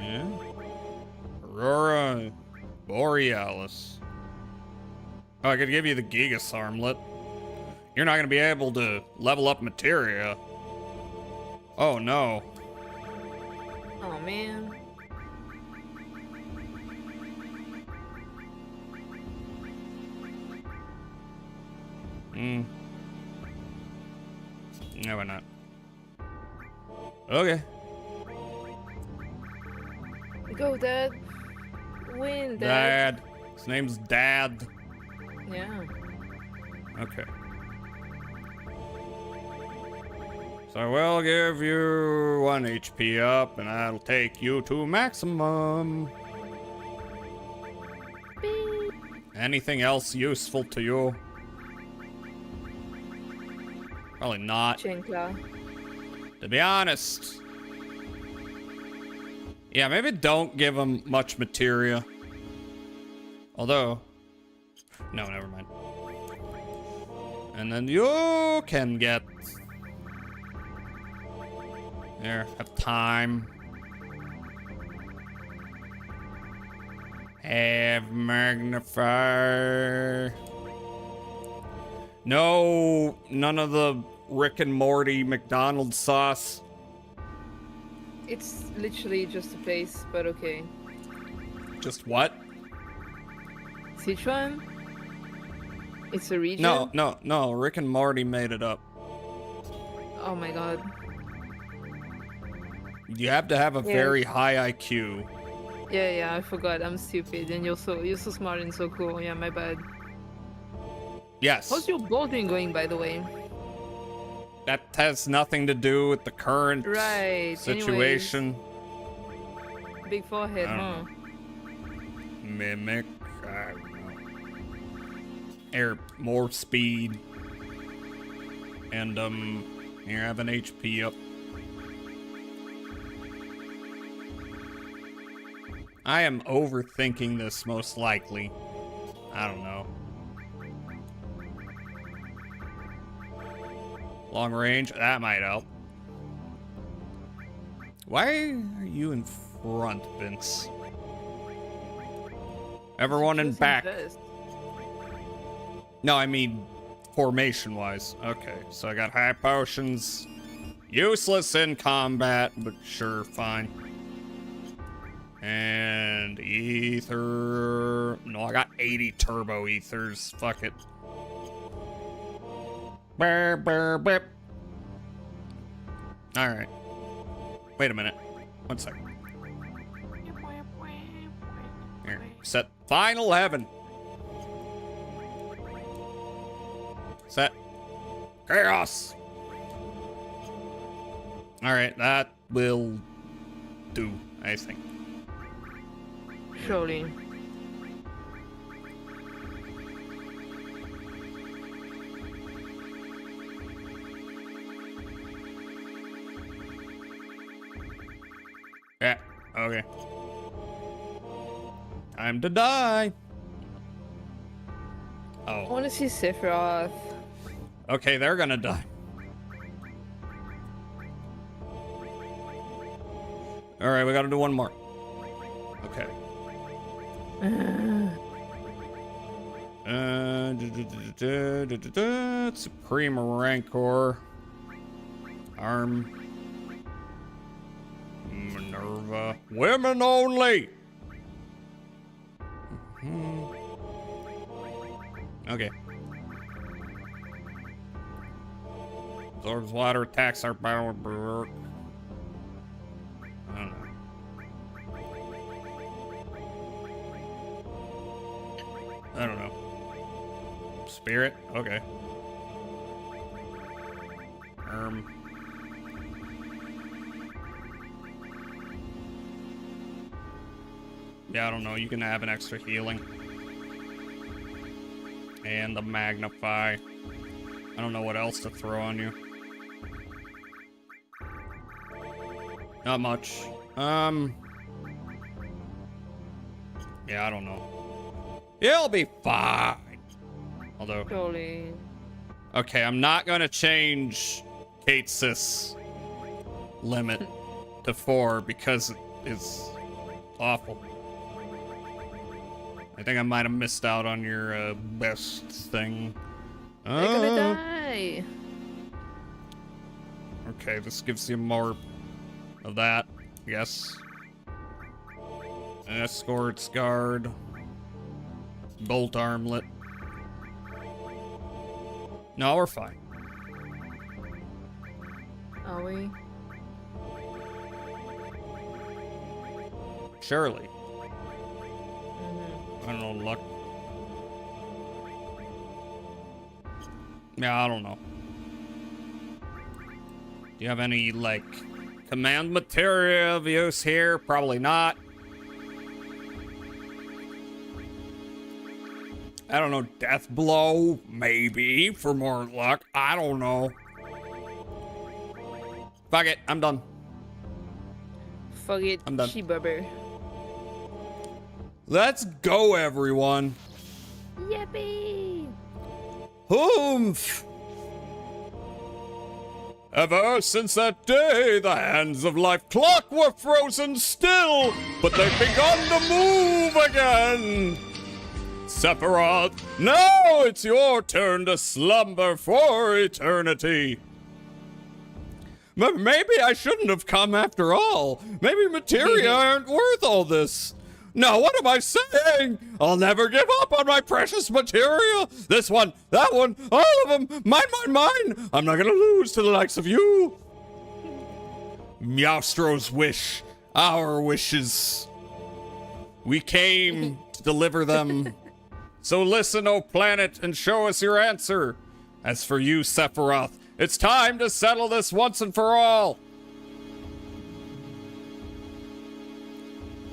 Yeah. Aurora Borealis. Oh, I could give you the Gigas armlet. You're not gonna be able to level up materia. Oh no. Oh man. No, why not? Okay. Go, Dad. Win, Dad. Dad. His name's Dad. Yeah. Okay. So we'll give you 1 HP up, and that'll take you to maximum. Anything else useful to you? Probably not. Chancla. To be honest. Yeah, maybe don't give him much materia. Although... No, never mind. And then you can get... There, have time. Have magnifier. No, none of the Rick and Morty McDonald's sauce. It's literally just a place, but okay. Just what? Sichuan? It's a region? No. Rick and Morty made it up. Oh my god. You have to have a very high IQ. Yeah, I forgot. I'm stupid, and you're so smart and so cool. Yeah, my bad. Yes. How's your bouldering going, by the way? That has nothing to do with the current situation. Anyways, big forehead, huh? Mimic. I don't know. Air more speed. And here, have an HP up. I am overthinking this most likely. I don't know. Long range, that might help. Why are you in front, Vince? Everyone in back. No, I mean formation-wise. Okay, so I got high potions. Useless in combat, but sure, fine. And ether. No, I got 80 turbo ethers. Fuck it. Burr, burr, burp. Alright. Wait a minute. 1 second. Here. Set. Final heaven. Set. Chaos. Alright, that will do, I think. Surely. Yeah, okay. Time to die. I Oh. want to see Sephiroth. Okay, they're gonna die. Alright, we gotta do one more. Okay. Supreme Rancor. Arm. Minerva. Women only! Okay. Absorbs water, attacks our battle. I don't know. I don't know. Spirit? Okay. Yeah, I don't know. You can have an extra healing. And the magnify. I don't know what else to throw on you. Not much. Yeah, I don't know. It'll be fine. Although, Surely. okay, I'm not gonna change Kate's limit to 4 because it's awful. I think I might have missed out on your best thing. They're gonna die. Okay, this gives you more of that, I guess. Escorts guard. Bolt armlet. No, we're fine. Are we? Surely. I don't know, luck. Yeah, I don't know. Do you have any, like, command materia of use here? Probably not. I don't know, death blow? Maybe, for more luck. I don't know. Fuck it, I'm done. Fuck it, I'm done. Shibubber. Let's go, everyone. Yippee! Oomph! Ever since that day, the hands of life clock were frozen still, but they've begun to move again. Sephiroth, now it's your turn to slumber for eternity. Maybe I shouldn't have come after all. Maybe materia aren't worth all this. No, what am I saying? I'll never give up on my precious materia. This one, that one, all of them. Mine, mine, mine. I'm not gonna lose to the likes of you. Meowstro's wish. Our wishes. We came to deliver them. So listen, O planet, and show us your answer. As for you, Sephiroth, it's time to settle this once and for all.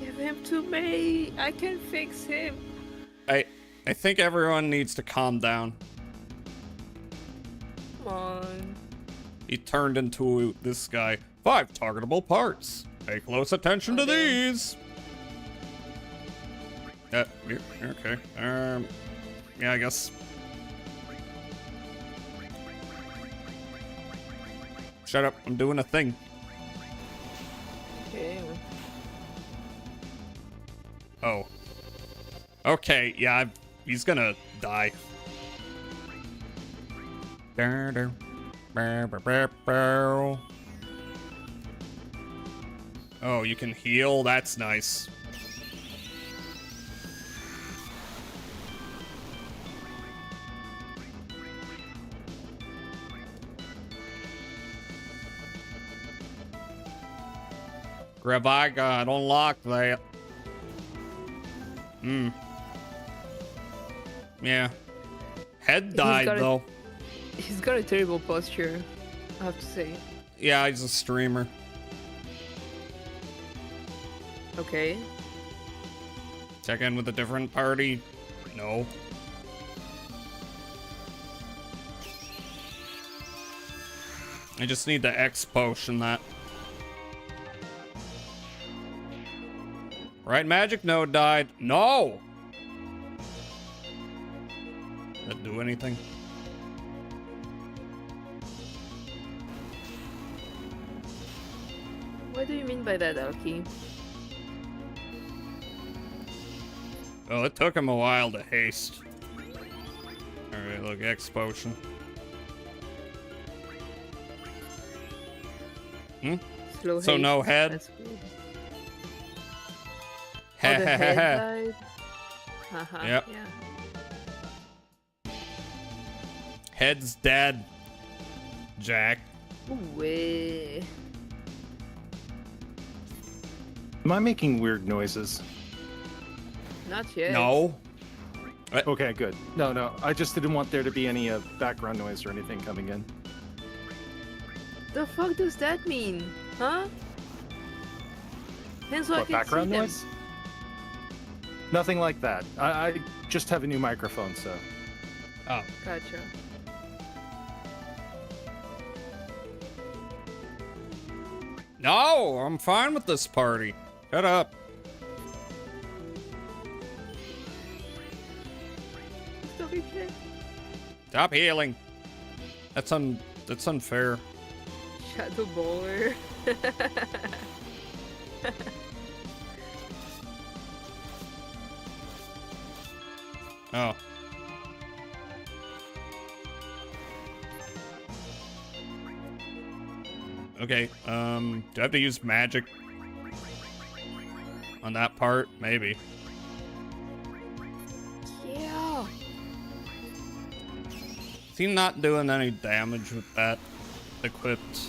Give him to me. I can fix him. I think everyone needs to calm down. Come on. He turned into this guy. 5 targetable parts. Pay close attention to these. Okay. Yeah, I guess. Shut up, I'm doing a thing. Okay. Oh. Okay, yeah, he's gonna die. Oh, you can heal? That's nice. Gravaga, unlock that. Yeah. Head died, though. He's got a terrible posture, I have to say. Yeah, he's a streamer. Okay. Check in with a different party? No. I just need the X potion that. Right, magic node died. No! Did that do anything? What do you mean by that, Alki? Well, it took him a while to haste. Alright, look, X potion. Slow So haste. no head? That's weird. Oh, the head died? Haha, Yep. Yeah. Head's dead. Jack. Ooh, eh. Am I making weird noises? Not yet. No. Okay, good. No, I just didn't want there to be any background noise or anything coming in. The fuck does that mean? Huh? Hands so I What, can background see them. noise? Nothing like that. I just have a new microphone, so. Oh. Gotcha. No, I'm fine with this party. Shut up. Stop it, shit. Stop healing. That's unfair. Shadow Baller. Oh. Okay, do I have to use magic on that part? Maybe. Yeah. Is he not doing any damage with that equipped?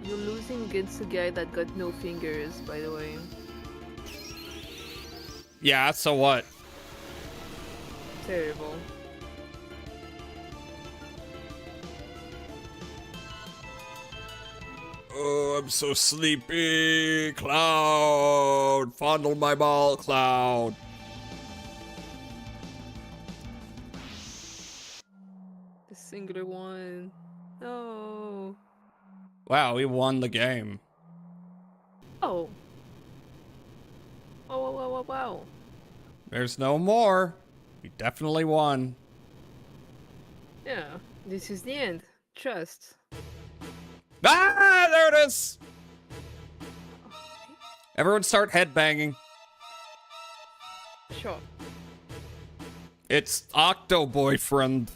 You're losing against a guy that got no fingers, by the way. Yeah, so what? Terrible. Oh, I'm so sleepy. Cloud. Fondle my ball, Cloud. The singular one. No. Wow, we won the game. Oh. Oh, wow, wow, wow. There's no more. We definitely won. Yeah, this is the end. Trust. Ah, there it is. Everyone start headbanging. Sure. It's Octo Boyfriend.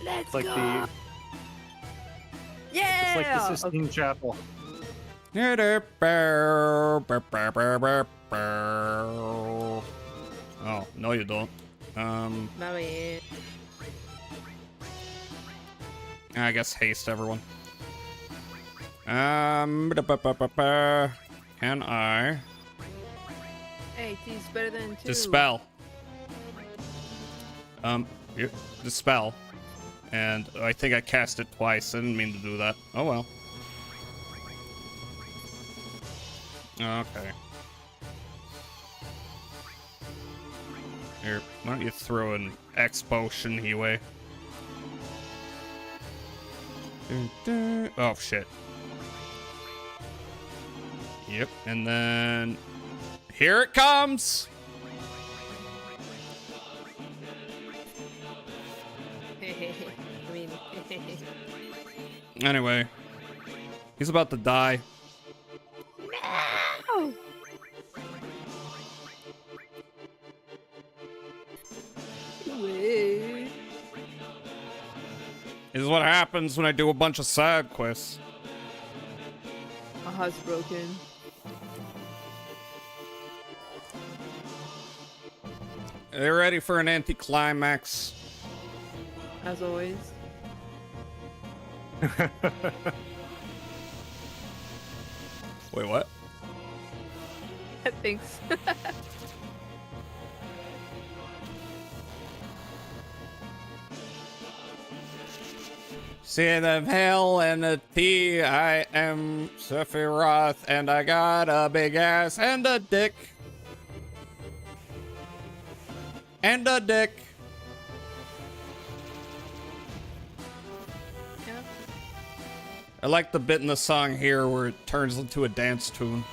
Let's It's like go. the Yeah. it's like the Sistine Chapel. Oh, no you don't. Marie. I guess haste everyone. Can I 8 is better than 2. dispel? Dispel. And I think I cast it twice. I didn't mean to do that. Oh well. Okay. Here, why don't you throw an X potion, Hiway? Oh shit. Yep, and then here it comes. I mean, Anyway, he's about to die. no! Wait. This is what happens when I do a bunch of side quests. My heart's broken. They're ready for an anticlimax. As always. Wait, what? Thanks. Sin of hell and a T. I am Sephiroth, and I got a big ass and a dick. And a dick. Yeah. I like the bit in the song here where it turns into a dance tune.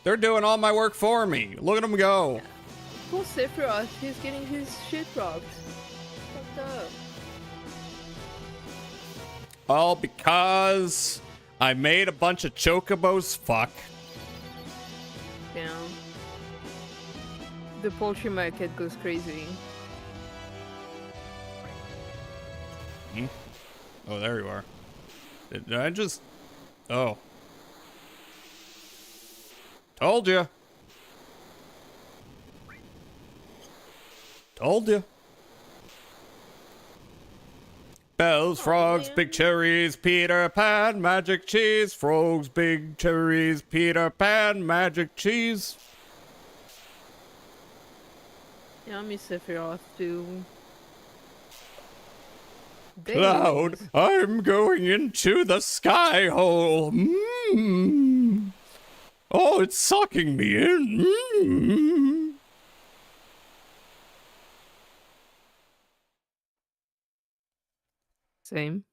They're doing all my work for me. Look at them go. Poor Sephiroth, he's getting his shit rocked. Fucked up. All because I made a bunch of chocobos fuck. Down. The poultry market goes crazy. Oh, there you are. Did I just... Oh. Told you. Told you. Bells, frogs, man. big cherries, Peter Pan, magic cheese. Frogs, big cherries, Peter Pan, magic cheese. Yeah, I miss Sephiroth too. Cloud, I'm going into the sky hole. Mm. Oh, it's sucking me in. Mm. Same.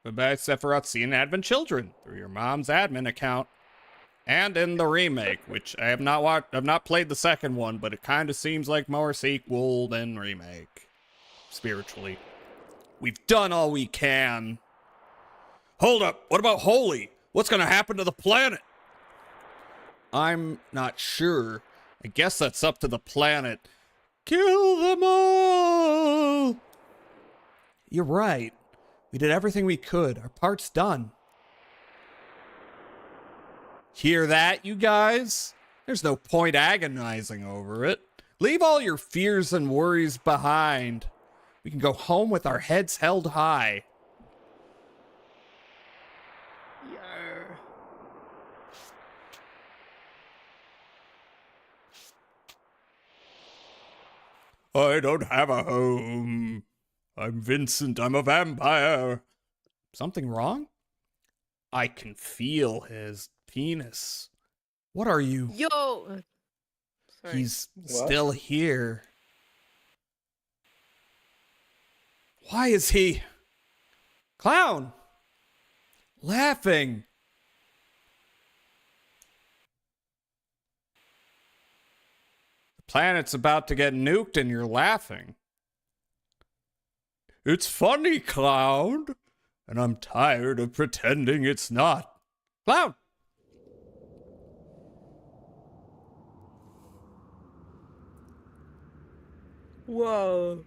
Goodbye, Sephiroth, seen Advent Children through your mom's admin account. And in the remake, which I have not watched, I've not played the second one, but it kind of seems like more sequel than remake. Spiritually. We've done all we can. Hold up, what about Holy? What's gonna happen to the planet? I'm not sure. I guess that's up to the planet. Kill them all! You're right. We did everything we could. Our part's done. Hear that, you guys? There's no point agonizing over it. Leave all your fears and worries behind. We can go home with our heads held high. Yarr. I don't have a home. I'm Vincent. I'm a vampire. Something wrong? I can feel his penis. What are you? Yo! Sorry. He's still here. Why is he... Clown! Laughing! The planet's about to get nuked and you're laughing. It's funny, Clown. And I'm tired of pretending it's not. Clown! Whoa.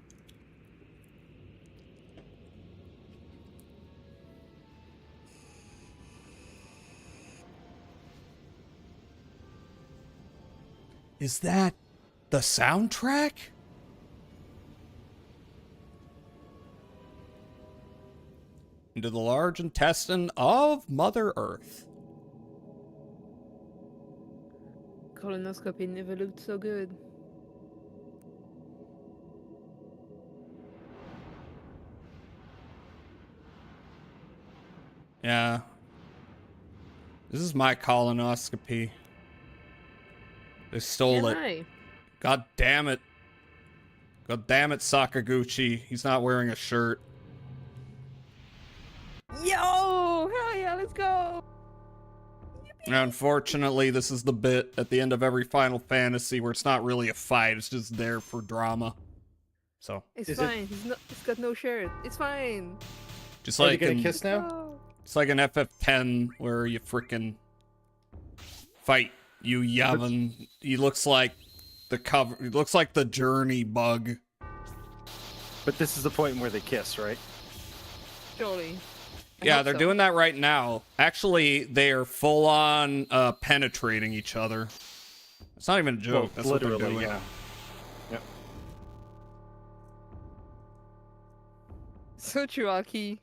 Is that the soundtrack? Into the large intestine of Mother Earth. Colonoscopy never looked so good. Yeah. This is my colonoscopy. They stole it. Hi. God damn it. God damn it, Sakaguchi. He's not wearing a shirt. Yo! Hell yeah, let's go! Unfortunately, this is the bit at the end of every Final Fantasy where it's not really a fight, it's just there for drama. So, It's Is fine. He's got no shirt. It's fine. just Are you like gonna in, kiss now? Oh. it's like an FF10 where you frickin' fight Yu Yavin. He looks like the cover, he looks like the Journey bug. But this is the point where they kiss, right? Surely. I Yeah, hope they're so. doing that right now. Actually, they are full on penetrating each other. It's not even a joke. Well, That's what they're literally, doing. yeah. Yep. So true, Aki.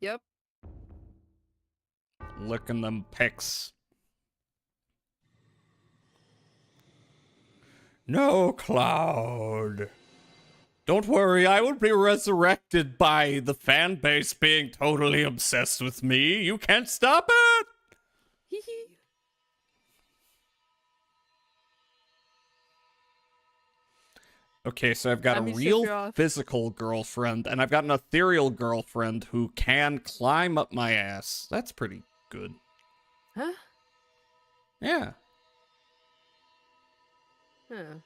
Yep. Licking them pics. No, Cloud. Don't worry, I will be resurrected by the fan base being totally obsessed with me. You can't stop it! Hee hee. Okay, so I've got I a miss real Sephiroth. physical girlfriend, and I've got an ethereal girlfriend who can climb up my ass. That's pretty good. Huh? Yeah. Huh.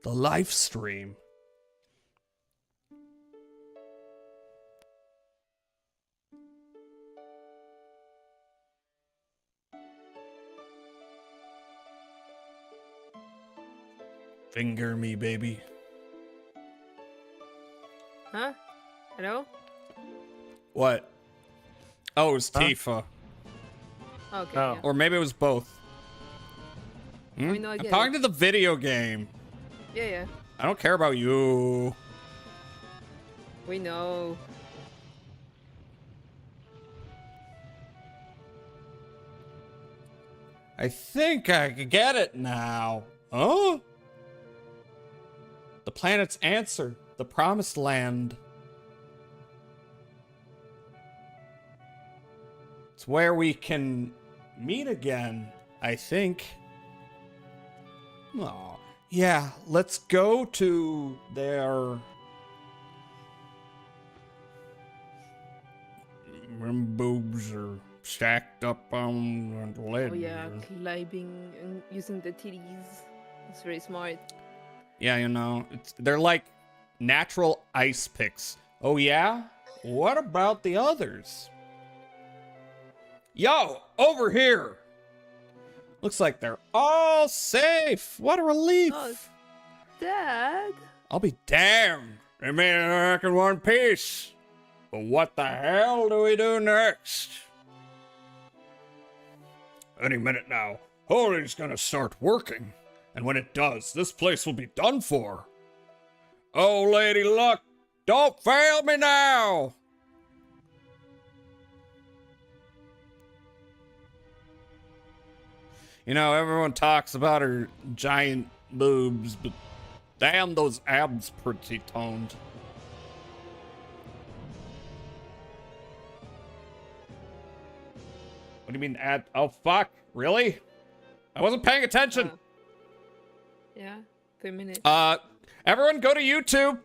The live stream. Finger me, baby. Huh? Hello? What? Oh, it was Huh? Tifa. Okay. Oh. Yeah. Or maybe it was both. Hmm? We know I I'm get talking it. to the video game. Yeah. I don't care about you. We know. I think I can get it now. Huh? The planet's answer. The promised land. It's where we can meet again, I think. Oh, yeah, let's go to their... Them boobs are stacked up on the ledge. Oh yeah, climbing and using the titties. It's very smart. Yeah, you know, they're like natural ice picks. Oh yeah? What about the others? Yo, over here! Looks like they're all safe. What a relief. Oh, Dad? I'll be damned. They made it back in one piece. But what the hell do we do next? Any minute now, Holy's gonna start working. And when it does, this place will be done for. Oh, Lady Luck, don't fail me now! You know, everyone talks about her giant boobs, but damn, those abs pretty toned. What do you mean ad? Oh, fuck. Really? I wasn't paying attention. Yeah, 3 minutes. Everyone go to YouTube.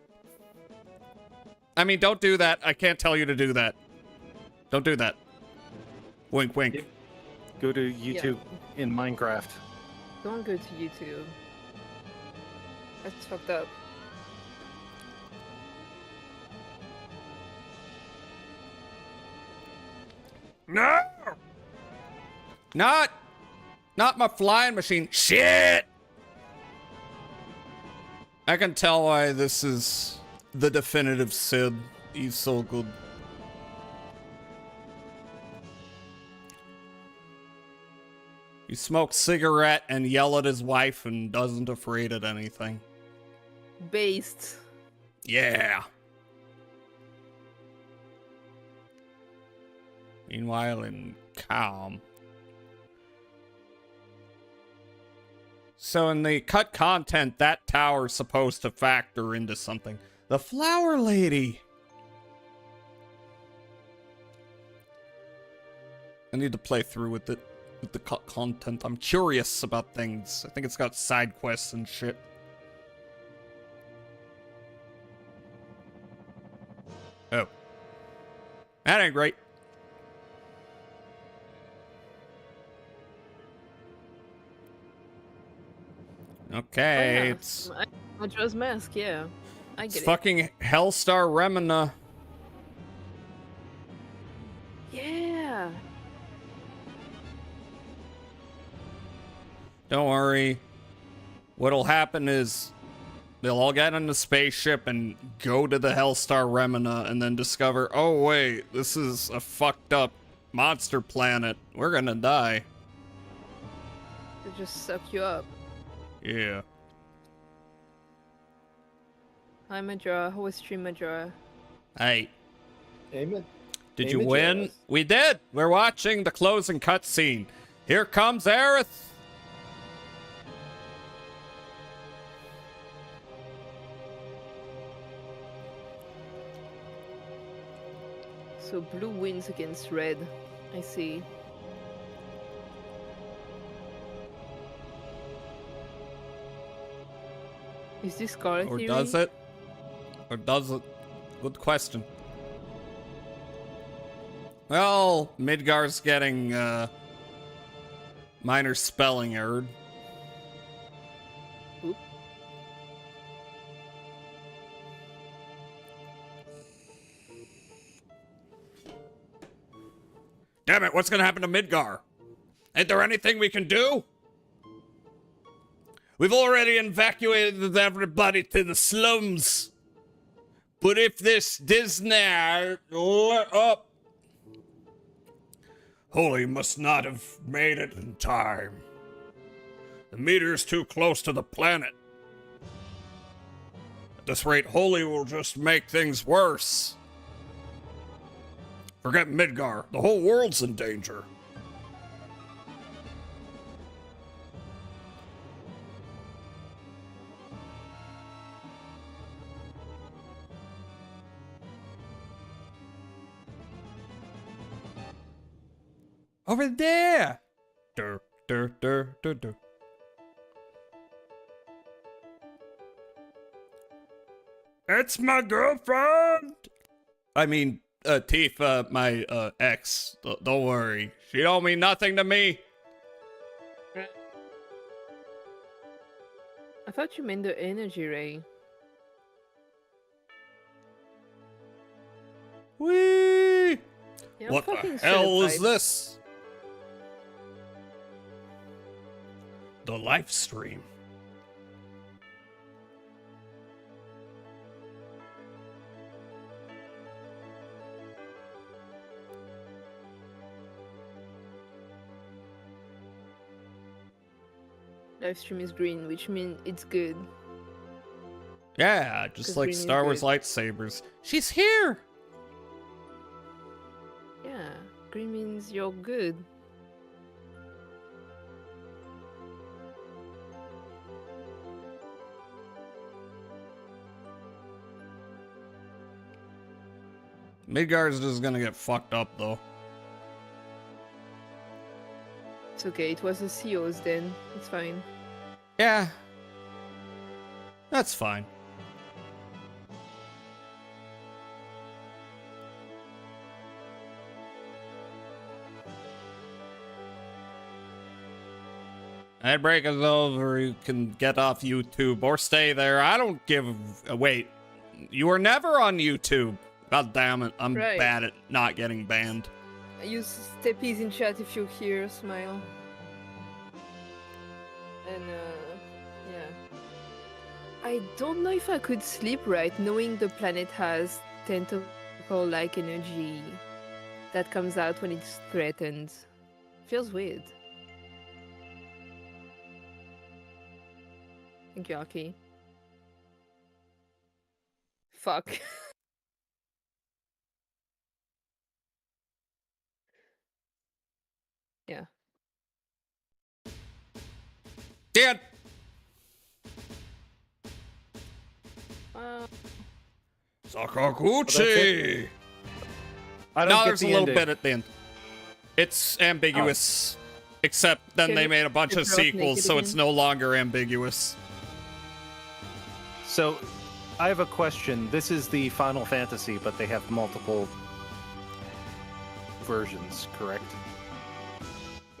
I mean, don't do that. I can't tell you to do that. Don't do that. Wink, wink. Go to YouTube in Minecraft. Don't go to YouTube. That's fucked up. No! Not my flying machine. Shit! I can tell why this is the definitive Sid. He's so good. He smokes cigarette and yell at his wife and doesn't afraid at anything. Based. Yeah. Meanwhile, in calm. So in the cut content, that tower's supposed to factor into something. The Flower Lady. I need to play through with it, with the cut content. I'm curious about things. I think it's got side quests and shit. Oh. That ain't great. Okay, Oh, yeah. it's Majora's Mask, yeah. I get it. fucking Hellstar Remina. Yeah. Don't worry. What'll happen is they'll all get in the spaceship and go to the Hellstar Remina and then discover, oh wait, this is a fucked up monster planet. We're gonna die. They just suck you up. Yeah. Hi, Majora. How was stream, Majora? Hey, Amen. did you win? We did! We're watching the closing cutscene. Here comes Aerith! So blue wins against red. I see. Is this Scarlet Or Theory? does it? Or does it? Good question. Well, Midgar's getting, minor spelling error. Oop. Damn it, what's gonna happen to Midgar? Ain't there anything we can do? We've already evacuated everybody to the slums. But if this Disney let up, Holy must not have made it in time. The meteor's too close to the planet. At this rate, Holy will just make things worse. Forget Midgar. The whole world's in danger. Over there! Dur, dur, dur, dur, dur. It's my girlfriend! I mean, Tifa, my, ex. Don't worry. She don't mean nothing to me. I thought you meant the energy ray. Whee! Yeah, What the fucking hell is certified. this? The live stream. live stream is green, which means it's good. Yeah, just 'Cause like green is Star Wars good. lightsabers. She's here! Yeah, green means you're good. Midgard's just gonna get fucked up, though. It's okay, it was the COs then. It's fine. Yeah. That's fine. That break is over. You can get off YouTube or stay there. I don't give a wait. You were never on YouTube. God damn it. I'm Right. bad at not getting banned. Use steppies in chat if you're here, smile. And yeah. I don't know if I could sleep right knowing the planet has tentacle-like energy that comes out when it's threatened. Feels weird. Thank you, Aki. Fuck. Yeah. Dad! Sakaguchi! I don't No, get there's a the little ending. bit at the end. It's ambiguous. Except then Can they you- made a bunch of Sephiroth naked sequels, so it's again? no longer ambiguous. So, I have a question. This is the Final Fantasy, but they have multiple versions, correct?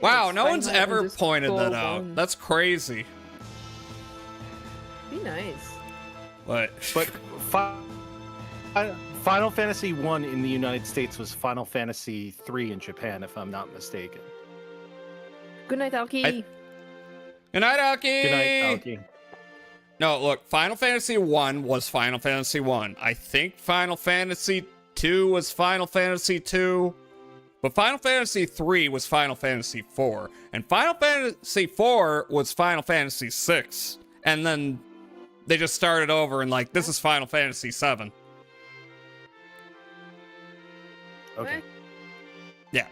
Wow, it's no one's Final ever pointed that underscore out. one. That's crazy. Be nice. But But Final Fantasy 1 in the United States was Final Fantasy 3 in Japan, if I'm not mistaken. Good night, Alki. Good night, Aki! Good night, Alki. No, look, Final Fantasy 1 was Final Fantasy 1. I think Final Fantasy 2 was Final Fantasy 2. But Final Fantasy 3 was Final Fantasy 4. And Final Fantasy 4 was Final Fantasy 6. And then they just started over and like, this is Final Fantasy 7. Okay. Yeah.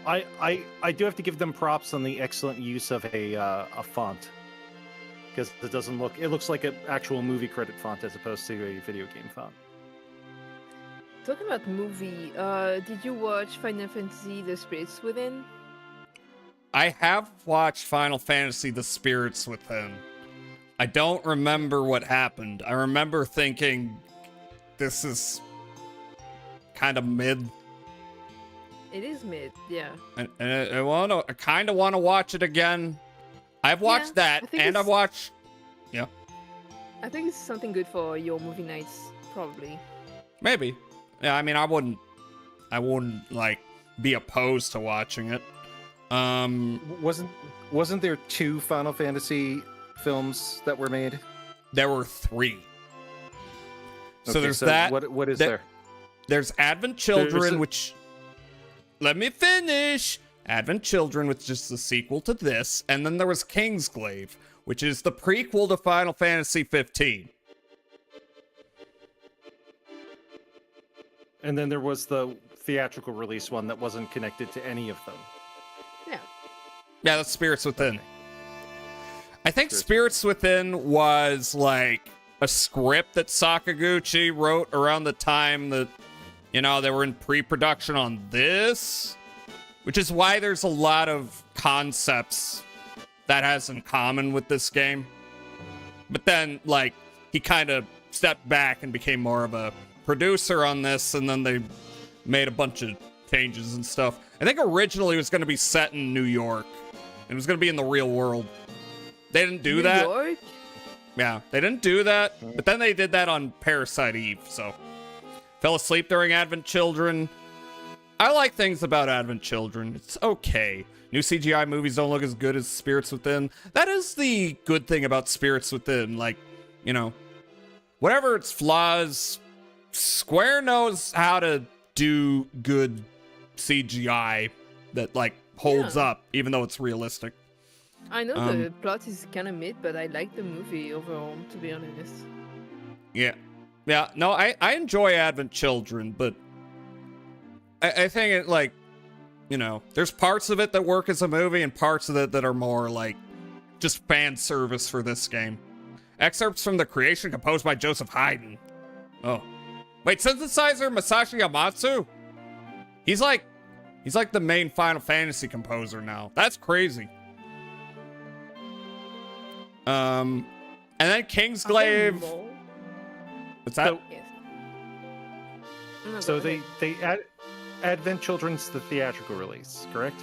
I do have to give them props on the excellent use of a font, because it looks like an actual movie credit font as opposed to a video game font. Talking about movie, did you watch Final Fantasy The Spirits Within? I have watched Final Fantasy The Spirits Within. I don't remember what happened. I remember thinking, this is kind of mid. It is mid, yeah. And I kind of want to watch it again. I've watched Yeah, I that, think and I've it's- watched... Yeah, I think it's something good for your movie nights, probably. maybe. Yeah, I mean, I wouldn't, like, be opposed to watching it. Wasn't there 2 Final Fantasy films that were made? There were 3. So Okay, there's that. What is that- there? There's Advent Children, a- which... Let me finish! Advent Children, which is the sequel to this, and then there was Kingsglaive, which is the prequel to Final Fantasy 15. And then there was the theatrical release one that wasn't connected to any of them. Yeah. Yeah, that's Spirits Within. I think Spirits Within was like a script that Sakaguchi wrote around the time that, you know, they were in pre-production on this, which is why there's a lot of concepts that has in common with this game. But then, like, he kind of stepped back and became more of a producer on this, and then they made a bunch of changes and stuff. I think originally it was going to be set in New York. It was going to be in the real world. They didn't do New that. York? Yeah, they didn't do that, but then they did that on Parasite Eve, so. Fell asleep during Advent Children. I like things about Advent Children. It's okay. New CGI movies don't look as good as Spirits Within. That is the good thing about Spirits Within. Like, you know, whatever its flaws, Square knows how to do good CGI that, like, holds Yeah. up, even though it's realistic. I know the plot is kind of mid, but I like the movie overall, to be honest. Yeah. Yeah, no, I enjoy Advent Children, but I think it, like, you know, there's parts of it that work as a movie and parts of it that are more, like, just fan service for this game. Excerpts from the creation composed by Joseph Haydn. Oh. Wait, synthesizer Masashi Yamatsu? He's like the main Final Fantasy composer now. That's crazy. And then Kingsglaive. What's that? So they add Advent Children's the theatrical release, correct?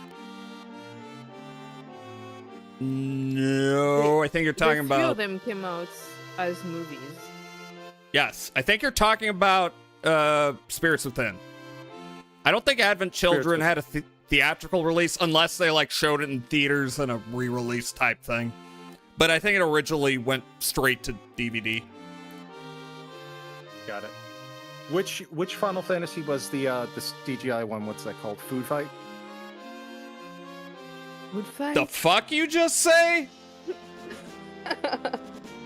No, I think you're talking Three about. of them came out as movies. Yes, I think you're talking about Spirits Within. I don't think Advent Children had a theatrical release unless they like showed it in theaters and a re-release type thing. But I think it originally went straight to DVD. Got it. Which Final Fantasy was the CGI one? What's that called? Food Fight? Food Fight? The fuck you just say?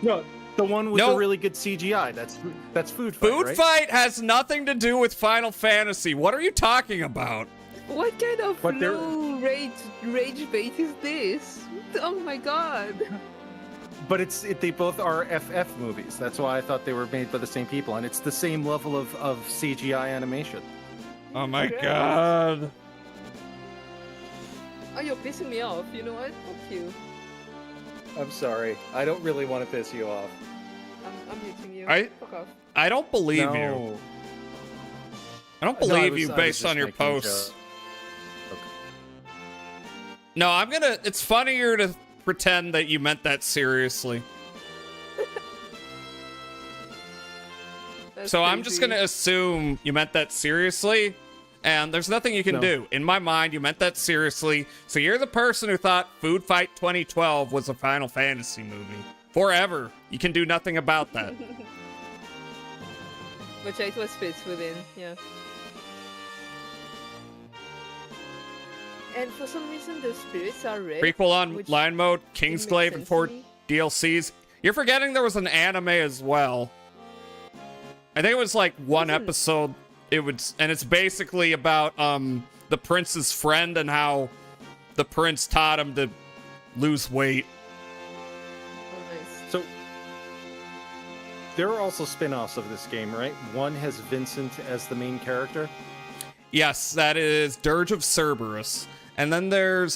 No, the one with the really good CGI. That's Food Fight. Food right? Fight has nothing to do with Final Fantasy. What are you talking about? What kind of But they're- low rage bait is this? Oh my god. But they both are FF movies. That's why I thought they were made by the same people, and it's the same level of CGI animation. Oh my Okay. god. Oh, you're pissing me off. You know what? Fuck you. I'm sorry. I don't really want to piss you off. I'm muting you. Fuck off. I don't believe you. No. I don't No, believe I you was based just on your making a posts. joke. No, it's funnier to pretend that you meant that seriously. That's So I'm just crazy. gonna assume you meant that seriously, and there's nothing you can No. do. In my mind, you meant that seriously, so you're the person who thought Food Fight 2012 was a Final Fantasy movie. Forever. You can do nothing about that. Which it was fits within, yeah. And for some reason, the spirits are red. Prequel which online mode, didn't make Kingsglaive, and sense 4 to me. DLCs. You're forgetting there was an anime as well. I think it was like one episode. And it's basically about the prince's friend and how the prince taught him to lose weight. Oh, nice. So there are also spin-offs of this game, right? One has Vincent as the main character. Yes, that is Dirge of Cerberus. And then there's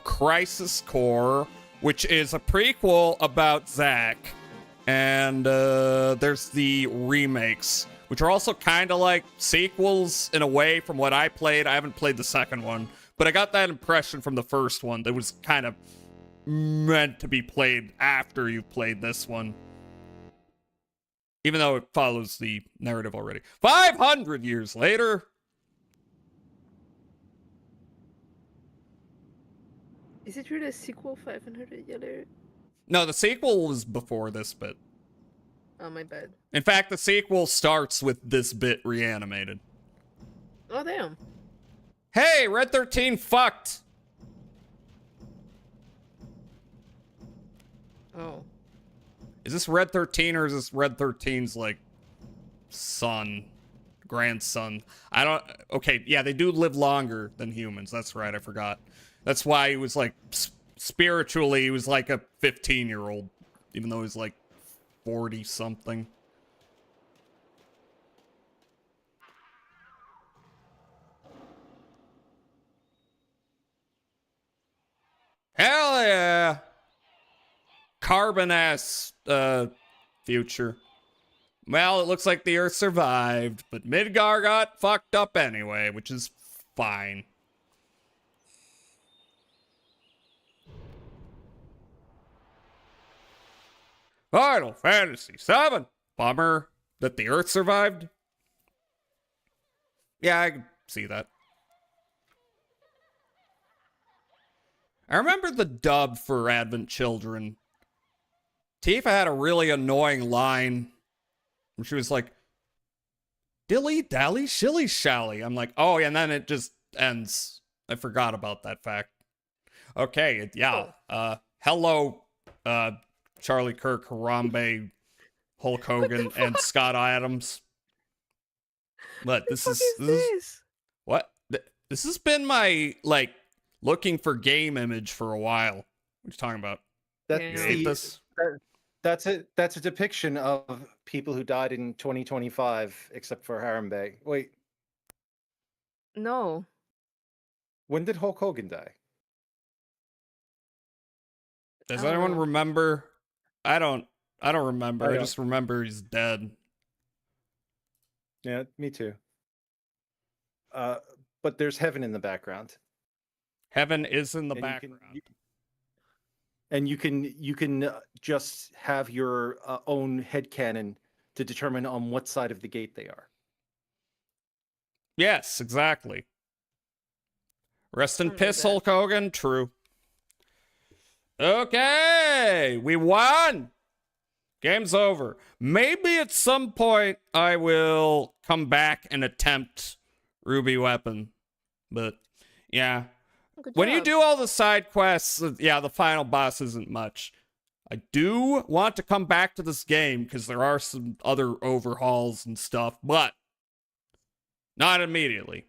Crisis Core, which is a prequel about Zack. And there's the remakes, which are also kind of like sequels in a way from what I played. I haven't played the second one, but I got that impression from the first one that was kind of meant to be played after you've played this one. Even though it follows the narrative already. 500 years later. Is it really a sequel 500 years later? No, the sequel was before this bit. Oh, my bad. In fact, the sequel starts with this bit reanimated. Oh, damn. Hey, Red 13 fucked. Oh. Is this Red 13 or is this Red 13's like son, grandson? I don't. Okay, yeah, they do live longer than humans. That's right. I forgot. That's why he was like spiritually, he was like a 15-year-old, even though he's like 40 something. Hell yeah. Carbon ass future. Well, it looks like the Earth survived, but Midgar got fucked up anyway, which is fine. Final Fantasy VII. Bummer that the Earth survived. Yeah, I can see that. I remember the dub for Advent Children. Tifa had a really annoying line where she was like, dilly dally shilly shally. I'm like, oh, yeah, and then it just ends. I forgot about that fact. Okay, yeah. Hello, Charlie Kirk, Harambe, Hulk Hogan, and Scott Adams. But this What is is this? what? This has been my like looking for game image for a while. What are you talking about? That's Yeah. You hate this? That's a depiction of people who died in 2025, except for Harambe. Wait, No. when did Hulk Hogan die? Does I don't anyone know. remember? I don't remember. I I don't. just remember he's dead. Yeah, me too. But there's heaven in the background. Heaven is in the And background. you can just have your own headcanon to determine on what side of the gate they are. Yes, exactly. Rest in I don't know piss, that. Hulk Hogan. True. Okay, we won. Game's over. Maybe at some point I will come back and attempt Ruby Weapon. But yeah. Good When you job. do all the side quests, yeah, the final boss isn't much. I do want to come back to this game because there are some other overhauls and stuff, but not immediately.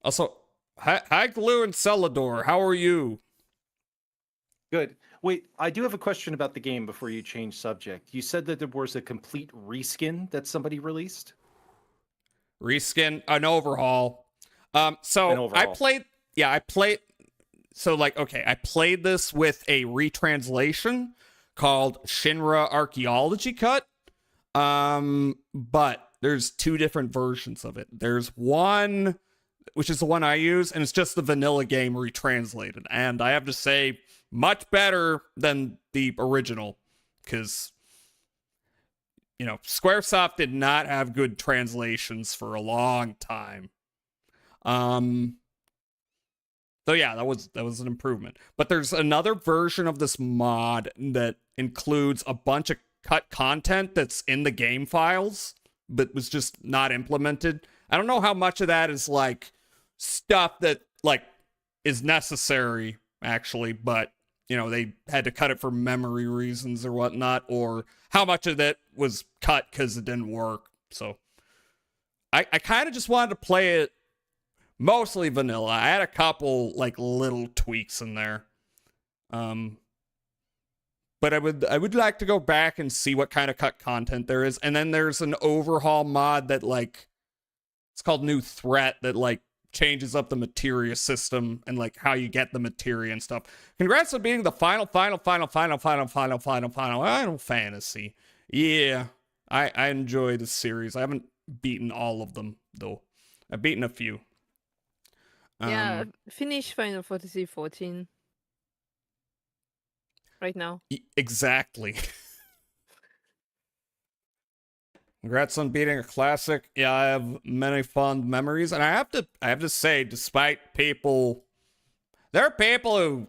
Also, hi Glue and Celador, how are you? Good. Wait, I do have a question about the game before you change subject. You said that there was a complete reskin that somebody released? Reskin, an overhaul. So An overhaul. I played, I played this with a retranslation called Shinra Archaeology Cut. But there's two different versions of it. There's one, which is the one I use, and it's just the vanilla game retranslated. And I have to say, much better than the original, because, you know, Squaresoft did not have good translations for a long time. So yeah, that was an improvement. But there's another version of this mod that includes a bunch of cut content that's in the game files, but was just not implemented. I don't know how much of that is like stuff that like is necessary actually, but you know, they had to cut it for memory reasons or whatnot, or how much of that was cut because it didn't work. So I kind of just wanted to play it mostly vanilla. I had a couple like little tweaks in there. But I would like to go back and see what kind of cut content there is. And then there's an overhaul mod that like it's called New Threat that like changes up the materia system and like how you get the materia and stuff. Congrats on beating the final Final Fantasy. Yeah, I enjoy this series. I haven't beaten all of them though. I've beaten a few. Yeah, finish Final Fantasy 14 right now. Exactly. Congrats on beating a classic. Yeah, I have many fond memories, and I have to say, despite people, there are people who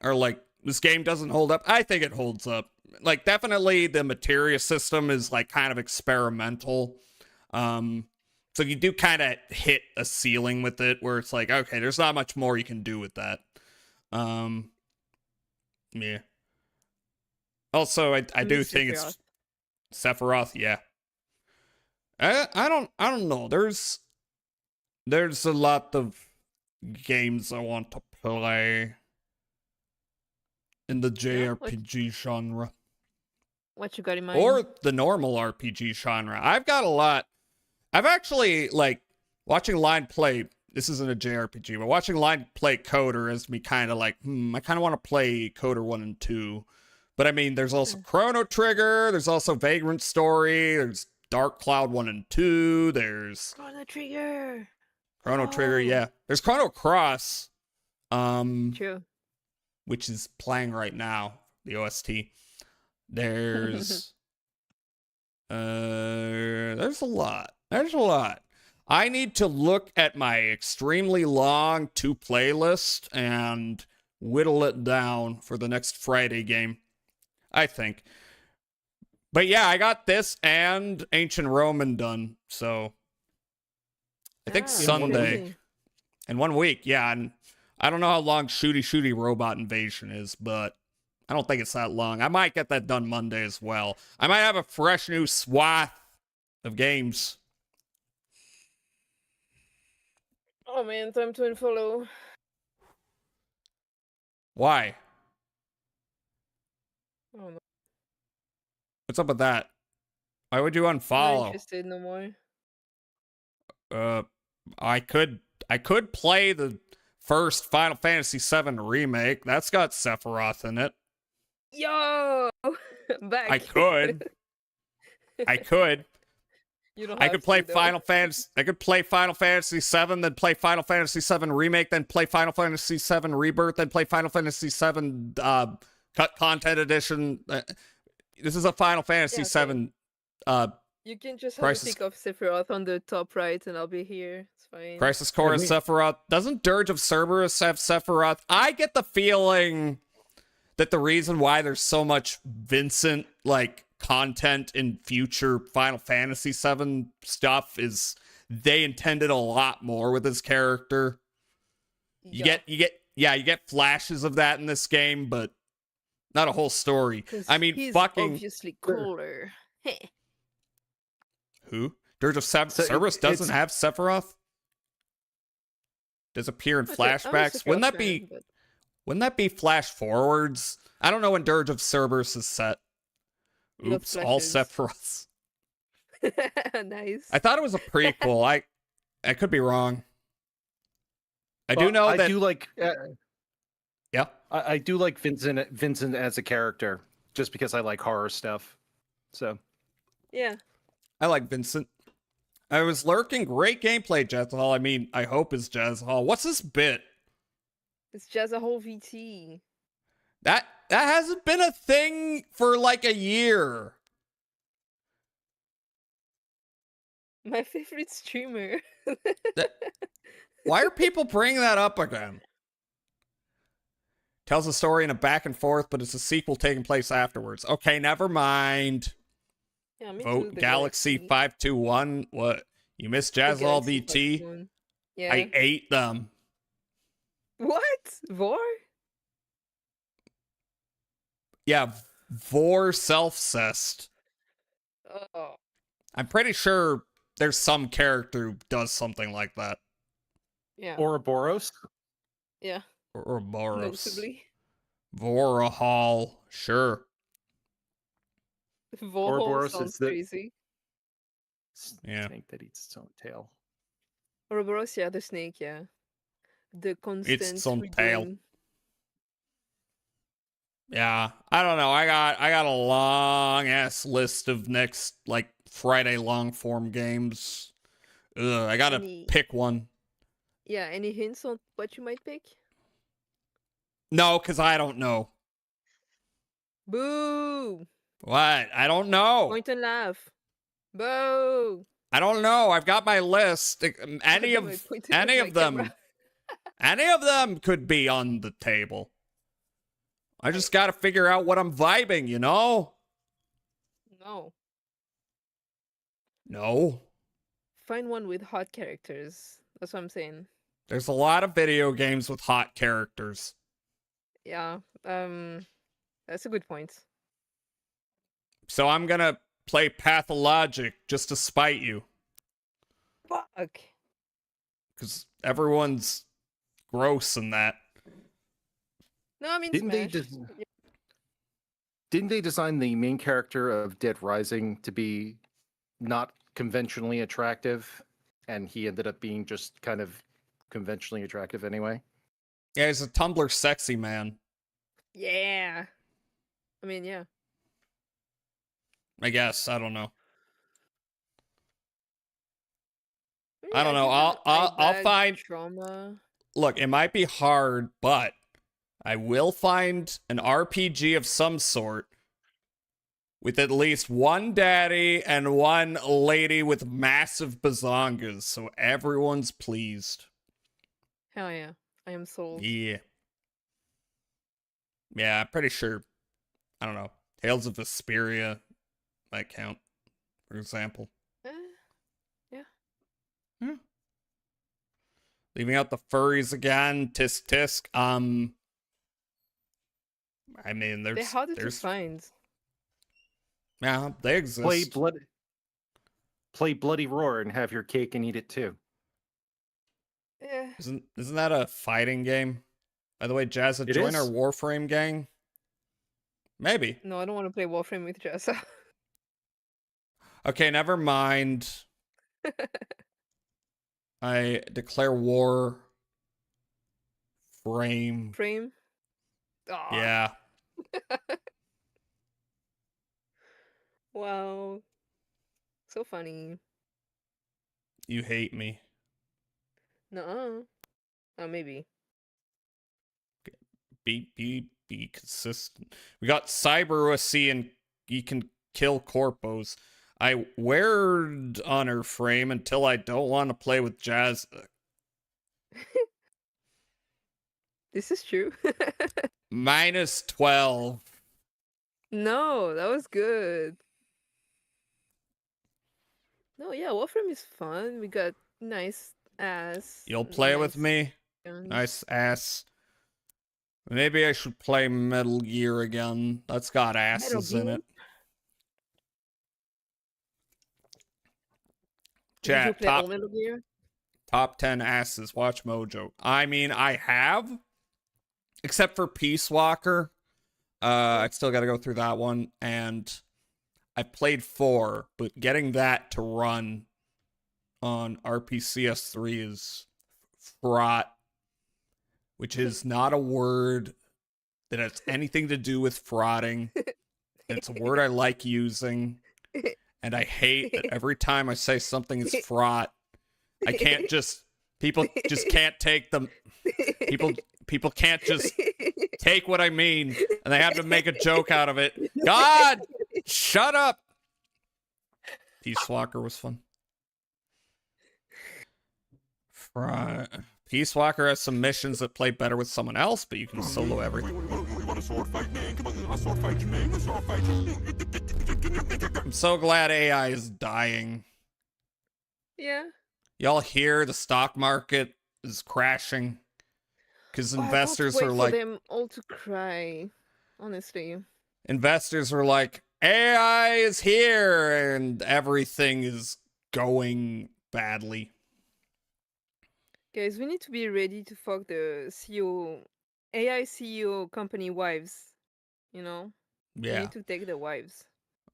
are like this game doesn't hold up. I think it holds up. Like definitely the materia system is like kind of experimental. So you do kind of hit a ceiling with it where it's like, okay, there's not much more you can do with that. Yeah. Also, I do think it's Sephiroth, yeah. I don't know. There's a lot of games I want to play in the JRPG genre. What you got in mind? Or the normal RPG genre. I've got a lot. I've actually, like, watching Line play, this isn't a JRPG, but watching Line play Coder has me kind of like, I kind of want to play Coder 1 and 2. But I mean, there's also Chrono Trigger, there's also Vagrant Story, there's Dark Cloud 1 and 2, there's Chrono Trigger. Trigger, yeah. There's Chrono Cross, True. which is playing right now, the OST. There's there's a lot. There's a lot. I need to look at my extremely long 2 playlist and whittle it down for the next Friday game, I think. But yeah, I got this and Ancient Roman done, so I think Sunday. Crazy. In 1 week, yeah. And I don't know how long Shooty Robot Invasion is, but I don't think it's that long. I might get that done Monday as well. I might have a fresh new swath of games. Oh man, time to unfollow. Why? Oh no, What's up with that? Why would you I'm not unfollow? interested no more. I could play the first Final Fantasy VII remake. That's got Sephiroth in it. Yo, I'm back. I could. I could. You don't I have could play to, though. Final Fantasy. I could play Final Fantasy VII, then play Final Fantasy VII remake, then play Final Fantasy VII Rebirth, then play Final Fantasy VII cut content edition. This is a Final Fantasy Yeah, okay. VII. You can just have Crisis- a pick of Sephiroth on the top right, and I'll be here. It's fine. Crisis Core is Sephiroth. Doesn't Dirge of Cerberus have Sephiroth? I get the feeling that the reason why there's so much Vincent like content in future Final Fantasy VII stuff is they intended a lot more with his character. You get flashes of that in this game, but not a whole story. 'Cause I mean, he's fucking obviously cooler. who? Dirge of Cerberus doesn't have Sephiroth? Does appear in flashbacks? Wouldn't that be flash forwards? I don't know when Dirge of Cerberus is set. Love Oops, all flashes. Sephiroths. Nice. I thought it was a prequel. I could be wrong. I do know that. I do like. Yeah. I do like Vincent as a character, just because I like horror stuff. So. Yeah. I like Vincent. I was lurking. Great gameplay, Jazz Hall. I mean, I hope it's Jazz Hall. What's this bit? It's just a whole VT. That hasn't been a thing for like a year. My favorite streamer. Why are people bringing that up again? Tells a story in a back and forth, but it's a sequel taking place afterwards. Okay, never mind. Yeah, me Vote too, Galaxy 521. What? You missed Jazzal VT? Yeah. I ate them. What? Vor? Yeah, Vor self-cessed. Oh. I'm pretty sure there's some character who does something like that. Yeah. Ouroboros? Yeah. Or Boros. Notably. Vorahal. Sure. Vorhol Ouroboros sounds is the crazy. Yeah. snake that eats its own tail. Ouroboros, yeah, the snake, yeah. The constant It's some tail. redoing. Yeah, I don't know. I got a long ass list of next like Friday long form games. I gotta pick one. Yeah, any hints on what you might pick? No, because I don't know. Boo! What? I don't know. Point and laugh. Boo! I don't know. I've got my list. Any Damn, I of pointed at any my of them, camera. any of them could be on the table. I just got to figure out what I'm vibing, you know? No. No. Find one with hot characters. That's what I'm saying. There's a lot of video games with hot characters. Yeah. That's a good point. So I'm going to play Pathologic just to spite you. Fuck. Because everyone's gross in that. No, I mean Didn't they Smash. just didn't they design the main character of Dead Rising to be not conventionally attractive, and he ended up being just kind of conventionally attractive anyway? Yeah, he's a Tumblr sexy man. Yeah. I mean, yeah. I guess. I don't know. Yeah, I don't know. give I'll Eyebag find. trauma. Look, it might be hard, but I will find an RPG of some sort with at least one daddy and one lady with massive bazongas, so everyone's pleased. Hell yeah. I am sold. Yeah. Yeah, I'm pretty sure. I don't know. Tales of Vesperia might count, for example. Yeah. Leaving out the furries again. Tisk tisk. I mean, They're harder to find. Yeah, they exist. Play Bloody Roar and have your cake and eat it too. Yeah. Isn't that a fighting game? By the way, Jazza, join our Warframe gang. Maybe. No, I don't want to play Warframe with Jazza. Okay, never mind. I declare war. Frame. Aw. Yeah. Wow. So funny. You hate me. Nuh-uh. Oh, maybe. Be consistent. We got Cyber and you can kill corpos. I weared honor frame until I don't want to play with Jazz. This is true. -12. No, that was good. No, yeah, Warframe is fun. We got nice ass. You'll play with me? guns. Nice ass. Maybe I should play Metal Gear again. That's got asses in it. Did you Chat, play all Metal Gear? top 10 asses. Watch Mojo. I mean, I have. Except for Peace Walker. I still got to go through that one. And I played 4. But getting that to run on RPCS3 is fraught. Which is not a word that has anything to do with frauding. And it's a word I like using. And I hate that every time I say something is fraught, I can't just... People just can't take them. People can't just take what I mean. And they have to make a joke out of it. God! Shut up! Peace Walker was fun. Peace Walker has some missions that play better with someone else, but you can solo everything. I'm so glad AI is dying. Yeah. Y'all hear the stock market is crashing? Because investors I can't are wait like... for them all to cry, honestly. Investors are like, AI is here, and everything is going badly. Guys, we need to be ready to fuck the CEO, AI CEO company wives. You know? We Yeah. need to take the wives.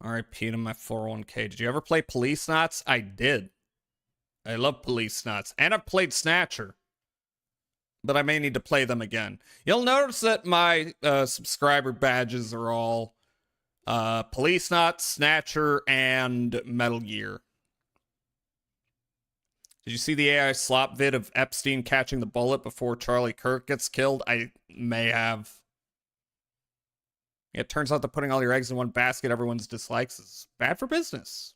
RIP to my 401k. Did you ever play Police Knots? I did. I love Police Knots. And I've played Snatcher. But I may need to play them again. You'll notice that my subscriber badges are all Police Knots, Snatcher, and Metal Gear. Did you see the AI slop vid of Epstein catching the bullet before Charlie Kirk gets killed? I may have. It turns out that putting all your eggs in one basket, everyone's dislikes, is bad for business.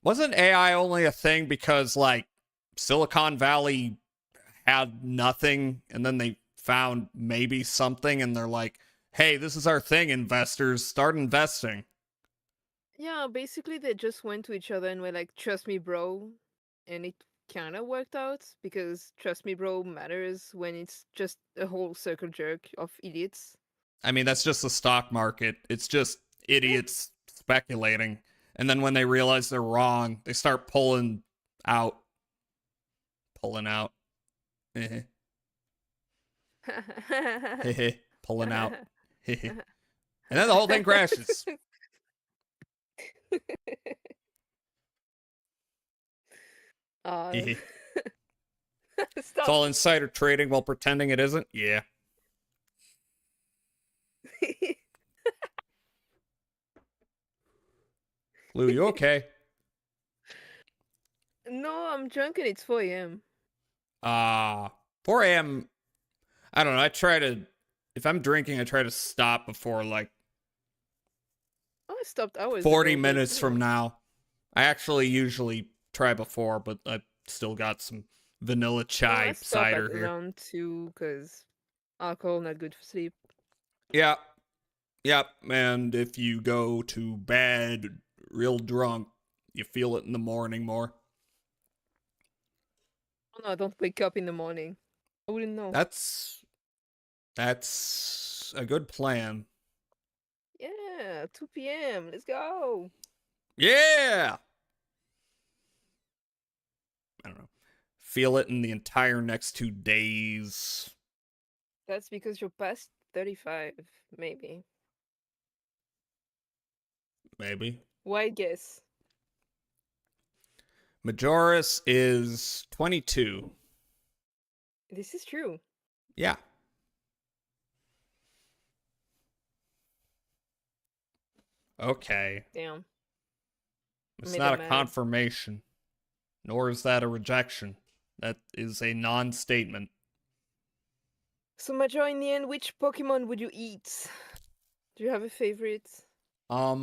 Wasn't AI only a thing because, like, Silicon Valley had nothing, and then they found maybe something, and they're like, hey, this is our thing, investors. Start investing. Yeah, basically they just went to each other and were like, trust me, bro. And it kind of worked out because trust me, bro matters when it's just a whole circle jerk of idiots. I mean, that's just the stock market. It's just idiots speculating. And then when they realize they're wrong, they start pulling out. Pulling out. Pulling out. And then the whole thing crashes. It's Stop. all insider trading while pretending it isn't? Yeah. Lou, you okay? No, I'm drunk and it's 4 a.m. 4 a.m. I don't know. I try to, if I'm drinking, I try to stop before like Oh, I stopped hours 40 ago, but, minutes you from know. now. I actually usually try before, but I still got some vanilla No, I chai stop cider at here. around 2 because alcohol not good for sleep. Yeah. Yep. And if you go to bed real drunk, you feel it in the morning more. Oh, no, I don't wake up in the morning. I wouldn't know. That's a good plan. Yeah, 2 p.m. Let's go. Yeah. I don't know. Feel it in the entire next 2 days. That's because you're past 35, maybe. Maybe. Why guess? Majoris is 22. This is true. Yeah. Okay. Damn. It's Made not a them mad. confirmation, nor is that a rejection. That is a non-statement. So, Major, in the end, which Pokemon would you eat? Do you have a favorite? I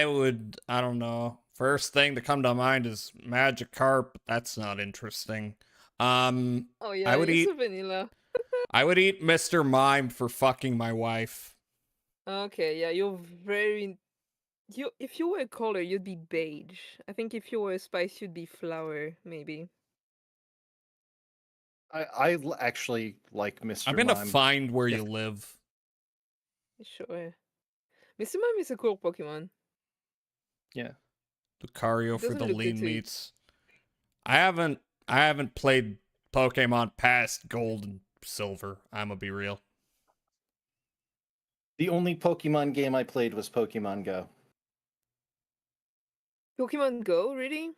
don't know. First thing to come to mind is Magikarp, but that's not interesting. Oh yeah, I would you're eat so vanilla. I would eat Mr. Mime for fucking my wife. Okay, yeah, you're very... If you were a color, you'd be beige. I think if you were a spice, you'd be flower, maybe. Actually like Mr. I'm gonna Mime. find where If- you live. Sure. Mr. Mime is a cool Pokemon. Yeah. Lucario It for doesn't the look good lean to eat. meats. I haven't played Pokemon past Gold and Silver. I'm gonna be real. The only Pokemon game I played was Pokemon Go. Pokemon Go, really?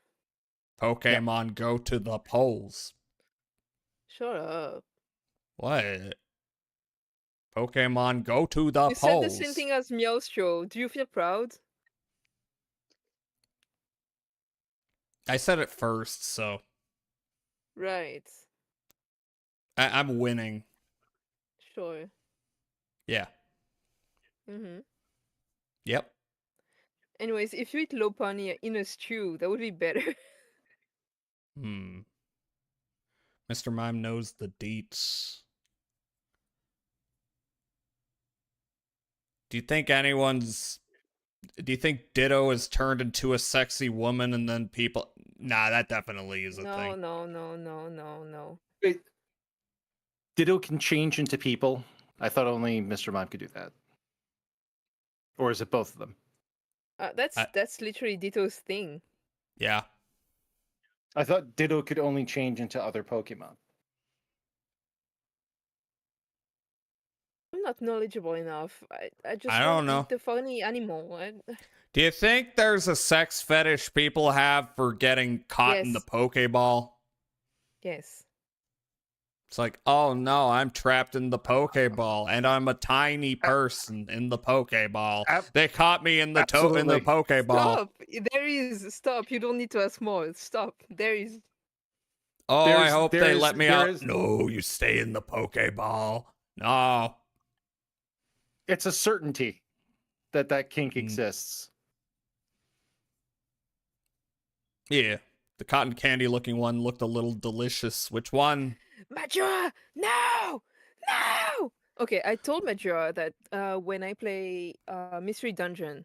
Pokemon go to the polls. Shut up. What? Pokemon go to the You said the same polls. thing as Meowstro. Do you feel proud? I said it first, so Right. I'm winning. Sure. Yeah. Mm-hmm. Yep. Anyways, if you eat Lopunny in a stew, that would be better. Mr. Mime knows the deets. Do you think Ditto is turned into a sexy woman and then people... Nah, that definitely is a No, thing. no. Wait, Ditto can change into people. I thought only Mr. Mime could do that. Or is it both of them? That's literally Ditto's thing. Yeah. I thought Ditto could only change into other Pokemon. I'm not knowledgeable enough. I just I want don't to know. eat the funny animal. Do you think there's a sex fetish people have for getting caught in the Yes. Pokeball? Yes. It's like, oh no, I'm trapped in the Pokeball, and I'm a tiny person in the Pokeball. They caught me in the Absolutely. Pokeball. Stop! There is. Stop! You don't need to ask more. Stop! There is. Oh, I hope there they is- let me there out. is- No, you stay in the Pokeball. No. It's a certainty that that kink Mm. exists. Yeah. The cotton candy looking one looked a little delicious. Which one? Majora! No! No! Okay, I told Majora that when I play Mystery Dungeon,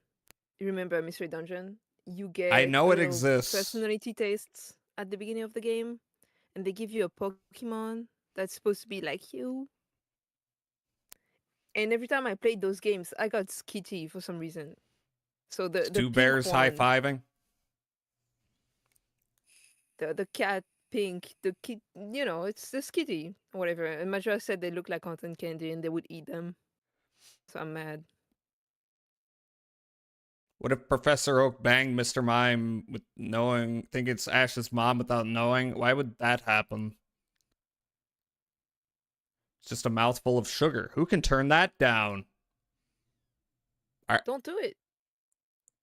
you remember Mystery Dungeon? You get I know a it little exists. personality tests at the beginning of the game, and they give you a Pokemon that's supposed to be like you. And every time I played those games, I got Skitty for some reason. So the Two pink bears one, high-fiving? the cat pink, the kid, it's the Skitty, whatever. And Majora said they look like cotton candy and they would eat them. So I'm mad. What if Professor Oak banged Mr. Mime with think it's Ash's mom without knowing? Why would that happen? It's just a mouthful of sugar. Who can turn that down? Don't do it.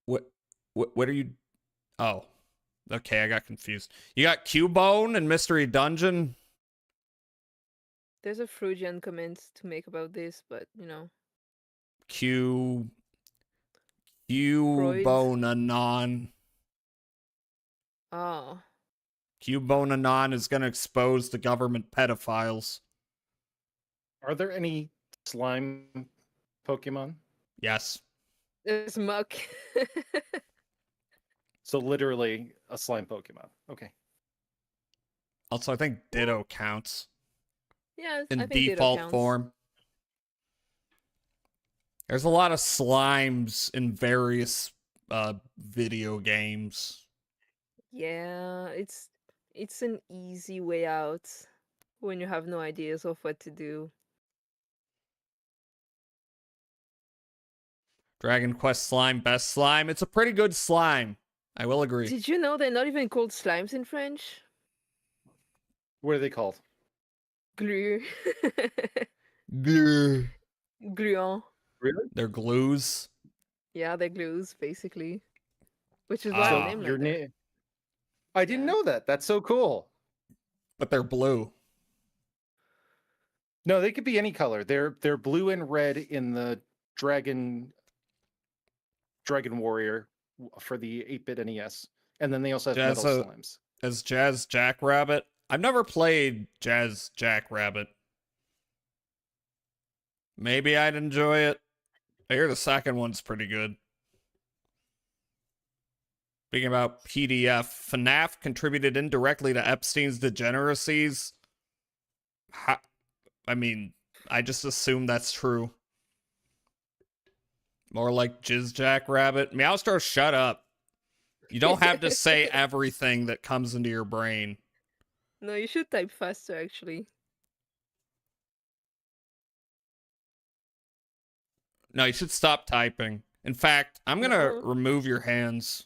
What are you... Oh. Okay, I got confused. You got Cubone and Mystery Dungeon? There's a Freudian comment to make about this, but Cubonanon. Oh. Cubonanon is gonna expose the government pedophiles. Are there any slime Pokemon? Yes. There's Muck. So literally a slime Pokemon. Okay. Also, I think Ditto counts Yeah, in I think Ditto default counts. form. There's a lot of slimes in various video games. Yeah, it's an easy way out when you have no ideas of what to do. Dragon Quest slime, best slime. It's a pretty good slime. I will agree. Did you know they're not even called slimes in French? What are they called? Glue. Grr. Gluant. Really? They're glues. Yeah, they're glues, basically. Which is why Ah. I'm named Your like that. name. I didn't Yeah. know that. That's so cool. But they're blue. No, they could be any color. They're blue and red in the Dragon Warrior for the 8-bit NES, and then they also have metal Jazz, slimes. as Jazz Jackrabbit. I've never played Jazz Jackrabbit. Maybe I'd enjoy it. I hear the second one's pretty good. Speaking about PDF, FNAF contributed indirectly to Epstein's degeneracies. I mean, I just assume that's true. More like Jizz Jackrabbit. Meowstro, shut up. You don't have to say everything that comes into your brain. No, you should type faster, actually. No, you should stop typing. In fact, I'm gonna No. remove your hands.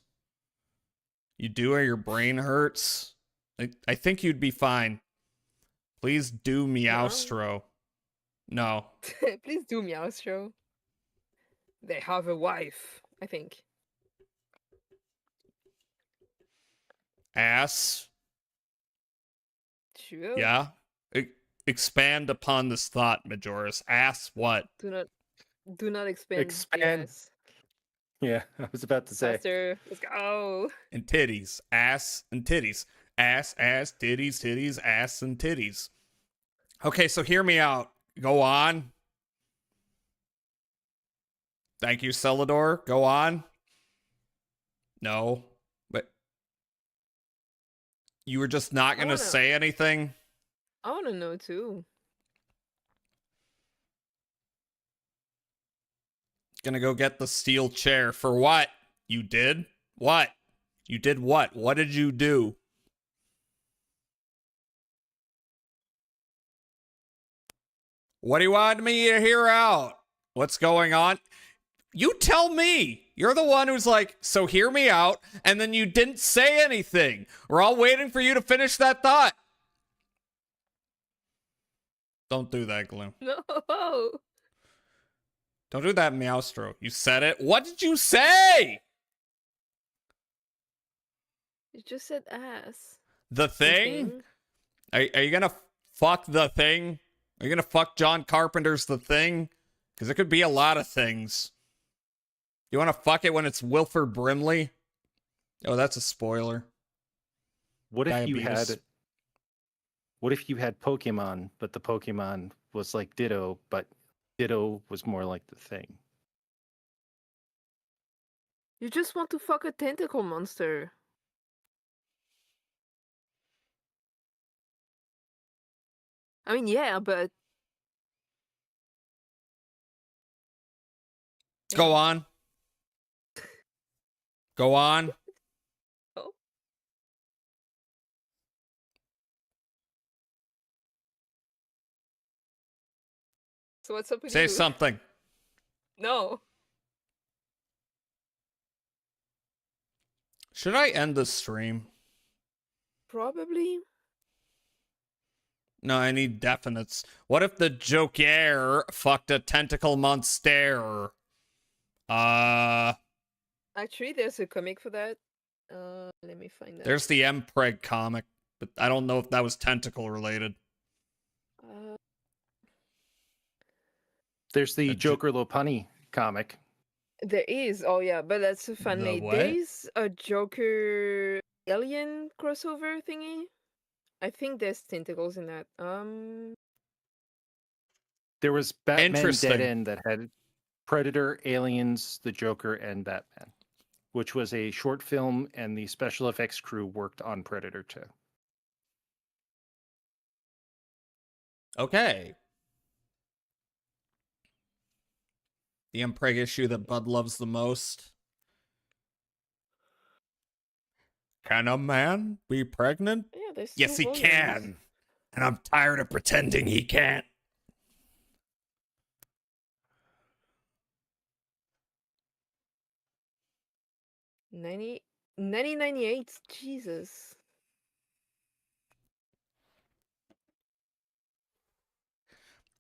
You do or your brain hurts? I think you'd be fine. Please do Meowstro. No. Please do Meowstro. They have a wife, I think. Ass. Sure. Yeah. Expand upon this thought, Majoris. Ass what? Do not expand. Expand. Yes. Yeah, I was about to say. Faster. Let's go. And titties. Ass and titties. Ass, titties, titties, ass and titties. Okay, so hear me out. Go on. Thank you, Celador. Go on. No. But you were just not going to say anything? I want to know too. Gonna go get the steel chair. For what? You did? What? You did what? What did you do? What do you want me to hear out? What's going on? You tell me. You're the one who's like, so hear me out, and then you didn't say anything. We're all waiting for you to finish that thought. Don't do that, Gloom. No. Don't do that, Meowstro. You said it. What did you say? You just said ass. The Thing? Are you gonna fuck The Thing? Are you gonna fuck John Carpenter's The Thing? Because it could be a lot of things. You wanna fuck it when it's Wilford Brimley? Oh, that's a spoiler. What if Diabetes. you had Pokemon, but the Pokemon was like Ditto, but Ditto was more like the Thing? You just want to fuck a tentacle monster. I mean, yeah, but Go on. Go on. Oh. So what's up with Say you? something. No. Should I end the stream? Probably. No, I need definites. What if the Joker fucked a tentacle monster? Actually, there's a comic for that. Let me find that. There's the Mpreg comic, but I don't know if that was tentacle related. There's the The Joker Lopunny comic. There is. Oh yeah, but that's a fan The made. what? There is a Joker alien crossover thingy. I think there's tentacles in that. There was Batman Interesting. Dead End that had Predator, Aliens, the Joker, and Batman. which was a short film, and the special effects crew worked on Predator 2. Okay. The Mpreg issue that Bud loves the most. Can a man be pregnant? Yeah, there's Yes, two he volumes. can. And I'm tired of pretending he can't. 1998. Jesus.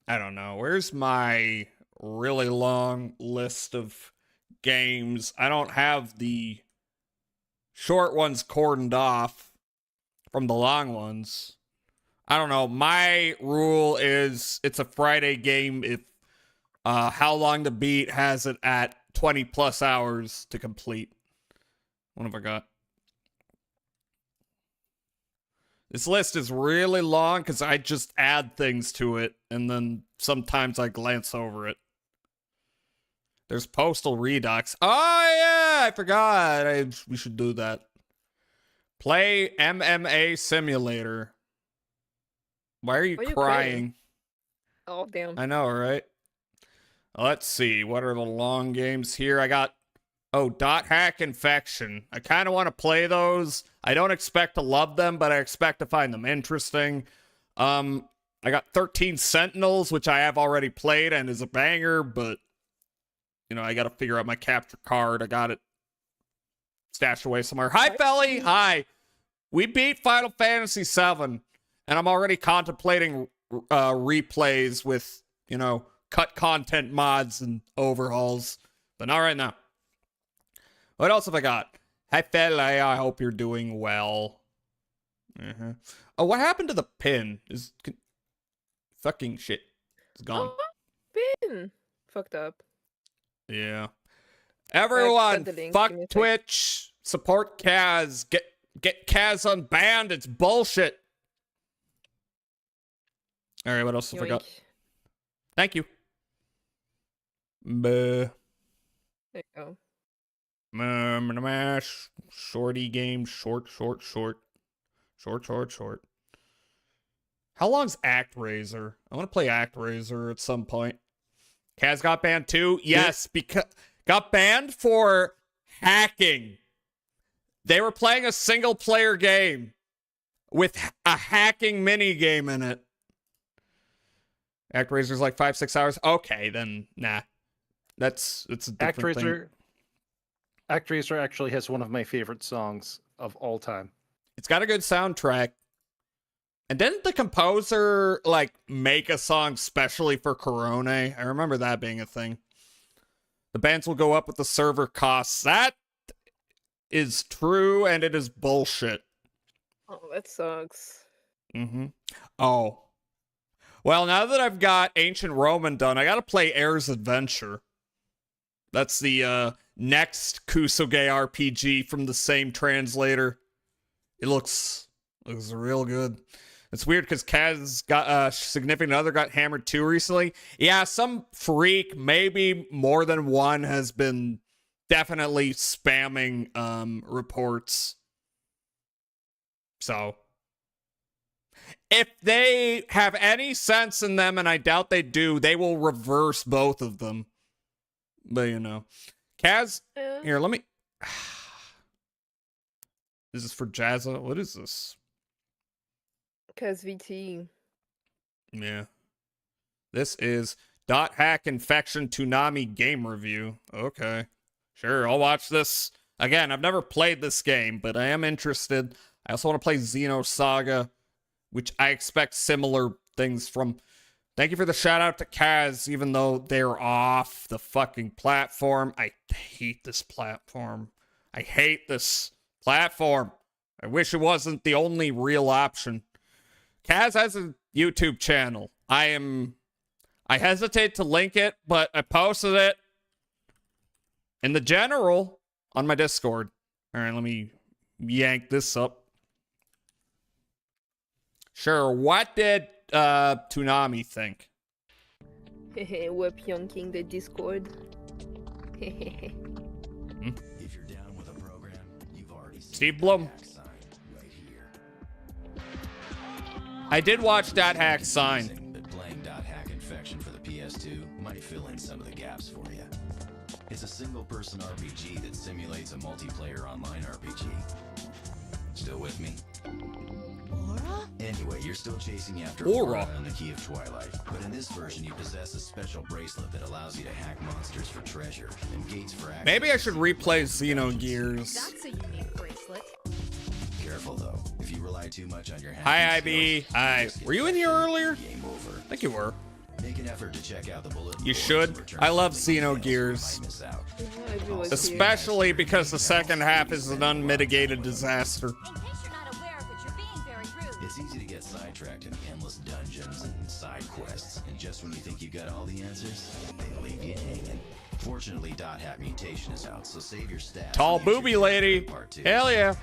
I don't know. Where's my really long list of games? I don't have the short ones cordoned off from the long ones. I don't know. My rule is it's a Friday game if How Long to Beat has it at 20 plus hours to complete. What have I got? This list is really long because I just add things to it, and then sometimes I glance over it. There's Postal Redux. Oh, yeah, I forgot. We should do that. Play MMA Simulator. Why are you Why are you crying? Oh, damn. I know, right? Let's see. What are the long games here? I got... Oh, Dot Hack Infection. I kind of want to play those. I don't expect to love them, but I expect to find them interesting. I got 13 Sentinels, which I have already played and is a banger, but, you know, I got to figure out my capture card. I got it stashed away somewhere. Hi, Felly. Hi. We beat Final Fantasy VII, and I'm already contemplating replays with, you know, cut content mods and overhauls, but not right now. What else have I got? Hi, Felly. I hope you're doing well. Oh, what happened to the pin? Fucking shit. It's gone. Oh, been fucked up. Yeah. Everyone, the link. fuck Give me a sec. Twitch. Support Kaz. Get Kaz unbanned. It's bullshit. All right, what else have I got? Yoink. Thank you. Buh. There you go. Shorty game. Short. How long's ActRaiser? I want to play ActRaiser at some point. Kaz got banned too? Yes, because got banned for hacking. They were playing a single player game with a hacking mini game in it. ActRaiser's like 5-6 hours. Okay, then nah. It's a different thing. ActRaiser actually has one of my favorite songs of all time. It's got a good soundtrack. And didn't the composer like make a song specially for Corone? I remember that being a thing. The bands will go up with the server costs. That is true, and it is bullshit. Oh, that sucks. Oh. Well, now that I've got Ancient Roman done, I gotta play Air's Adventure. That's the next Kusoge RPG from the same translator. It looks real good. It's weird because Kaz got significant other got hammered too recently. Yeah, some freak, maybe more than one, has been definitely spamming reports. So if they have any sense in them, and I doubt they do, they will reverse both of them. But you know, Kaz, here, let me. This is for Jazza. What is this? Kaz VT. Yeah. This is Dot Hack Infection Toonami game review. Okay. Sure, I'll watch this. Again, I've never played this game, but I am interested. I also want to play Xenosaga, which I expect similar things from. Thank you for the shout out to Kaz, even though they're off the fucking platform. I hate this platform. I hate this platform. I wish it wasn't the only real option. Kaz has a YouTube channel. I hesitate to link it, but I posted it in the general on my Discord. All right, let me yank this up. Sure, what did Toonami think? We're pionking the Discord. If you're down with Steve Blum. I did watch Dot Hack Sign. But playing Dot Hack Infection for the PS2 might fill in some of the gaps for you. It's a single-person RPG that simulates a multiplayer online RPG. Still with me? Anyway, you're still chasing after Aura and the Key of Twilight, but in this version you possess a special bracelet that allows you to hack monsters for treasure and gates for access. Maybe I should replay Xenogears. That's a unique bracelet. Careful though, if you rely too much on your hacking Hi, IB. skills, Hi. just get Were you in here frustrated. earlier? Game over. I think you were. Make an effort to check out the bulletin You boards should. for terms I love and details Xenogears. you might miss out. Yeah, I do like Especially because the second half is an unmitigated disaster. In case you're not aware, but you're being very rude. It's easy to get sidetracked in endless dungeons and side quests, and just when you think you got all the answers, they leave you hanging. Fortunately, Dot Hack Mutation is out, so save your stats. Tall and use your booby character lady. in Part 2. Hell yeah.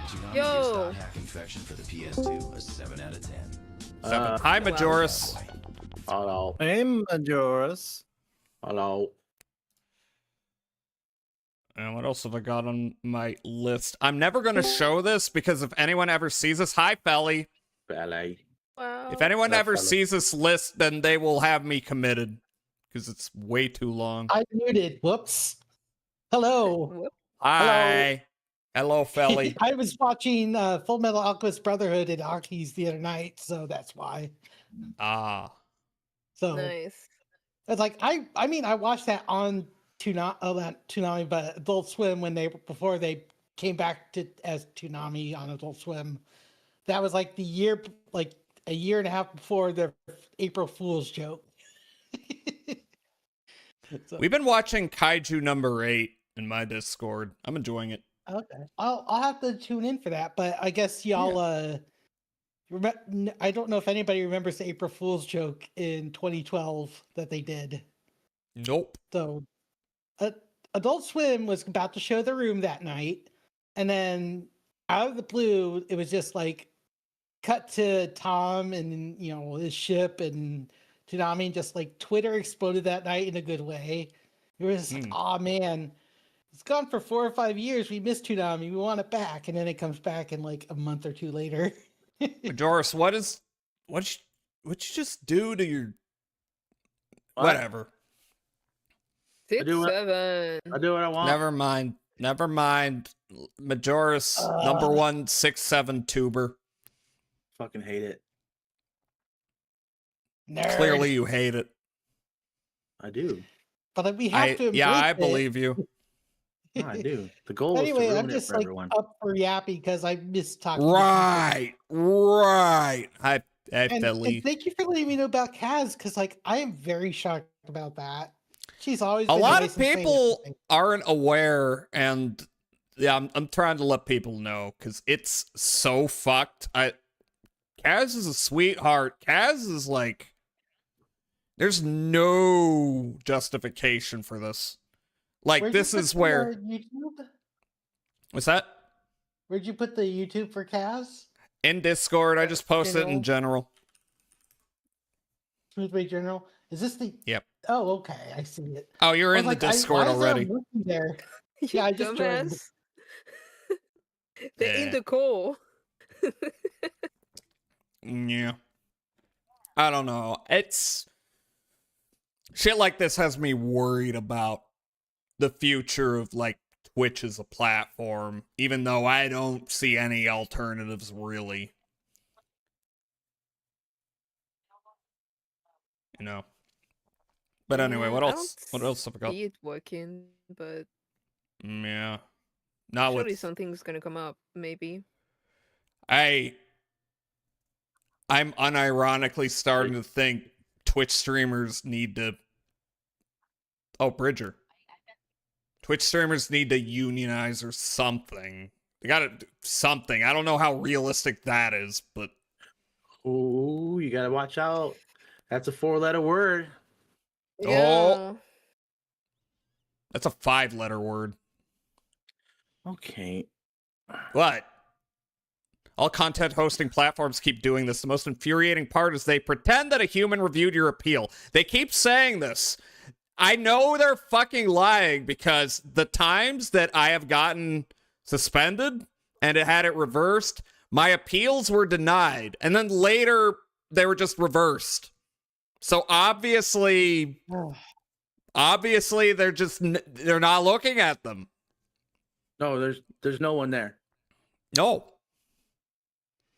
Tsunami Yo. gives Dot Hack Infection for the PS2 a 7 out of 10. Hi, Majoris. Hello. Hey, Majoris. Hello. And what else have I got on my list? I'm never going to show this because if anyone ever sees this, hi, Felly. Ballet. Wow. If anyone Hello, ever Felly. sees this list, then they will have me committed because it's way too long. I muted. Whoops. Hello. Whoop. Hi. Hello, Felly. I was watching Full Metal Alchemist Brotherhood at Aki's the other night, so that's why. Ah. So Nice. it's like I mean I watched that on not Toonami, but Adult Swim before they came back to as Toonami on Adult Swim. That was like a year and a half before their April Fool's joke. So, We've been watching Kaiju number 8 in my Discord. I'm enjoying it. okay, I'll have to tune in for that. But I guess y'all I don't know if anybody remembers the April Fool's joke in 2012 that they did. Nope. So, Adult Swim was about to show the room that night, and then out of the blue, it was just like cut to Tom and his ship and Toonami, and just like Twitter exploded that night in a good way. It was like, oh man, it's gone for 4 or 5 years. We missed Toonami. We want it back, and then it comes back in like a month or two later. Doris, what'd you just do to your whatever? Six, do what- 7. I do what I want. Never mind. Majoris, number 1 6'7" tuber. Fucking hate it. Nerd. Clearly you hate it. I do. But we have to. Yeah, I embrace it. believe you. No, I do. The goal Anyway, is to I'm ruin it just for like everyone. up for yappy because I miss talking. to Right. Hi, and Philly. thank you for letting me know about Kaz, because like I am very shocked about that. She's always A been lot nice of and saying people everything. aren't aware, and yeah, I'm trying to let people know because it's so fucked. Kaz is a sweetheart. Kaz is like, there's no justification for this. Like, Where'd you this put is the, where. YouTube? What's that? Where'd you put the YouTube for Kaz? In Discord, I just post it in general. Smoothway General. Is this the? Yep. Oh, okay. I see it. Oh, you're I in was the like, Discord why is there a already. monkey there? You Yeah, I just joined. dumbass. They're in Yeah. the call. Yeah. I don't know. It's shit like this has me worried about the future of like Twitch as a platform, even though I don't see any alternatives really. You know. But anyway, what I else? don't What else have I got? see it working, but Yeah. Not surely with something's gonna come up, maybe. I'm unironically starting to think Twitch streamers need to. Oh, Bridger. Twitch streamers need to unionize or something. They gotta do something. I don't know how realistic that is, but. Ooh, you gotta watch out. That's a 4-letter word. Oh. That's a 5-letter word. Okay. What? All content hosting platforms keep doing this. The most infuriating part is they pretend that a human reviewed your appeal. They keep saying this. I know they're fucking lying because the times that I have gotten suspended and it had it reversed, my appeals were denied. And then later they were just reversed. So obviously they're not looking at them. No, there's no one there. No.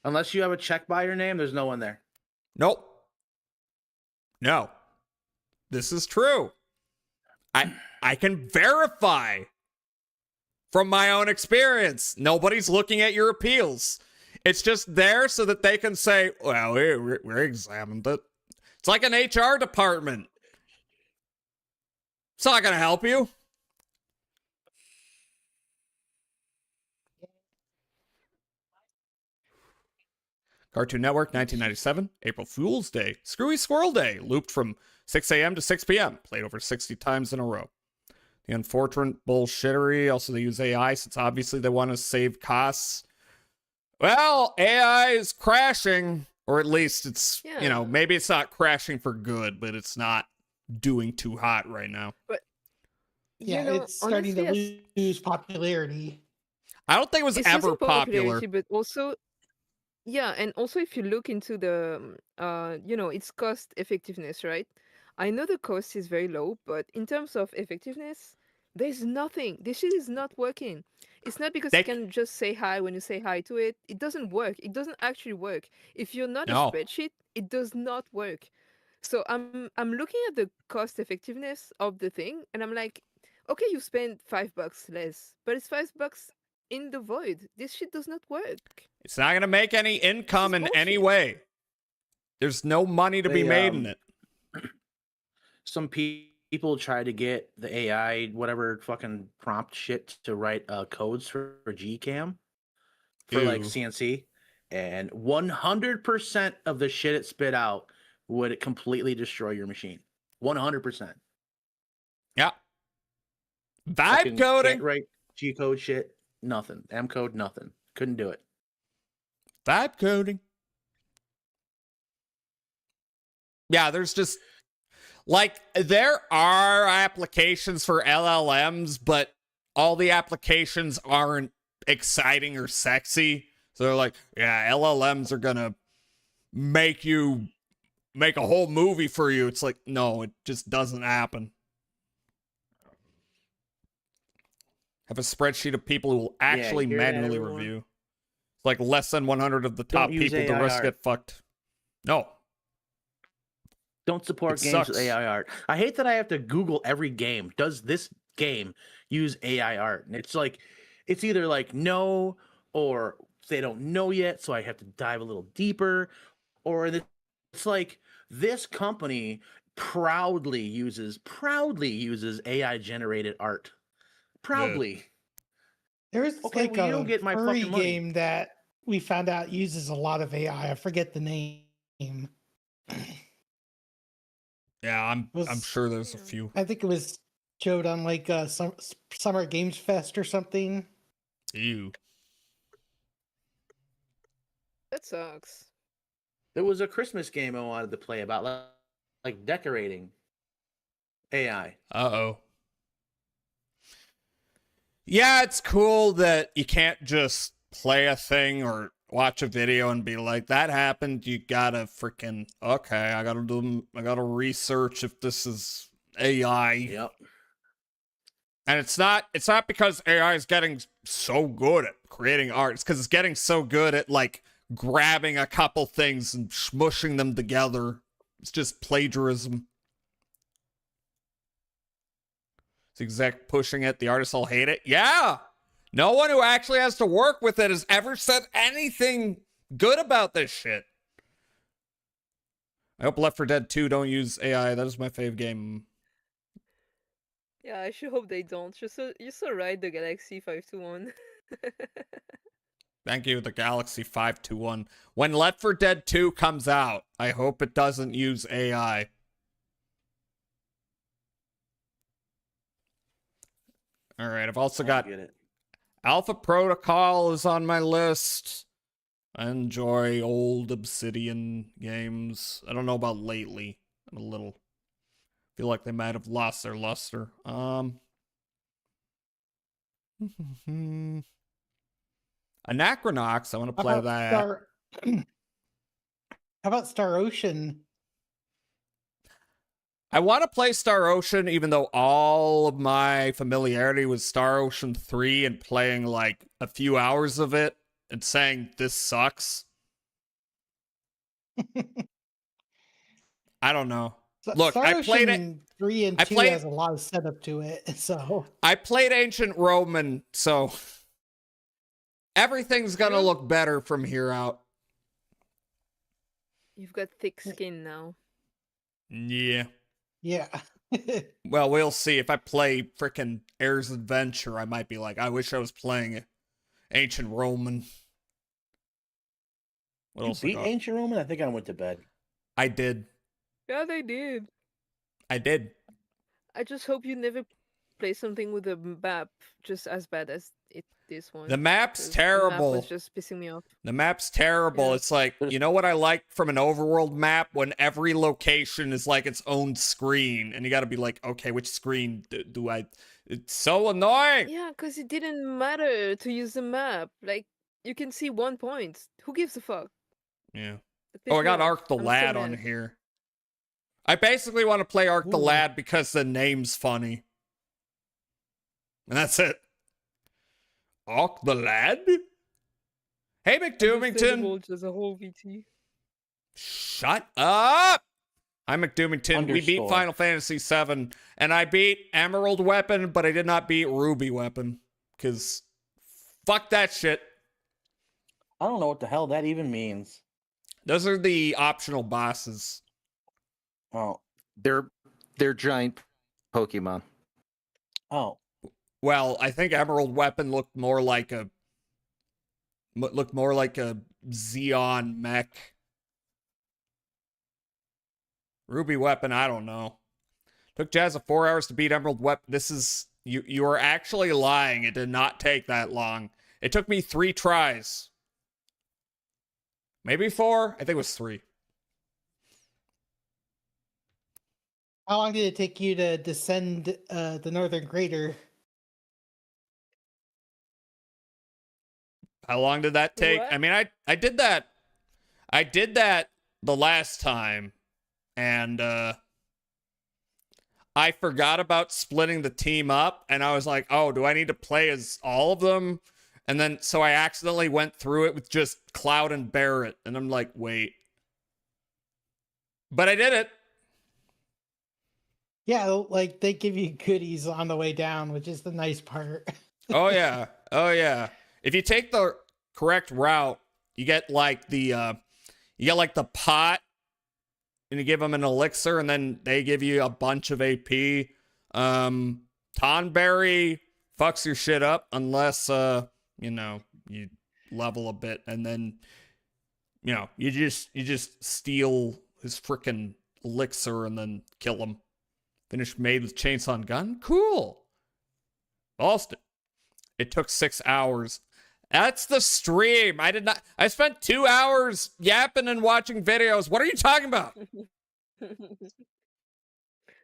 Unless you have a check by your name, there's no one there. Nope. No. This is true. I can verify from my own experience. Nobody's looking at your appeals. It's just there so that they can say, well, we examined it. It's like an HR department. It's not going to help you. Cartoon Network, 1997, April Fool's Day, Screwy Squirrel Day, looped from 6 a.m. to 6 p.m., played over 60 times in a row. The unfortunate bullshittery, also they use AI since obviously they want to save costs. Well, AI is crashing, or at least it's, maybe it's not crashing for good, but it's not doing too hot right now. But it's starting to lose popularity. I don't think it was ever popular. But also, and also if you look into the, its cost effectiveness, right? I know the cost is very low, but in terms of effectiveness, there's nothing. This shit is not working. It's not because you can just say hi when you say hi to it. It doesn't work. It doesn't actually work. If you're not a spreadsheet, it does not work. So I'm looking at the cost effectiveness of the thing, and I'm like, okay, you spend $5 less, but it's $5 in the void. This shit does not work. It's not going to make any income in any way. There's no money to be made in it. Some people try to get the AI, whatever fucking prompt shit to write codes for GCam for like CNC, and 100% of the shit it spit out would completely destroy your machine. 100%. Yeah. Vibe coding. Can't write G code shit. Nothing. M code. Nothing. Couldn't do it. Vibe coding. Yeah, there's just like there are applications for LLMs, but all the applications aren't exciting or sexy. So they're like, yeah, LLMs are gonna make a whole movie for you. It's like, no, it just doesn't happen. Have a spreadsheet of people who will actually manually review. It's like less than 100 of the top people. The rest get fucked. No. Don't support games with AI art. I hate that I have to Google every game. Does this game use AI art? And it's like, it's either like no, or they don't know yet, so I have to dive a little deeper, or it's like this company proudly uses AI generated art. Proudly. There's like a furry game that we found out uses a lot of AI. I forget the name. Yeah, I'm sure there's a few. I think it was showed on like Summer Games Fest or something. Ew. That sucks. There was a Christmas game I wanted to play about like decorating AI. Uh-oh. Yeah, it's cool that you can't just play a thing or watch a video and be like, that happened. You gotta freaking, okay, I gotta research if this is AI. Yep. And it's not because AI is getting so good at creating art. It's because it's getting so good at like grabbing a couple things and smushing them together. It's just plagiarism. It's exact pushing it. The artists all hate it. Yeah. No one who actually has to work with it has ever said anything good about this shit. I hope Left 4 Dead 2 don't use AI. That is my fave game. Yeah, I sure hope they don't. You're so right, the Galaxy 521. Thank you, the Galaxy 521. When Left 4 Dead 2 comes out, I hope it doesn't use AI. All right, I've also got Alpha Protocol is on my list. I enjoy old Obsidian games. I don't know about lately. I'm a little feel like they might have lost their luster. Anachronox, I want to How play about that. How about Star Ocean? I want to play Star Ocean, even though all of my familiarity with Star Ocean 3 and playing like a few hours of it and saying this sucks. I don't know. Look, Star I Ocean played it. 3 and 2 has a lot of setup to it, so I played Ancient Roman, so everything's gonna look better from here out. You've got thick skin now. Yeah. Yeah. Well, we'll see. If I play frickin' Air's Adventure, I might be like, I wish I was playing Ancient Roman. What You else I beat got? Ancient Roman? I think I went to bed. I did. Yeah, they did. I did. I just hope you never play something with a map just as bad as this one. The map's 'cause terrible. The map was just pissing me off. The map's terrible. Yeah. It's like, you know what I like from an overworld map? When every location is like its own screen, and you gotta be like, okay, which screen do I... It's so annoying! Yeah, because it didn't matter to use the map. Like, you can see 1 point. Who gives a fuck? Yeah. It pissed Oh, I me got off. Ark the I'm so Lad on mad. here. I basically want to play Ark the Ooh. Lad because the name's funny. And that's it. Ark the Lad? Hey, McDoomington! Understandable, just a whole VT. Shut up! I'm McDoomington. We beat Underscore. Final Fantasy VII, and I beat Emerald Weapon, but I did not beat Ruby Weapon. Because fuck that shit. I don't know what the hell that even means. Those are the optional bosses. Oh. They're giant Pokemon. Oh. Well, I think Emerald Weapon looked more like a Xeon mech. Ruby Weapon, I don't know. Took Jazza 4 hours to beat Emerald Weapon. This is... You are actually lying. It did not take that long. It took me 3 tries. Maybe 4? I think it was 3. How long did it take you to descend the Northern Crater? How long did that take? What? I mean, I did that. I did that the last time. And I forgot about splitting the team up. And I was like, oh, do I need to play as all of them? And then, so I accidentally went through it with just Cloud and Barrett. And I'm like, wait. But I did it. Yeah, like they give you goodies on the way down, which is the nice part. Oh, yeah. Oh, yeah. If you take the correct route, you get like the pot, and you give them an elixir, and then they give you a bunch of AP. Tonberry fucks your shit up unless you level a bit, and then you just steal his freaking elixir and then kill him. Finish made with chainsaw and gun. Cool. Austin. It took 6 hours. That's the stream. I spent 2 hours yapping and watching videos. What are you talking about?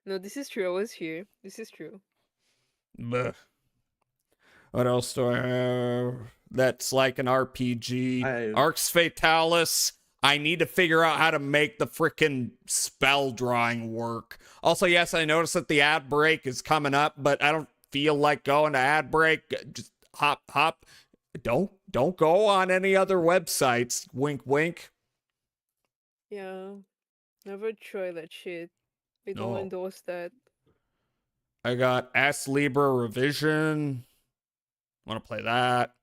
No, this is true. I was here. This is true. Blech. What else do I have? That's like an RPG. Arx Fatalis. I need to figure out how to make the frickin' spell drawing work. Also, yes, I noticed that the ad break is coming up, but I don't feel like going to ad break. Just hop. Don't go on any other websites. Wink, wink. Yeah. Never try that shit. They don't No. endorse that. I got Ass Libra Revision. Want to play that.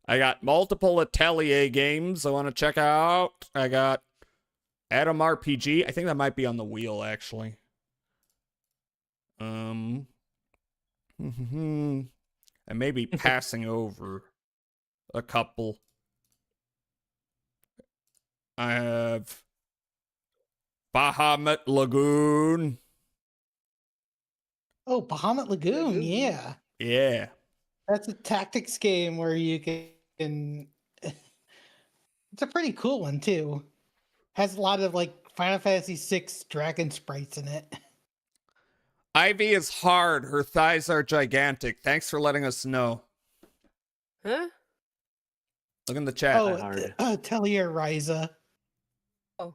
I got multiple Atelier games I want to check out. I got Atom RPG. I think that might be on the wheel, actually. I may be passing over a couple. I have Bahamut Lagoon. Oh, Bahamut Lagoon, yeah. Yeah. That's a tactics game where you can... It's a pretty cool one, too. Has a lot of, like, Final Fantasy VI dragon sprites in it. Ivy is hard. Her thighs are gigantic. Thanks for letting us know. Huh? Look in the chat. Oh, hard. Telia Ryza.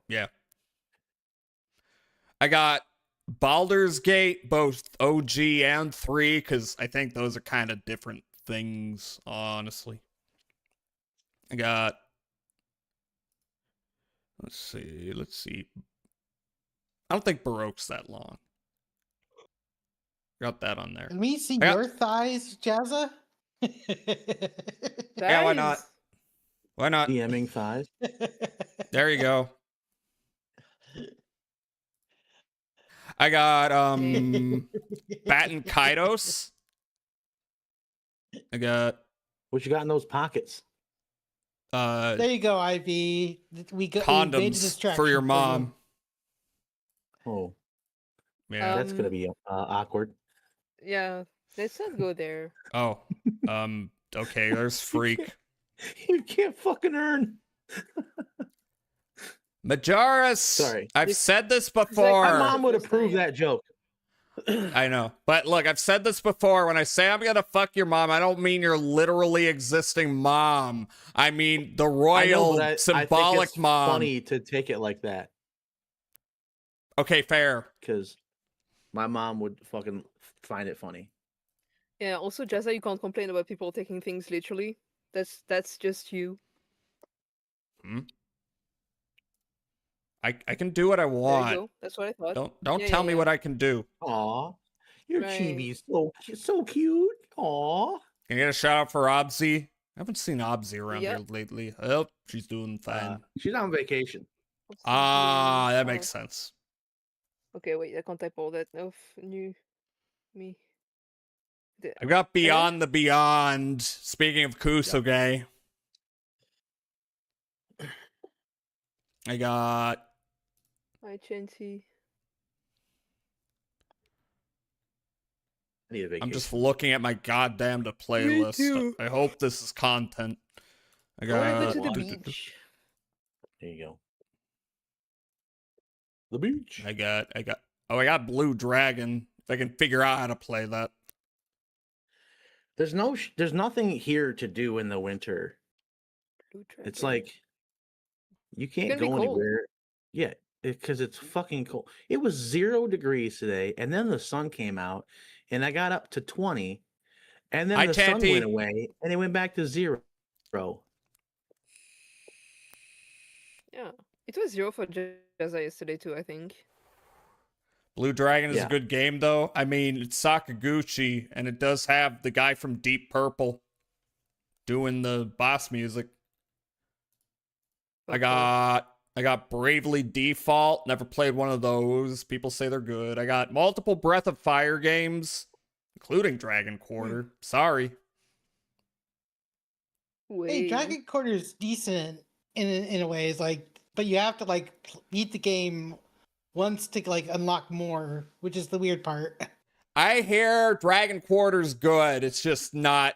Yeah. I got Baldur's Gate, both OG and 3, because I think those are kind of different things, honestly. I got... Let's see. I don't think Baroque's that long. Got that on there. Let me see your thighs, Jazza. Yeah, why not? Why not? DMing thighs. There you go. I got Batten Kaidos. I got what you got in those pockets? There you go, Ivy. We made a condoms distraction for your you. mom. Oh, Yeah. that's gonna be awkward. Yeah, let's not go there. Oh, okay. There's Freak. You can't fucking earn. Majoris. Sorry. I've said this before. My mom would approve that joke. I know. But look, I've said this before. When I say I'm gonna fuck your mom, I don't mean your literally existing mom. I mean the royal symbolic I think it's mom. Funny to take it like that. Okay, fair. Because my mom would fucking find it funny. Yeah, also, Jazza, you can't complain about people taking things literally. That's just you. I can do what I There you want. go. That's what I thought. Don't Yeah, tell yeah, me yeah. what I can do. Aw, your Right. chibi's so cute. Aw. Can I get a shout out for Obzy? I haven't seen Obzy around Yep. here lately. Oh, she's doing fine. She's on vacation. Ah, that makes sense. Okay, wait, I can't type all that. Oh, new me. I've got Beyond the Beyond. Speaking of Kusuge. I got... Hi, Chancy. I need a vacation. I'm just looking at my goddamn playlist. too. I hope this is content. I I wanna got... go to the beach. There you go. The beach. I got Blue Dragon. If I can figure out how to play that. There's nothing here to do in the winter. It's like you can't gonna be go cold. anywhere. Yeah, because it's fucking cold. It was 0 degrees today, and then the sun came out, and I got up to 20, and then Hi, the sun Tanty. went away, and it went back to 0. Yeah, it was 0 for Jazza yesterday too, I think. Blue Dragon is Yeah. a good game, though. I mean, it's Sakaguchi, and it does have the guy from Deep Purple doing the boss music. I got Bravely Default. Never played one of those. People say they're good. I got multiple Breath of Fire games, including Dragon Quarter. Sorry. Hey, Dragon Quarter is decent in a way. It's like, but you have to like beat the game once to like unlock more, which is the weird part. I hear Dragon Quarter's good. It's just not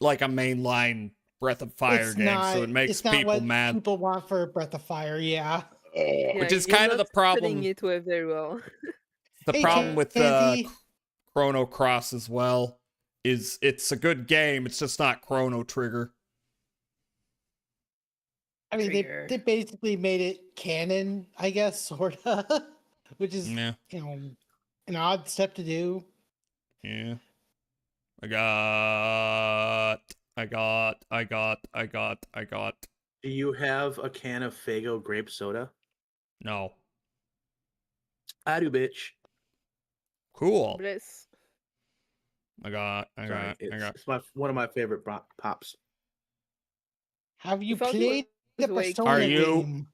like a mainline Breath of Fire game, so it makes it's not people what mad. People want for Breath of Fire, yeah. Which is you're kind of the not problem. putting it away very well. The Hey, problem with Tanty. Chrono Cross as well is it's a good game. It's just not Chrono Trigger. I mean, they basically made it canon, I guess, sorta, which is Yeah. you know an odd step to do. Yeah. I got. Do you have a can of Faygo grape soda? No. I do, bitch. Cool. Bless. I got. It's one of my favorite pops. Have you thought he played the was awake. Persona game?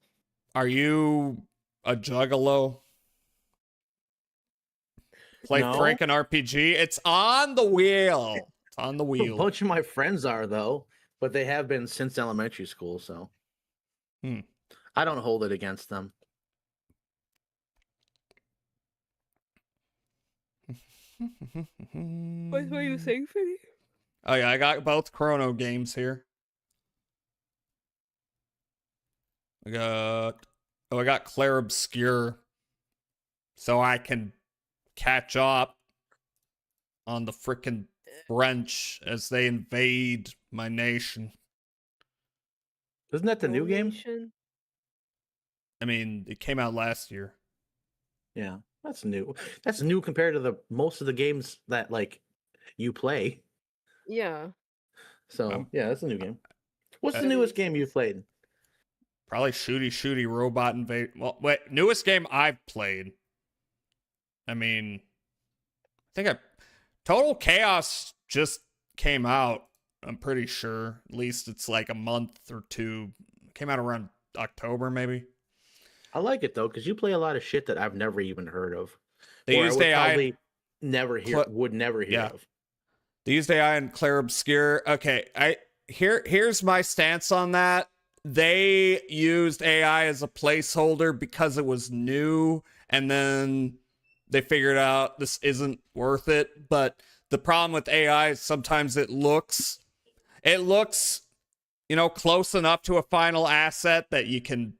Are you a juggalo? Play No. freaking RPG? It's on the wheel. It's on the A wheel. bunch of my friends are though, but they have been since elementary school, so I don't hold it against them. What were you saying, Philly? Oh yeah, I got both Chrono games here. I got Clair Obscure, so I can catch up on the frickin' French as they invade my nation. Isn't that the new game? Nation. I mean, it came out last year. Yeah, that's new. That's new compared to the most of the games that like you play. Yeah. So yeah, that's a new game. What's the That newest makes game you've sense. played? Probably shooty robot invade. Well, wait, newest game I've played. I mean, Total Chaos just came out. I'm pretty sure. At least it's like a month or two. Came out around October, maybe. I like it though, because you play a lot of shit that I've never even heard of. They or I used would AI. probably would never hear Yeah. of. They used AI and Claire Obscure. Okay, here's my stance on that. They used AI as a placeholder because it was new, and then they figured out this isn't worth it. But the problem with AI is sometimes it looks, close enough to a final asset that you can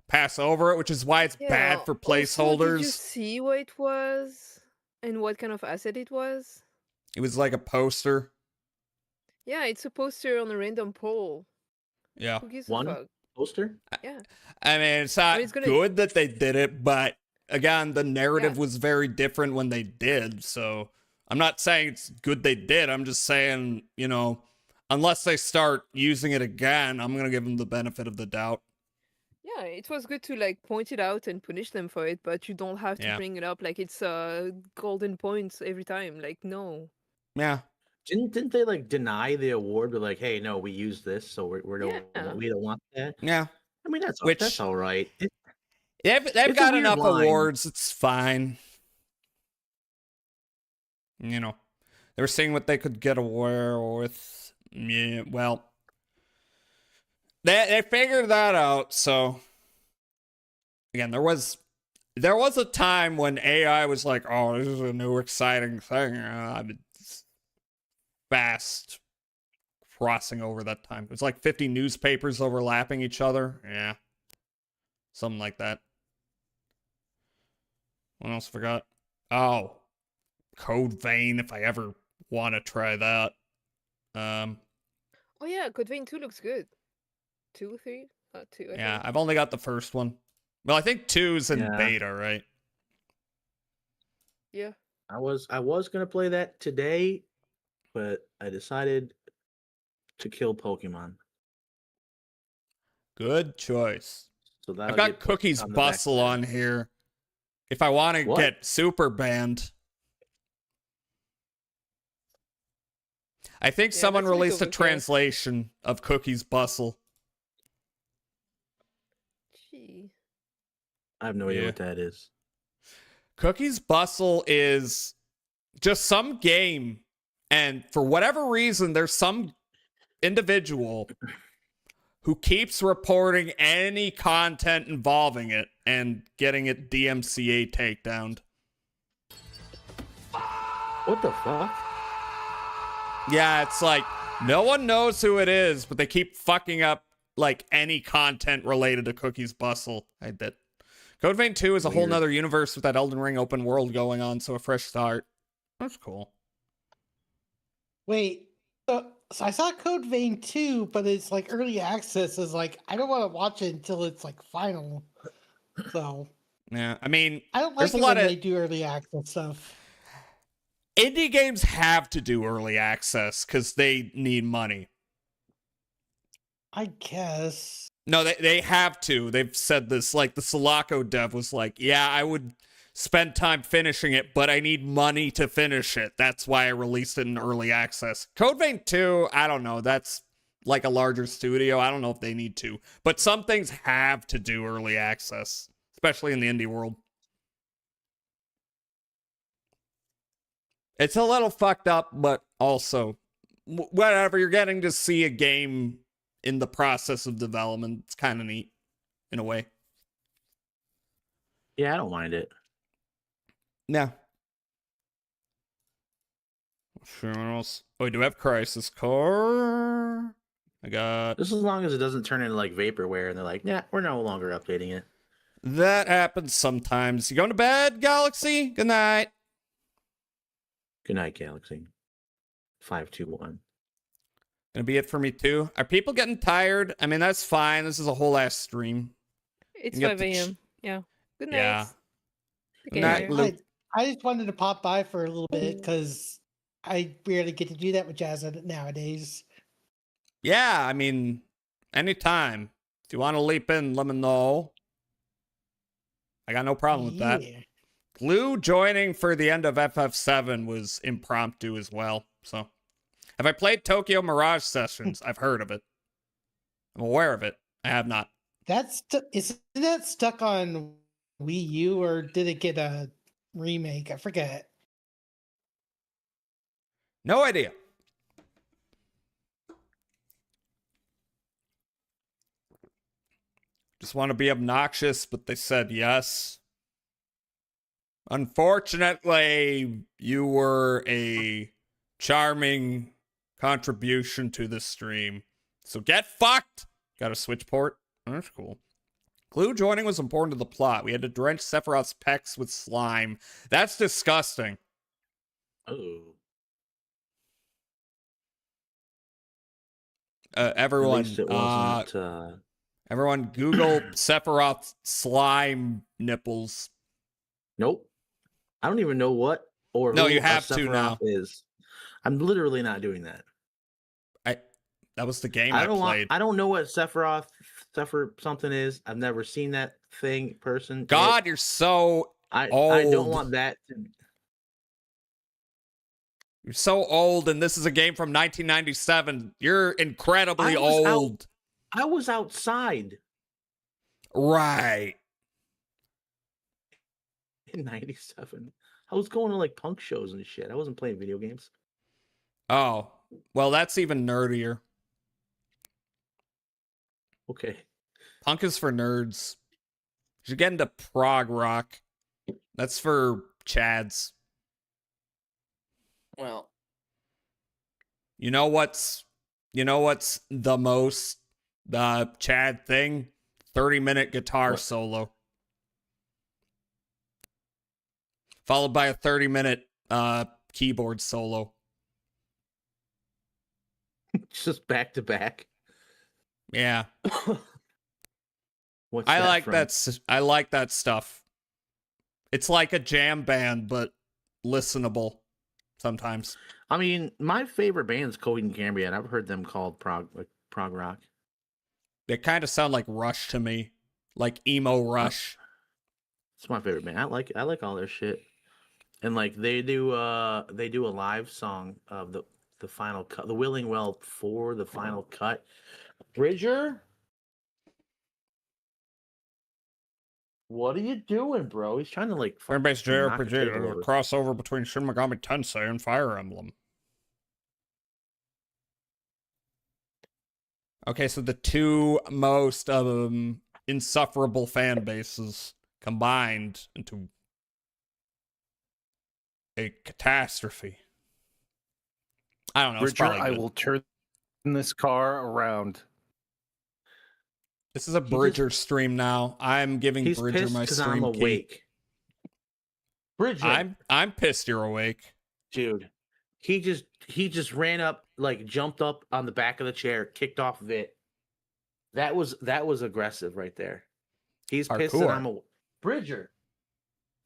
pass over it, which is why it's bad for Also, placeholders. did you see what it was and what kind of asset it was? It was like a poster. Yeah, it's a poster on a random poll. Yeah. Who gives a One fuck? poster? Yeah. I mean, it's not it's gonna- good that they did it, but again, the narrative was very different when they did. So I'm not saying it's good they did. I'm just saying, unless they start using it again, I'm going to give them the benefit of the doubt. Yeah, it was good to like point it out and punish them for it, but you don't have to Yeah. bring it up like it's golden points every time. Like, no. Yeah. Didn't they like deny the award? With like, hey, no, we used this, so we Yeah. don't want that. Yeah. I mean, that's Which- all right. They've It's a got weird enough line. awards. It's fine. They were seeing what they could get away with. Yeah, well, they figured that out. So again, there was a time when AI was like, "Oh, this is a new exciting thing." It's fast crossing over that time. It was like 50 newspapers overlapping each other. Yeah, something like that. What else forgot? Oh, Code Vein, if I ever want to try that. Oh yeah, Code Vein 2 looks good. 2, 3? 2, I Yeah, think. I've only got the first one. Well, I think 2's in Yeah. beta, right? Yeah. I was gonna play that today, but I decided to kill Pokemon. Good choice. So I've got Cookie's Bustle on here. If I want to What? get super banned. I think someone that's really released a overkill. translation of Cookie's Bustle. Gee. I have no idea Yeah. what that is. Cookie's Bustle is just some game, and for whatever reason, there's some individual who keeps reporting any content involving it and getting it DMCA takedown. What the fuck? Yeah, it's like no one knows who it is, but they keep fucking up like any content related to Cookie's Bustle. I did. Code Vein 2 is a whole Weird. nother universe with that Elden Ring open world going on, so a fresh start. That's cool. Wait, so I saw Code Vein 2, but it's like early access is like I don't want to watch it until it's like final. So Yeah, I mean, I don't there's like a it lot when of they do early access stuff. indie games have to do early access because they need money. I guess. No, they have to. They've said this. Like the Sulaco dev was like, yeah, I would spend time finishing it, but I need money to finish it. That's why I released it in early access. Code Vein 2, I don't know. That's like a larger studio. I don't know if they need to. But some things have to do early access, especially in the indie world. It's a little fucked up, but also, whatever. You're getting to see a game in the process of development. It's kind of neat in a way. Yeah, I don't mind it. Yeah. Sure, what else? Oh, we do have Crisis Core. I got... Just as long as it doesn't turn into like vaporware and they're like, yeah, we're no longer updating it. That happens sometimes. You going to bed, Galaxy? Good night. Good night, Galaxy. 521. Gonna be it for me too. Are people getting tired? I mean, that's fine. This is a whole ass stream. It's You get 5 to a.m. Yeah. Good night. Yeah. Take Good night, care. Luke. I just wanted to pop by for a little bit because I rarely get to do that with Jazz nowadays. Yeah, I mean, anytime. If you want to leap in, let me know. I got no problem with that. Yeah. Glue joining for the end of FF7 was impromptu as well. So, have I played Tokyo Mirage Sessions? I've heard of it. I'm aware of it. I have not. Isn't that stuck on Wii U or did it get a remake? I forget. No idea. Just want to be obnoxious, but they said yes. Unfortunately, you were a charming contribution to the stream. So get fucked! Got a switch port? Oh, that's cool. Glue joining was important to the plot. We had to drench Sephiroth's pecs with slime. That's disgusting. Oh. Everyone, At least it wasn't. Everyone, Google Sephiroth slime nipples. Nope. I don't even know what or No, who you a have to Sephiroth now. is. I'm literally not doing that. That was the game I played. I don't know what Sephiroth something is. I've never seen that thing person. God, you're so old. I don't want that to. You're so old, and this is a game from 1997. You're incredibly old. I was outside. Right. In 97. I was going to like punk shows and shit. I wasn't playing video games. Oh, well, that's even nerdier. Okay. Punk is for nerds. You should get into prog rock. That's for chads. Well, you know what's the most Chad thing? 30-minute guitar solo. Followed by a 30-minute keyboard solo. Just back to back. Yeah. What's I that like from? that. I like that stuff. It's like a jam band, but listenable sometimes. I mean, my favorite band is Coheed and Cambria, and I've heard them called prog rock. They kind of sound like Rush to me, like emo Rush. It's my favorite band. I like all their shit, and like they do a live song of the final cut, the Willing Well for the final cut. Bridger, what are you doing, bro? He's trying to like Turn-based knock the table JRPG, a over. crossover between Shin Megami Tensei and Fire Emblem. Okay, so the two most insufferable fan bases combined into a catastrophe. I don't know. Bridger, I will turn this car around. This is a Bridger stream now. I'm giving Bridger my stream I'm awake. key. Bridger, I'm pissed you're awake. dude. He just ran up, like jumped up on the back of the chair, kicked off of it. That was aggressive right there. He's pissed that I'm a Bridger.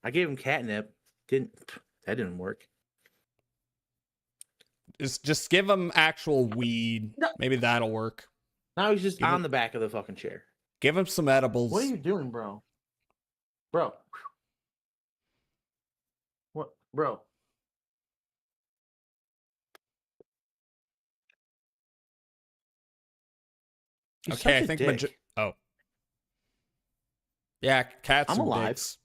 I gave him catnip. That didn't work. Just give him actual weed. No. Maybe that'll work. Now he's just on the back of the fucking chair. Give him some edibles. What are you doing, bro? Bro. What, bro? You're okay, I such a think dick. oh. Yeah, cats I'm are alive. dicks.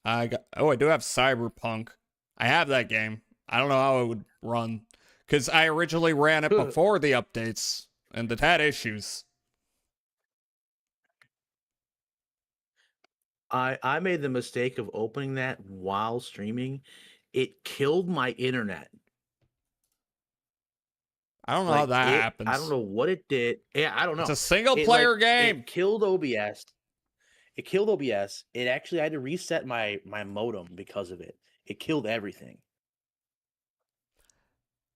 I do have Cyberpunk. I have that game. I don't know how it would run because I originally ran it before the updates and it had issues. I made the mistake of opening that while streaming. It killed my internet. I don't know how that happens. I don't know what it did. Yeah, I don't know. It's a single player game. It killed OBS. It killed OBS. It actually I had to reset my modem because of it. It killed everything.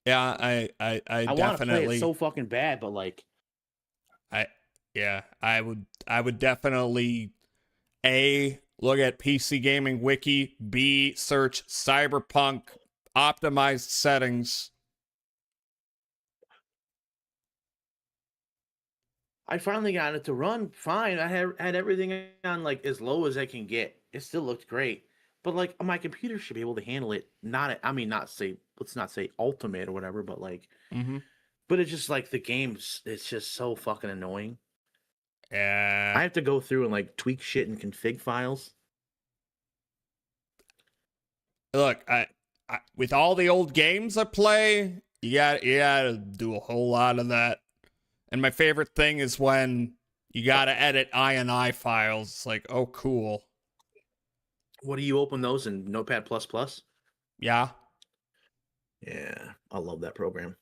Yeah, I want to play definitely it so fucking bad, but like I would definitely A, look at PC Gaming Wiki, B, search Cyberpunk optimized settings. I finally got it to run fine. I had everything on like as low as I can get. It still looked great, but like my computer should be able to handle it. Let's not say ultimate or whatever, but like, but it's just like the game's. It's just so fucking annoying. Yeah, I have to go through and like tweak shit in config files. Look, I with all the old games I play, you gotta do a whole lot of that. And my favorite thing is when you gotta edit INI files. It's like, oh, cool. What do you open those in Notepad++? Yeah. Yeah, I love that program.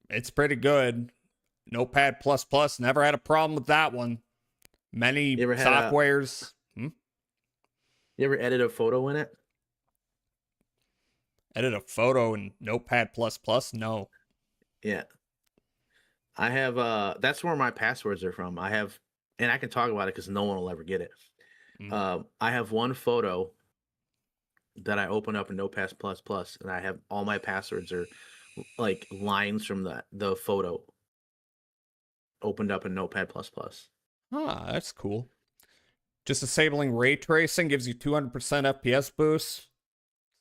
It's pretty good. Notepad++, never had a problem with that one. Many softwares. You ever edit a photo in it? Edit a photo in Notepad++? No. Yeah. I have that's where my passwords are from. I can talk about it because no one will ever get it. I have one photo that I open up in Notepad++, and I have all my passwords are like lines from the photo opened up in Notepad++. Ah, that's cool. Just disabling ray tracing gives you 200% FPS boost.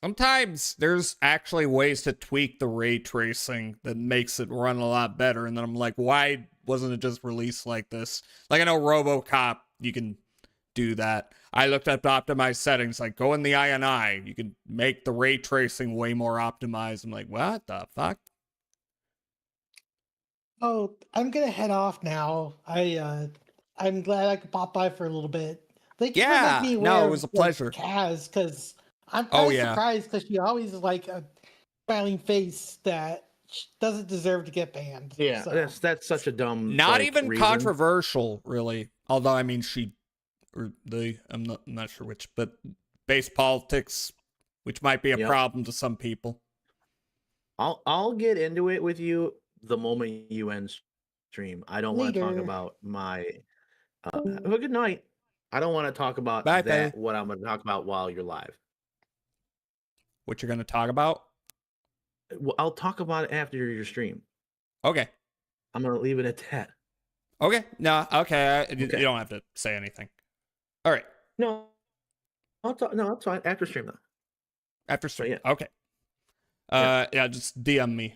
Sometimes there's actually ways to tweak the ray tracing that makes it run a lot better. And then I'm like, why wasn't it just released like this? Like, I know RoboCop, you can do that. I looked up optimized settings, like go in the INI. You can make the ray tracing way more optimized. I'm like, what the fuck? Oh, I'm gonna head off now. I'm glad I could pop by for a little bit. Thank you for making me aware it was a pleasure. Kaz, because I'm kind of surprised because she always is like a smiling face that doesn't deserve to get banned. Yeah, so. that's such a dumb. Not even reason. Controversial, really. Although I mean, I'm not sure which, but base politics, which might be a problem to some people. I'll get into it with you the moment you end stream. I don't want to talk about my. Have a good night. I don't want to talk about what I'm going to talk about while you're live. What you're going to talk about? Well, I'll talk about it after your stream. Okay. I'm going to leave it at that. Okay. No, okay. You don't have to say anything. All right. No. No, it's fine. After stream, though. After stream. Yeah. Okay. Yeah, just DM me.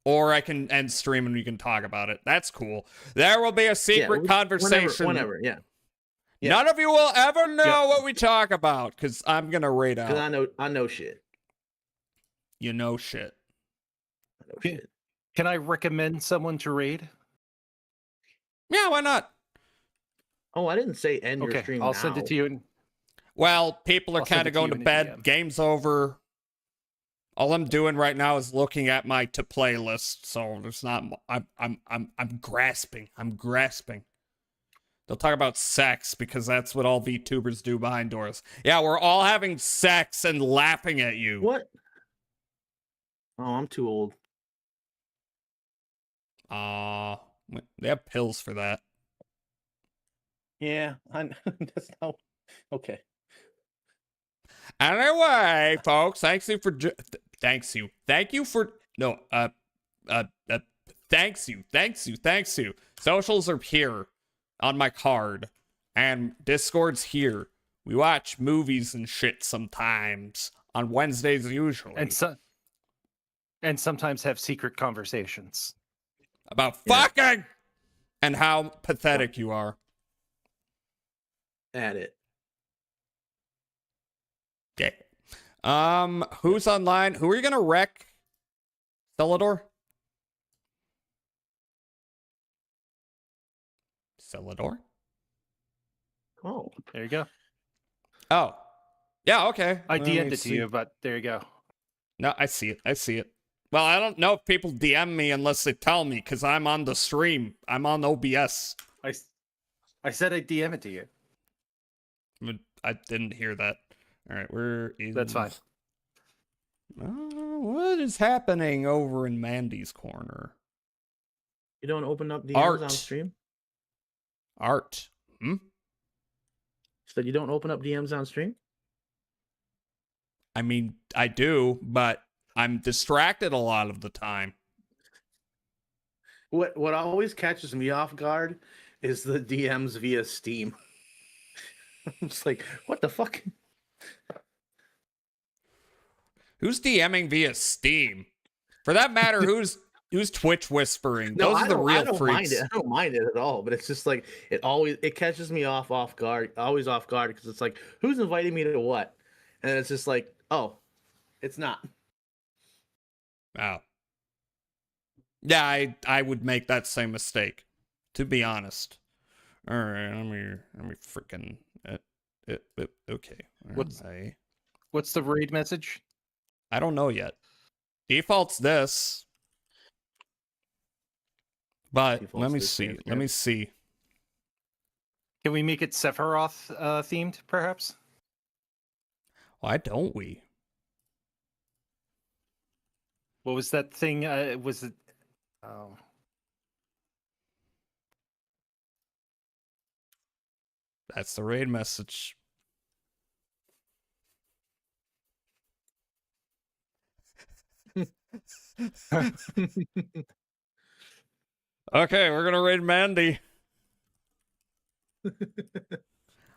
Or I can end stream and we can talk about it. That's cool. There will be a secret conversation. Whenever, yeah. None of you will ever know what we talk about because I'm going to raid out. Because I know shit. You know shit. I know shit. Can I recommend someone to raid? Yeah, why not? Oh, I didn't say end your stream. I'll send it to you. Well, people are kind of going to bed. Game's over. All I'm doing right now is looking at my to play list, so there's not. I'm grasping. They'll talk about sex because that's what all VTubers do behind doors. Yeah, we're all having sex and laughing at you. What? Oh, I'm too old. They have pills for that. Yeah, that's not okay. Anyway, folks, thank you for thanks you. Socials are here on my card, and Discord's here. We watch movies and shit sometimes on Wednesdays usually, and sometimes have secret conversations about fucking and how pathetic you are. At it. Okay. Who's online? Who are you gonna wreck? Celador? Oh, there you go. Oh. Yeah, okay. I DM'd it to you, but there you go. No, I see it. Well, I don't know if people DM me unless they tell me, because I'm on the stream. I'm on OBS. I said I'd DM it to you. I didn't hear that. All right, where is... That's fine. What is happening over in Mandy's corner? You don't open up DMs Art. on stream? Art. So you don't open up DMs on stream? I mean, I do, but I'm distracted a lot of the time. What always catches me off guard is the DMs via Steam. I'm just like, what the fuck? Who's DMing via Steam? For that matter, who's Twitch whispering? No, Those are the real I don't freaks. mind it. I don't mind it at all. But it's just like it catches me off guard, always off guard, because it's like, who's inviting me to what? And it's just like, oh, it's not. Wow. Yeah, I would make that same mistake, to be honest. All right, let me freaking okay. What's the raid message? I don't know yet. Default's this. But let me see. Let me see. Can we make it Sephiroth themed, perhaps? Why don't we? What was that thing? Was it? Oh. That's the raid message. Okay, we're gonna raid Mandy.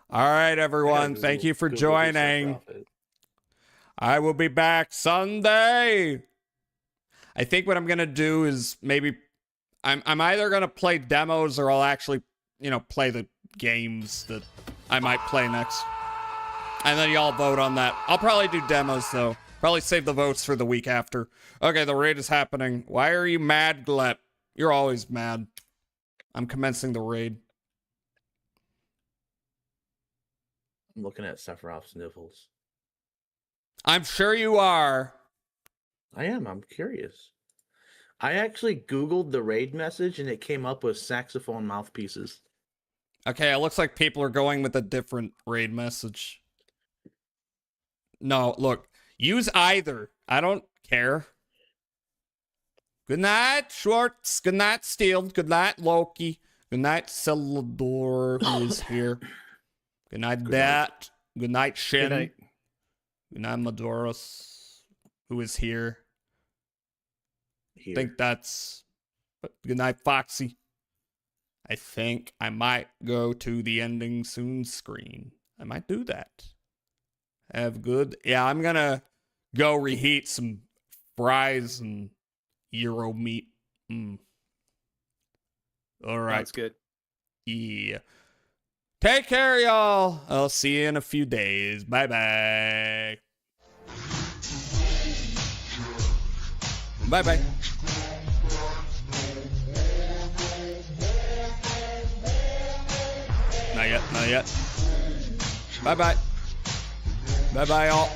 All right, everyone. Thank you for joining. I will be back Sunday. I think what I'm gonna do is maybe I'm either gonna play demos or I'll actually, play the games that I might play next. And then y'all vote on that. I'll probably do demos though. Probably save the votes for the week after. Okay, the raid is happening. Why are you mad, Glep? You're always mad. I'm commencing the raid. I'm looking at Sephiroth's nipples. I'm sure you are. I am. I'm curious. I actually Googled the raid message and it came up with saxophone mouthpieces. Okay, it looks like people are going with a different raid message. No, look. Use either. I don't care. Good night, Schwartz. Good night, Steel. Good night, Loki. Good night, Celador, who is here. Good night, Dat. Good night, Shin. Good night. Good night, Madoros, who is here. Here. I think that's... Good night, Foxy. I think I might go to the ending soon screen. I might do that. Have good... Yeah, I'm gonna go reheat some fries and Euro meat. All right. That's good. Yeah. Take care, y'all. I'll see you in a few days. Bye-bye. Bye-bye. Not yet. Not yet. Bye-bye. Bye-bye, all.